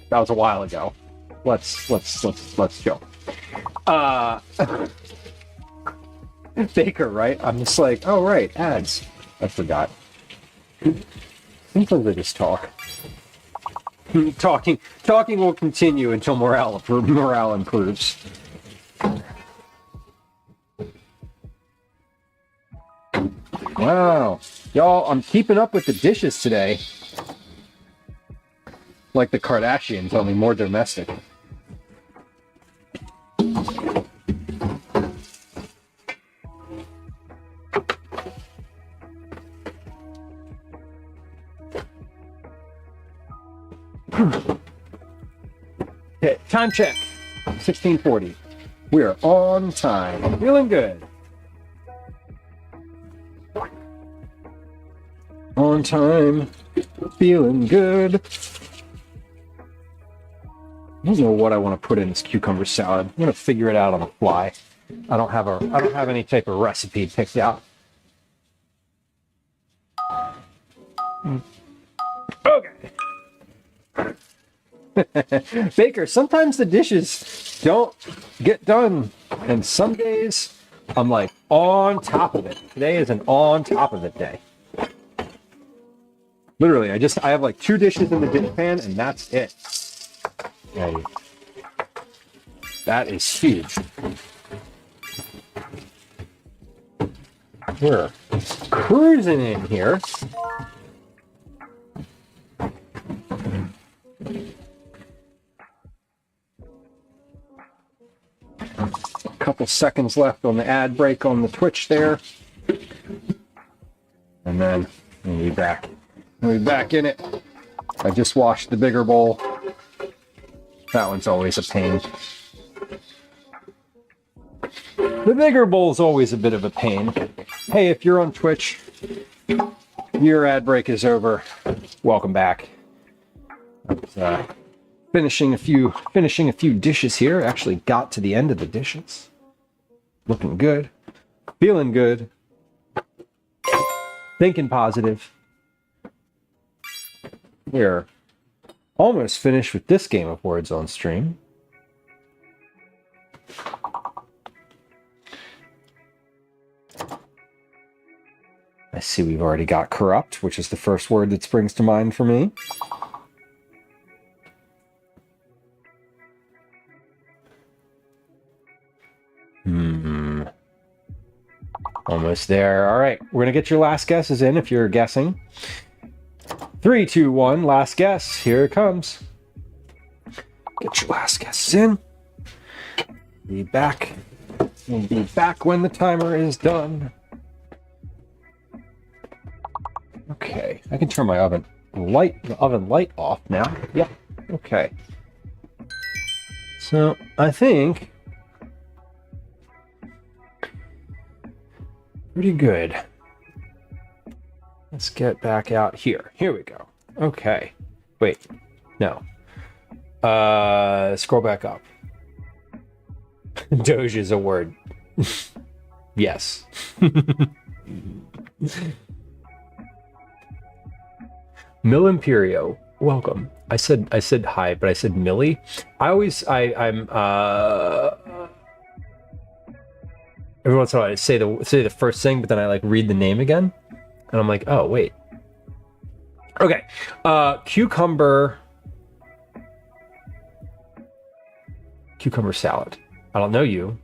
S2: that was a while ago. Let's chill. Baker, right? I'm just like, oh right, ads. I forgot. Sometimes I just talk. Talking will continue until morale improves. Wow. Y'all, I'm keeping up with the dishes today. Like the Kardashians, only more domestic. Okay, time check. 16:40. We are on time. Feeling good. On time. Feeling good. I don't know what I want to put in this cucumber salad. I'm gonna figure it out on the fly. I don't have any type of recipe picked out. Okay. Baker, sometimes the dishes don't get done, and some days I'm like on top of it. Today is an on top of it day. Literally, I have like 2 dishes in the dish pan, and that's it. Okay. That is huge. We're cruising in here. Couple seconds left on the ad break on the Twitch there, and then we'll be back. We'll be back in it. I just washed the bigger bowl. That one's always a pain. The bigger bowl is always a bit of a pain. Hey, if you're on Twitch, your ad break is over. Welcome back. Finishing a few dishes here. Actually got to the end of the dishes. Looking good. Feeling good. Thinking positive. We're almost finished with this game of words on stream. I see we've already got corrupt, which is the first word that springs to mind for me. Almost there. All right, we're gonna get your last guesses in if you're guessing. 3, 2, 1, last guess. Here it comes. Get your last guesses in. Be back. We'll be back when the timer is done. Okay, I can turn my oven light off now. Yep. Okay. So I think pretty good. Let's get back out here. Here we go. Okay. Wait. No. Scroll back up. Doge is a word. Yes. Mill Imperio, welcome. I said hi, but I said Millie. I'm every once in a while I say the first thing, but then I like read the name again. And I'm like, oh wait. Okay. Cucumber salad. I don't know you.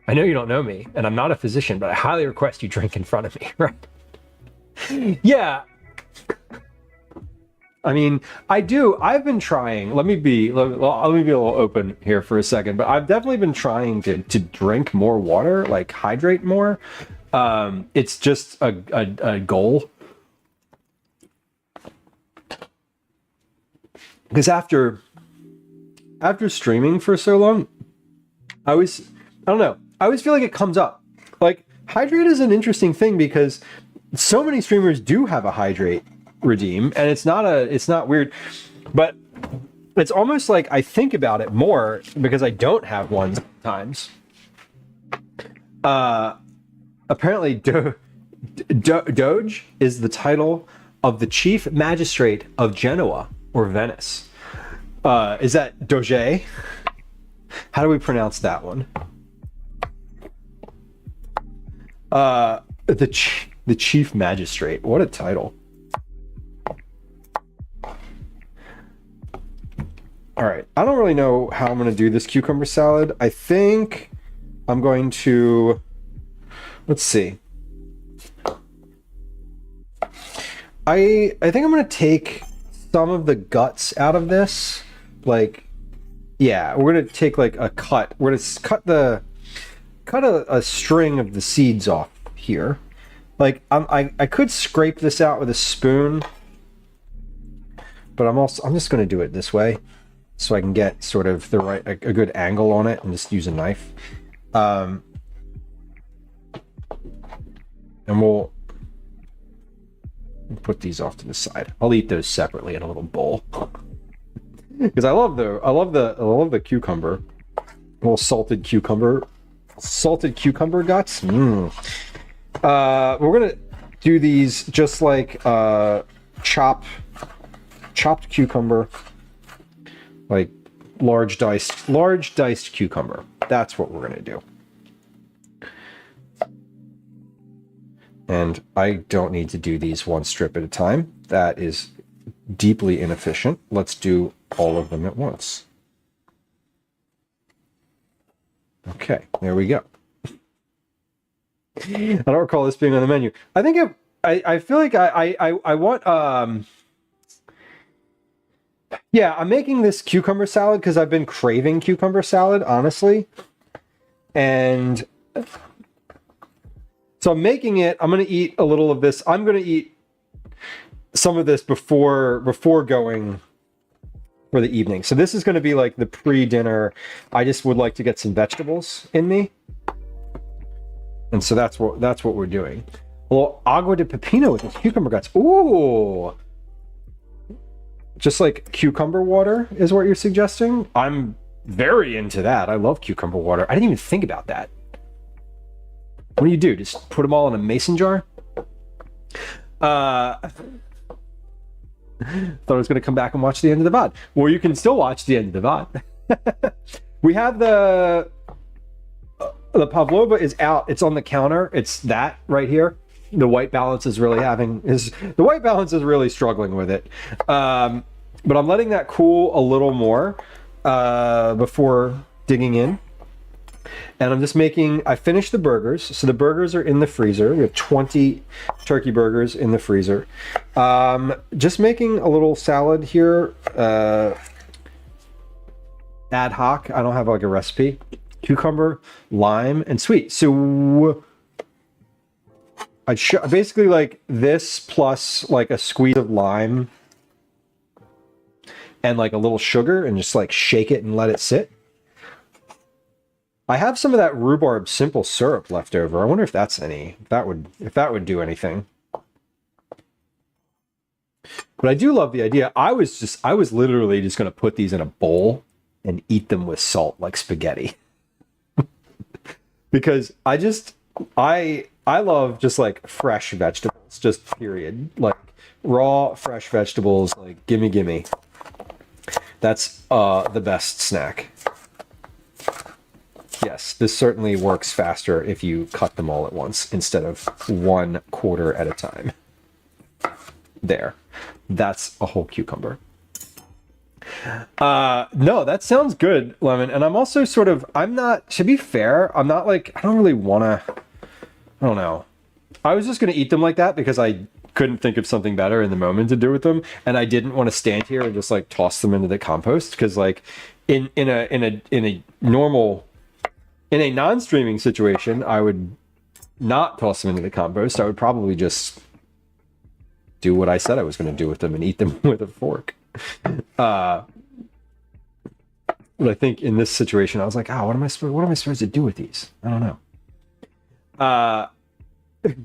S2: I know you don't know me, and I'm not a physician, but I highly request you drink in front of me, right? Yeah. I mean, I do. I've been trying. Let me be a little open here for a second. But I've definitely been trying to drink more water, like hydrate more. It's just a goal. Because after streaming for so long, I don't know. I always feel like it comes up. Like, hydrate is an interesting thing because so many streamers do have a hydrate redeem, and it's not weird, but it's almost like I think about it more because I don't have one sometimes. Apparently, Doge is the title of the chief magistrate of Genoa or Venice. Is that Doge? How do we pronounce that one? The chief magistrate. What a title. All right. I don't really know how I'm going to do this cucumber salad. I think I'm going to, let's see. I think I'm going to take some of the guts out of this. Like, yeah, we're going to take like a cut. We're going to cut a string of the seeds off here. Like, I could scrape this out with a spoon, but I'm just going to do it this way so I can get sort of a good angle on it and just use a knife. And we'll put these off to the side. I'll eat those separately in a little bowl because I love the cucumber. A little salted cucumber guts. We're gonna do these just like chopped cucumber, like large diced cucumber. That's what we're gonna do. And I don't need to do these one strip at a time. That is deeply inefficient. Let's do all of them at once. Okay, there we go. I don't recall this being on the menu. I think I feel like I want yeah, I'm making this cucumber salad because I've been craving cucumber salad, honestly. And so I'm making it. I'm going to eat a little of this. I'm going to eat some of this before going for the evening. So this is going to be like the pre-dinner. I just would like to get some vegetables in me. And so that's what we're doing. A little agua de pepino with the cucumber guts. Ooh. Just like cucumber water is what you're suggesting? I'm very into that. I love cucumber water. I didn't even think about that. What do? Just put them all in a mason jar? Thought I was going to come back and watch the end of the VOD. Well, you can still watch the end of the VOD. We have the Pavlova is out. It's on the counter. It's that right here. The white balance is really struggling with it. But I'm letting that cool a little more before digging in. And I'm just I finished the burgers. So the burgers are in the freezer. We have 20 turkey burgers in the freezer. Just making a little salad here. Ad hoc. I don't have like a recipe. Cucumber, lime, and sweet. So I basically like this plus like a squeeze of lime and like a little sugar and just like shake it and let it sit. I have some of that rhubarb simple syrup left over. I wonder if if that would do anything. But I do love the idea. I was literally just going to put these in a bowl and eat them with salt like spaghetti. Because I love just like fresh vegetables, just period. Like raw fresh vegetables, like gimme. That's the best snack. Yes, this certainly works faster if you cut them all at once instead of 1/4 at a time. There. That's a whole cucumber. No, that sounds good, Lemon. And I'm also to be fair, I don't really want to, I don't know. I was just going to eat them like that because I couldn't think of something better in the moment to do with them, and I didn't want to stand here and just like toss them into the compost, because like in a non-streaming situation, I would not toss them into the compost. I would probably just do what I said I was going to do with them and eat them with a fork. But I think in this situation, I was like, what am I supposed to do with these? I don't know.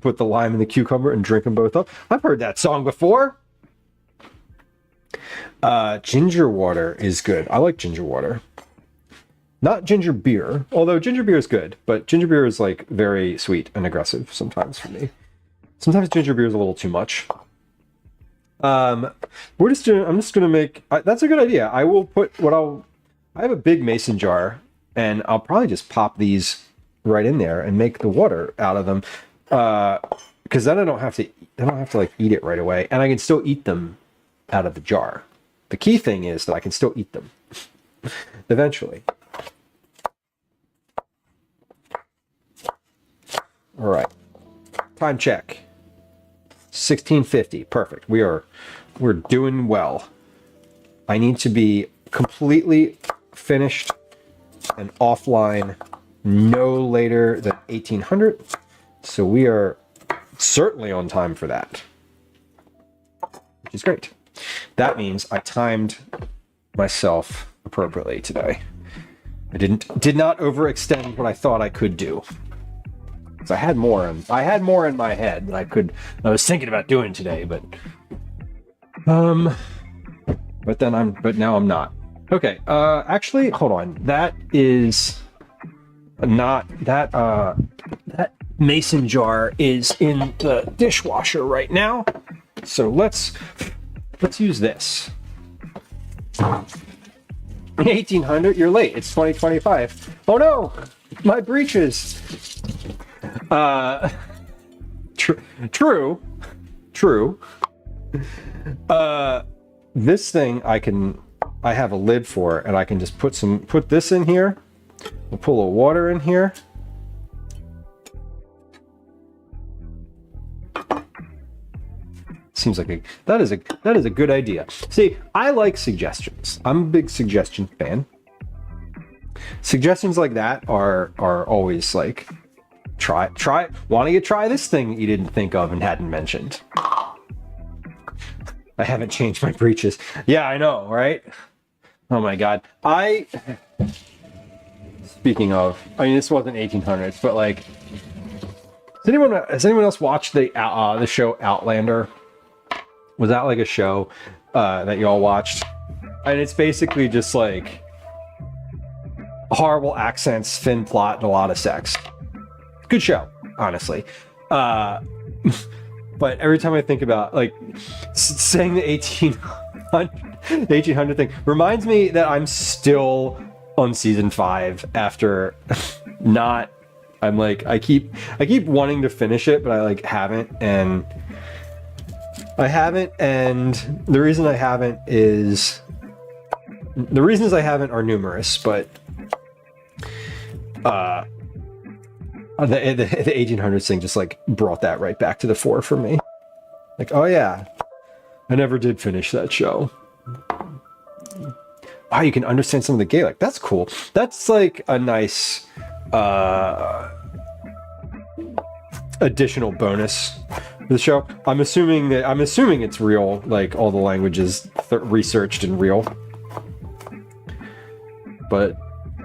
S2: Put the lime in the cucumber and drink them both up. I've heard that song before. Ginger water is good. I like ginger water. Not ginger beer, although ginger beer is good, but ginger beer is like very sweet and aggressive sometimes for me. Sometimes ginger beer is a little too much. I'm just gonna make. That's a good idea. I will put I have a big mason jar, and I'll probably just pop these right in there and make the water out of them. Because then I don't have to like eat it right away, and I can still eat them out of the jar. The key thing is that I can still eat them eventually. All right, time check. 16:50, perfect. We're doing well. I need to be completely finished and offline no later than 1800. So we are certainly on time for that, which is great. That means I timed myself appropriately today. I did not overextend what I thought I could do. So I had more in my head than I was thinking about doing today, but now I'm not. Okay, actually, hold on. That is not that mason jar is in the dishwasher right now. So let's use this. 1800, you're late. It's 2025. Oh no, my breeches. True. This thing I have a lid for, and I can just put this in here. We'll pull a water in here. Seems like that is a good idea. See, I like suggestions. I'm a big suggestion fan. Suggestions like that are always like, try. Why don't you try this thing you didn't think of and hadn't mentioned? I haven't changed my breeches. Yeah, I know, right? Oh my god. Speaking of, I mean, this wasn't 1800s, but like, has anyone else watched the show Outlander? Was that like a show that y'all watched? And it's basically just like horrible accents, thin plot, and a lot of sex. Good show, honestly. But every time I think about like saying the 1800 thing reminds me that I'm still on season 5 after not. I'm like I keep wanting to finish it, but I like haven't, and the reason I haven't is the reasons I haven't are numerous, but the 1800s thing just like brought that right back to the fore for me. Like, oh yeah, I never did finish that show. Wow, you can understand some of the Gaelic. That's cool. That's like a nice additional bonus to the show. I'm assuming it's real, like all the languages researched and real. But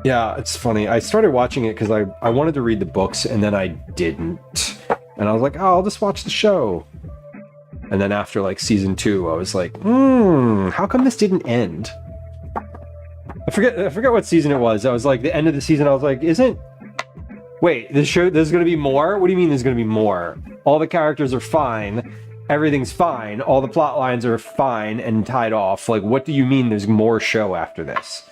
S2: yeah, it's funny. I started watching it because I wanted to read the books, and then I didn't. And I was like, oh, I'll just watch the show. And then after like season 2, I was like, how come this didn't end? I forget what season it was. I was like, the end of the season, I was like, wait, there's gonna be more? What do you mean there's gonna be more? All the characters are fine. Everything's fine. All the plot lines are fine and tied off. Like, what do you mean there's more show after this?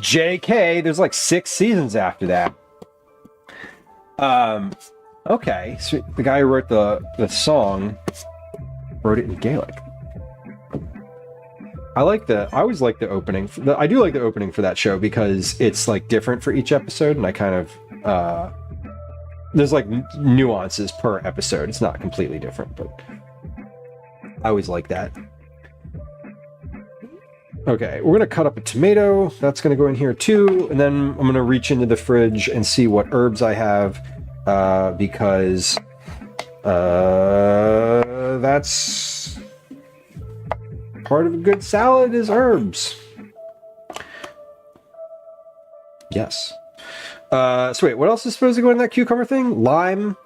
S2: JK, there's like 6 seasons after that. Okay, so the guy who wrote the song wrote it in Gaelic. I always like the opening. I do like the opening for that show because it's like different for each episode, and I kind of there's like nuances per episode. It's not completely different, but I always like that. Okay, we're gonna cut up a tomato. That's gonna go in here too, and then I'm gonna reach into the fridge and see what herbs I have, because that's part of a good salad is herbs. Yes. So wait, what else is supposed to go in that cucumber thing? Lime.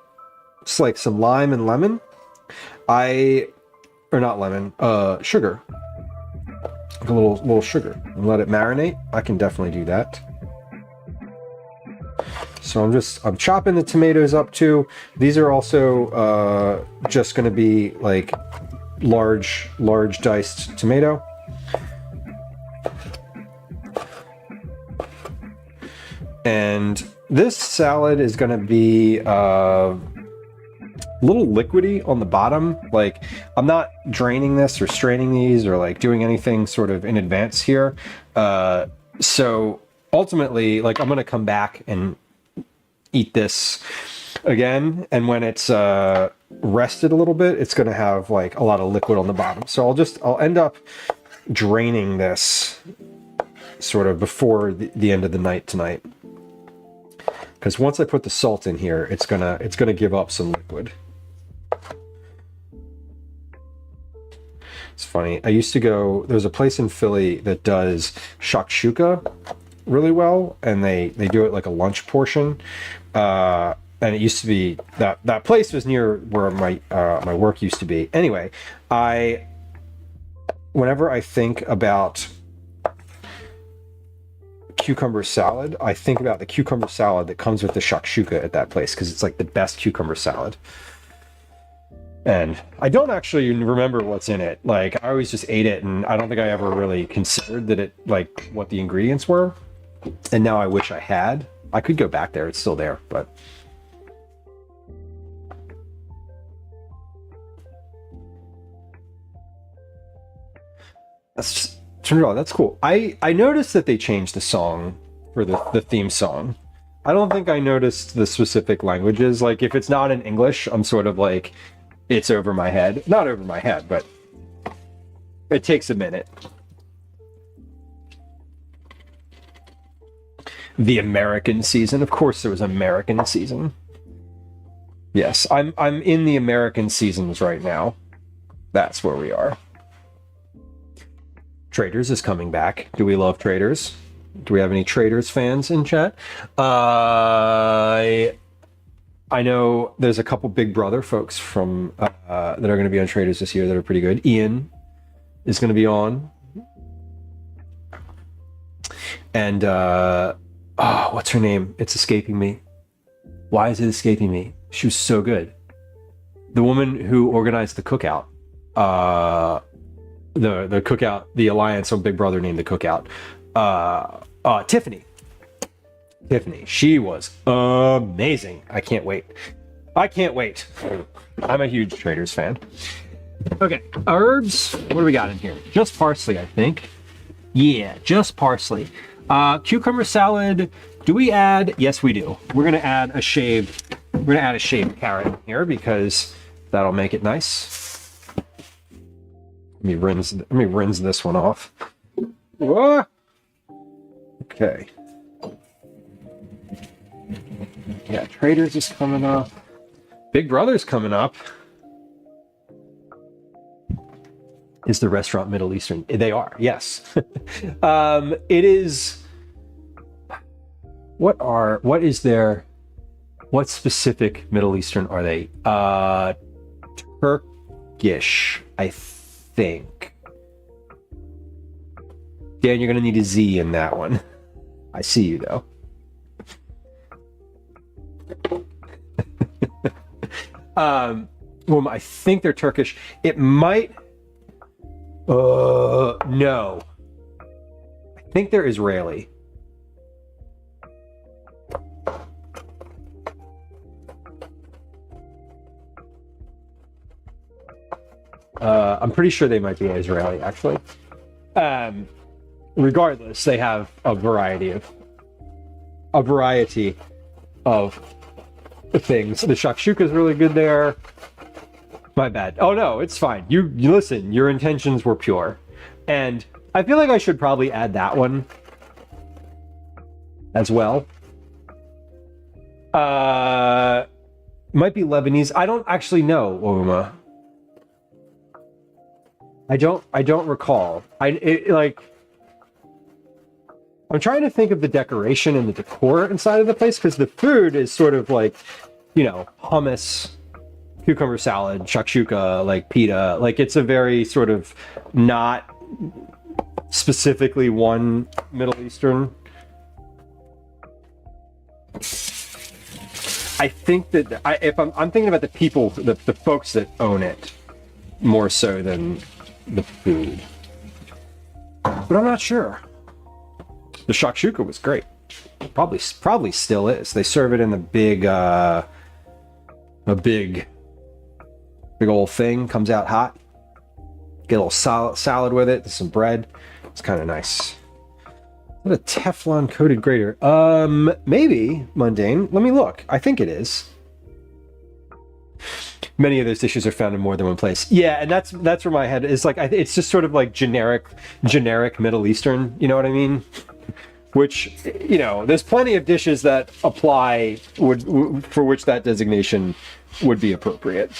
S2: It's like some lime and lemon. Or not lemon, sugar. Like a little sugar. And let it marinate. I can definitely do that. So I'm chopping the tomatoes up too. These are also just gonna be like large diced tomato. And this salad is going to be a little liquidy on the bottom. Like, I'm not draining this or straining these or like doing anything sort of in advance here. So ultimately, like, I'm going to come back and eat this again. And when it's rested a little bit, it's going to have like a lot of liquid on the bottom. So I'll end up draining this sort of before the end of the night tonight. Because once I put the salt in here, it's gonna give up some liquid. It's funny. I used to go. There's a place in Philly that does shakshuka really well, and they do it like a lunch portion. And it used to be that place was near where my work used to be. Anyway, whenever I think about cucumber salad, I think about the cucumber salad that comes with the shakshuka at that place, because it's like the best cucumber salad. And I don't actually remember what's in it. Like, I always just ate it, and I don't think I ever really considered that it, like, what the ingredients were. And now I wish I had. I could go back there. It's still there, but that's just turned it on. That's cool. I noticed that they changed the song for the theme song. I don't think I noticed the specific languages. Like, if it's not in English, I'm sort of like, it's over my head. Not over my head, but it takes a minute. The American season. Of course there was American season. Yes, I'm in the American seasons right now. That's where we are. Traders is coming back. Do we love Traders? Do we have any Traders fans in chat? I know there's a couple Big Brother folks from that are going to be on Traders this year that are pretty good. Ian is going to be on. And what's her name? It's escaping me. Why is it escaping me? She was so good. The woman who organized the cookout. The cookout, the alliance on Big Brother named the cookout. Tiffany. She was amazing. I can't wait. I'm a huge Traders fan. Okay, herbs. What do we got in here? Just parsley, I think. Yeah, just parsley. Cucumber salad. Do we add? Yes, we do. We're gonna add a shaved carrot in here because that'll make it nice. Let me rinse this one off. Whoa. Okay. Yeah, Traders is coming up. Big Brother's coming up. Is the restaurant Middle Eastern? They are, yes. It is. What specific Middle Eastern are they? Turkish, I think. Dan, you're gonna need a Z in that one. I see you though. Well, I think they're Turkish. It might. No. I think they're Israeli. I'm pretty sure they might be Israeli, actually. Regardless, they have a variety of things. The shakshuka is really good there. My bad. Oh no, it's fine. You listen, your intentions were pure. And I feel like I should probably add that one as well. Might be Lebanese. I don't actually know, Oma. I don't recall. I'm trying to think of the decoration and the decor inside of the place, because the food is sort of like, you know, hummus, cucumber salad, shakshuka, like pita. Like, it's a very sort of not specifically one Middle Eastern. I think that if I'm thinking about the people, the folks that own it more so than the food, but I'm not sure. The shakshuka was great. Probably still is. They serve it in the big, a big old thing. Comes out hot. Get a little salad with it. Some bread. It's kind of nice. What a Teflon coated grater. Maybe mundane. Let me look. I think it is. Many of those dishes are found in more than one place. Yeah, and that's where my head is. Like, it's just sort of like generic Middle Eastern. You know what I mean? Which, you know, there's plenty of dishes that apply for which that designation would be appropriate.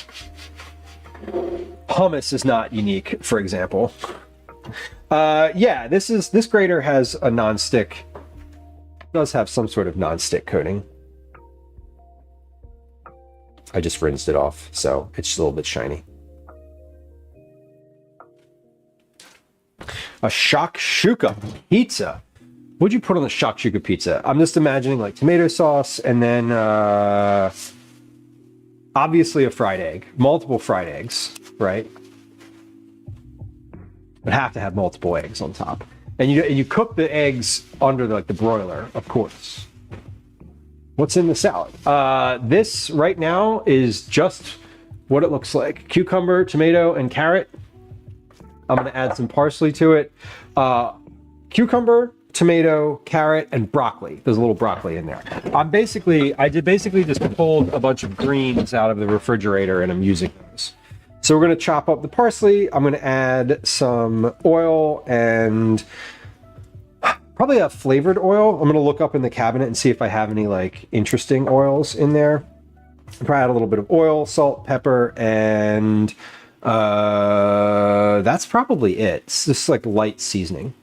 S2: Hummus is not unique, for example. Yeah, this grater has a non-stick. Does have some sort of non-stick coating. I just rinsed it off, so it's just a little bit shiny. A shakshuka pizza. What'd you put on the shakshuka pizza? I'm just imagining like tomato sauce and then obviously a fried egg. Multiple fried eggs, right? Would have to have multiple eggs on top. And you cook the eggs under the broiler, of course. What's in the salad? This right now is just what it looks like. Cucumber, tomato, and carrot. I'm going to add some parsley to it. Cucumber, tomato, carrot, and broccoli. There's a little broccoli in there. I basically just pulled a bunch of greens out of the refrigerator and I'm using those. So we're going to chop up the parsley. I'm going to add some oil and probably a flavored oil. I'm going to look up in the cabinet and see if I have any like interesting oils in there. I'll probably add a little bit of oil, salt, pepper, and that's probably it. It's just like light seasoning.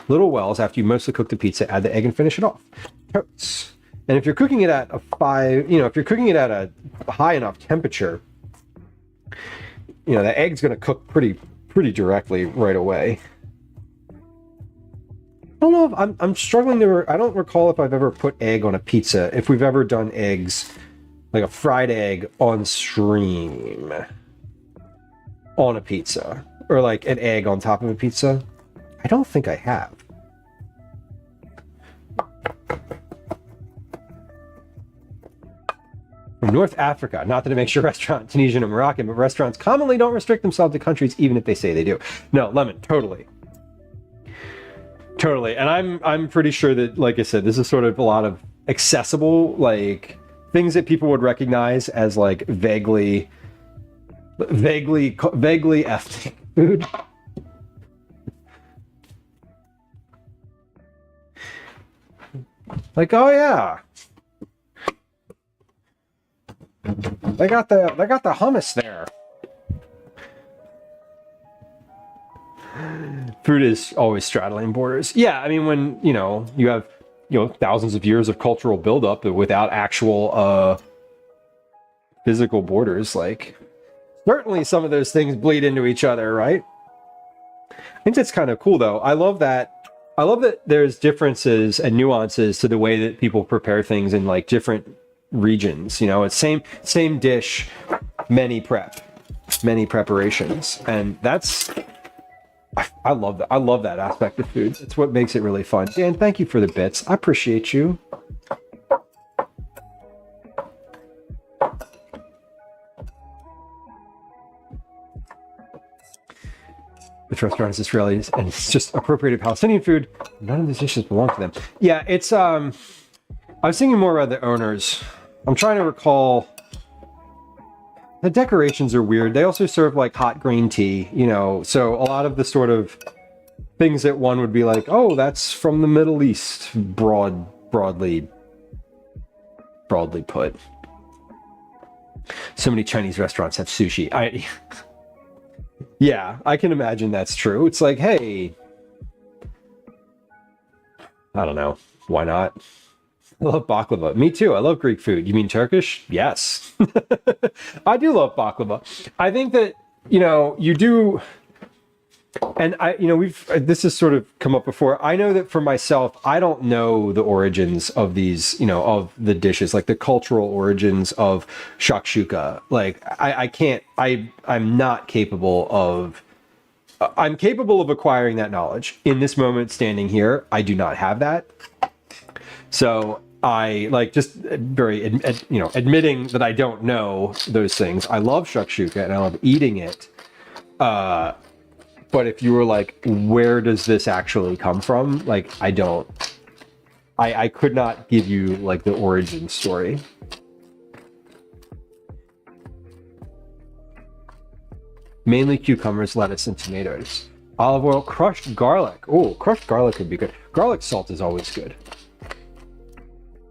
S2: Little wells after you mostly cook the pizza, add the egg and finish it off. Totes. And if you're cooking it at if you're cooking it at a high enough temperature, you know, the egg's going to cook pretty directly right away. I don't know if I'm struggling to. I don't recall if I've ever put egg on a pizza. If we've ever done eggs, like a fried egg on stream on a pizza, or like an egg on top of a pizza. I don't think I have. From North Africa, not that it makes your restaurant Tunisian or Moroccan, but restaurants commonly don't restrict themselves to countries even if they say they do. No, Lemon, totally. And I'm pretty sure that, like I said, this is sort of a lot of accessible, like, things that people would recognize as like vaguely ethnic food. Like, oh yeah, they got the hummus there. Food is always straddling borders. Yeah, I mean, when you have thousands of years of cultural buildup without actual physical borders, like certainly some of those things bleed into each other, right? I think that's kind of cool, though. I love that there's differences and nuances to the way that people prepare things in like different regions. You know, it's same dish, many preparations, and that's. I love that. I love that aspect of food. It's what makes it really fun. Dan, thank you for the bits. I appreciate you. This restaurant is Israeli and it's just appropriated Palestinian food. None of these dishes belong to them. Yeah, it's I was thinking more about the owners. I'm trying to recall. The decorations are weird. They also serve like hot green tea, you know, so a lot of the sort of things that one would be like, oh, that's from the Middle East, broadly put. So many Chinese restaurants have sushi. Yeah, I can imagine that's true. It's like, hey, I don't know, why not? I love baklava. Me too. I love Greek food. You mean Turkish? Yes. I do love baklava. I think that, you know, you do, and this has sort of come up before. I know that for myself, I don't know the origins of these, you know, of the dishes, like the cultural origins of shakshuka. Like I'm not capable of, I'm capable of acquiring that knowledge. In this moment, standing here, I do not have that. So I like just very, admitting that I don't know those things. I love shakshuka and I love eating it. But if you were like, where does this actually come from? Like, I don't. I could not give you like the origin story. Mainly cucumbers, lettuce, and tomatoes. Olive oil, crushed garlic. Oh, crushed garlic would be good. Garlic salt is always good.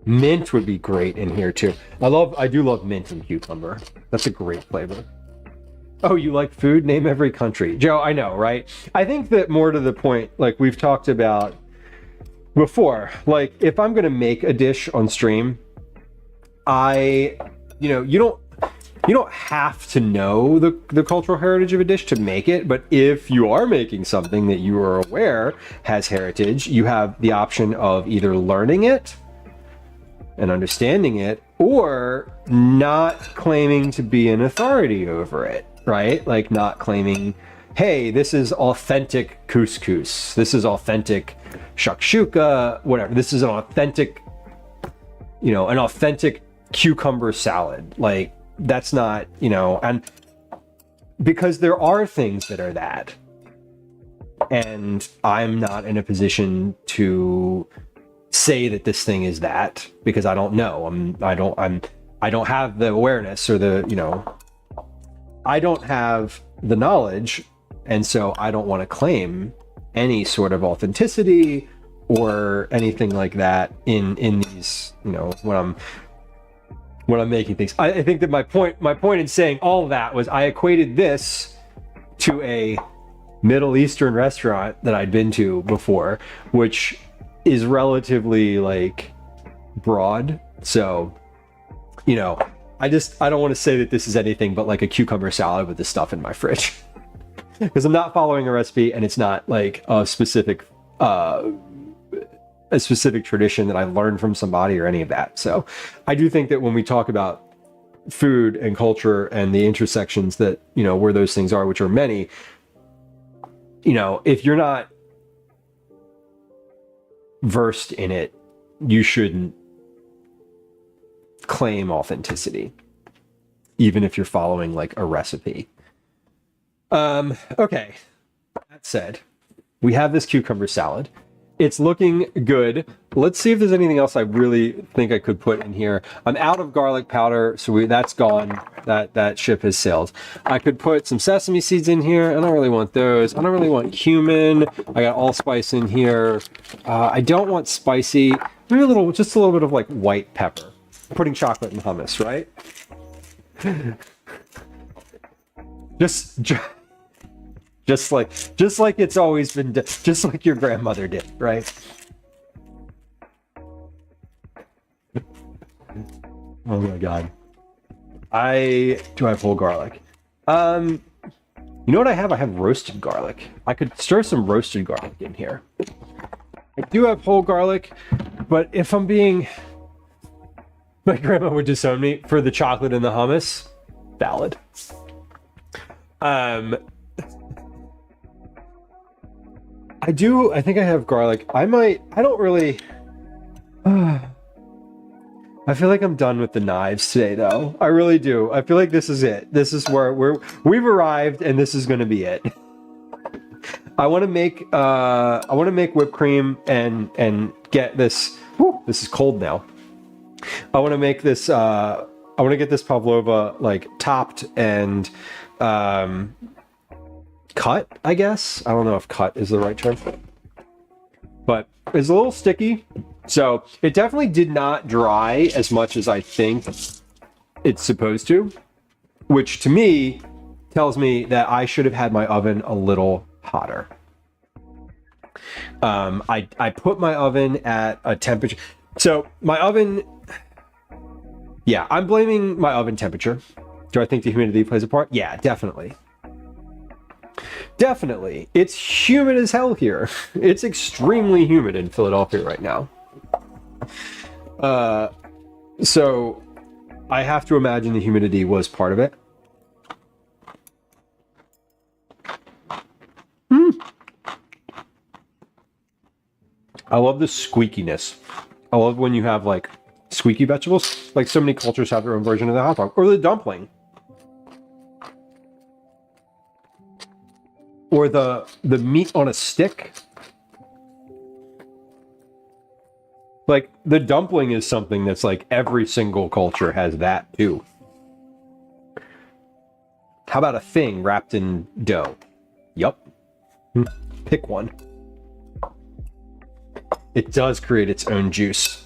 S2: Mint would be great in here too. I do love mint and cucumber. That's a great flavor. Oh, you like food? Name every country. Joe, I know, right? I think that more to the point, like we've talked about before, like if I'm going to make a dish on stream, you don't have to know the cultural heritage of a dish to make it, but if you are making something that you are aware has heritage, you have the option of either learning it and understanding it, or not claiming to be an authority over it, right? Like not claiming, hey, this is authentic couscous, this is authentic shakshuka, whatever. This is an authentic cucumber salad. Like that's not, and because there are things that are that, and I'm not in a position to say that this thing is that because I don't know. I don't have the awareness or I don't have the knowledge, and so I don't want to claim any sort of authenticity or anything like that in these, when I'm making things. I think that my point in saying all of that was I equated this to a Middle Eastern restaurant that I'd been to before, which is relatively like broad. So, I don't want to say that this is anything but like a cucumber salad with the stuff in my fridge because I'm not following a recipe and it's not like a specific tradition that I learned from somebody or any of that. So I do think that when we talk about food and culture and the intersections that, where those things are, which are many, if you're not versed in it, you shouldn't claim authenticity, even if you're following like a recipe. Okay. That said, we have this cucumber salad. It's looking good. Let's see if there's anything else I really think I could put in here. I'm out of garlic powder, so that's gone. That ship has sailed. I could put some sesame seeds in here. I don't really want those. I don't really want cumin. I got allspice in here. I don't want spicy. Maybe just a little bit of like white pepper. Putting chocolate in hummus, right? Just like it's always been done, just like your grandmother did, right? Oh my god. Do I have whole garlic? You know what I have? I have roasted garlic. I could stir some roasted garlic in here. I do have whole garlic, but if I'm being... My grandma would disown me for the chocolate and the hummus. Valid. I think I have garlic. I don't really... I feel like I'm done with the knives today, though. I really do. I feel like this is it. This is where we've arrived, and this is going to be it. I want to make whipped cream and get this. Whew, this is cold now. I want to make this, I want to get this pavlova like topped and cut, I guess. I don't know if cut is the right term. But it's a little sticky. So it definitely did not dry as much as I think it's supposed to, which to me tells me that I should have had my oven a little hotter. I put my oven at a temperature. So my oven, yeah, I'm blaming my oven temperature. Do I think the humidity plays a part? Yeah, definitely. Definitely. It's humid as hell here. It's extremely humid in Philadelphia right now. So I have to imagine the humidity was part of it. I love the squeakiness. I love when you have like squeaky vegetables. Like so many cultures have their own version of the hot dog or the dumpling. Or the meat on a stick. Like the dumpling is something that's like every single culture has that too. How about a thing wrapped in dough? Yup. Pick one. It does create its own juice.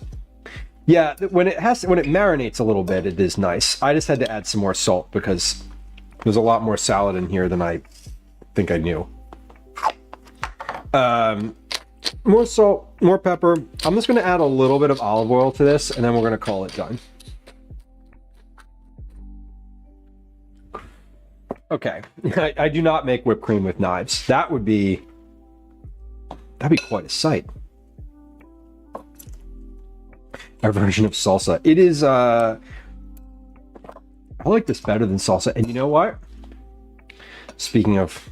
S2: Yeah, when it marinates a little bit, it is nice. I just had to add some more salt because there's a lot more salad in here than I think I knew. More salt, more pepper. I'm just going to add a little bit of olive oil to this, and then we're going to call it done. Okay, I do not make whipped cream with knives. That'd be quite a sight. Our version of salsa. It is, I like this better than salsa. And you know what? Speaking of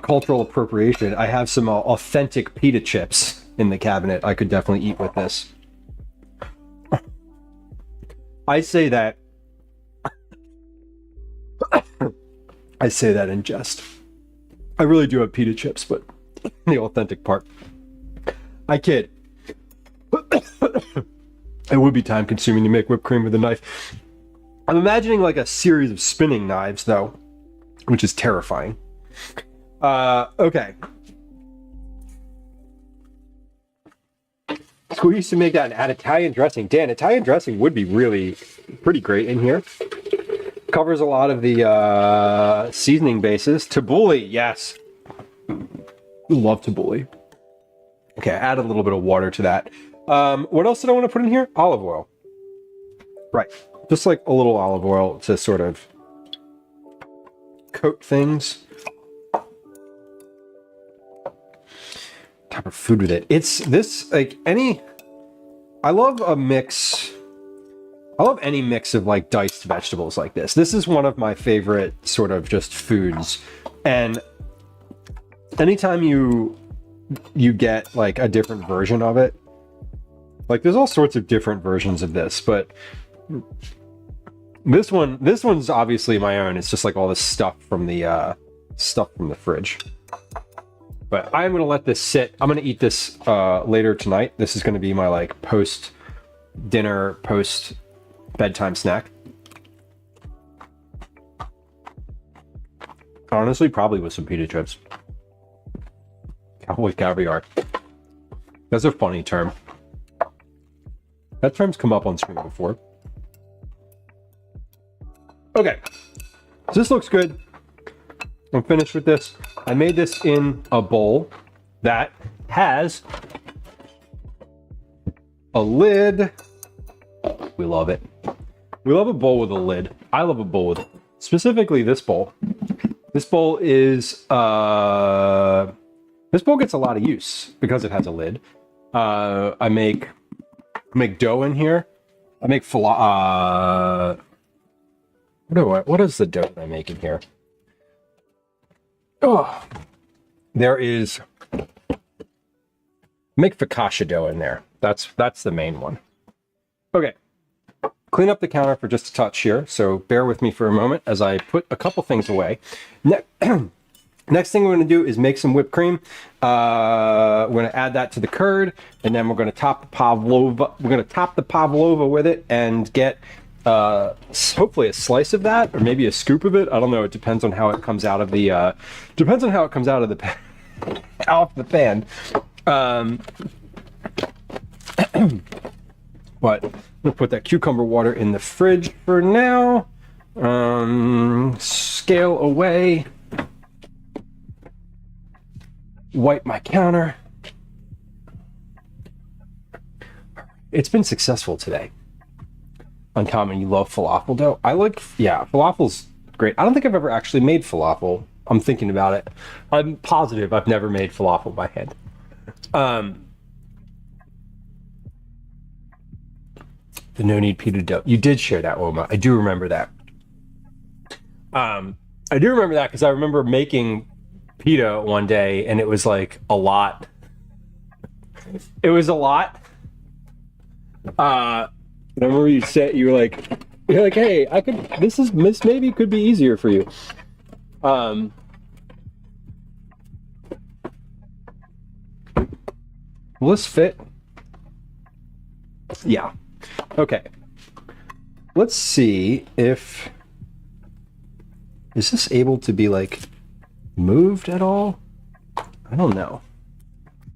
S2: cultural appropriation, I have some authentic pita chips in the cabinet I could definitely eat with this. I say that in jest. I really do have pita chips, but the authentic part. I kid. It would be time consuming to make whipped cream with a knife. I'm imagining like a series of spinning knives though, which is terrifying. Okay. So we used to make that and add Italian dressing. Dan, Italian dressing would be really pretty great in here. Covers a lot of the seasoning bases. Tabbouleh, yes. Love tabbouleh. Okay, I added a little bit of water to that. What else did I want to put in here? Olive oil. Right. Just like a little olive oil to sort of coat things. Type of food with it. It's this, like any... I love a mix... I love any mix of like diced vegetables like this. This is one of my favorite sort of just foods. And anytime you get like a different version of it, like there's all sorts of different versions of this, but this one's obviously my own. It's just like all this stuff from the fridge. But I'm gonna let this sit. I'm gonna eat this later tonight. This is gonna be my like post dinner, post bedtime snack. Honestly, probably with some pita chips. Cowboy caviar. That's a funny term. That term's come up on screen before. Okay. So this looks good. I'm finished with this. I made this in a bowl that has a lid. We love it. We love a bowl with a lid. I love a bowl with, specifically this bowl. This bowl is, this bowl gets a lot of use because it has a lid. I make dough in here. I make what is the dough that I make in here? Oh, there is, make focaccia dough in there. That's the main one. Okay. Clean up the counter for just a touch here, so bear with me for a moment as I put a couple things away. Next thing we're going to do is make some whipped cream. We're going to add that to the curd, and then we're going to top the pavlova. We're going to top the pavlova with it and get hopefully a slice of that, or maybe a scoop of it. I don't know. It depends on how it comes out of the off the pan. But I'm gonna put that cucumber water in the fridge for now. Scale away. Wipe my counter. It's been successful today. Uncommon, you love falafel dough? Yeah, falafel's great. I don't think I've ever actually made falafel. I'm thinking about it. I'm positive I've never made falafel by hand. The no-knead pita dough. You did share that, Oma. I do remember that. I do remember that because I remember making pita one day, and it was like a lot. It was a lot. I remember you said you're like, hey, this maybe could be easier for you. Will this fit? Yeah. Okay. Let's see if... Is this able to be, like, moved at all? I don't know.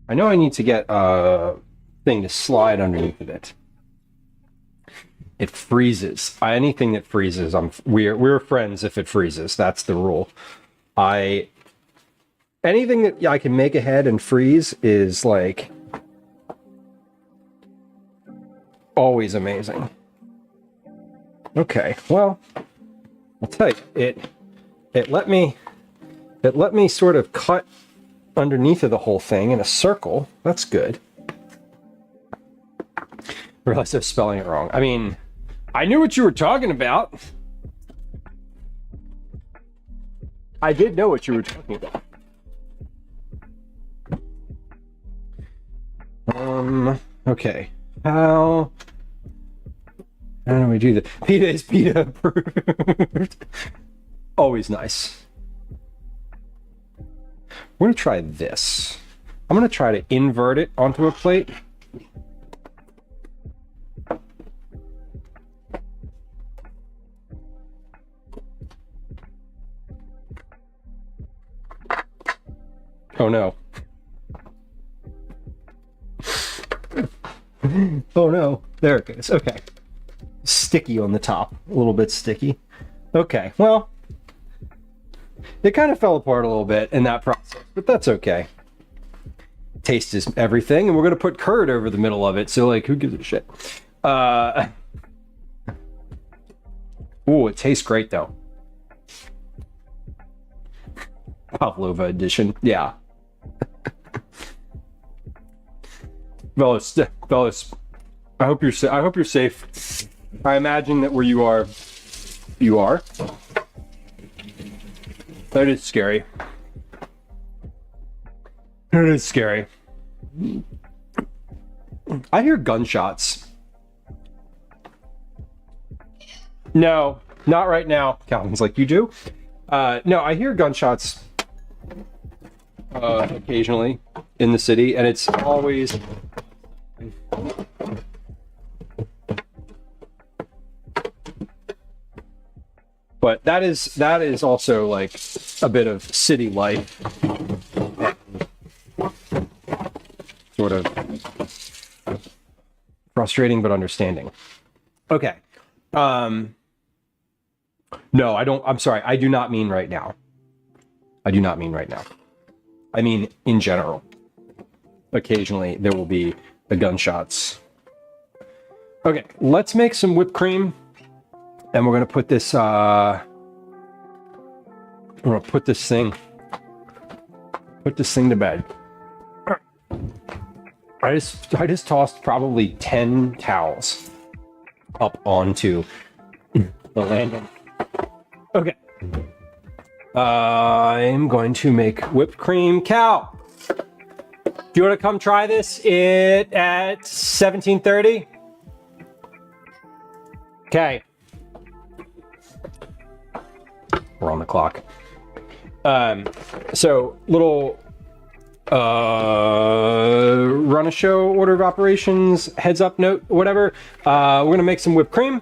S2: I know I need to get a thing to slide underneath of it. It freezes. Anything that freezes, we're friends if it freezes. That's the rule. Anything that I can make ahead and freeze is, like... always amazing. Okay, well, I'll tell you, it let me sort of cut underneath of the whole thing in a circle. That's good. I realized I was spelling it wrong. I mean, I knew what you were talking about. I did know what you were talking about. Okay. How do we do that? Pita is pita approved. Always nice. We're gonna try this. I'm gonna try to invert it onto a plate. Oh no. Oh no, there it goes. Okay. Sticky on the top, a little bit sticky. Okay, well, it kind of fell apart a little bit in that process, but that's okay. Taste is everything, and we're gonna put curd over the middle of it, so like, who gives a shit? Ooh, it tastes great though. Pavlova edition, yeah. Fellas, I hope you're safe. I imagine that where you are. That is scary. It is scary. I hear gunshots. No, not right now. Calvin's like, you do? No, I hear gunshots occasionally in the city, and it's always... But that is also like a bit of city life, sort of frustrating but understanding. Okay. No, I don't. I'm sorry. I do not mean right now. I do not mean right now. I mean in general. Occasionally there will be the gunshots. Okay, let's make some whipped cream. And we're gonna put this. We're gonna put this thing to bed. I just tossed probably 10 towels up onto the landing. Okay. I'm going to make whipped cream. Cal, do you want to come try this at 17:30? Okay. We're on the clock. So little run a show order of operations, heads up note, whatever. We're gonna make some whipped cream.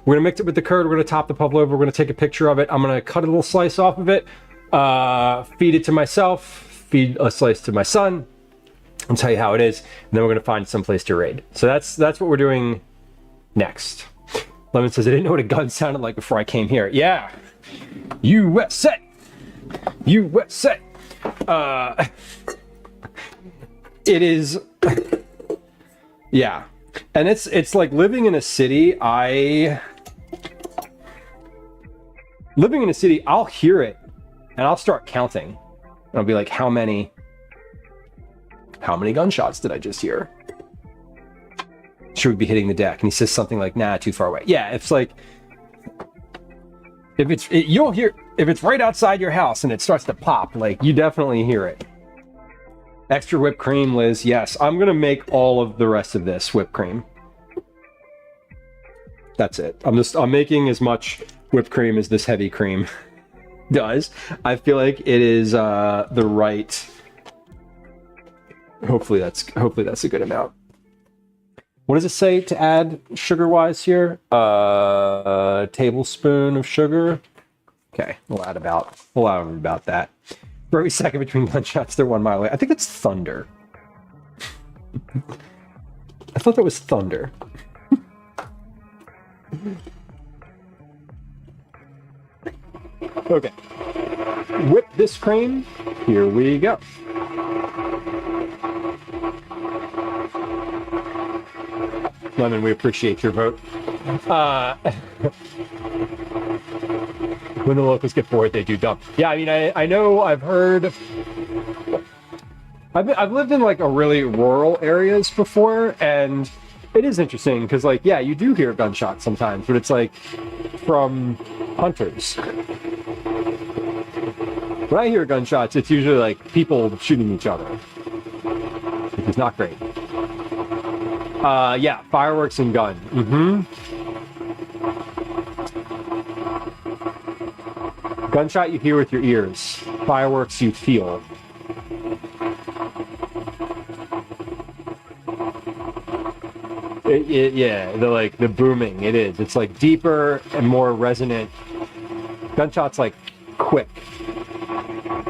S2: We're gonna mix it with the curd. We're gonna top the pavlova. We're gonna take a picture of it. I'm gonna cut a little slice off of it, feed it to myself, feed a slice to my son, and tell you how it is. And then we're gonna find some place to raid. So that's what we're doing next. Lemon says, I didn't know what a gun sounded like before I came here. Yeah, USA, USA. It is, yeah. And it's like living in a city. Living in a city, I'll hear it and I'll start counting. And I'll be like, how many gunshots did I just hear? Should we be hitting the deck? And he says something like, nah, too far away. Yeah, it's like, you'll hear, if it's right outside your house and it starts to pop, like you definitely hear it. Extra whipped cream, Liz. Yes, I'm gonna make all of the rest of this whipped cream. That's it. I'm making as much whipped cream as this heavy cream does. I feel like it is the right. Hopefully that's a good amount. What does it say to add sugar-wise here? A tablespoon of sugar. Okay, we'll add about that. For every second between gunshots, they're 1 mile away. I think it's thunder. I thought that was thunder. Okay. Whip this cream. Here we go. Lemon, we appreciate your vote. When the locals get bored, they do dump. Yeah, I mean, I know I've heard... I've lived in like a really rural areas before, and it is interesting because like, yeah, you do hear gunshots sometimes, but it's like from hunters. When I hear gunshots, it's usually like people shooting each other, which is not great. Yeah, fireworks and gun. Gunshot you hear with your ears. Fireworks you feel. Yeah, the booming. It is. It's like deeper and more resonant. Gunshots like quick,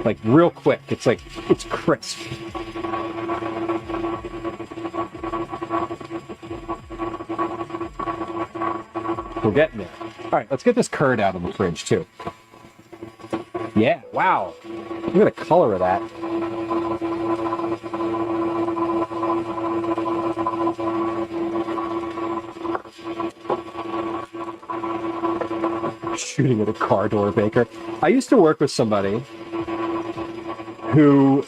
S2: like real quick. It's like it's crisp. We're getting there. All right, let's get this curd out of the fridge too. Yeah, wow. Look at the color of that. Shooting at a car door baker. I used to work with somebody who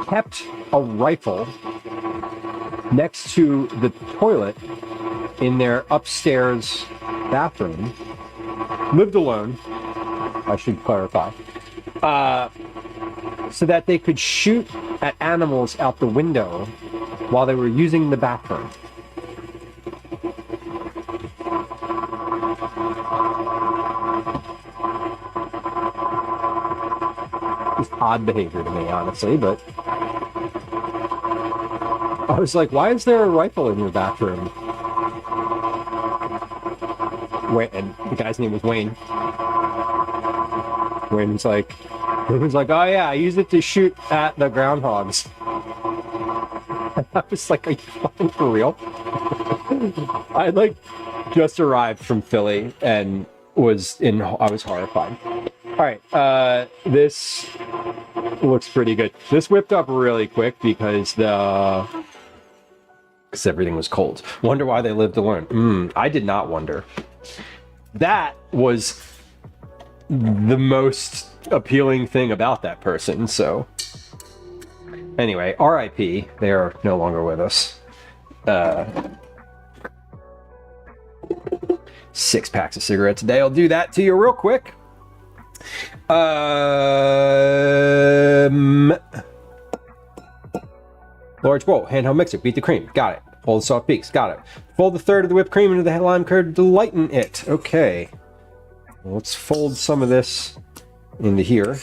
S2: kept a rifle next to the toilet in their upstairs bathroom. Lived alone, I should clarify, so that they could shoot at animals out the window while they were using the bathroom. It's odd behavior to me, honestly, but I was like, why is there a rifle in your bathroom? And the guy's name was Wayne. Wayne's like, oh yeah, I use it to shoot at the groundhogs. I was like, are you fucking for real? I like just arrived from Philly and I was horrified. All right, this looks pretty good. This whipped up really quick because everything was cold. Wonder why they lived alone. I did not wonder. That was the most appealing thing about that person, so anyway, RIP, they are no longer with us. 6 packs of cigarettes a day, I'll do that to you real quick. Large bowl, handheld mixer, beat the cream, got it. Fold the soft peaks, got it. Fold the third of the whipped cream into the lime curd to lighten it. Okay. Let's fold some of this into here.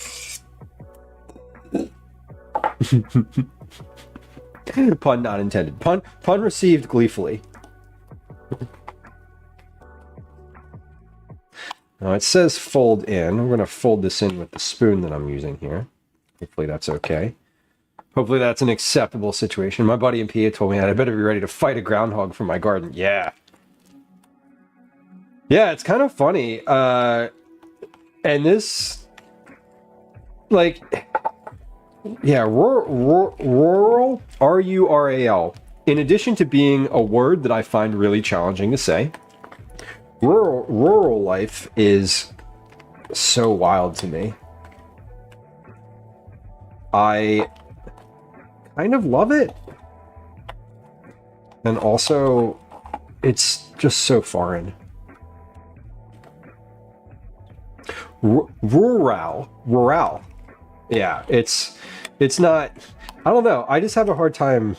S2: Pun not intended. Pun received gleefully. Now it says fold in. I'm going to fold this in with the spoon that I'm using here. Hopefully that's okay. Hopefully that's an acceptable situation. My buddy and Pia told me that I better be ready to fight a groundhog for my garden. Yeah. Yeah, it's kind of funny. And this, like, yeah, rural, R-U-R-A-L. In addition to being a word that I find really challenging to say, rural life is so wild to me. I kind of love it. And also, it's just so foreign. Rural. Yeah, it's not, I don't know. I just have a hard time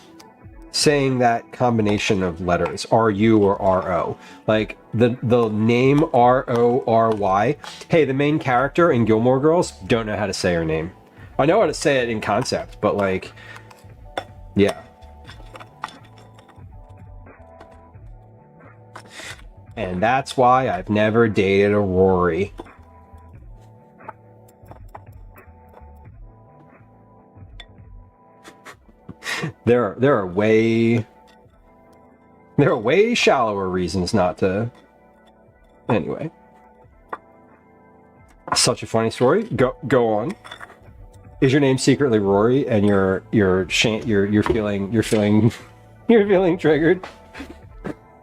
S2: saying that combination of letters, R-U or R-O. Like, the name R-O-R-Y. Hey, the main character in Gilmore Girls, don't know how to say her name. I know how to say it in concept, but like, yeah. And that's why I've never dated a Rory. There are way shallower reasons not to. Anyway, such a funny story. Go on. Is your name secretly Rory, and you're feeling triggered?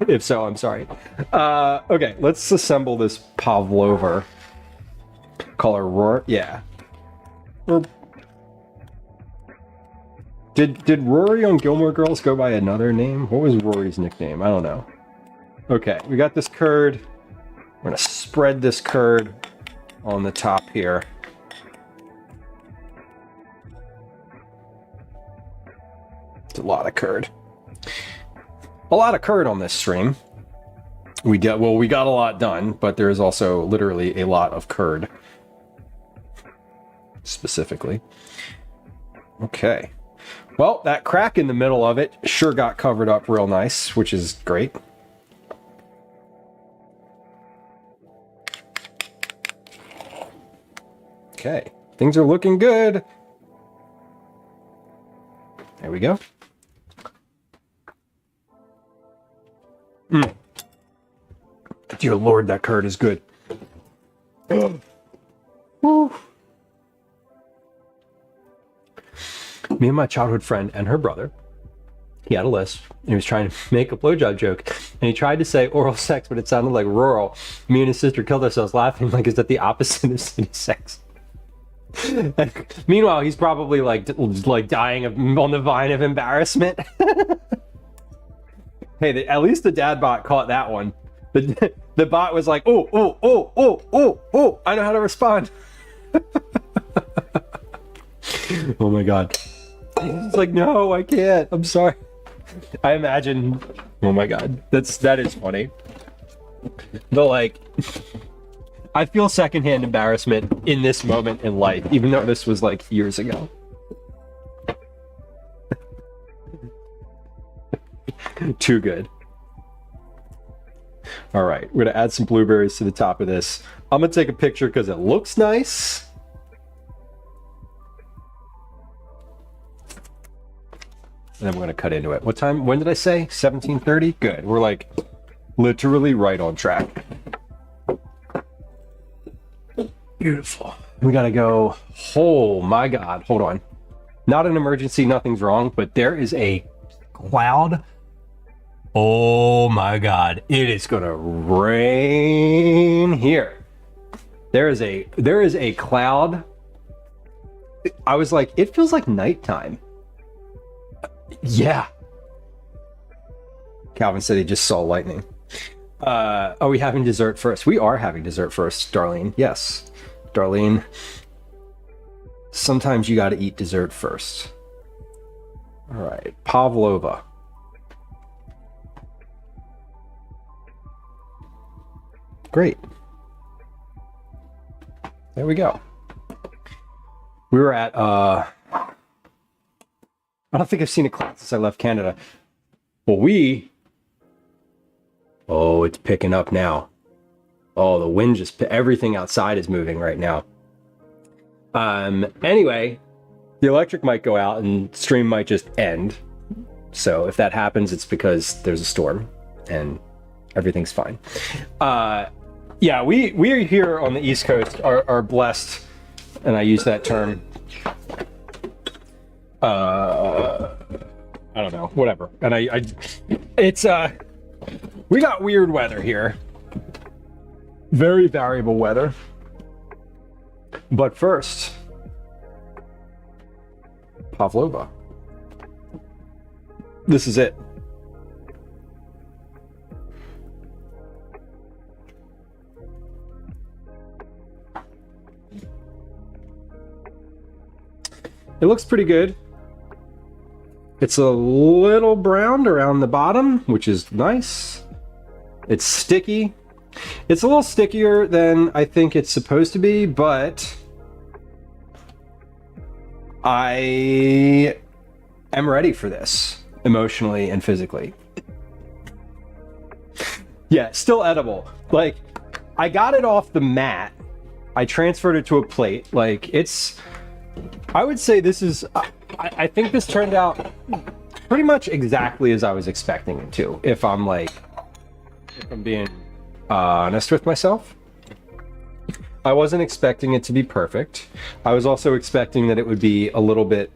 S2: If so, I'm sorry. Okay, let's assemble this Pavlova. Call her Rory. Yeah. Or Did Rory on Gilmore Girls go by another name? What was Rory's nickname? I don't know. Okay, we got this curd. We're gonna spread this curd on the top here. It's a lot of curd. A lot of curd on this stream. We got a lot done, but there is also literally a lot of curd. Specifically. Okay. Well, that crack in the middle of it sure got covered up real nice, which is great. Okay, things are looking good. There we go. Dear Lord, that curd is good. Woo. Me and my childhood friend and her brother, he had a lisp, and he was trying to make a blowjob joke, and he tried to say oral sex, but it sounded like rural. Me and his sister killed ourselves laughing, like, is that the opposite of city sex? And meanwhile, he's probably like dying on the vine of embarrassment. Hey, at least the dad bot caught that one. The bot was like, oh, I know how to respond. Oh my god. It's like, no, I can't. I'm sorry. I imagine. Oh my god, that is funny. But like, I feel secondhand embarrassment in this moment in life, even though this was like years ago. Too good. All right, we're gonna add some blueberries to the top of this. I'm gonna take a picture because it looks nice. And then we're going to cut into it. What time? When did I say? 17:30? Good. We're like literally right on track. Beautiful. We got to go. Oh my God. Hold on. Not an emergency. Nothing's wrong. But there is a cloud. Oh my God. It is going to rain here. There is a cloud. I was like, it feels like nighttime. Yeah. Calvin said he just saw lightning. Are we having dessert first? We are having dessert first, Darlene. Yes. Darlene, sometimes you got to eat dessert first. All right. Pavlova. Great. There we go. We were at I don't think I've seen a cloud since I left Canada. Well, oh, it's picking up now. Oh, the wind just, everything outside is moving right now. Anyway, the electric might go out and stream might just end. So if that happens, it's because there's a storm and everything's fine. Yeah, we are here on the East Coast are blessed, and I use that term. I don't know, whatever. And it's we got weird weather here. Very variable weather. But first, Pavlova. This is it. It looks pretty good. It's a little browned around the bottom, which is nice. It's sticky. It's a little stickier than I think it's supposed to be, but I am ready for this emotionally and physically. Yeah, still edible. Like, I got it off the mat. I transferred it to a plate. Like, I would say this is, I think this turned out pretty much exactly as I was expecting it to, if I'm being honest with myself. I wasn't expecting it to be perfect. I was also expecting that it would be a little bit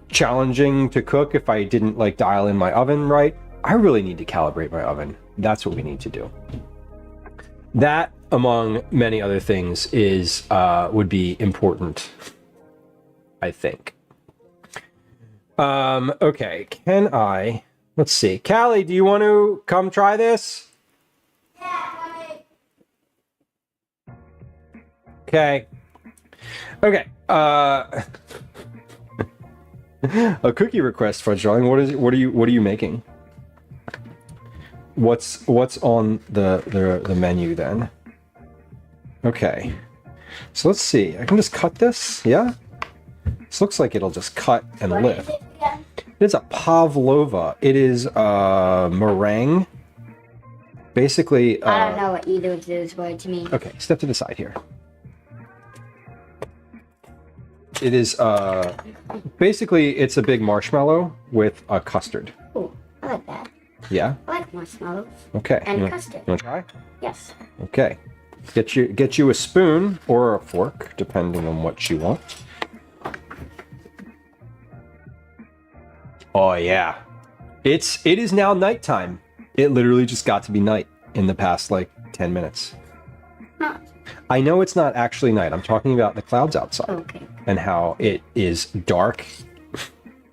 S2: challenging to cook if I didn't like dial in my oven right. I really need to calibrate my oven. That's what we need to do. That, among many other things, is would be important, I think. Okay, can I... Let's see. Callie, do you want to come try this?
S5: Yeah,
S2: Okay. Okay. A cookie request, Fudge Darling. What are you making? What's on the menu then? Okay. So let's see. I can just cut this, yeah? This looks like it'll just cut and lift. It's a Pavlova. It is meringue. Basically,
S5: I don't know what either of those words mean.
S2: Okay, step to the side here. It is basically it's a big marshmallow with a custard.
S5: Oh, I like that.
S2: Yeah.
S5: I like marshmallows.
S2: Okay.
S5: And custard.
S2: You wanna try?
S5: Yes.
S2: Okay. Get you a spoon or a fork, depending on what you want. Oh yeah. It is now nighttime. It literally just got to be night in the past like 10 minutes.
S5: Huh.
S2: I know it's not actually night. I'm talking about the clouds outside.
S5: Okay.
S2: And how it is dark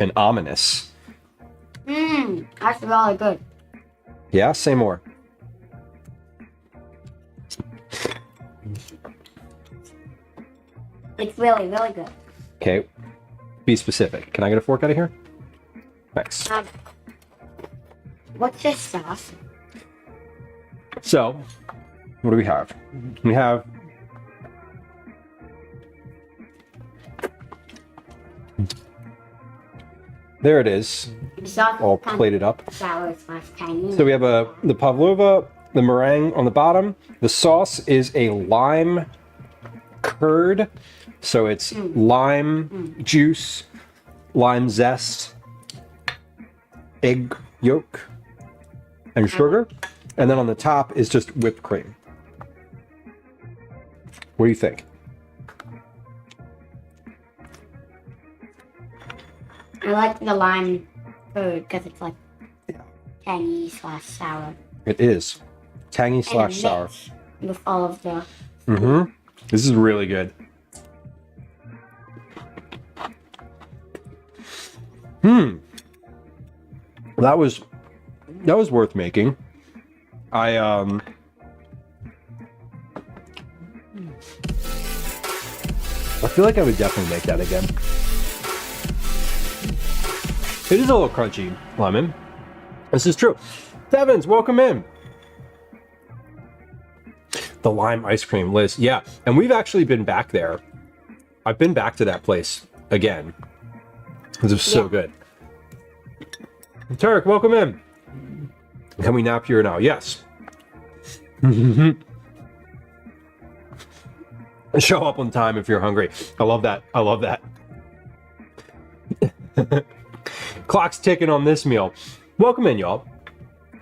S2: and ominous.
S5: That's really good.
S2: Yeah, say more.
S5: It's really, really good.
S2: Okay. Be specific. Can I get a fork out of here? Thanks.
S5: What's this sauce?
S2: So, what do we have? We have there it is,
S5: The sauce
S2: all
S5: is kind
S2: plated up.
S5: of sour / tangy.
S2: So we have the Pavlova, the meringue on the bottom. The sauce is a lime curd. So it's lime juice, lime zest, egg yolk, and sugar. And then on the top is just whipped cream. What do you think?
S5: I like the lime curd because it's like tangy / sour.
S2: It is tangy /
S5: And
S2: sour.
S5: mixed with all of the.
S2: This is really good. That was worth making. I feel like I would definitely make that again. It is a little crunchy, lemon. This is true. Devins, welcome in. The lime ice cream, Liz. Yeah, and we've actually been back there. I've been back to that place again. This is so good. Tarek, welcome in. Can we nap here now? Yes. Show up on time if you're hungry. I love that. I love that. Clock's ticking on this meal. Welcome in, y'all.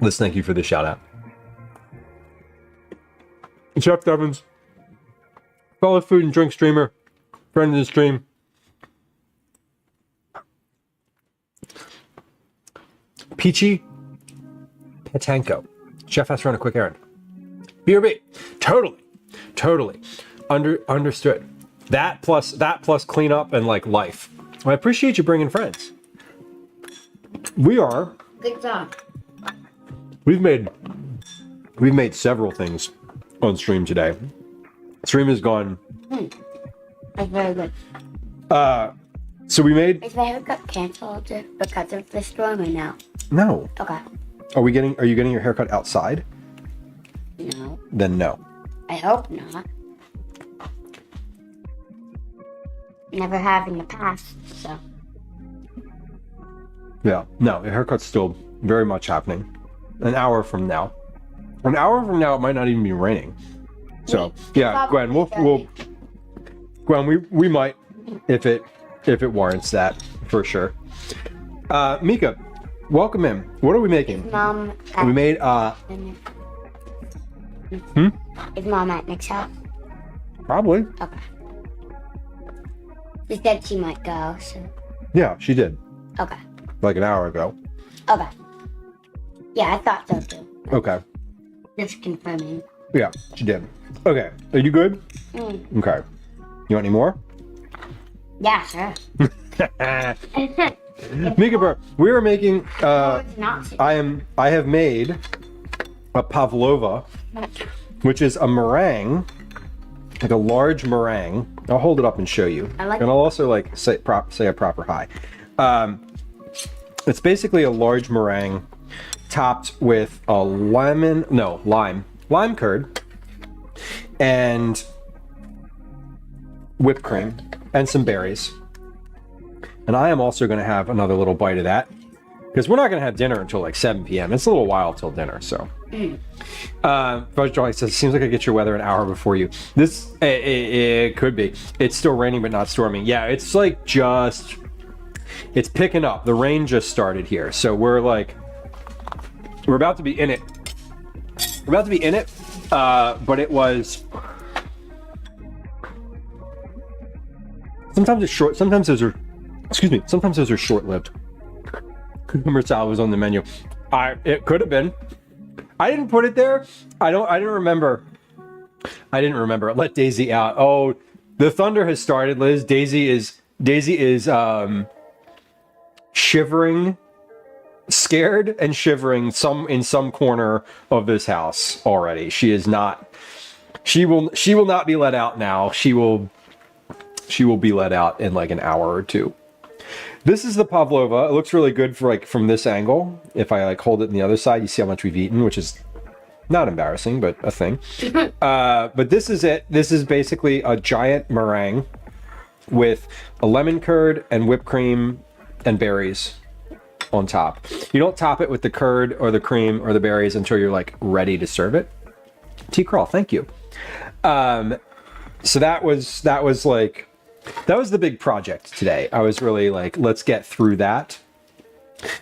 S2: Let's thank you for the shout out. Chef Devins, fellow food and drink streamer, friend of the stream. Peachy Petanko. Chef has to run a quick errand. BRB. Totally. Understood. That plus cleanup and like life. I appreciate you bringing friends. We are.
S5: Good job.
S2: We've made several things on stream today. Stream has gone.
S5: That's very good.
S2: So we made.
S5: Is the haircut canceled because of the storm or no?
S2: No.
S5: Okay.
S2: Are you getting your haircut outside?
S5: No.
S2: Then no.
S5: I hope not. Never have in the past, so.
S2: Yeah. No, your haircut's still very much happening. An hour from now. An hour from now, it might not even be raining. So yeah, Gwen, we might if it warrants that for sure. Mika, welcome in. What are we making?
S5: Mom.
S2: We made
S5: Is Mom at Nick's house?
S2: probably.
S5: Okay. She said she might go, so.
S2: Yeah, she did.
S5: Okay.
S2: Like an hour ago.
S5: Okay. Yeah, I thought so too.
S2: Okay.
S5: Just confirming.
S2: Yeah, she did. Okay. Are you good?
S5: Mm.
S2: Okay. You want any more?
S5: Yeah, sure.
S2: Mika, bro, we are making.
S5: It's not.
S2: I have made a Pavlova, which is a meringue, like a large meringue. I'll hold it up and show you.
S5: I like
S2: and I'll also like say a proper hi. It's basically a large meringue topped with a lime curd and whipped cream and some berries. And I am also going to have another little bite of that because we're not going to have dinner until like 7 p.m. It's a little while till dinner, so. Fudge Joy says, seems like I get your weather an hour before you. This, it could be. It's still raining but not storming. Yeah, it's like it's picking up. The rain just started here, so we're about to be in it. But it was. Sometimes it's short. Sometimes those are short-lived. Cucumber salad was on the menu. It could have been. I didn't put it there. I didn't remember. Let Daisy out. Oh, the thunder has started, Liz. Daisy is shivering, scared and shivering in some corner of this house already. She is not. She will not be let out now. She will be let out in like an hour or two. This is the Pavlova. It looks really good for from this angle. If I hold it on the other side, you see how much we've eaten, which is not embarrassing, but a thing. But this is it. This is basically a giant meringue with a lemon curd and whipped cream and berries on top. You don't top it with the curd or the cream or the berries until you're ready to serve it. T. Crawl, thank you. So that was the big project today. I was really let's get through that.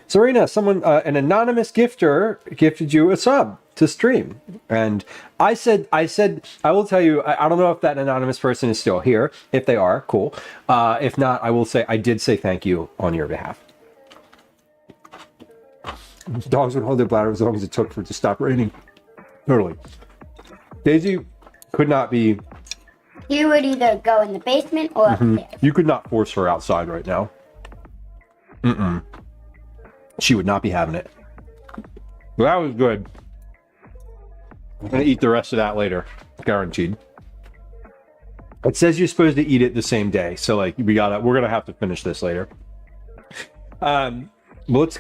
S2: Serena, someone, an anonymous gifter gifted you a sub to stream. And I said, I will tell you, I don't know if that anonymous person is still here. If they are, cool. If not, I did say thank you on your behalf. Dogs would hold their bladder as long as it took for it to stop raining. Totally. Daisy could not be.
S5: You would either go in the basement or upstairs.
S2: You could not force her outside right now. She would not be having it. Well, that was good. I'm gonna eat the rest of that later, guaranteed. It says you're supposed to eat it the same day, so we're gonna have to finish this later. Well, let's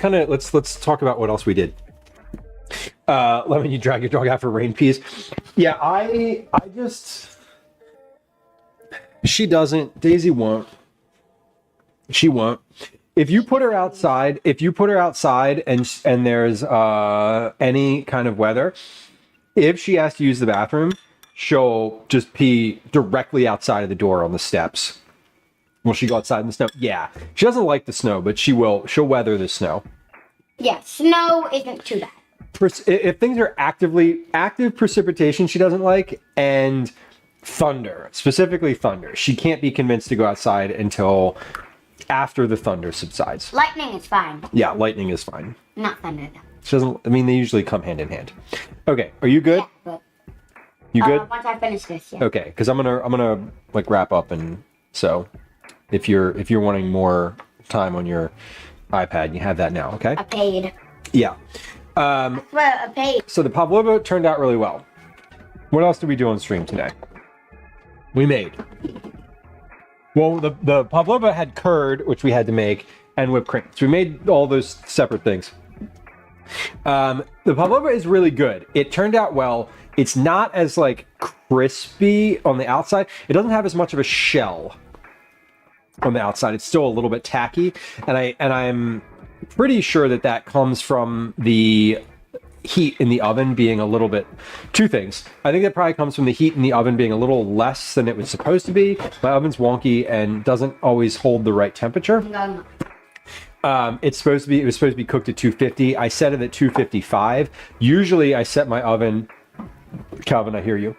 S2: talk about what else we did. Lemon, you drag your dog out for rain peas. Yeah, I just... She doesn't. Daisy won't. She won't. If you put her outside, and there's any kind of weather, if she has to use the bathroom, she'll just pee directly outside of the door on the steps. Will she go outside in the snow? Yeah. She doesn't like the snow, but she will. She'll weather the snow.
S5: Yeah, snow isn't too bad.
S2: If things are active precipitation, she doesn't like, and thunder, specifically thunder. She can't be convinced to go outside until after the thunder subsides.
S5: Lightning is fine.
S2: Yeah, lightning is fine.
S5: Not thunder though.
S2: She doesn't. I mean, they usually come hand in hand. Okay, are you good?
S5: Yeah, but
S2: You good?
S5: once I finish this, yeah.
S2: Okay, because I'm gonna like wrap up, and so if you're wanting more time on your iPad, you have that now. Okay.
S5: I paid.
S2: Yeah.
S5: Well, I paid.
S2: So the Pavlova turned out really well. What else did we do on stream today? We made. Well, the Pavlova had curd, which we had to make, and whipped cream. So we made all those separate things. The Pavlova is really good. It turned out well. It's not as like crispy on the outside. It doesn't have as much of a shell on the outside. It's still a little bit tacky, and I'm pretty sure that comes from the heat in the oven being a little bit. Two things. I think that probably comes from the heat in the oven being a little less than it was supposed to be. My oven's wonky and doesn't always hold the right temperature. It was supposed to be cooked at 250. I set it at 255. Usually I set my oven. Calvin, I hear you.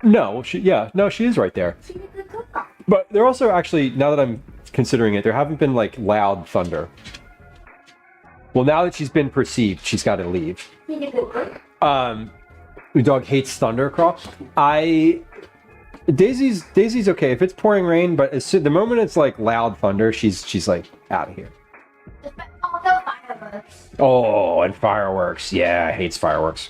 S2: No, she is right there. But they're also actually, now that I'm considering it, there haven't been like loud thunder. Well, now that she's been perceived, she's got to leave. The dog hates thunder, Crawl. Daisy's okay if it's pouring rain, but the moment it's like loud thunder, she's like out of here.
S5: Also fireworks.
S2: Oh, and fireworks. Yeah, hates fireworks.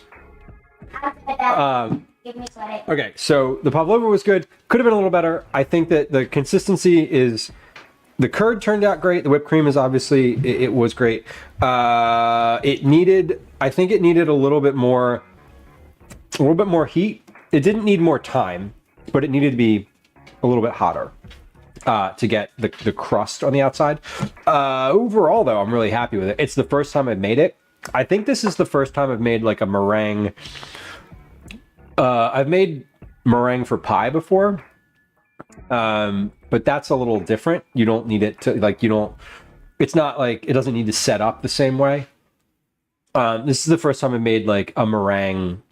S5: Give me sweaty.
S2: Okay, so the Pavlova was good. Could have been a little better. I think that the consistency is... The curd turned out great. The whipped cream is obviously... It was great. I think it needed a little bit more heat. It didn't need more time, but it needed to be a little bit hotter to get the crust on the outside. Overall, though, I'm really happy with it. It's the first time I've made it. I think this is the first time I've made like a meringue... I've made meringue for pie before, but that's a little different. You don't need it to it's not like, it doesn't need to set up the same way. This is the first time I made like a meringue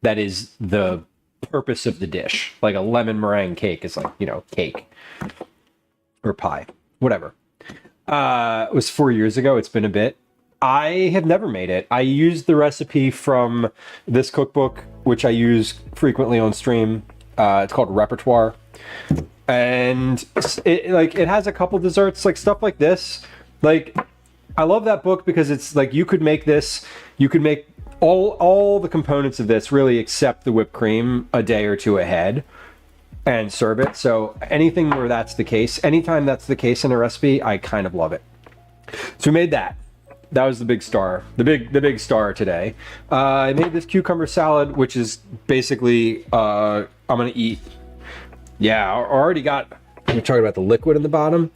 S2: that is the purpose of the dish. Like a lemon meringue cake is like, cake or pie, whatever. It was 4 years ago. It's been a bit. I have never made it. I used the recipe from this cookbook, which I use frequently on stream. It's called Repertoire. And it has a couple desserts, like stuff like this. Like, I love that book because it's like, you could make all the components of this really except the whipped cream a day or two ahead and serve it. So anything where that's the case, anytime that's the case in a recipe, I kind of love it. So we made that. That was the big star, the big star today. I made this cucumber salad, which is basically, I'm gonna eat. Yeah, I already got, we're talking about the liquid in the bottom.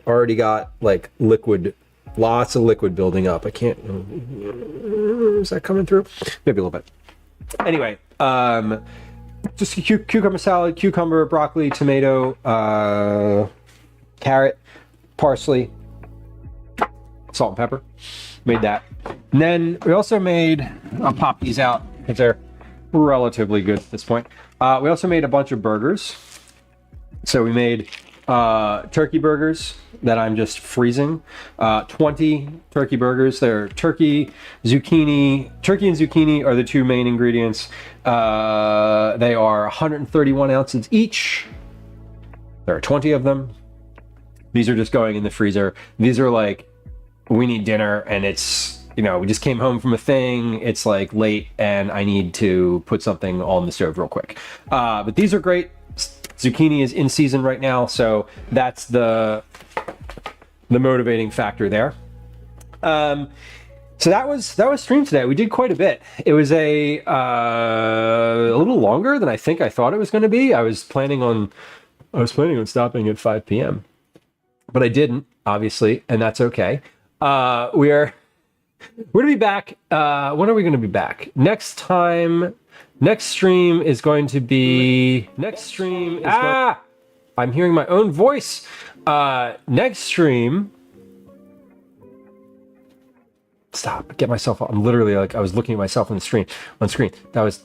S2: Already got like liquid, lots of liquid building up. I can't, is that coming through? Maybe a little bit. Anyway, just cucumber salad, cucumber, broccoli, tomato, carrot, parsley, salt and pepper. Made that. And then we also made, I'll pop these out because they're relatively good at this point. We also made a bunch of burgers. So we made turkey burgers that I'm just freezing. 20 turkey burgers. They're turkey and zucchini are the two main ingredients. They are 131 ounces each. There are 20 of them. These are just going in the freezer. These are like, we need dinner and it's, we just came home from a thing. It's like late and I need to put something on the stove real quick. But these are great. Zucchini is in season right now, so that's the motivating factor there. So that was stream today. We did quite a bit. It was a little longer than I thought it was going to be. I was planning on stopping at 5 p.m. but I didn't, obviously, and that's okay. We're going to be back. When are we going to be back? Next stream is going to be I'm hearing my own voice. Next stream. Stop. Get myself. I'm literally like I was looking at myself on screen. That was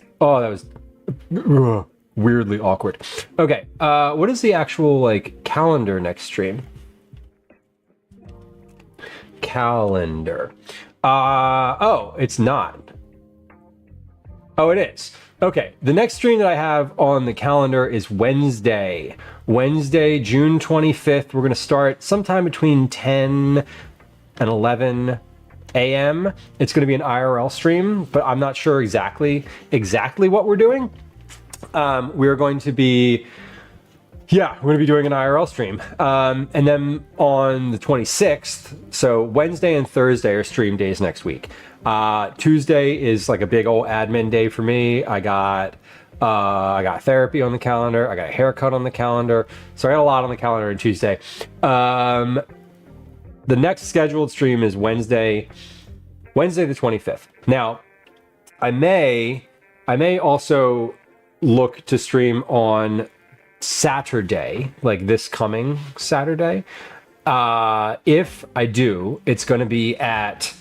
S2: weirdly awkward. Okay. What is the actual like calendar next stream? Calendar. Oh, it's not. Oh, it is. Okay. The next stream that I have on the calendar is Wednesday, June 25th. We're going to start sometime between 10 and 11 a.m. It's going to be an IRL stream, but I'm not sure exactly what we're doing. We're going to be doing an IRL stream. And then on the 26th, so Wednesday and Thursday are stream days next week. Tuesday is like a big old admin day for me. I got therapy on the calendar. I got a haircut on the calendar. So I got a lot on the calendar on Tuesday. The next scheduled stream is Wednesday the 25th. Now, I may also look to stream on Saturday, like this coming Saturday. If I do, it's going to be at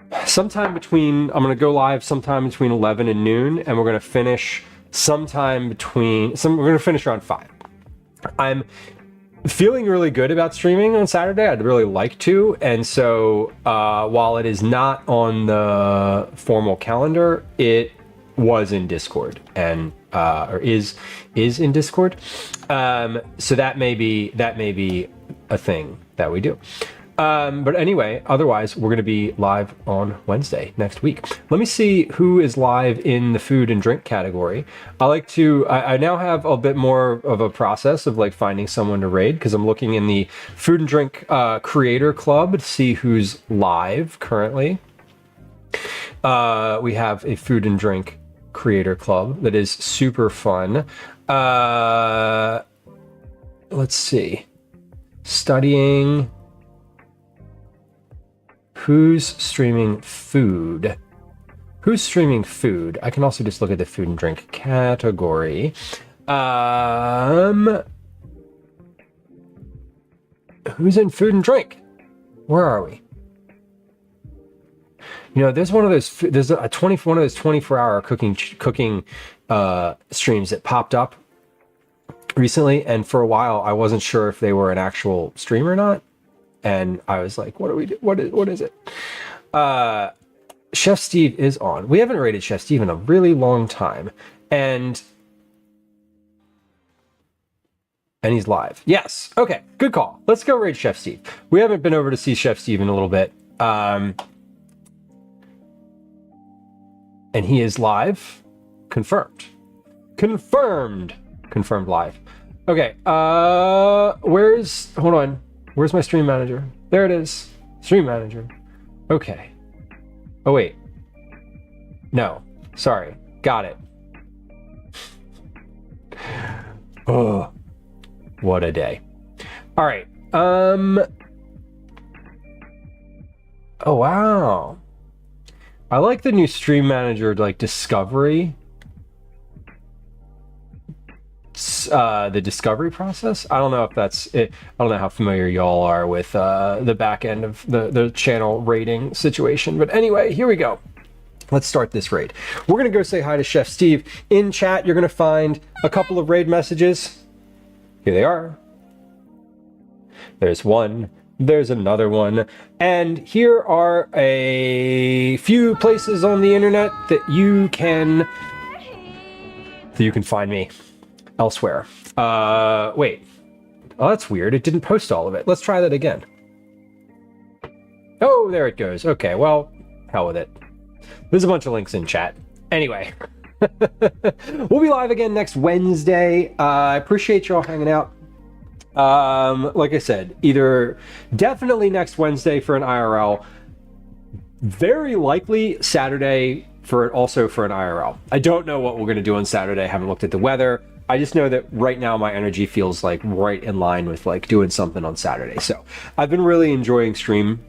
S2: I'm going to go live sometime between 11 and noon, and we're going to finish we're going to finish around 5. I'm feeling really good about streaming on Saturday. I'd really like to, and so while it is not on the formal calendar, it was in Discord and or is in Discord. So that may be a thing that we do. But anyway, otherwise, we're going to be live on Wednesday next week. Let me see who is live in the food and drink category. I now have a bit more of a process of like finding someone to raid, because I'm looking in the food and drink creator club to see who's live currently. We have a food and drink creator club that is super fun. Let's see. Studying. Who's streaming food? I can also just look at the food and drink category. Who's in food and drink? Where are we? You know, there's one of those 24-hour cooking streams that popped up recently, and for a while I wasn't sure if they were an actual stream or not. And I was like, what do we do? What is it? Chef Steve is on. We haven't rated Chef Steve in a really long time. And he's live. Yes. Okay. Good call. Let's go raid Chef Steve. We haven't been over to see Chef Steve in a little bit. And he is live. Confirmed live. Okay. Hold on. Where's my stream manager? There it is. Stream manager. Okay. Oh, wait. No. Sorry. Got it. Oh, what a day. All right. Oh, wow. I like the new stream manager, like discovery. The discovery process. I don't know if that's it. I don't know how familiar y'all are with the back end of the channel rating situation, but anyway, here we go. Let's start this raid. We're gonna go say hi to Chef Steve. In chat, you're gonna find a couple of raid messages. Here they are. There's one. There's another one. And here are a few places on the internet that you can find me. Elsewhere. Wait. Oh, that's weird. It didn't post all of it. Let's try that again. Oh, there it goes. Okay, well, hell with it. There's a bunch of links in chat. Anyway. We'll be live again next Wednesday. I appreciate y'all hanging out. Like I said, definitely next Wednesday for an IRL. very likely Saturday also for an IRL. I don't know what we're going to do on Saturday. I haven't looked at the weather. I just know that right now my energy feels like right in line with like doing something on Saturday. So I've been really enjoying stream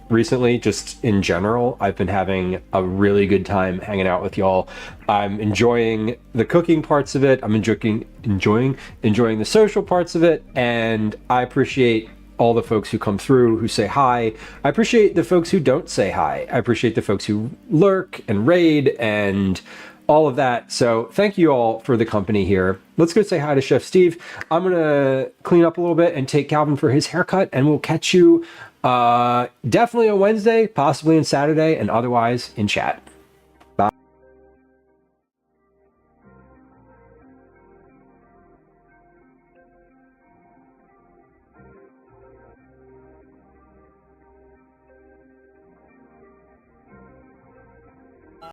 S2: recently, just in general. I've been having a really good time hanging out with y'all. I'm enjoying the cooking parts of it. I'm enjoying the social parts of it, and I appreciate all the folks who come through, who say hi. I appreciate the folks who don't say hi. I appreciate the folks who lurk and raid and all of that. So thank you all for the company here. Let's go say hi to Chef Steve. I'm gonna clean up a little bit and take Calvin for his haircut, and we'll catch you definitely on Wednesday, possibly on Saturday, and otherwise in chat.